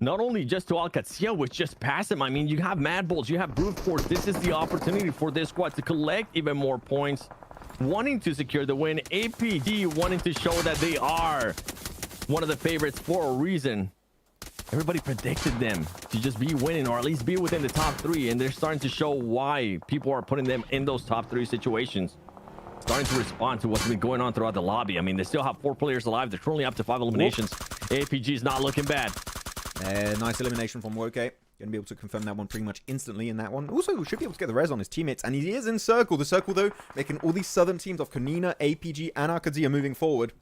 Not only just to Alcazia, which just passed him. I mean, you have Mad Bulls, you have Brute Force. This is the opportunity for this squad to collect even more points, wanting to secure the win. APG wanting to show that they are one of the favorites for a reason. Everybody predicted them to just be winning, or at least be within the top 3, and they're starting to show why people are putting them in those top 3 situations. Starting to respond to what's been going on throughout the lobby. I mean, they still have 4 players alive. They're currently up to 5 eliminations. APG is not looking bad. Nice elimination from Woke. Going to be able to confirm that one pretty much instantly in that one. Also, we should be able to get the res on his teammates. And he is in Circle. The Circle, though, making all these southern teams of Kanina, APG, and Alcazia moving forward.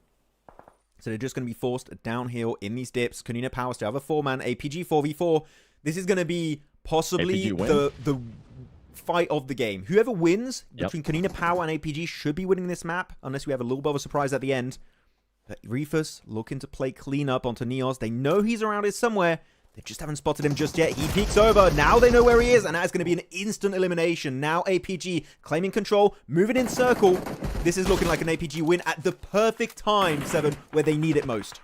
So they're just going to be forced downhill in these dips. Kanina Power still have a 4-man. APG 4v4. This is going to be possibly the fight of the game. Whoever wins between Kanina Power and APG should be winning this map, unless we have a little bit of a surprise at the end. But Reefus looking to play cleanup onto Neos. They know he's around here somewhere. They just haven't spotted him just yet. He peeks over. Now they know where he is, and that is going to be an instant elimination. Now APG claiming control, moving in Circle. This is looking like an APG win at the perfect time, 7, where they need it most.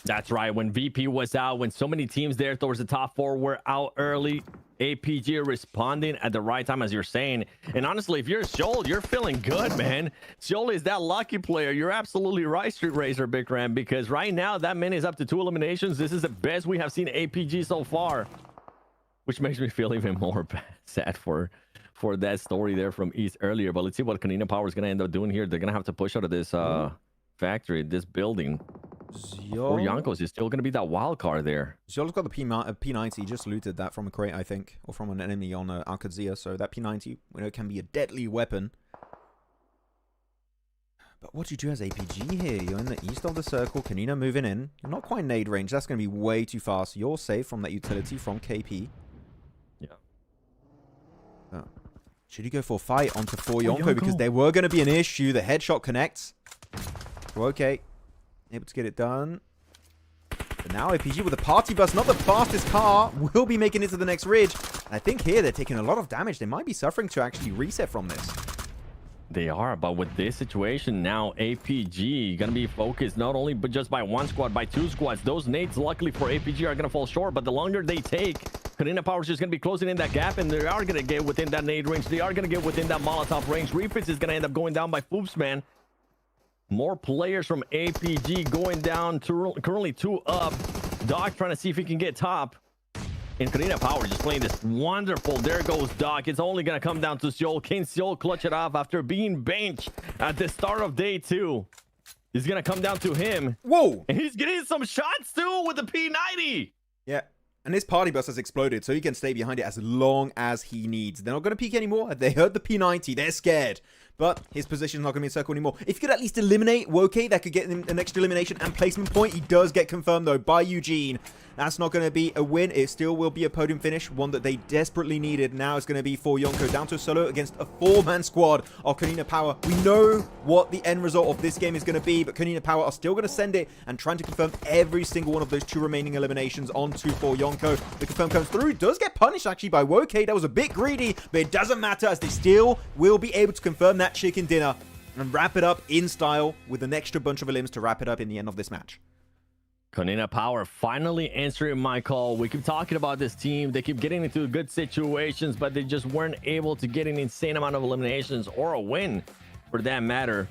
That's right. When VP was out, when so many teams there towards the top 4 were out early, APG responding at the right time, as you're saying. And honestly, if you're Shoal, you're feeling good, man. Shoal is that lucky player. You're absolutely right, Street Racer Big Ram, because right now that man is up to 2 eliminations. This is the best we have seen APG so far, which makes me feel even more sad for that story there from East earlier. But let's see what Kanina Power is going to end up doing here. They're going to have to push out of this factory, this building. Or Yonkos is still going to be that wild card there. Ziol's got the P90. He just looted that from a crate, I think, or from an enemy on Alcazia. So that P90, we know, can be a deadly weapon. But what do you do as APG here? You're in the east of the circle. Kanina moving in. You're not quite nade range. That's going to be way too fast. You're safe from that utility from KP. Yeah. Oh. Should he go for a fight onto 4 Yonko? Because there were going to be an issue. The headshot connects. Okay. Able to get it done. But now APG with a party bus, not the fastest car, will be making it to the next ridge. I think here they're taking a lot of damage. They might be suffering to actually reset from this. They are, but with this situation now, APG gonna be focused not only but just by one squad, by two squads. Those nades, luckily for APG, are gonna fall short, but the longer they take, Karina Power is just gonna be closing in that gap, and they are gonna get within that nade range. They are gonna get within that Molotov range. Refits is gonna end up going down by Foops, man. More players from APG going down to currently 2 up. Doc trying to see if he can get top. And Karina Power just playing this wonderful. There goes Doc. It's only going to come down to Seoul. Can Seoul clutch it off after being benched at the start of day 2? It's going to come down to him. Whoa! And he's getting some shots too with the P90. Yeah. And his party bus has exploded, so he can stay behind it as long as he needs. They're not going to peek anymore. They heard the P90. They're scared. But his position's not going to be in circle anymore. If you could at least eliminate Woke, that could get him an extra elimination and placement point. He does get confirmed, though, by Eugene. That's not going to be a win. It still will be a podium finish, one that they desperately needed. Now it's going to be for Yonko down to a solo against a 4-man squad of Karina Power. We know what the end result of this game is going to be, but Karina Power are still going to send it and trying to confirm every single one of those 2 remaining eliminations onto for Yonko. The confirm comes through. Does get punished, actually, by Woke. That was a bit greedy, but it doesn't matter as they still will be able to confirm that chicken dinner and wrap it up in style with an extra bunch of elims to wrap it up in the end of this match. Karina Power finally answering my call. We keep talking about this team. They keep getting into good situations, but they just weren't able to get an insane amount of eliminations or a win for that matter.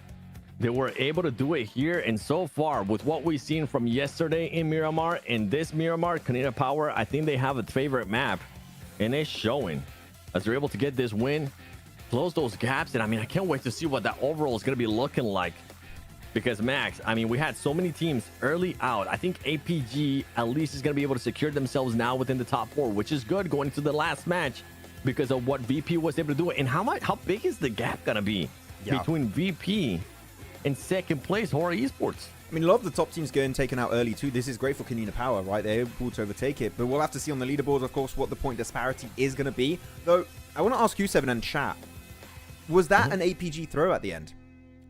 They were able to do it here, and so far with what we've seen from yesterday in Miramar and this Miramar, Karina Power, I think they have a favorite map, and it's showing as they're able to get this win, close those gaps. And I mean, I can't wait to see what that overall is going to be looking like. Because Max, I mean, we had so many teams early out. I think APG at least is going to be able to secure themselves now within the top 4, which is good going into the last match because of what VP was able to do. And how big is the gap going to be between VP and second place Horror Esports? I mean, a lot of the top teams getting taken out early too. This is great for Karina Power, right? They're able to overtake it. But we'll have to see on the leaderboard, of course, what the point disparity is going to be. Though, I want to ask you, Seven, and chat. Was that an APG throw at the end?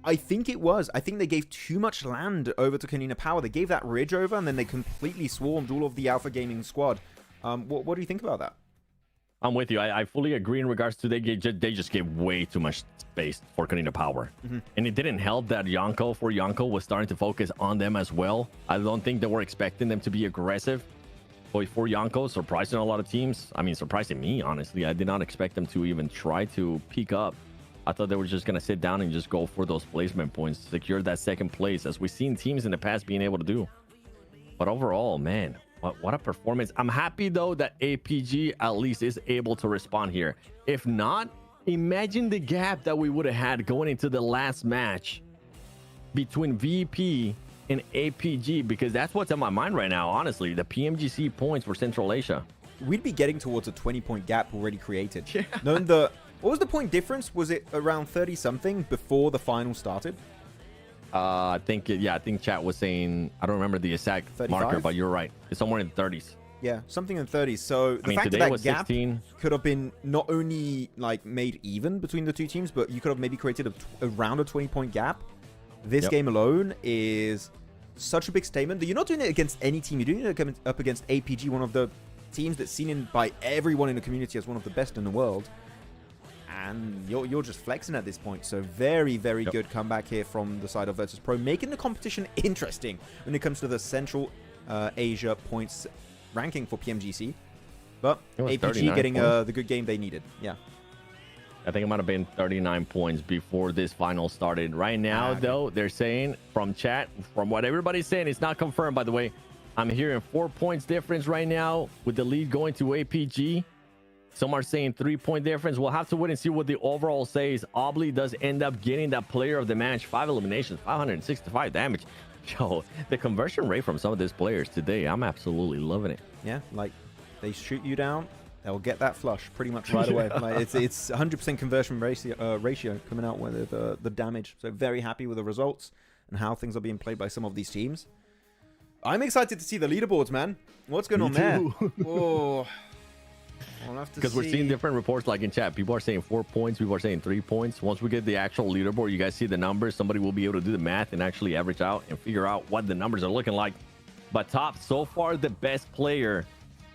I think it was. I think they gave too much land over to Karina Power. They gave that ridge over, and then they completely swarmed all of the Alpha Gaming squad. What do you think about that? I'm with you. I fully agree in regards to they just gave way too much space for Karina Power. And it didn't help that Yonko was starting to focus on them as well. I don't think they were expecting them to be aggressive. But for Yonko, surprising a lot of teams. I mean, surprising me, honestly. I did not expect them to even try to peek up. I thought they were just going to sit down and just go for those placement points, secure that second place, as we've seen teams in the past being able to do. But overall, man, what a performance. I'm happy, though, that APG at least is able to respond here. If not, imagine the gap that we would have had going into the last match between VP and APG, because that's what's on my mind right now, honestly. The PMGC points for Central Asia. We'd be getting towards a 20-point gap already created. Yeah. Knowing the... What was the point difference? Was it around 30-something before the final started? I think chat was saying, I don't remember the exact 35? marker, but you're right. It's somewhere in the 30s. Yeah, something in the 30s. So the I mean, fact today that was gap 16. could have been not only like made even between the two teams, but you could have maybe created around a 20-point gap. This game alone is such a big statement that you're not doing it against any team. You're doing it up against APG, one of the teams that's seen by everyone in the community as one of the best in the world. And you're just flexing at this point. So very, very good comeback here from the side of Virtus Pro, making the competition interesting when it comes to the Central Asia points ranking for PMGC. But APG getting the good game they needed. Yeah. I think it might have been 39 points before this final started. Right now, though, they're saying from chat, from what everybody's saying, it's not confirmed, by the way. I'm hearing 4 points difference right now with the lead going to APG. Some are saying 3-point difference. We'll have to wait and see what the overall says. Obli does end up getting that player of the match. 5 eliminations, 565 damage. Yo, the conversion rate from some of these players today, I'm absolutely loving it. Yeah, like they shoot you down, they'll get that flush pretty much right away. Like, it's 100% conversion ratio coming out with the damage. So very happy with the results and how things are being played by some of these teams. I'm excited to see the leaderboards, man. What's going on there? Oh. Because we're seeing different reports, like in chat. People are saying 4 points, people are saying 3 points. Once we get the actual leaderboard, you guys see the numbers. Somebody will be able to do the math and actually average out and figure out what the numbers are looking like. But top so far, the best player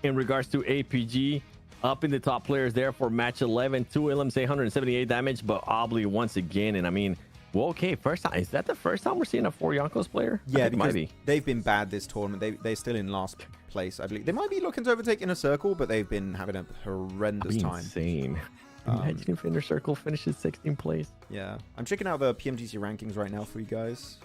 in regards to APG, up in the top players there for match 11. 2 Ilms, 878 damage, but Obli once again. And I mean, well, okay, first time. Is that the first time we're seeing a 4 Yonkos player? Yeah, it might be. They've been bad this tournament. They're still in last place, I believe. They might be looking to overtake Inner Circle, but they've been having a horrendous time. Insane. Imagine if Inner Circle finishes 16th place. Yeah, I'm checking out the PMGC rankings right now for you guys,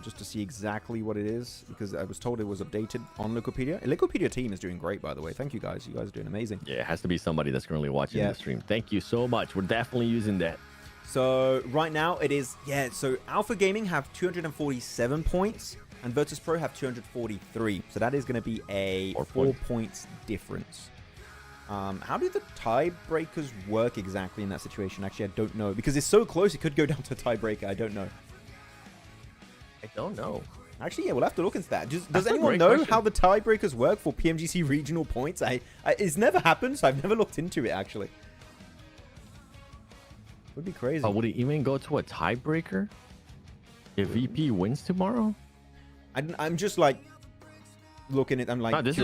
just to see exactly what it is, because I was told it was updated on Wikipedia. Wikipedia team is doing great, by the way. Thank you guys. You guys are doing amazing. Yeah, it has to be somebody that's currently watching the stream. Thank you so much. We're definitely using that. So right now it is, so Alpha Gaming have 247 points and Virtus Pro have 243. So that is going to be a 4 points difference. How do the tiebreakers work exactly in that situation? Actually, I don't know, because it's so close. It could go down to a tiebreaker. I don't know. Actually, yeah, we'll have to look into that. Does anyone know how the tiebreakers work for PMGC regional points? It's never happened, so I've never looked into it, actually. Would be crazy. Would it even go to a tiebreaker if VP wins tomorrow? I'm just like looking at. I'm like, this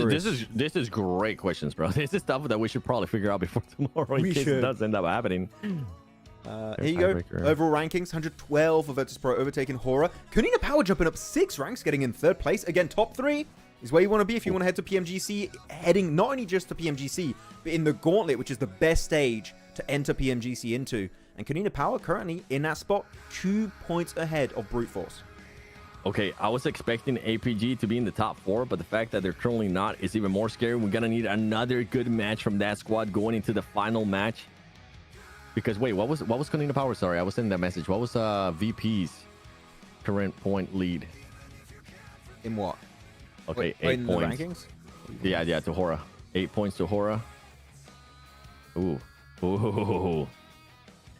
is great questions, bro. This is stuff that we should probably figure out before tomorrow in case it does end up happening. Here you go. Overall rankings: 112 for Virtus Pro, overtaking Horror. Kunina Power jumping up 6 ranks, getting in 3rd place. Again, top 3 is where you want to be if you want to head to PMGC. Heading not only just to PMGC, but in the Gauntlet, which is the best stage to enter PMGC into. And Kunina Power currently in that spot, 2 points ahead of Brute Force. Okay, I was expecting APG to be in the top 4, but the fact that they're currently not is even more scary. We're gonna need another good match from that squad going into the final match. Because wait, what was Kunina Power? Sorry, I was sending that message. What was VP's current point lead? In what? Okay, Wait, 8 in points. The rankings? Yeah, to Hora. 8 points to Hora. Ooh.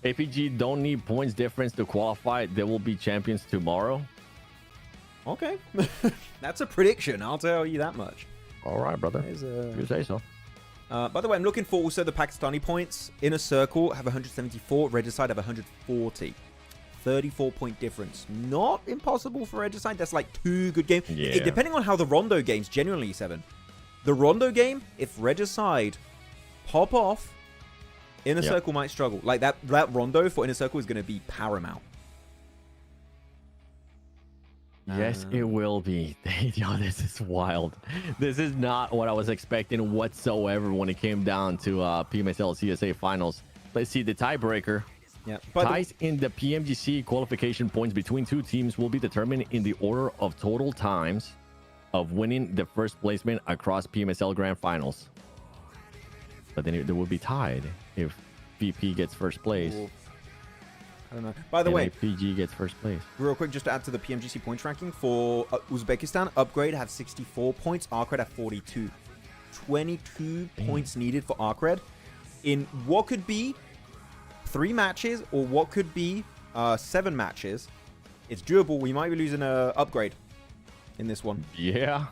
APG don't need points difference to qualify. They will be champions tomorrow. Okay. That's a prediction. I'll tell you that much. All right, brother. You say so. By the way, I'm looking for also the Pakistani points. Inner Circle have 174. Regicide have 140. 34-point difference. Not impossible for Regicide. That's like 2 good games. Yeah. Depending on how the Rondo games, genuinely, 7. The Rondo game, if Regicide pop off, Inner Circle might struggle. Like that Rondo for Inner Circle is going to be paramount. Yes, it will be. Yo, this is wild. This is not what I was expecting whatsoever when it came down to PMSL CSA finals. Let's see the tiebreaker. Yeah. Ties in the PMGC qualification points between 2 teams will be determined in the order of total times of winning the first placement across PMSL Grand Finals. But then they will be tied if VP gets first place. Ooh. I don't know. By the way, APG gets first place. Real quick, just to add to the PMGC points ranking for Uzbekistan, Upgrade have 64 points, Arcred have 42. 22 points needed for Arcred in what could be 3 matches or what could be 7 matches. It's doable. We might be losing a Upgrade in this one. Yeah,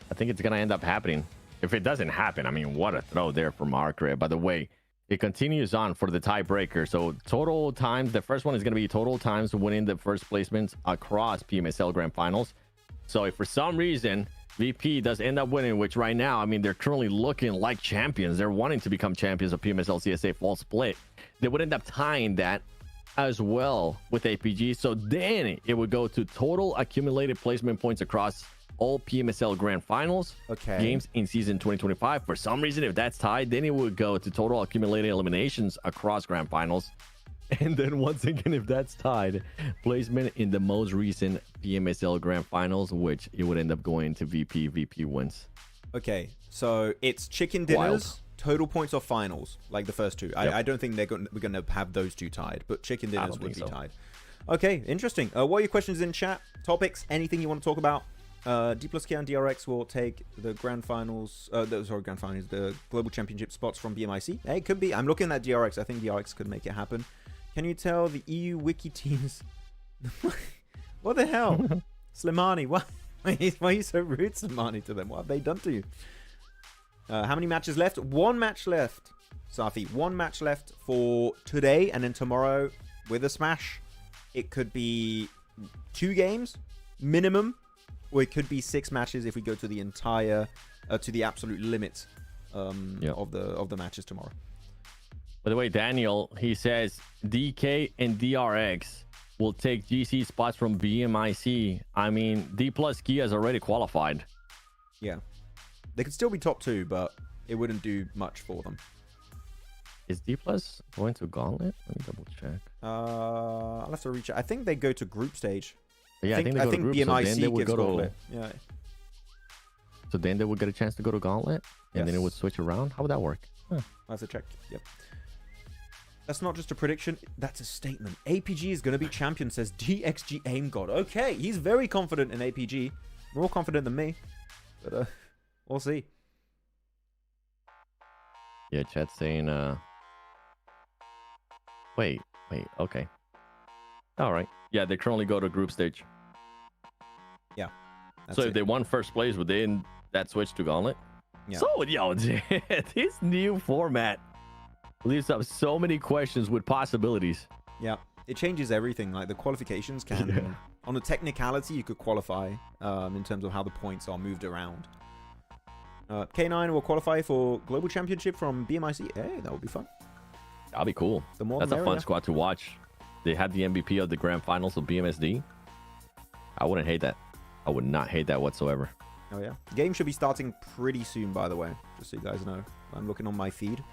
I think it's gonna end up happening. If it doesn't happen, I mean, what a throw there from Arcred. By the way, it continues on for the tiebreaker. So total times, the first one is going to be total times winning the first placements across PMSL Grand Finals. So if for some reason VP does end up winning, which right now, I mean, they're currently looking like champions. They're wanting to become champions of PMSL CSA Fall Split. They would end up tying that as well with APG. So then it would go to total accumulated placement points across all PMSL Grand Finals games in season 2025. For some reason, if that's tied, then it would go to total accumulated eliminations across Grand Finals. And then once again, if that's tied, placement in the most recent PMSL Grand Finals, which it would end up going to VP. VP wins. Okay, so it's chicken dinners, total points or finals, like the first 2. I don't think we're going to have those 2 tied, but chicken dinners would be tied. Okay, interesting. What are your questions in chat? Topics? Anything you want to talk about? D plus K and DRX will take the grand finals, the global championship spots from BMIC. Hey, it could be. I'm looking at DRX. I think DRX could make it happen. Can you tell the EU wiki teams? What the hell? Slimani, why are you so rude, Slimani, to them? What have they done to you? How many matches left? 1 match left, Safi. 1 match left for today, and then tomorrow with a smash. It could be 2 games minimum. or it could be 6 matches if we go to the entire, to the absolute limit of the matches tomorrow. By the way, Daniel, he says DK and DRX will take GC spots from BMIC. I mean, D plus Kia has already qualified. Yeah. They could still be top 2, but it wouldn't do much for them. Is D plus going to Gauntlet? Let me double check. I'll have to reach out. I think they go to group stage. Yeah, I think they go to group, BMIC so then they would gets go Gauntlet. to... Yeah. So then they would get a chance to go to Gauntlet, and then it would switch around. How would that work? Huh. I'll have to check. Yep. That's not just a prediction, that's a statement. APG is going to be champion, says DXG Aim God. Okay, he's very confident in APG. More confident than me. But we'll see. Yeah, chat's saying, Wait, okay. All right. Yeah, they currently go to group stage. Yeah. So if they won first place, would they in that switch to Gauntlet? Yeah. So, yo, this new format leaves up so many questions with possibilities. Yeah, it changes everything. Like the qualifications can, on a technicality, you could qualify in terms of how the points are moved around. K9 will qualify for Global Championship from BMIC. Hey, that would be fun. That'll be cool. The more That's the a fun merrier. squad to watch. They had the MVP of the grand finals of BMSD. I wouldn't hate that. I would not hate that whatsoever. Oh, yeah. Game should be starting pretty soon, by the way, just so you guys know. I'm looking on my feed.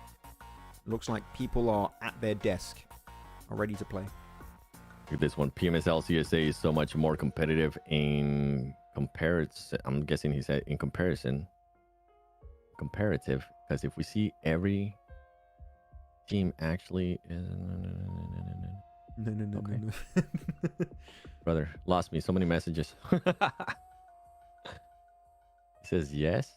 Looks like people are at their desk, are ready to play. Look at this one. PMSL CSA is so much more competitive in comparison. I'm guessing he said in comparison. Comparative, because if we see every team actually No. Okay. Brother, lost me so many messages. He says yes.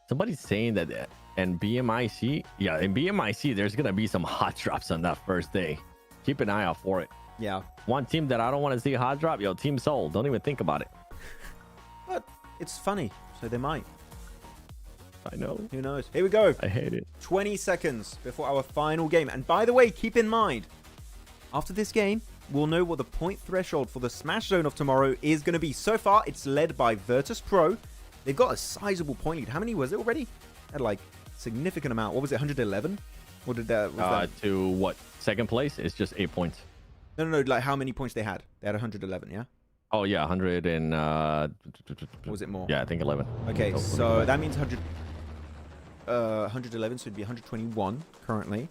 Somebody's saying that, and BMIC, yeah, in BMIC there's gonna be some hot drops on that first day. Keep an eye out for it. Yeah. One team that I don't want to see a hot drop, yo, Team Soul, don't even think about it. But it's funny, so they might. I know. Who knows? Here we go. I hate it. 20 seconds before our final game. And by the way, keep in mind, after this game, we'll know what the point threshold for the Smash Zone of tomorrow is going to be. So far, it's led by Virtus Pro. They've got a sizable point lead. How many was it already? Had like significant amount. What was it, 111? Or did that... Was that... To what? Second place? It's just 8 points. No, like how many points they had? They had 111, yeah? Oh, yeah, 100 and... Or was it more? Yeah, I think 11. Okay, Oh, so that means 111, so it'd be 121 currently.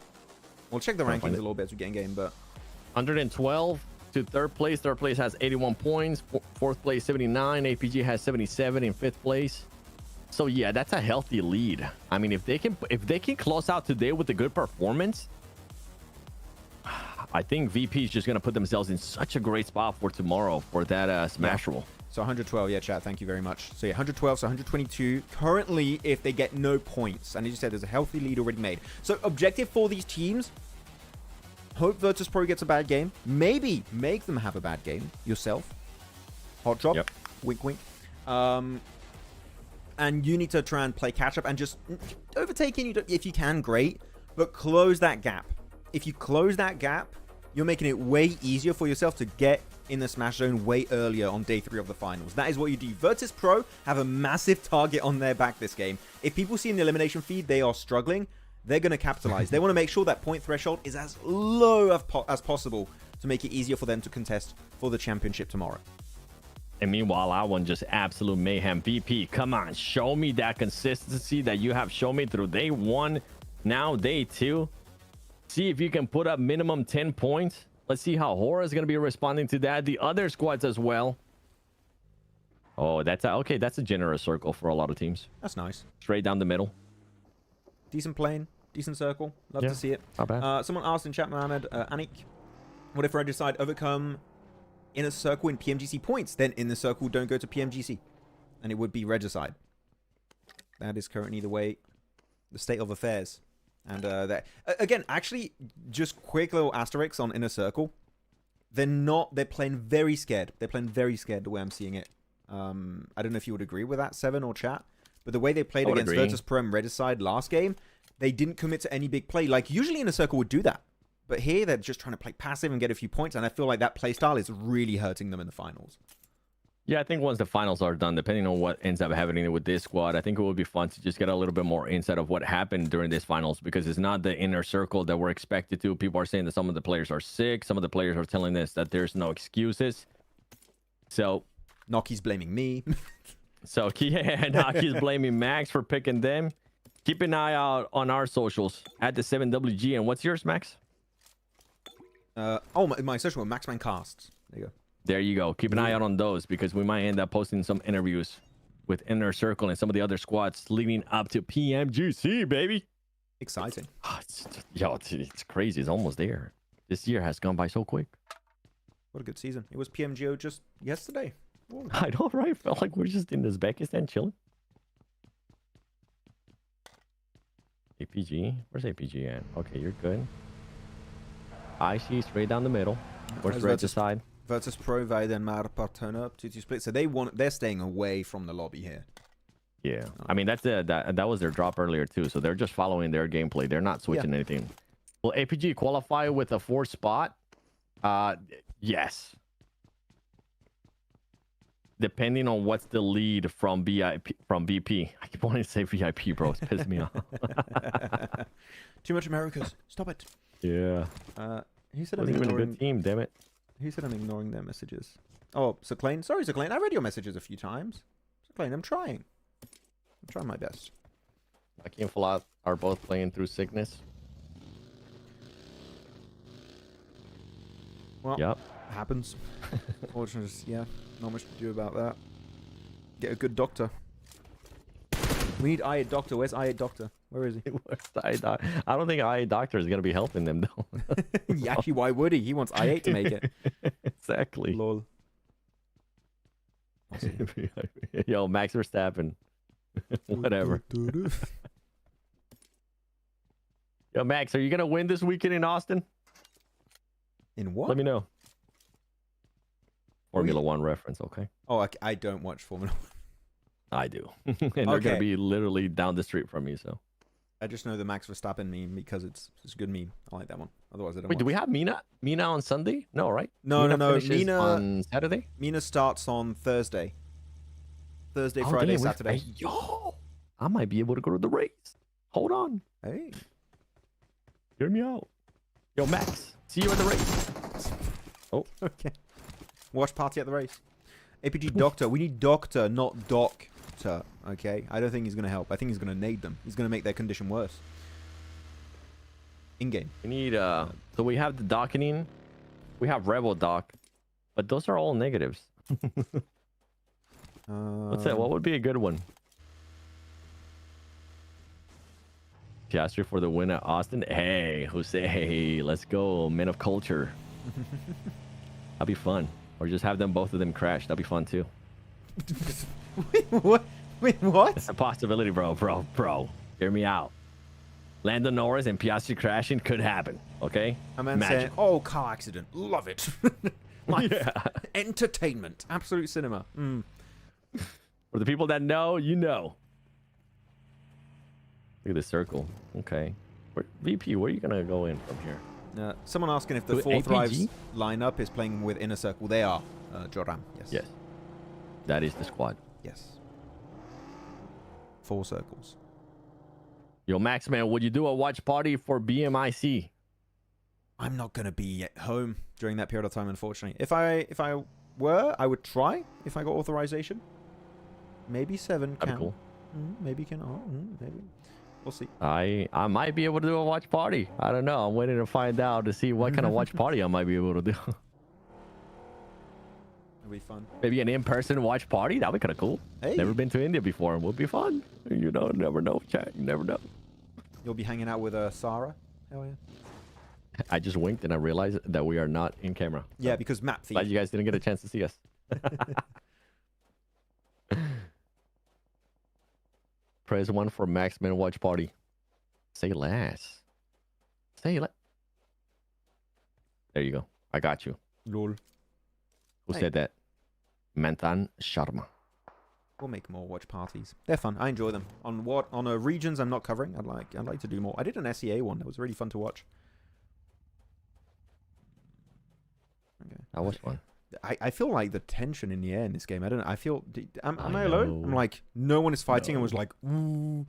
We'll check the rankings a little bit as we get in game, but... 112 to third place. Third place has 81 points. Fourth place 79. APG has 77 in fifth place. So yeah, that's a healthy lead. I mean, if they can close out today with a good performance, I think VP is just gonna put themselves in such a great spot for tomorrow for that smash roll. So 112, yeah, chat, thank you very much. So yeah, 112, so 122 currently if they get no points. And as you said, there's a healthy lead already made. So objective for these teams, hope Virtus Pro gets a bad game. Maybe make them have a bad game yourself. Hot drop, Yep. wink, wink. And you need to try and play catch up and just overtaking, if you can, great. But close that gap. If you close that gap, you're making it way easier for yourself to get in the Smash Zone way earlier on day 3 of the finals. That is what you do. Virtus Pro have a massive target on their back this game. If people see in the elimination feed they are struggling, they're going to capitalize. They want to make sure that point threshold is as low as possible to make it easier for them to contest for the championship tomorrow. And meanwhile, I want just absolute mayhem. VP, come on, show me that consistency that you have shown me through day 1, now day 2. See if you can put up minimum 10 points. Let's see how Hora is going to be responding to that. The other squads as well. Oh, that's a generous circle for a lot of teams. That's nice. Straight down the middle. Decent plane, decent circle. Love to see it. Not bad. Someone asked in chat, Mohammed, Anik, what if I decide overcome inner circle in PMGC points? Then in the circle don't go to PMGC. And it would be regicide. That is currently the state of affairs. And that again, actually, just quick little asterisks on inner circle. They're playing very scared. They're playing very scared the way I'm seeing it. I don't know if you would agree with that, Seven or chat. But the way they played against Virtus Pro and Regicide last game, they didn't commit to any big play. Like, usually Inner Circle would do that. But here, they're just trying to play passive and get a few points. And I feel like that playstyle is really hurting them in the finals. Yeah, I think once the finals are done, depending on what ends up happening with this squad, I think it would be fun to just get a little bit more insight of what happened during this finals, because it's not the inner circle that we're expected to. People are saying that some of the players are sick. Some of the players are telling us that there's no excuses. So, Noki's blaming me. yeah, Naki's blaming Max for picking them. Keep an eye out on our socials at the 7WG. And what's yours, Max? My social one, Maxman casts. There you go. There you go. Keep an eye out on those, because we might end up posting some interviews with Inner Circle and some of the other squads leading up to PMGC, baby. Exciting. It's crazy. It's almost there. This year has gone by so quick. What a good season. It was PMGO just yesterday. Whoa. I know, right? Felt like we're just in Uzbekistan chilling. APG? Where's APG at? Okay, you're good. IC straight down the middle. Where's red side? Virtus Pro, Vaiden, Marpartona, 2-2 split. So they're staying away from the lobby here. Yeah. I mean, that was their drop earlier too. So they're just following their gameplay. They're not switching anything. Will APG qualify with a 4th spot? Yes. Depending on what's the lead from BP. I keep wanting to say VIP, bro. It's pissing me off. Too much Americas. Stop it. Yeah. He said I'm Wasn't even a ignoring. good team, damn it. He said I'm ignoring their messages. Oh, Zaclane. Sorry, Zaclane. I read your messages a few times. Zaclane, I'm trying. I'm trying my best. Aki and Falat are both playing through sickness. Well, Yep. happens. Fortunately, yeah, not much to do about that. Get a good doctor. We need IA Doctor. Where's IA Doctor? Where is he? I don't think IA Doctor is going to be helping them, though. Yeah, actually, why would he? He wants I8 to make it. Exactly. Lol. Yo, Max Verstappen. Whatever. Yo, Max, are you going to win this weekend in Austin? In what? Let me know. Formula One reference, okay? Oh, I don't watch Formula 1. I do. And they're going to be literally down the street from me, so. I just know the Max Verstappen meme because it's a good meme. I like that one. Otherwise, I don't Wait, watch. do we have Mina? Mina on Sunday? No, right? No. finishes Mina on Saturday? Mina starts on Thursday. Thursday, Oh, Friday, damn, Saturday. Yo, I might be able to go to the race. Hold on. Hey. Hear me out. Yo, Max, see you at the race. Oh, Okay. Watch party at the race. APG Doctor. We need Doctor, not Doctor. Okay? I don't think he's going to help. I think he's going to nade them. He's going to make their condition worse. In-game. we need, so we have the docketing. We have Rebel Dock. But those are all negatives. What's that? What would be a good one? Piastri for the win at Austin. Hey, Jose, let's go. Men of culture. That'd be fun. Or just have them, both of them crash. That'd be fun too. Wait, what? Wait, what? It's a possibility, bro. Hear me out. Lando Norris and Piastri crashing could happen. Okay? A man saying, oh, car accident. Love it. Like, entertainment. Absolute cinema. For the people that know, you know. Look at this circle. Okay. VP, where are you going to go in from here? Someone asking if the To fourth APG? Rives lineup is playing with Inner Circle. They are. Joram. Yes. Yes. That is the squad. Yes. 4 circles. Yo, Maxman, would you do a watch party for BMIC? I'm not going to be at home during that period of time, unfortunately. If I were, I would try if I got authorization. Maybe 7 That'd can. be cool. Maybe can. Maybe. We'll see. I might be able to do a watch party. I don't know. I'm waiting to find out to see what kind of watch party I might be able to do. It'll be fun. Maybe an in-person watch party. That'd be kind of cool. Hey. Never been to India before. It would be fun. You know, never know, chat. You never know. You'll be hanging out with Sarah. Hell yeah. I just winked and I realized that we are not in camera. So Yeah, because map feed. glad you guys didn't get a chance to see us. Press 1 for Maxman watch party. Say less. Say less. There you go. I got you. Lol. Who Hey. said that? Manthan Sharma. We'll make more watch parties. They're fun. I enjoy them. On regions I'm not covering. I'd like to do more. I did an SEA one. It was really fun to watch. Okay. That was fun. I feel like the tension in the air in this game. I don't know. I feel. Am I I alone? know. I'm like, no one is fighting. No. I was like, ooh.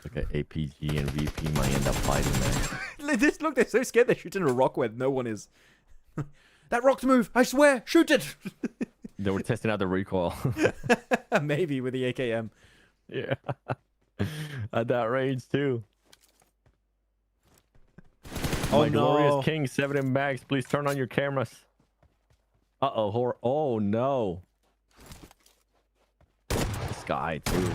Look at APG and VP might end up fighting that. Look, they're so scared they're shooting a rock where no one is. That rock's move. I swear. Shoot it. They were testing out the recoil. Maybe with the AKM. Yeah. At that range too. Oh, My glorious no. King 7 and Max, please turn on your cameras. Uh-oh, horror. Oh no. This guy too.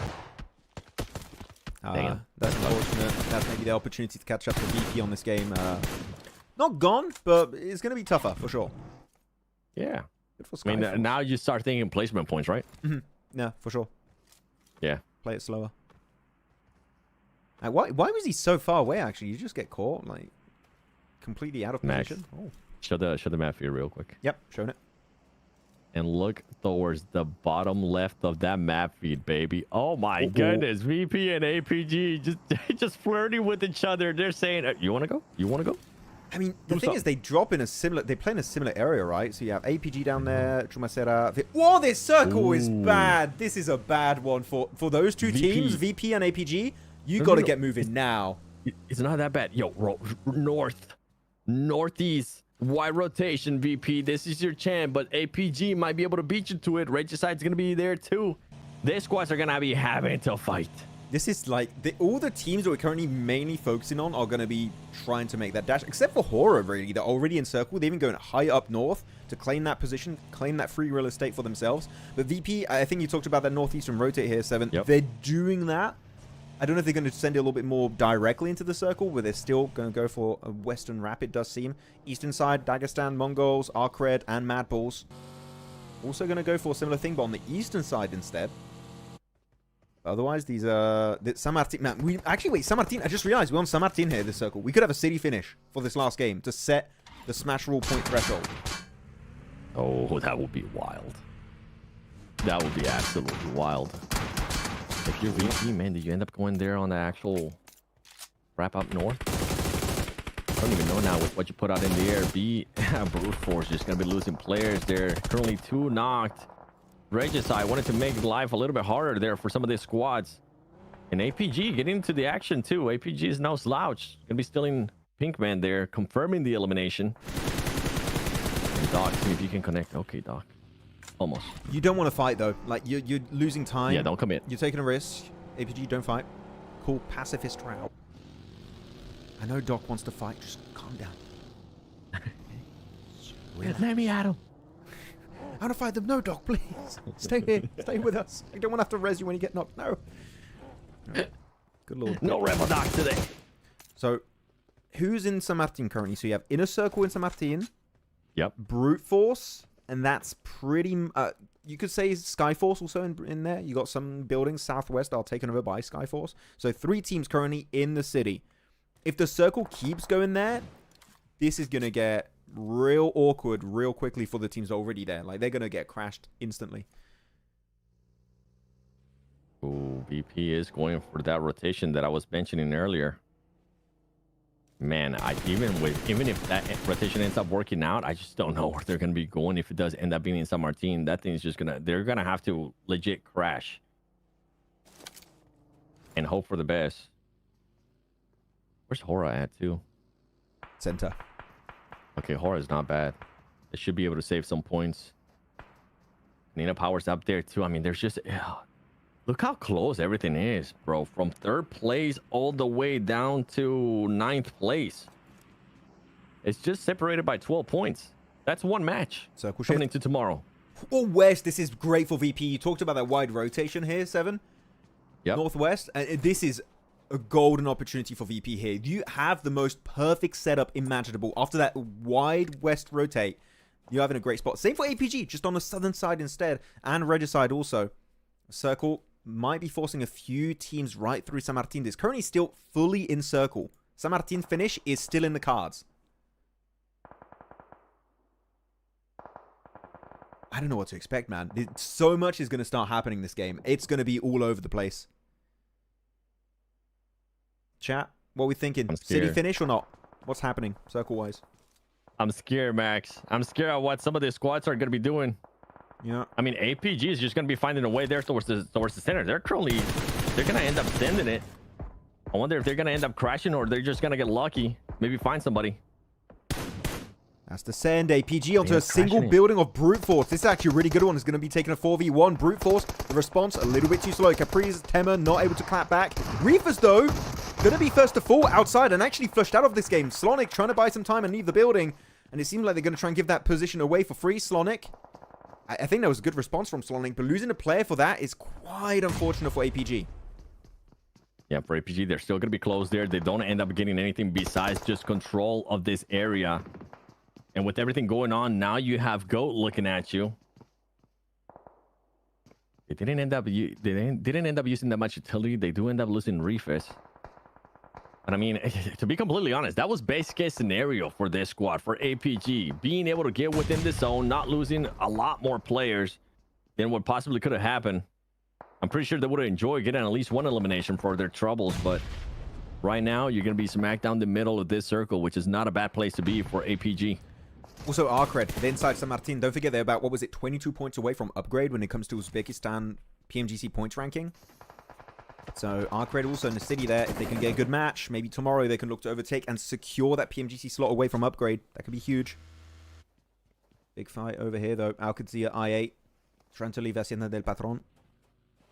Damn. That's unfortunate. That's maybe the opportunity to catch up to VP on this game. Not gone, but it's going to be tougher for sure. Yeah. Good for I mean, Skyforce. now you start thinking placement points, right? Yeah, for sure. Yeah. Play it slower. Why was he so far away, actually? You just get caught, like, completely out of Max. position. Oh. Show the map for you real quick. Yep, showing it. And look towards the bottom left of that map feed, baby. Oh my goodness. VP and APG just flirting with each other. They're saying, you want to go? You want to go? I mean, the Do thing is, they drop in a similar... They play in a similar area, right? So you have APG down there, Chumacera... Whoa, this circle is Ooh. bad. This is a bad one for those two VP. teams, VP and APG. You No, got to no. get moving now. It's not that bad. Yo, northeast, wide rotation, VP. This is your chance, but APG might be able to beat you to it. Regicide's going to be there too. Their squads are going to be having to fight. This is like... all the teams that we're currently mainly focusing on are going to be trying to make that dash. Except for Horror, really. They're already encircled. They're even going high up north to claim that position, claim that free real estate for themselves. But VP, I think you talked about that northeastern rotate here, 7. Yep. They're doing that. I don't know if they're going to send it a little bit more directly into the circle, but they're still going to go for a western wrap, it does seem. Eastern side, Dagestan, Mongols, Arcred, and Mad Bulls. Also going to go for a similar thing, but on the eastern side instead. Otherwise, these San Martin... Man, wait, San Martin, I just realized we're on San Martin here, this circle. We could have a city finish for this last game to set the smash rule point threshold. Oh, that would be wild. That would be absolutely wild. If you're VP, man, did you end up going there on the actual wrap up north? I don't even know now with what you put out in the air. Brute Force just going to be losing players. They're currently 2 knocked. Regicide wanted to make life a little bit harder there for some of these squads. And APG getting into the action too. APG is no slouch. Going to be stealing Pinkman there, confirming the elimination. And Doc, see if you can connect. Okay, Doc. Almost. You don't want to fight, though. Like, you're losing time. Yeah, don't commit. You're taking a risk. APG, don't fight. Cool pacifist route. I know Doc wants to fight. Just calm down. Let me at him. I want to fight them. No, Doc, please. Stay here. Stay with us. I don't want to have to res you when you get knocked. No. Right. Good lord. No Rebel Doc today. So, who's in San Martin currently? So you have Inner Circle in San Martin. Yep. Brute Force. And that's pretty... you could say Skyforce also in there. You got some buildings southwest are taken over by Skyforce. So 3 teams currently in the city. If the circle keeps going there, this is going to get real awkward real quickly for the teams already there. Like, they're going to get crashed instantly. Ooh, VP is going for that rotation that I was mentioning earlier. Man, even if that rotation ends up working out, I just don't know where they're going to be going. If it does end up being in San Martin, that thing's just they're going to have to legit crash and hope for the best. Where's Hora at too? Center. Okay, Hora is not bad. They should be able to save some points. Nina Power's up there too. I mean, there's just... Look how close everything is, bro. From 3rd place all the way down to 9th place. It's just separated by 12 points. That's 1 match. Circle Coming shift. into tomorrow. Or west, this is great for VP. You talked about that wide rotation here, 7. Yep. Northwest. This is a golden opportunity for VP here. You have the most perfect setup imaginable. After that wide west rotate, you're having a great spot. Same for APG, just on the southern side instead. And Regicide also. Circle might be forcing a few teams right through San Martin. It's currently still fully in circle. San Martin finish is still in the cards. I don't know what to expect, man. So much is going to start happening this game. It's going to be all over the place. Chat, what are we thinking? I'm City scared. finish or not? What's happening circle-wise? I'm scared, Max. I'm scared of what some of the squads are going to be doing. Yeah. I mean, APG is just going to be finding a way there towards the center. They're going to end up sending it. I wonder if they're going to end up crashing or they're just going to get lucky. Maybe find somebody. That's the send. APG onto a single crashing it. building of Brute Force. This is actually a really good one. It's going to be taking a 4v1. Brute Force, the response a little bit too slow. Capri's, Temmer not able to clap back. Reefers, though, going to be first to fall outside and actually flushed out of this game. Slonic trying to buy some time and leave the building. And it seems like they're going to try and give that position away for free. Slonic, I think that was a good response from Slonic, but losing a player for that is quite unfortunate for APG. Yeah, for APG, they're still going to be close there. They don't end up getting anything besides just control of this area. And with everything going on, now you have GOAT looking at you. They didn't end up using that much utility. They do end up losing Reefus. But I mean, to be completely honest, that was best case scenario for this squad, for APG. Being able to get within the zone, not losing a lot more players than what possibly could have happened. I'm pretty sure they would have enjoyed getting at least one elimination for their troubles, but right now you're going to be smack down the middle of this circle, which is not a bad place to be for APG. Also, Arcred, the inside San Martin. Don't forget they're about, what was it, 22 points away from upgrade when it comes to Uzbekistan PMGC points ranking. So Arcred also in the city there. If they can get a good match, maybe tomorrow they can look to overtake and secure that PMGC slot away from upgrade. That could be huge. Big fight over here, though. Alcadzia I8 trying to leave Hacienda del Patron.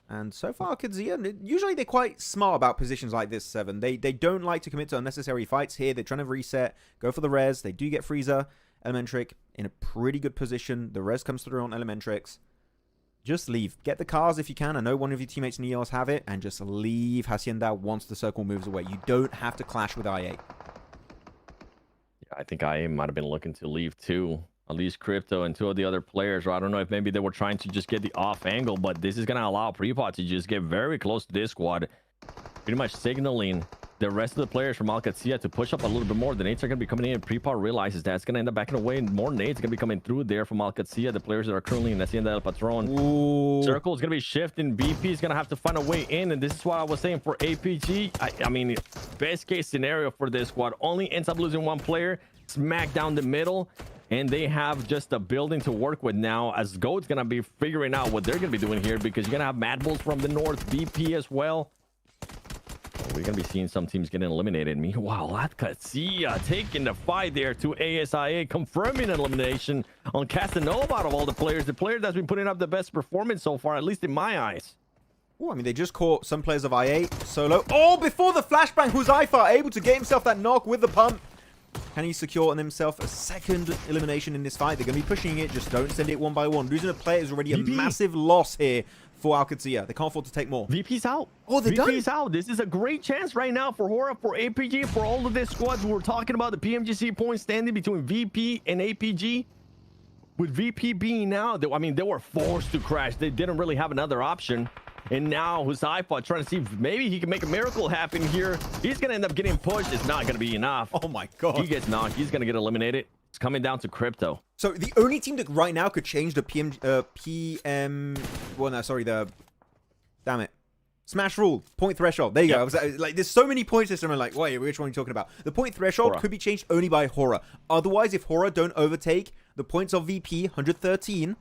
And so far, Alcadzia, usually they're quite smart about positions like this, 7. They don't like to commit to unnecessary fights here. They're trying to reset, go for the res. They do get Frieza. Elementric in a pretty good position. The res comes through on Elementrix. Just leave. Get the cars if you can. I know one of your teammates in EOS have it. And just leave Hacienda once the circle moves away. You don't have to clash with I8. Yeah, I think I might have been looking to leave too. At least Crypto and 2 of the other players. Or I don't know if maybe they were trying to just get the off angle. But this is going to allow Prepot to just get very close to this squad. Pretty much signaling the rest of the players from Alcadzia to push up a little bit more. The nades are going to be coming in. Prepot realizes that it's going to end up backing away. And more nades are going to be coming through there from Alcadzia. The players that are currently in Hacienda del Patron. Ooh. Circle is going to be shifting. BP is going to have to find a way in. And this is what I was saying for APG. I mean, best case scenario for this squad. Only ends up losing 1 player. Smack down the middle. And they have just a building to work with now, as GOAT's going to be figuring out what they're going to be doing here, because you're going to have Mad Bulls from the north, BP as well. We're going to be seeing some teams getting eliminated. Meanwhile, Alcadzia taking the fight there to ASIA, confirming an elimination on Casanova out of all the player that's been putting up the best performance so far, at least in my eyes. Oh, I mean, they just caught some players of I8 solo. Oh, before the flashbang, Huzaifa able to get himself that knock with the pump. Can he secure on himself a second elimination in this fight? They're going to be pushing it. Just don't send it one by one. Losing a player is already a massive loss here for Alcadzia. They can't afford to take more. VP's out. Oh, they're done? VP's out. This is a great chance right now for Hora, for APG, for all of this squads. We were talking about the PMGC points standing between VP and APG. With VP being out, I mean, they were forced to crash. They didn't really have another option. And now Huzaifa trying to see if maybe he can make a miracle happen here. He's going to end up getting pushed. It's not going to be enough. Oh, my God. He gets knocked. He's going to get eliminated. It's coming down to Crypto. So the only team that right now could change the damn it. Smash rule, point threshold. There you go. I was like, there's so many point systems. I'm like, wait, which one are you talking about? The point threshold Hora. could be changed only by Hora. Otherwise, if Hora don't overtake the points of VP, 113,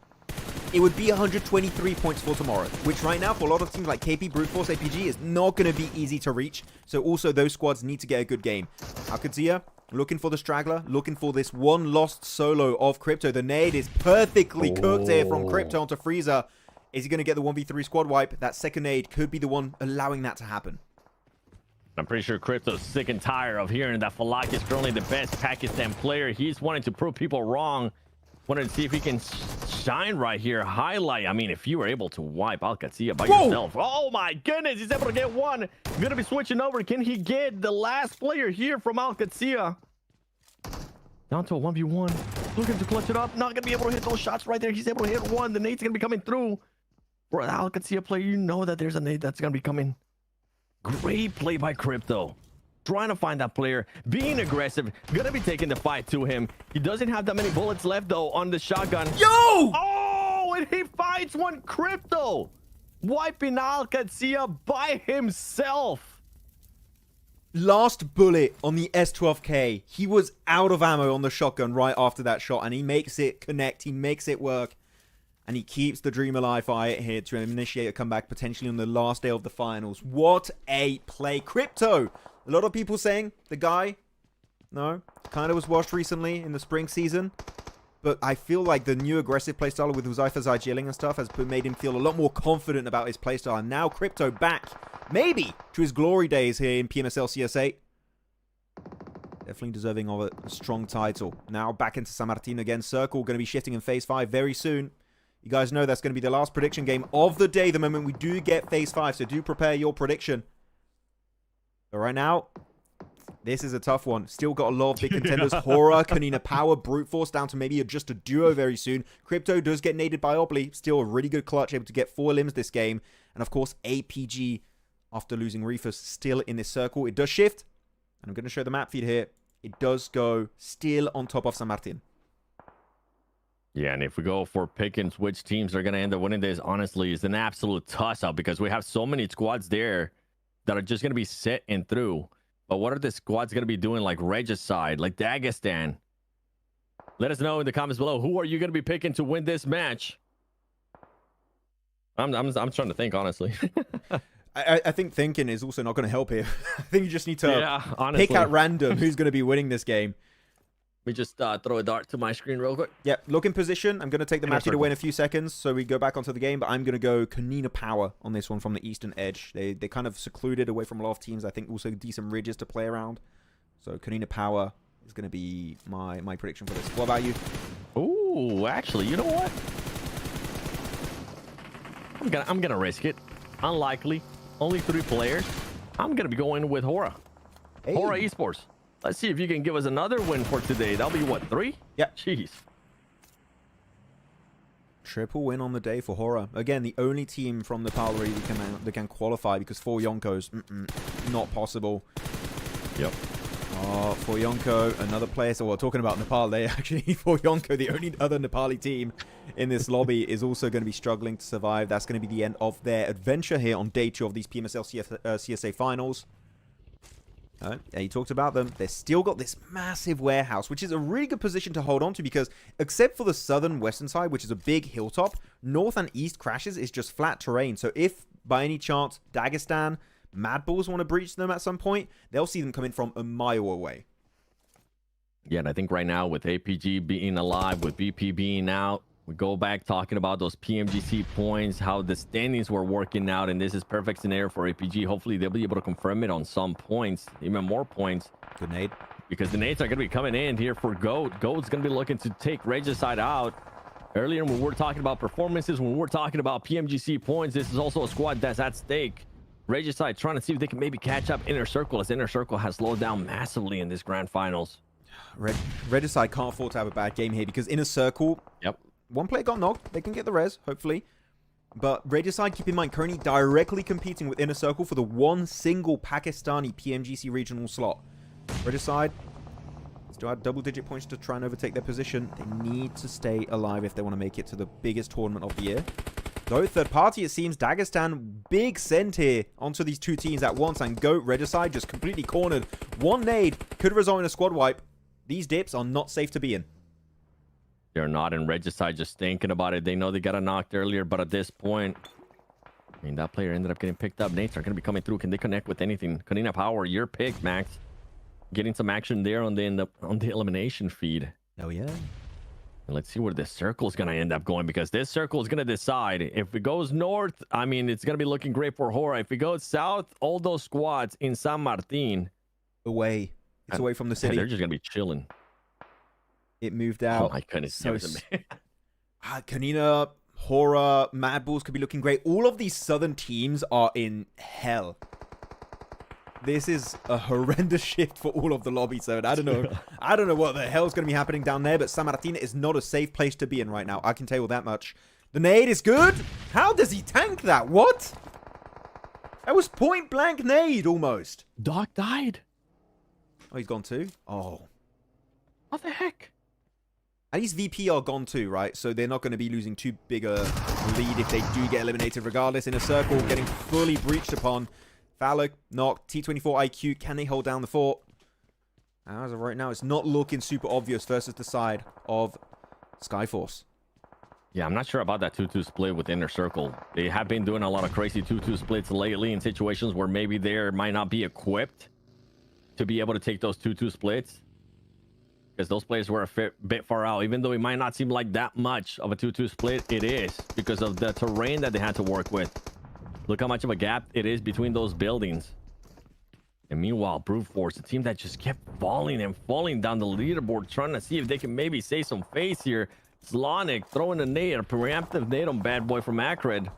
it would be 123 points for tomorrow, which right now for a lot of teams like KP, Brute Force, APG is not going to be easy to reach. So also those squads need to get a good game. Alcadzia looking for the straggler, looking for this one lost solo of Crypto. The nade is perfectly cooked here from Crypto onto Frieza. Is he going to get the 1v3 squad wipe? That second nade could be the one allowing that to happen. I'm pretty sure Crypto's sick and tired of hearing that Falak is currently the best Pakistan player. He's wanting to prove people wrong. Wanted to see if he can shine right here. Highlight. I mean, if you were able to wipe Alcadzia by yourself. Oh my goodness, he's able to get one. Gonna be switching over. Can he get the last player here from Alcadzia? Down to a 1v1. Looking to clutch it up. Not gonna be able to hit those shots right there. He's able to hit one. The nade's gonna be coming through. For an Alcadzia player, you know that there's a nade that's gonna be coming. Great play by Crypto. Trying to find that player, being aggressive, gonna be taking the fight to him. He doesn't have that many bullets left though on the shotgun. Yo! Oh, and he finds one. Crypto wiping Alcadzia by himself. last bullet on the S12K. He was out of ammo on the shotgun right after that shot, and he makes it connect. He makes it work. And he keeps the dream alive here to initiate a comeback potentially on the last day of the finals. What a play. Crypto. A lot of people saying the guy, no, kind of was washed recently in the spring season. But I feel like the new aggressive playstyle with Uzaifa's IGLing and stuff has made him feel a lot more confident about his playstyle. And now Crypto back, maybe, to his glory days here in PMSL CSA. Definitely deserving of a strong title. Now back into San Martin again. Circle going to be shifting in Phase 5 very soon. You guys know that's going to be the last prediction game of the day the moment we do get Phase 5. So do prepare your prediction. But right now, this is a tough one. Still got a lot of big contenders. Horror, Kanina Power, Brute Force down to maybe just a duo very soon. Crypto does get naded by Obli. Still a really good clutch, able to get 4 limbs this game. And of course, APG, after losing Reefus, still in this circle. It does shift. And I'm going to show the map feed here. It does go still on top of San Martin. Yeah, and if we go for picking which teams are going to end up winning this, honestly, it's an absolute toss-up because we have so many squads there that are just going to be set and through. But what are the squads going to be doing like Regicide, like Dagestan? Let us know in the comments below. Who are you going to be picking to win this match? I'm trying to think, honestly. I think thinking is also not going to help here. I think you just need to honestly, pick at random who's going to be winning this game. We just throw a dart to my screen real quick. Yeah, look in position. I'm going to take the match feed away in a few seconds, so we go back onto the game. But I'm going to go Kanina Power on this one from the Eastern Edge. They kind of secluded away from a lot of teams. I think also decent ridges to play around. So Kanina Power is going to be my prediction for this. What about you? Ooh, actually, you know what? I'm gonna risk it. Unlikely. Only 3 players. I'm gonna be going with Hora. Hey. Hora Esports. Let's see if you can give us another win for today. That'll be what, 3? Yeah. Jeez. Triple win on the day for Hora. Again, the only team from Nepal really that can qualify because for Yonkos, not possible. Yep. For Yonko, another player. So we're talking about Nepal. They actually, for Yonko, the only other Nepali team in this lobby is also going to be struggling to survive. That's going to be the end of their adventure here on day 2 of these PMSL CSA finals. Yeah, you talked about them. They've still got this massive warehouse, which is a really good position to hold on to because except for the southern western side, which is a big hilltop, north and east crashes is just flat terrain. So if by any chance Dagestan, Mad Bulls want to breach them at some point, they'll see them coming from a mile away. Yeah, and I think right now with APG being alive, with BP being out, we go back talking about those PMGC points, how the standings were working out, and this is perfect scenario for APG. Hopefully, they'll be able to confirm it on some points, even more points. Good nade. Because the nades are going to be coming in here for Goat. Goat's going to be looking to take Regicide out. Earlier, when we were talking about performances, when we were talking about PMGC points, this is also a squad that's at stake. Regicide trying to see if they can maybe catch up Inner Circle, as Inner Circle has slowed down massively in this grand finals. Regicide can't afford to have a bad game here because Inner Circle... Yep. One player got knocked. They can get the res, hopefully. But Regicide, keep in mind, currently directly competing with Inner Circle for the one single Pakistani PMGC regional slot. Regicide still had double-digit points to try and overtake their position. They need to stay alive if they want to make it to the biggest tournament of the year. Though, third party, it seems Dagestan, big send here onto these 2 teams at once. And Goat, Regicide just completely cornered. One nade could result in a squad wipe. These dips are not safe to be in. They're not, in Regicide just thinking about it. They know they got knocked earlier, but at this point, I mean, that player ended up getting picked up. Nates are going to be coming through. Can they connect with anything? Kanina Power, your pick, Max. Getting some action there on the elimination feed. Oh, yeah. And let's see where this circle is going to end up going, because this circle is going to decide. If it goes north, I mean, it's going to be looking great for Hora. If it goes south, all those squads in San Martin. Away. It's away from the city. They're just going to be chilling. It moved out. Oh my goodness. So, Kanina, Hora, Mad Bulls could be looking great. All of these southern teams are in hell. This is a horrendous shift for all of the lobby zone. I don't know. I don't know what the hell's going to be happening down there, but San Martin is not a safe place to be in right now. I can tell you that much. The nade is good. How does he tank that? What? That was point blank nade almost. Doc died. Oh, he's gone too? Oh. What the heck? At least VP are gone too, right? So they're not going to be losing too big a lead if they do get eliminated regardless. In a circle, getting fully breached upon. Fowler knocked. T24 IQ. Can they hold down the fort? As of right now, it's not looking super obvious versus the side of Skyforce. Yeah, I'm not sure about that 2-2 split with Inner Circle. They have been doing a lot of crazy 2-2 splits lately in situations where maybe they might not be equipped to be able to take those 2-2 splits. Because those players were a bit far out. Even though it might not seem like that much of a 2-2 split, it is. Because of the terrain that they had to work with. Look how much of a gap it is between those buildings. And meanwhile, Brute Force, a team that just kept falling and falling down the leaderboard, trying to see if they can maybe save some face here. Slonic throwing a nade, a preemptive nade on Bad Boy from Acrid.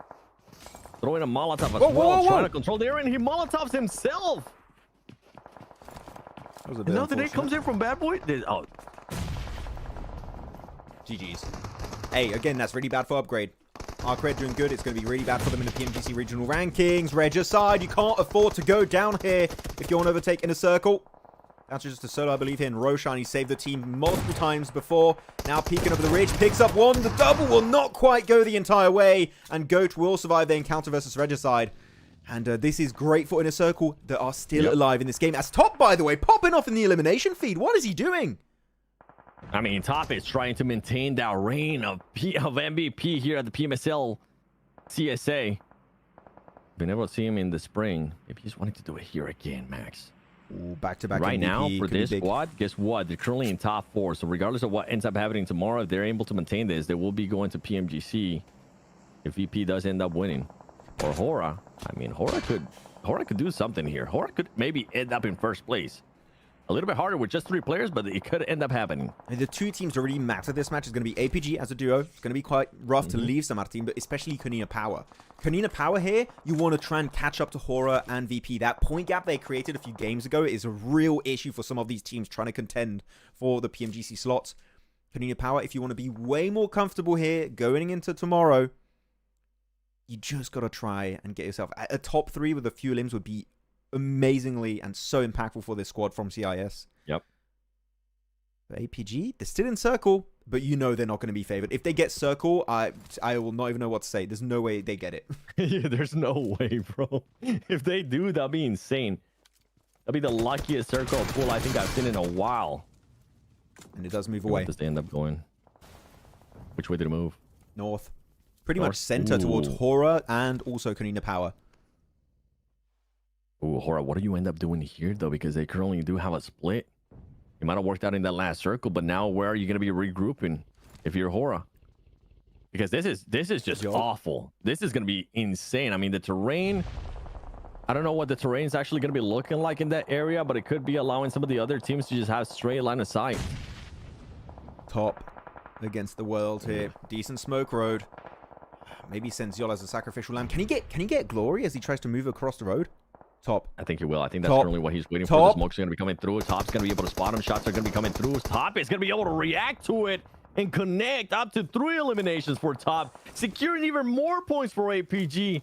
Throwing a Molotov as well, trying to control the area, and he Molotovs himself. That was a bit Another nade unfortunate. comes in from Bad Boy. Oh, GG's. Hey, again, that's really bad for Upgrade. Arcred doing good. It's going to be really bad for them in the PMGC regional rankings. Regicide, you can't afford to go down here if you want to overtake Inner Circle. That's just a solo, I believe, here in Roshan. He saved the team multiple times before. Now peeking over the ridge, picks up one. The double will not quite go the entire way. And Goat will survive the encounter versus Regicide. And this is great for Inner Circle that are still alive in this game. As Top, by the way, popping off in the elimination feed. What is he doing? I mean, Top is trying to maintain that reign of MVP here at the PMSL CSA. Been able to see him in the spring. Maybe he's wanting to do it here again, Max. Ooh, back-to-back Right MVP now, for could be this big. squad, guess what? They're currently in top 4. So regardless of what ends up happening tomorrow, if they're able to maintain this, they will be going to PMGC if VP does end up winning. Or Hora. I mean, Hora could do something here. Hora could maybe end up in first place. A little bit harder with just 3 players, but it could end up happening. And the two teams already mapped at this match is going to be APG as a duo. It's going to be quite rough to leave San Martin, but especially Kanina Power. Kanina Power here, you want to try and catch up to Hora and VP. That point gap they created a few games ago is a real issue for some of these teams trying to contend for the PMGC slots. Kanina Power, if you want to be way more comfortable here going into tomorrow, you just got to try and get yourself a top 3 with a few limbs would be amazingly and so impactful for this squad from CIS. Yep. But APG, they're still in Circle, but you know they're not going to be favored. If they get Circle, I will not even know what to say. There's no way they get it. Yeah, there's no way, bro. If they do, that'll be insane. That'll be the luckiest Circle pool I think I've seen in a while. And it does move Where away. does they end up going? Which way did it move? North. Pretty North? much center towards Ooh. Hora and also Kanina Power. Ooh, Hora, what do you end up doing here, though? Because they currently do have a split. You might have worked out in that last circle, but now where are you going to be regrouping if you're Hora? Because this is just awful. This is going to be insane. I mean, the terrain, I don't know what the terrain is actually going to be looking like in that area, but it could be allowing some of the other teams to just have straight line of sight. Top against the world here. Decent smoke road. Maybe sends Yol as a sacrificial lamb. Can he get glory as he tries to move across the road? Top. I think he will. I think that's Top. currently what he's waiting for. Top. The smoke's going to be coming through. Top's going to be able to spot him. Shots are going to be coming through. Top is going to be able to react to it and connect up to 3 eliminations for Top, securing even more points for APG.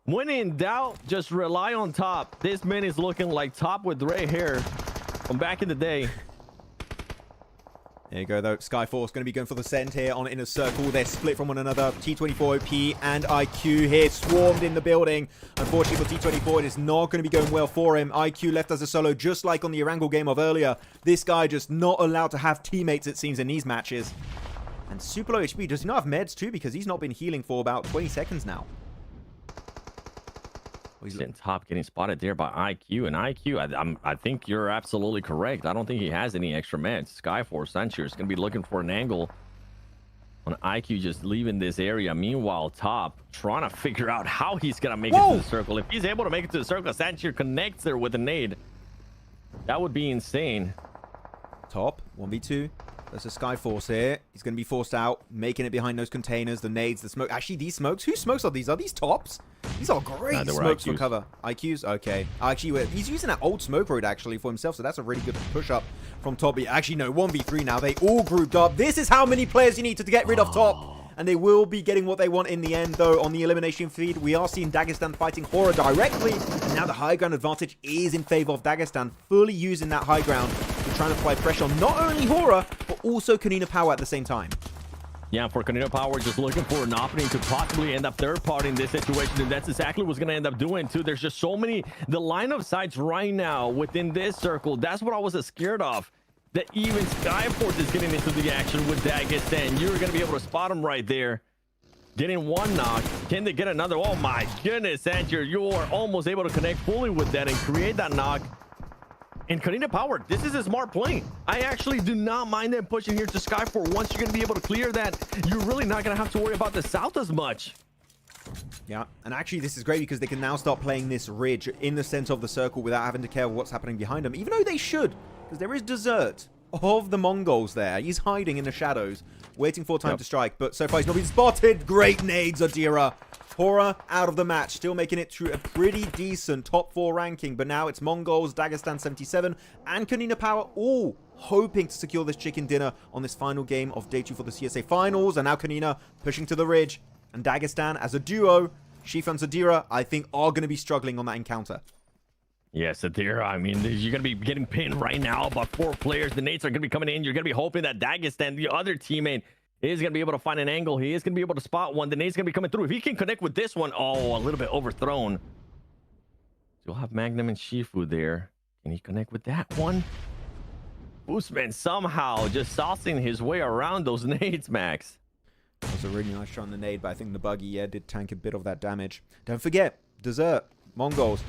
When in doubt, just rely on Top. This man is looking like Top with gray hair from back in the day. There you go, though. Skyforce going to be going for the send here on Inner Circle. They're split from one another. T24 OP and IQ here swarmed in the building. Unfortunately for T24, it is not going to be going well for him. IQ left as a solo, just like on the Erangel game of earlier. This guy just not allowed to have teammates, it seems, in these matches. And super low HP. Does he not have meds, too? Because he's not been healing for about 20 seconds now. He's in Top getting spotted there by IQ. And IQ, I think you're absolutely correct. I don't think he has any extra meds. Skyforce Sancher is going to be looking for an angle on IQ just leaving this area. Meanwhile, Top trying to figure out how he's going to make it to the circle. If he's able to make it to the circle, Sancher connects there with a nade. That would be insane. Top, 1v2. There's a Skyforce here. He's going to be forced out, making it behind those containers, the nades, the smoke. Actually, these smokes, whose smokes are these? Are these Tops? These are great smokes for cover. IQs? Okay. Actually, he's using that old smoke road, actually, for himself, so that's a really good push-up from Top. Actually, no, 1v3 now. They all grouped up. This is how many players you need to get rid of Top. And they will be getting what they want in the end, though, on the elimination feed. We are seeing Dagestan fighting Hora directly. And now the high ground advantage is in favor of Dagestan, fully using that high ground to try and apply pressure on not only Hora, but also Kanina Power at the same time. Yeah, for Canino Power, just looking for an opening to possibly end up third party in this situation, and that's exactly what's going to end up doing too. There's just so many, the line of sights right now within this circle. That's what I was scared of. That even Skyforce is getting into the action with Dagestan. You're going to be able to spot him right there. Getting one knock. Can they get another? Oh my goodness, Andrew, you are almost able to connect fully with that and create that knock. And Canino Power, this is a smart play. I actually do not mind them pushing here to Skyforce. Once you're going to be able to clear that, you're really not going to have to worry about the south as much. Yeah, and actually this is great because they can now start playing this ridge in the center of the circle without having to care what's happening behind them, even though they should, because there is Desert of the Mongols there. He's hiding in the shadows, waiting for time to strike, but so far he's not been spotted. Great nades, Adira. Hora out of the match, still making it to a pretty decent top 4 ranking, but now it's Mongols, Dagestan 77, and Canino Power all hoping to secure this chicken dinner on this final game of Day 2 for the CSA Finals, and now Canino pushing to the ridge, and Dagestan as a duo, Shifu and Zadira, I think are going to be struggling on that encounter. Yes, Adira, I mean, you're going to be getting pinned right now by 4 players. The nades are going to be coming in. You're going to be hoping that Dagestan, the other teammate, is going to be able to find an angle. He is going to be able to spot one. The nade's going to be coming through. If he can connect with this one, oh, a little bit overthrown. You'll have Magnum and Shifu there. Can he connect with that one? Boostman somehow just saucing his way around those nades, Max. That was a really nice shot on the nade, but I think the buggy, did tank a bit of that damage. Don't forget, Desert, Mongols.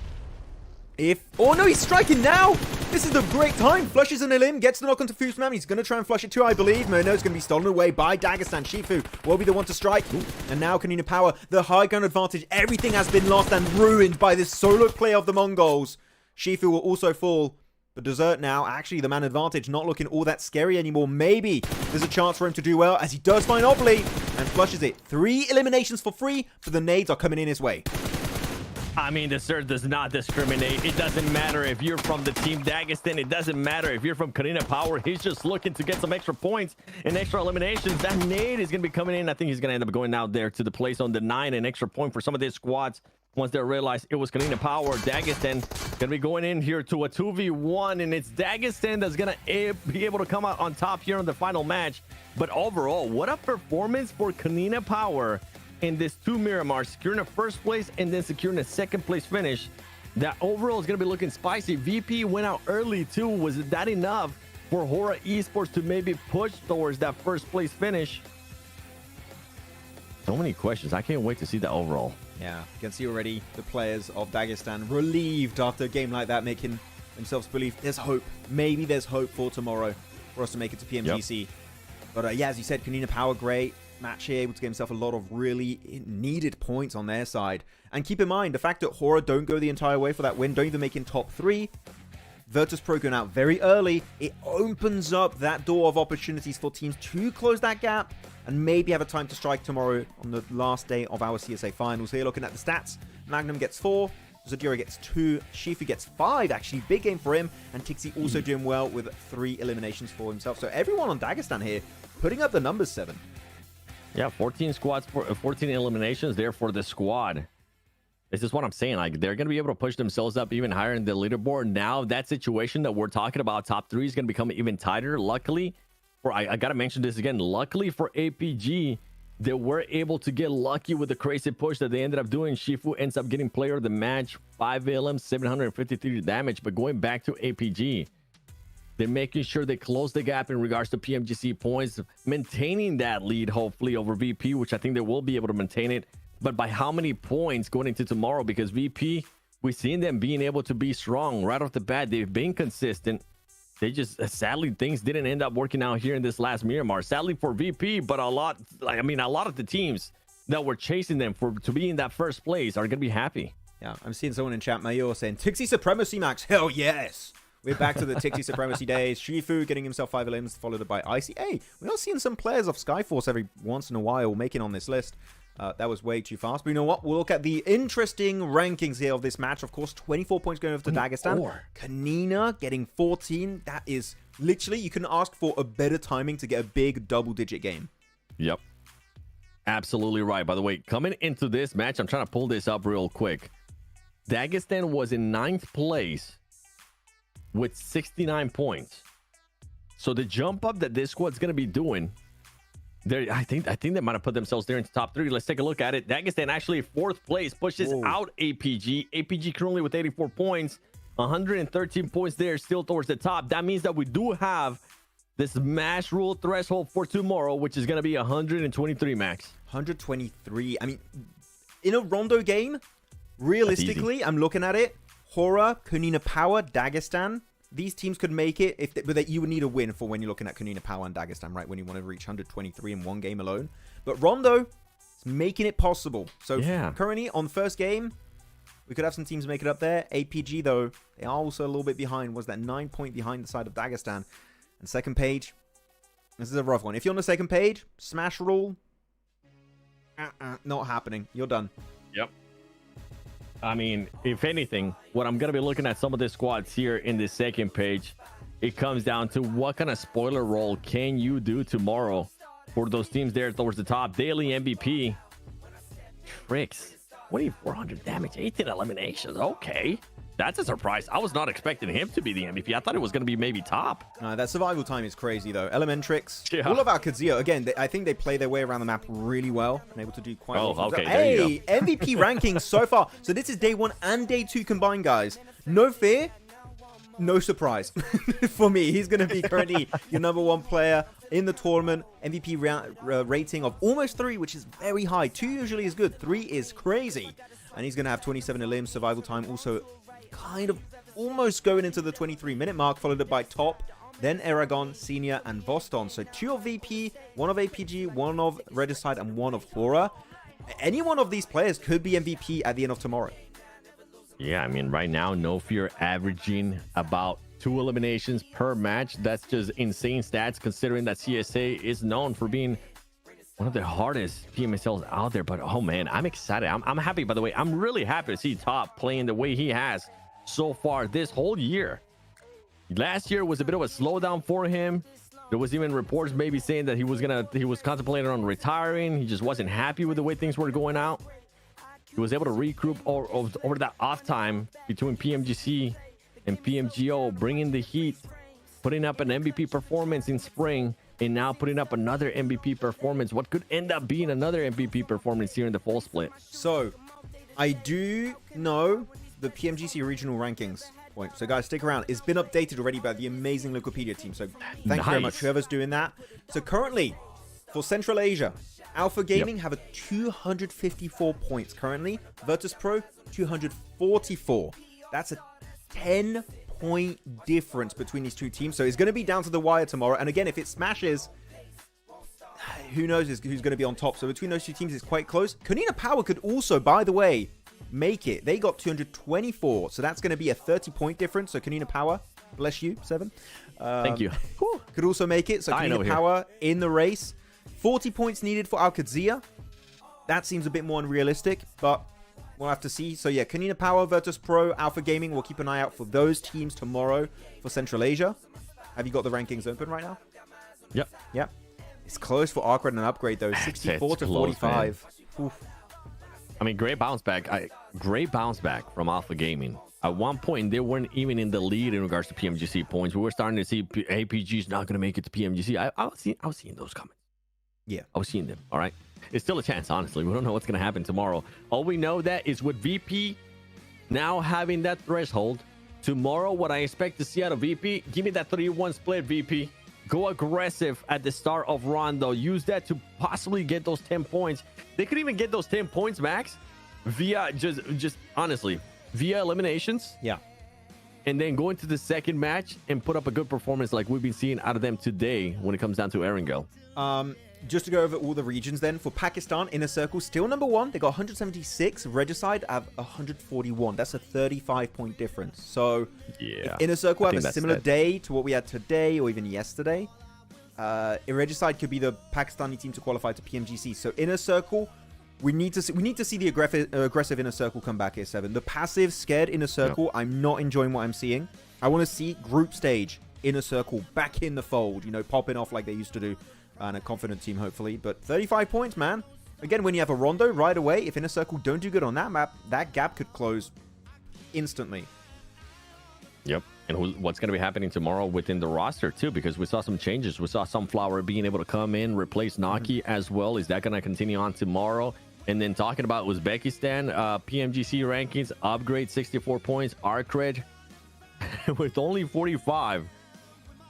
Oh no, he's striking now! This is the great time. Flushes in a limb, gets the knock onto Fusman. He's going to try and flush it too, I believe. Mono's going to be stolen away by Dagestan. Shifu will be the one to strike. Ooh. And now Canino Power, the high ground advantage. Everything has been lost and ruined by this solo play of the Mongols. Shifu will also fall. But Desert now, actually the man advantage, not looking all that scary anymore. Maybe there's a chance for him to do well as he does find Obli and flushes it. 3 eliminations for free, but the nades are coming in his way. I mean, the Desert does not discriminate. It doesn't matter if you're from the team Dagestan. It doesn't matter if you're from Canino Power. He's just looking to get some extra points and extra eliminations. That nade is going to be coming in. I think he's going to end up going out there to the place on the 9, an extra point for some of these squads. Once they realize it was Canino Power, Dagestan going to be going in here to a 2v1, and it's Dagestan that's going to be able to come out on top here in the final match. But overall, what a performance for Canino Power in this 2 Miramar, securing a first place and then securing a second place finish. That overall is going to be looking spicy. VP went out early too. Was that enough for Hora Esports to maybe push towards that first place finish? So many questions. I can't wait to see the overall. Yeah, you can see already the players of Dagestan relieved after a game like that, making themselves believe there's hope. Maybe there's hope for tomorrow for us to make it to PMGC. Yep. But yeah, as you said, Canino Power, great match here, able to get himself a lot of really needed points on their side. And keep in mind, the fact that Hora don't go the entire way for that win, don't even make in top 3, Virtus.pro going out very early, it opens up that door of opportunities for teams to close that gap and maybe have a time to strike tomorrow on the last day of our CSA finals. Here, looking at the stats, Magnum gets 4, Zadira gets 2, Shifu gets 5, actually big game for him, and Tixi also doing well with 3 eliminations for himself. So everyone on Dagestan here putting up the numbers, 7. Yeah, 14 squads, 14 eliminations there for the squad. This is what I'm saying. Like, they're going to be able to push themselves up even higher in the leaderboard. Now, that situation that we're talking about, top 3, is going to become even tighter. Luckily, I got to mention this again. Luckily for APG, they were able to get lucky with the crazy push that they ended up doing. Shifu ends up getting player of the match, 5 LM, 753 damage. But going back to APG, they're making sure they close the gap in regards to PMGC points, maintaining that lead, hopefully, over VP, which I think they will be able to maintain it. But by how many points going into tomorrow? Because VP, we've seen them being able to be strong right off the bat. They've been consistent. They just, sadly, things didn't end up working out here in this last Miramar. Sadly for VP, but a lot of the teams that were chasing them to be in that first place are going to be happy. Yeah, I'm seeing someone in chat, Mayor, saying, Tixi Supremacy, Max. Hell yes. We're back to the Tixi Supremacy days. Shifu getting himself 5 elims, followed by Icy. Hey, we are seeing some players of Skyforce every once in a while making on this list. That was way too fast. But you know what? We'll look at the interesting rankings here of this match. Of course, 24 points going over to Dagestan. Kanina getting 14. That is literally, you couldn't ask for a better timing to get a big double-digit game. Yep. Absolutely right. By the way, coming into this match, I'm trying to pull this up real quick. Dagestan was in 9th place with 69 points. So the jump up that this squad's going to be doing, I think they might have put themselves there into top 3. Let's take a look at it. Dagestan actually 4th place, pushes out APG. APG currently with 84 points, 113 points there, still towards the top. That means that we do have this smash rule threshold for tomorrow, which is going to be 123 max. 123. I mean, in a Rondo game, realistically, I'm looking at it. Hora, Kunina Power, Dagestan. These teams could make it, but you would need a win for when you're looking at Kunina Power and Dagestan, right? When you want to reach 123 in one game alone. But Rondo is making it possible. So currently on the first game, we could have some teams make it up there. APG, though, they are also a little bit behind. Was that 9 point behind the side of Dagestan? And second page, this is a rough one. If you're on the second page, smash rule, not happening. You're done. Yep. I mean, if anything, what I'm going to be looking at some of the squads here in the second page, it comes down to what kind of spoiler role can you do tomorrow for those teams there towards the top. Daily MVP. Tricks. 2,400 damage, 18 eliminations. Okay. That's a surprise. I was not expecting him to be the MVP. I thought it was going to be maybe top. That survival time is crazy, though. Elementrix. Yeah. All of our Kazuya, again, I think they play their way around the map really well and able to do quite a lot. Okay. Hey, MVP rankings so far. So this is day 1 and day 2 combined, guys. No fear, no surprise for me. He's going to be currently your #1 player in the tournament. MVP rating of almost 3, which is very high. 2 usually is good. 3 is crazy. And he's going to have 27 elims. Survival time also kind of almost going into the 23-minute mark, followed up by Top, then Aragon, Senior, and Voston. So 2 of VP, 1 of APG, 1 of Regicide, and 1 of Hora. Any one of these players could be MVP at the end of tomorrow. Yeah, I mean, right now, No Fear averaging about 2 eliminations per match. That's just insane stats, considering that CSA is known for being one of the hardest PMSLs out there. But oh man, I'm excited. I'm happy, by the way. I'm really happy to see Top playing the way he has so far this whole year. Last year was a bit of a slowdown for him. There was even reports maybe saying that he was contemplating on retiring. He just wasn't happy with the way things were going out. He was able to regroup over that off time between PMGC and PMGO, bringing the heat, putting up an MVP performance in spring, and now putting up another MVP performance. What could end up being another MVP performance here in the fall split? So, I do know the PMGC regional rankings point. So, guys, stick around. It's been updated already by the amazing Wikipedia team. So, thank you very much, whoever's doing that. So, currently, for Central Asia, Alpha Gaming have a 254 points currently. Virtus Pro, 244. That's a 10-point difference between these two teams. So it's going to be down to the wire tomorrow. And again, if it smashes, who knows who's going to be on top. So between those two teams, it's quite close. Kunina Power could also, by the way, make it. They got 224. So that's going to be a 30-point difference. So Kunina Power, bless you, 7. Thank you. Could also make it. So Kunina Power in the race. 40 points needed for Alcazia. That seems a bit more unrealistic, but we'll have to see. So yeah, Kunina Power, Virtus Pro, Alpha Gaming. We'll keep an eye out for those teams tomorrow for Central Asia. Have you got the rankings open right now? Yep. Yep. It's close for Arcred and Upgrade though. 64 to 45. I mean, great bounce back. Great bounce back from Alpha Gaming. At one point, they weren't even in the lead in regards to PMGC points. We were starting to see APG's not going to make it to PMGC. I was seeing those comments. Yeah, I was seeing them. All right. It's still a chance, honestly. We don't know what's going to happen tomorrow. All we know that is with VP now having that threshold, tomorrow, what I expect to see out of VP, give me that 3-1 split, VP. Go aggressive at the start of Rondo. Use that to possibly get those 10 points. They could even get those 10 points, Max, via just honestly, via eliminations. Yeah. And then go into the second match and put up a good performance like we've been seeing out of them today when it comes down to Erangel. Just to go over all the regions then, for Pakistan, Inner Circle, still #1. They got 176. Regicide have 141. That's a 35-point difference. So, yeah, if Inner Circle have a similar day to what we had today or even yesterday, Regicide could be the Pakistani team to qualify to PMGC. So, Inner Circle, we need to see the aggressive Inner Circle come back here, 7. The passive, scared Inner Circle, I'm not enjoying what I'm seeing. I want to see group stage Inner Circle back in the fold, you know, popping off like they used to do. And a confident team, hopefully. But 35 points, man. Again, when you have a Rondo right away, if Inner Circle don't do good on that map, that gap could close instantly. Yep. And what's going to be happening tomorrow within the roster too, because we saw some changes. We saw Sunflower being able to come in, replace Naki as well. Is that going to continue on tomorrow? And then talking about Uzbekistan, PMGC rankings, upgrade 64 points, Arcred with only 45.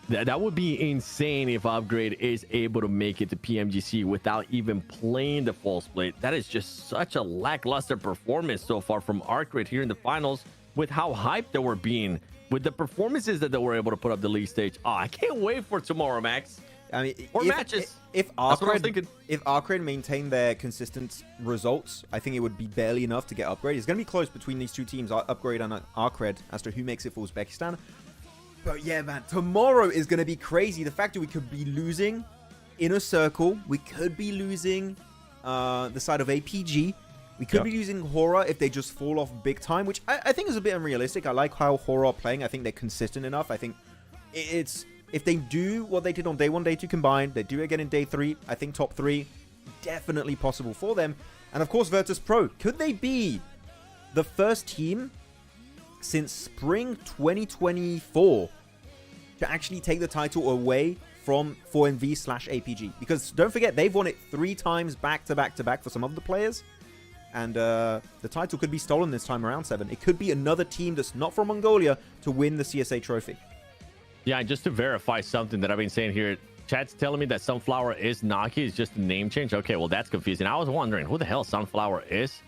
That would be insane if Upgrade is able to make it to PMGC without even playing the full split. That is just such a lackluster performance so far from Arcred here in the finals, with how hyped they were being, with the performances that they were able to put up the league stage. Oh, I can't wait for tomorrow, Max. I mean, Or matches. If That's what I was thinking. Arcred maintain their consistent results, I think it would be barely enough to get Upgrade. It's going to be close between these two teams, Upgrade and Arcred, as to who makes it for Uzbekistan. But yeah, man, tomorrow is going to be crazy. The fact that we could be losing Inner Circle, we could be losing the side of APG, we could be losing Horror if they just fall off big time, which I think is a bit unrealistic. I like how Horror are playing. I think they're consistent enough. I think it's... If they do what they did on day 1, day 2 combined, they do it again in day 3, I think top 3, definitely possible for them. And of course, Virtus Pro, could they be the first team since spring 2024 to actually take the title away from 4MV/APG? Because don't forget, they've won it 3 times back to back to back for some of the players. And the title could be stolen this time around, 7. It could be another team that's not from Mongolia to win the CSA trophy. Yeah, and just to verify something that I've been saying here, chat's telling me that Sunflower is Naki, is just a name change. Okay, well, that's confusing. I was wondering who the hell Sunflower is.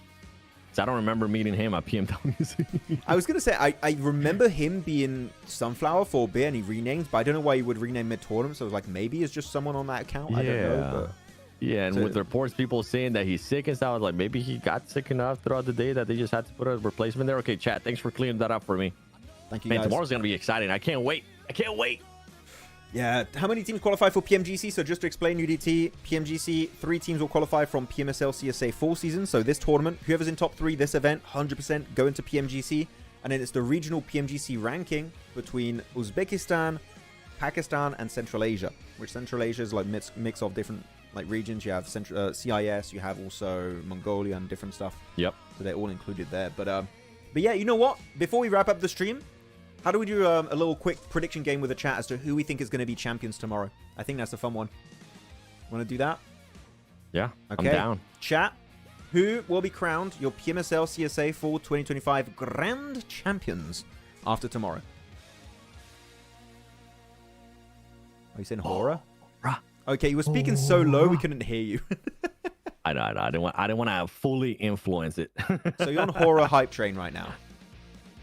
So I don't remember meeting him at PMWC. I was going to say, I remember him being Sunflower for a bit and he renamed, but I don't know why he would rename mid-tournament. So I was like, maybe it's just someone on that account. I don't know. But... Yeah, and with reports, people saying that he's sick and stuff, I was like, maybe he got sick enough throughout the day that they just had to put a replacement there. Okay, chat, thanks for clearing that up for me. Thank you, Man, guys. tomorrow's going to be exciting. I can't wait. I can't wait. Yeah, how many teams qualify for PMGC? So just to explain UDT, PMGC, 3 teams will qualify from PMSL CSA full season. So this tournament, whoever's in top 3, this event, 100% go into PMGC. And then it's the regional PMGC ranking between Uzbekistan, Pakistan, and Central Asia. Which Central Asia is like mix of different like regions. You have CIS, you have also Mongolia and different stuff. Yep. So they're all included there. But yeah, you know what? Before we wrap up the stream, how do we do a little quick prediction game with the chat as to who we think is going to be champions tomorrow? I think that's a fun one. Want to do that? Yeah, okay. I'm down. Chat, who will be crowned your PMSL CSA Fall 2025 Grand Champions after tomorrow? Are you saying Horror? Okay, you were speaking so low we couldn't hear you. I know. I didn't want to fully influence it. So you're on Horror hype train right now.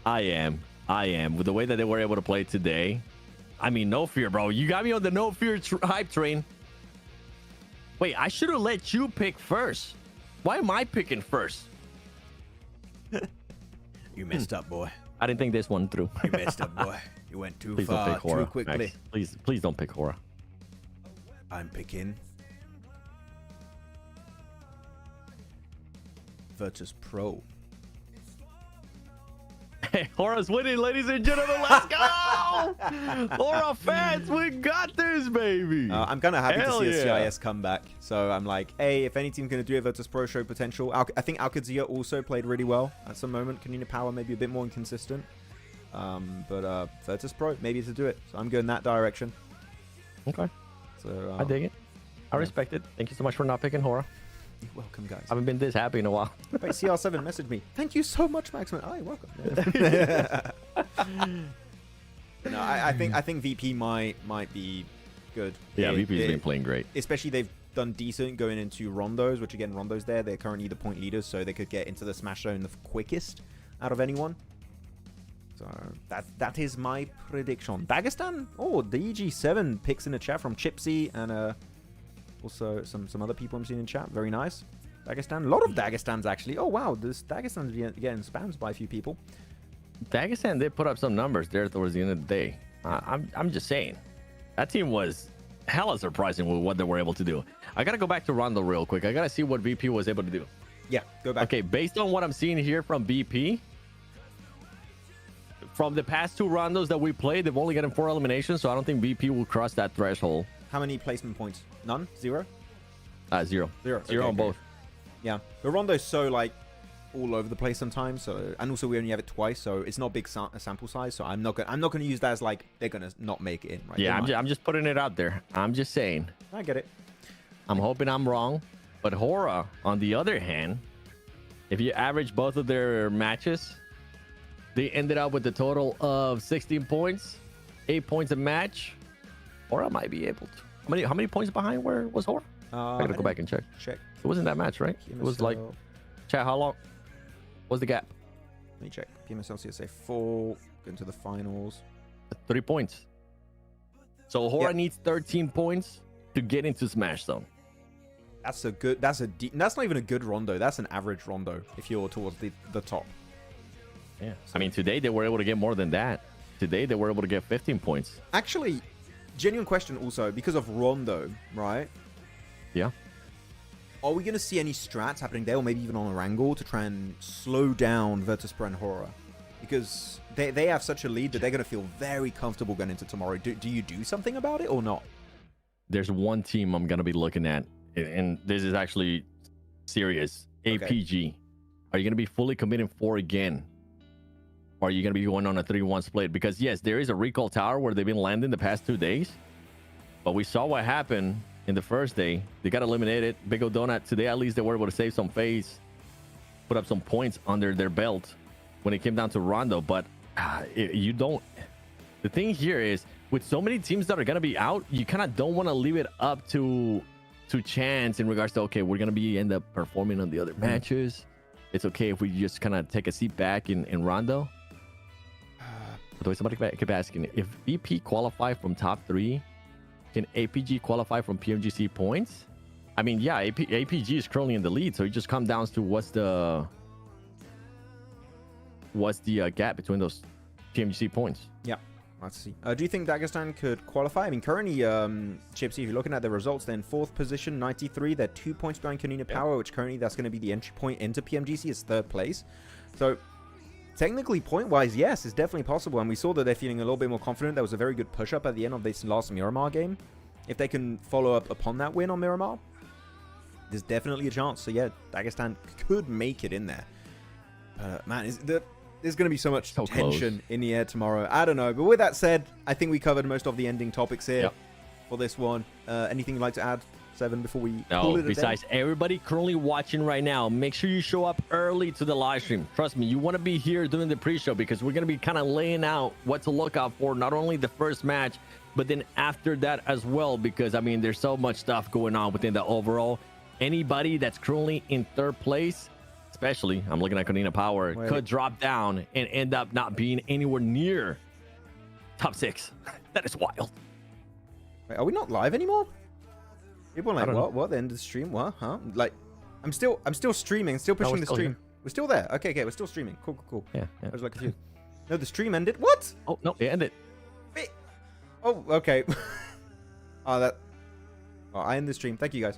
I am. With the way that they were able to play today. I mean, no fear, bro. You got me on the no fear hype train. Wait, I should have let you pick first. Why am I picking first? You messed up, boy. I didn't think this one through. You messed up, boy. You went too Please far, don't pick Horror. too quickly. Max, please don't pick Horror. I'm picking Virtus Pro. Hey, Horror's winning, ladies and gentlemen. Let's go! Horror fans, we got this, baby. I'm kind of happy Hell to see yeah. a CIS come back. So I'm like, hey, if any team's going to do it, Virtus Pro show potential. I think Alcadzia also played really well at some moment. Kanina Power maybe a bit more inconsistent. But Virtus Pro, maybe to do it. So I'm going that direction. Okay. So I dig it. I respect it. Thank you so much for not picking Horror. You're welcome, guys. I haven't been this happy in a while. Wait, CR7 messaged me. Thank you so much, Maxman. Oh, you're welcome. No, I think VP might be good. Yeah, VP's been playing great. Especially they've done decent going into Rondos, which again, Rondos there. They're currently the point leaders, so they could get into the Smash Zone the quickest out of anyone. So that is my prediction. Dagestan? Oh, DG7 picks in the chat from Chipsy and also some other people I'm seeing in chat. Very nice. Dagestan. A lot of Dagestans, actually. Oh, wow. This Dagestan's getting spammed by a few people. Dagestan did put up some numbers there towards the end of the day. I'm just saying. That team was hella surprising with what they were able to do. I got to go back to Rondo real quick. I got to see what VP was able to do. Yeah, go back. Okay, based on what I'm seeing here from BP, from the past 2 rondos that we played, they've only gotten 4 eliminations, so I don't think BP will cross that threshold. How many placement points? None? 0? 0. Zero. Zero Okay, on both. Yeah. The Rondo's so, like, all over the place sometimes. So, and also we only have it twice, so it's not big sample size. So I'm not gonna use that as like they're gonna not make it in. Right? Yeah, I'm just putting it out there. I'm just saying. I get it. I'm hoping I'm wrong. But Hora, on the other hand, if you average both of their matches, they ended up with a total of 16 points, 8 points a match. Hora might be able to. How many points behind where was Hora? I gotta go back and check. Check. It wasn't that match, right? It was like, chat, how long was the gap? Let me check. PMSL CSA 4, into the finals. 3 points. So Hora Yep. needs 13 points to get into Smash Zone. That's a good. That's not even a good rondo. That's an average rondo if you're towards the top. Yeah. I mean, today they were able to get more than that. Today they were able to get 15 points. Actually, genuine question also because of rondo, right? Yeah. Are we going to see any strats happening there, or maybe even on a wrangle to try and slow down Virtus.pro and Hora? Because they have such a lead that they're going to feel very comfortable going into tomorrow. Do you do something about it or not? There's one team I'm going to be looking at, and this is actually serious. Okay. APG. Are you going to be fully committing 4 again? Or are you going to be going on a 3-1 split? Because, yes, there is a recall tower where they've been landing the past 2 days. But we saw what happened in the first day. They got eliminated. Big O Donut, today at least they were able to save some phase, put up some points under their belt when it came down to Rondo. But you don't... The thing here is, with so many teams that are going to be out, you kind of don't want to leave it up to chance in regards to, okay, we're going to be end up performing on the other matches. It's okay if we just kind of take a seat back in Rondo. By the way, somebody kept asking, if VP qualify from top 3, can APG qualify from PMGC points? I mean, yeah, APG is currently in the lead, so it just comes down to what's the gap between those PMGC points. Yeah, let's see. Do you think Dagestan could qualify? I mean, currently, Chipsy, if you're looking at the results, they're in 4th position, 93. They're 2 points behind Kanina Power, which currently that's going to be the entry point into PMGC. Is 3rd place. So, technically, point-wise, yes, it's definitely possible. And we saw that they're feeling a little bit more confident. There was a very good push-up at the end of this last Miramar game. If they can follow up upon that win on Miramar, there's definitely a chance. So, yeah, Dagestan could make it in there. Man, there's going to be so much tension in the air tomorrow. I don't know. But with that said, I think we covered most of the ending topics here for this one. Anything you'd like to add, Seven, before we pull it besides everybody currently watching right now, make sure you show up early to the live stream. Trust me, you want to be here during the pre-show because we're going to be kind of laying out what to look out for, not only the first match, but then after that as well, because I mean, there's so much stuff going on within the overall. Anybody that's currently in 3rd place, especially, I'm looking at Kanina Power, could drop down and end up not being anywhere near top 6. That is wild. Wait, are we not live anymore? People are like, what? The end of the stream? What? Huh? Like, I'm still streaming, still pushing the stream. Here. We're still there. Okay, we're still streaming. Cool. Yeah. I was like confused. No, the stream ended. What? Oh, no, it ended. Wait. Oh, okay. I end the stream. Thank you, guys.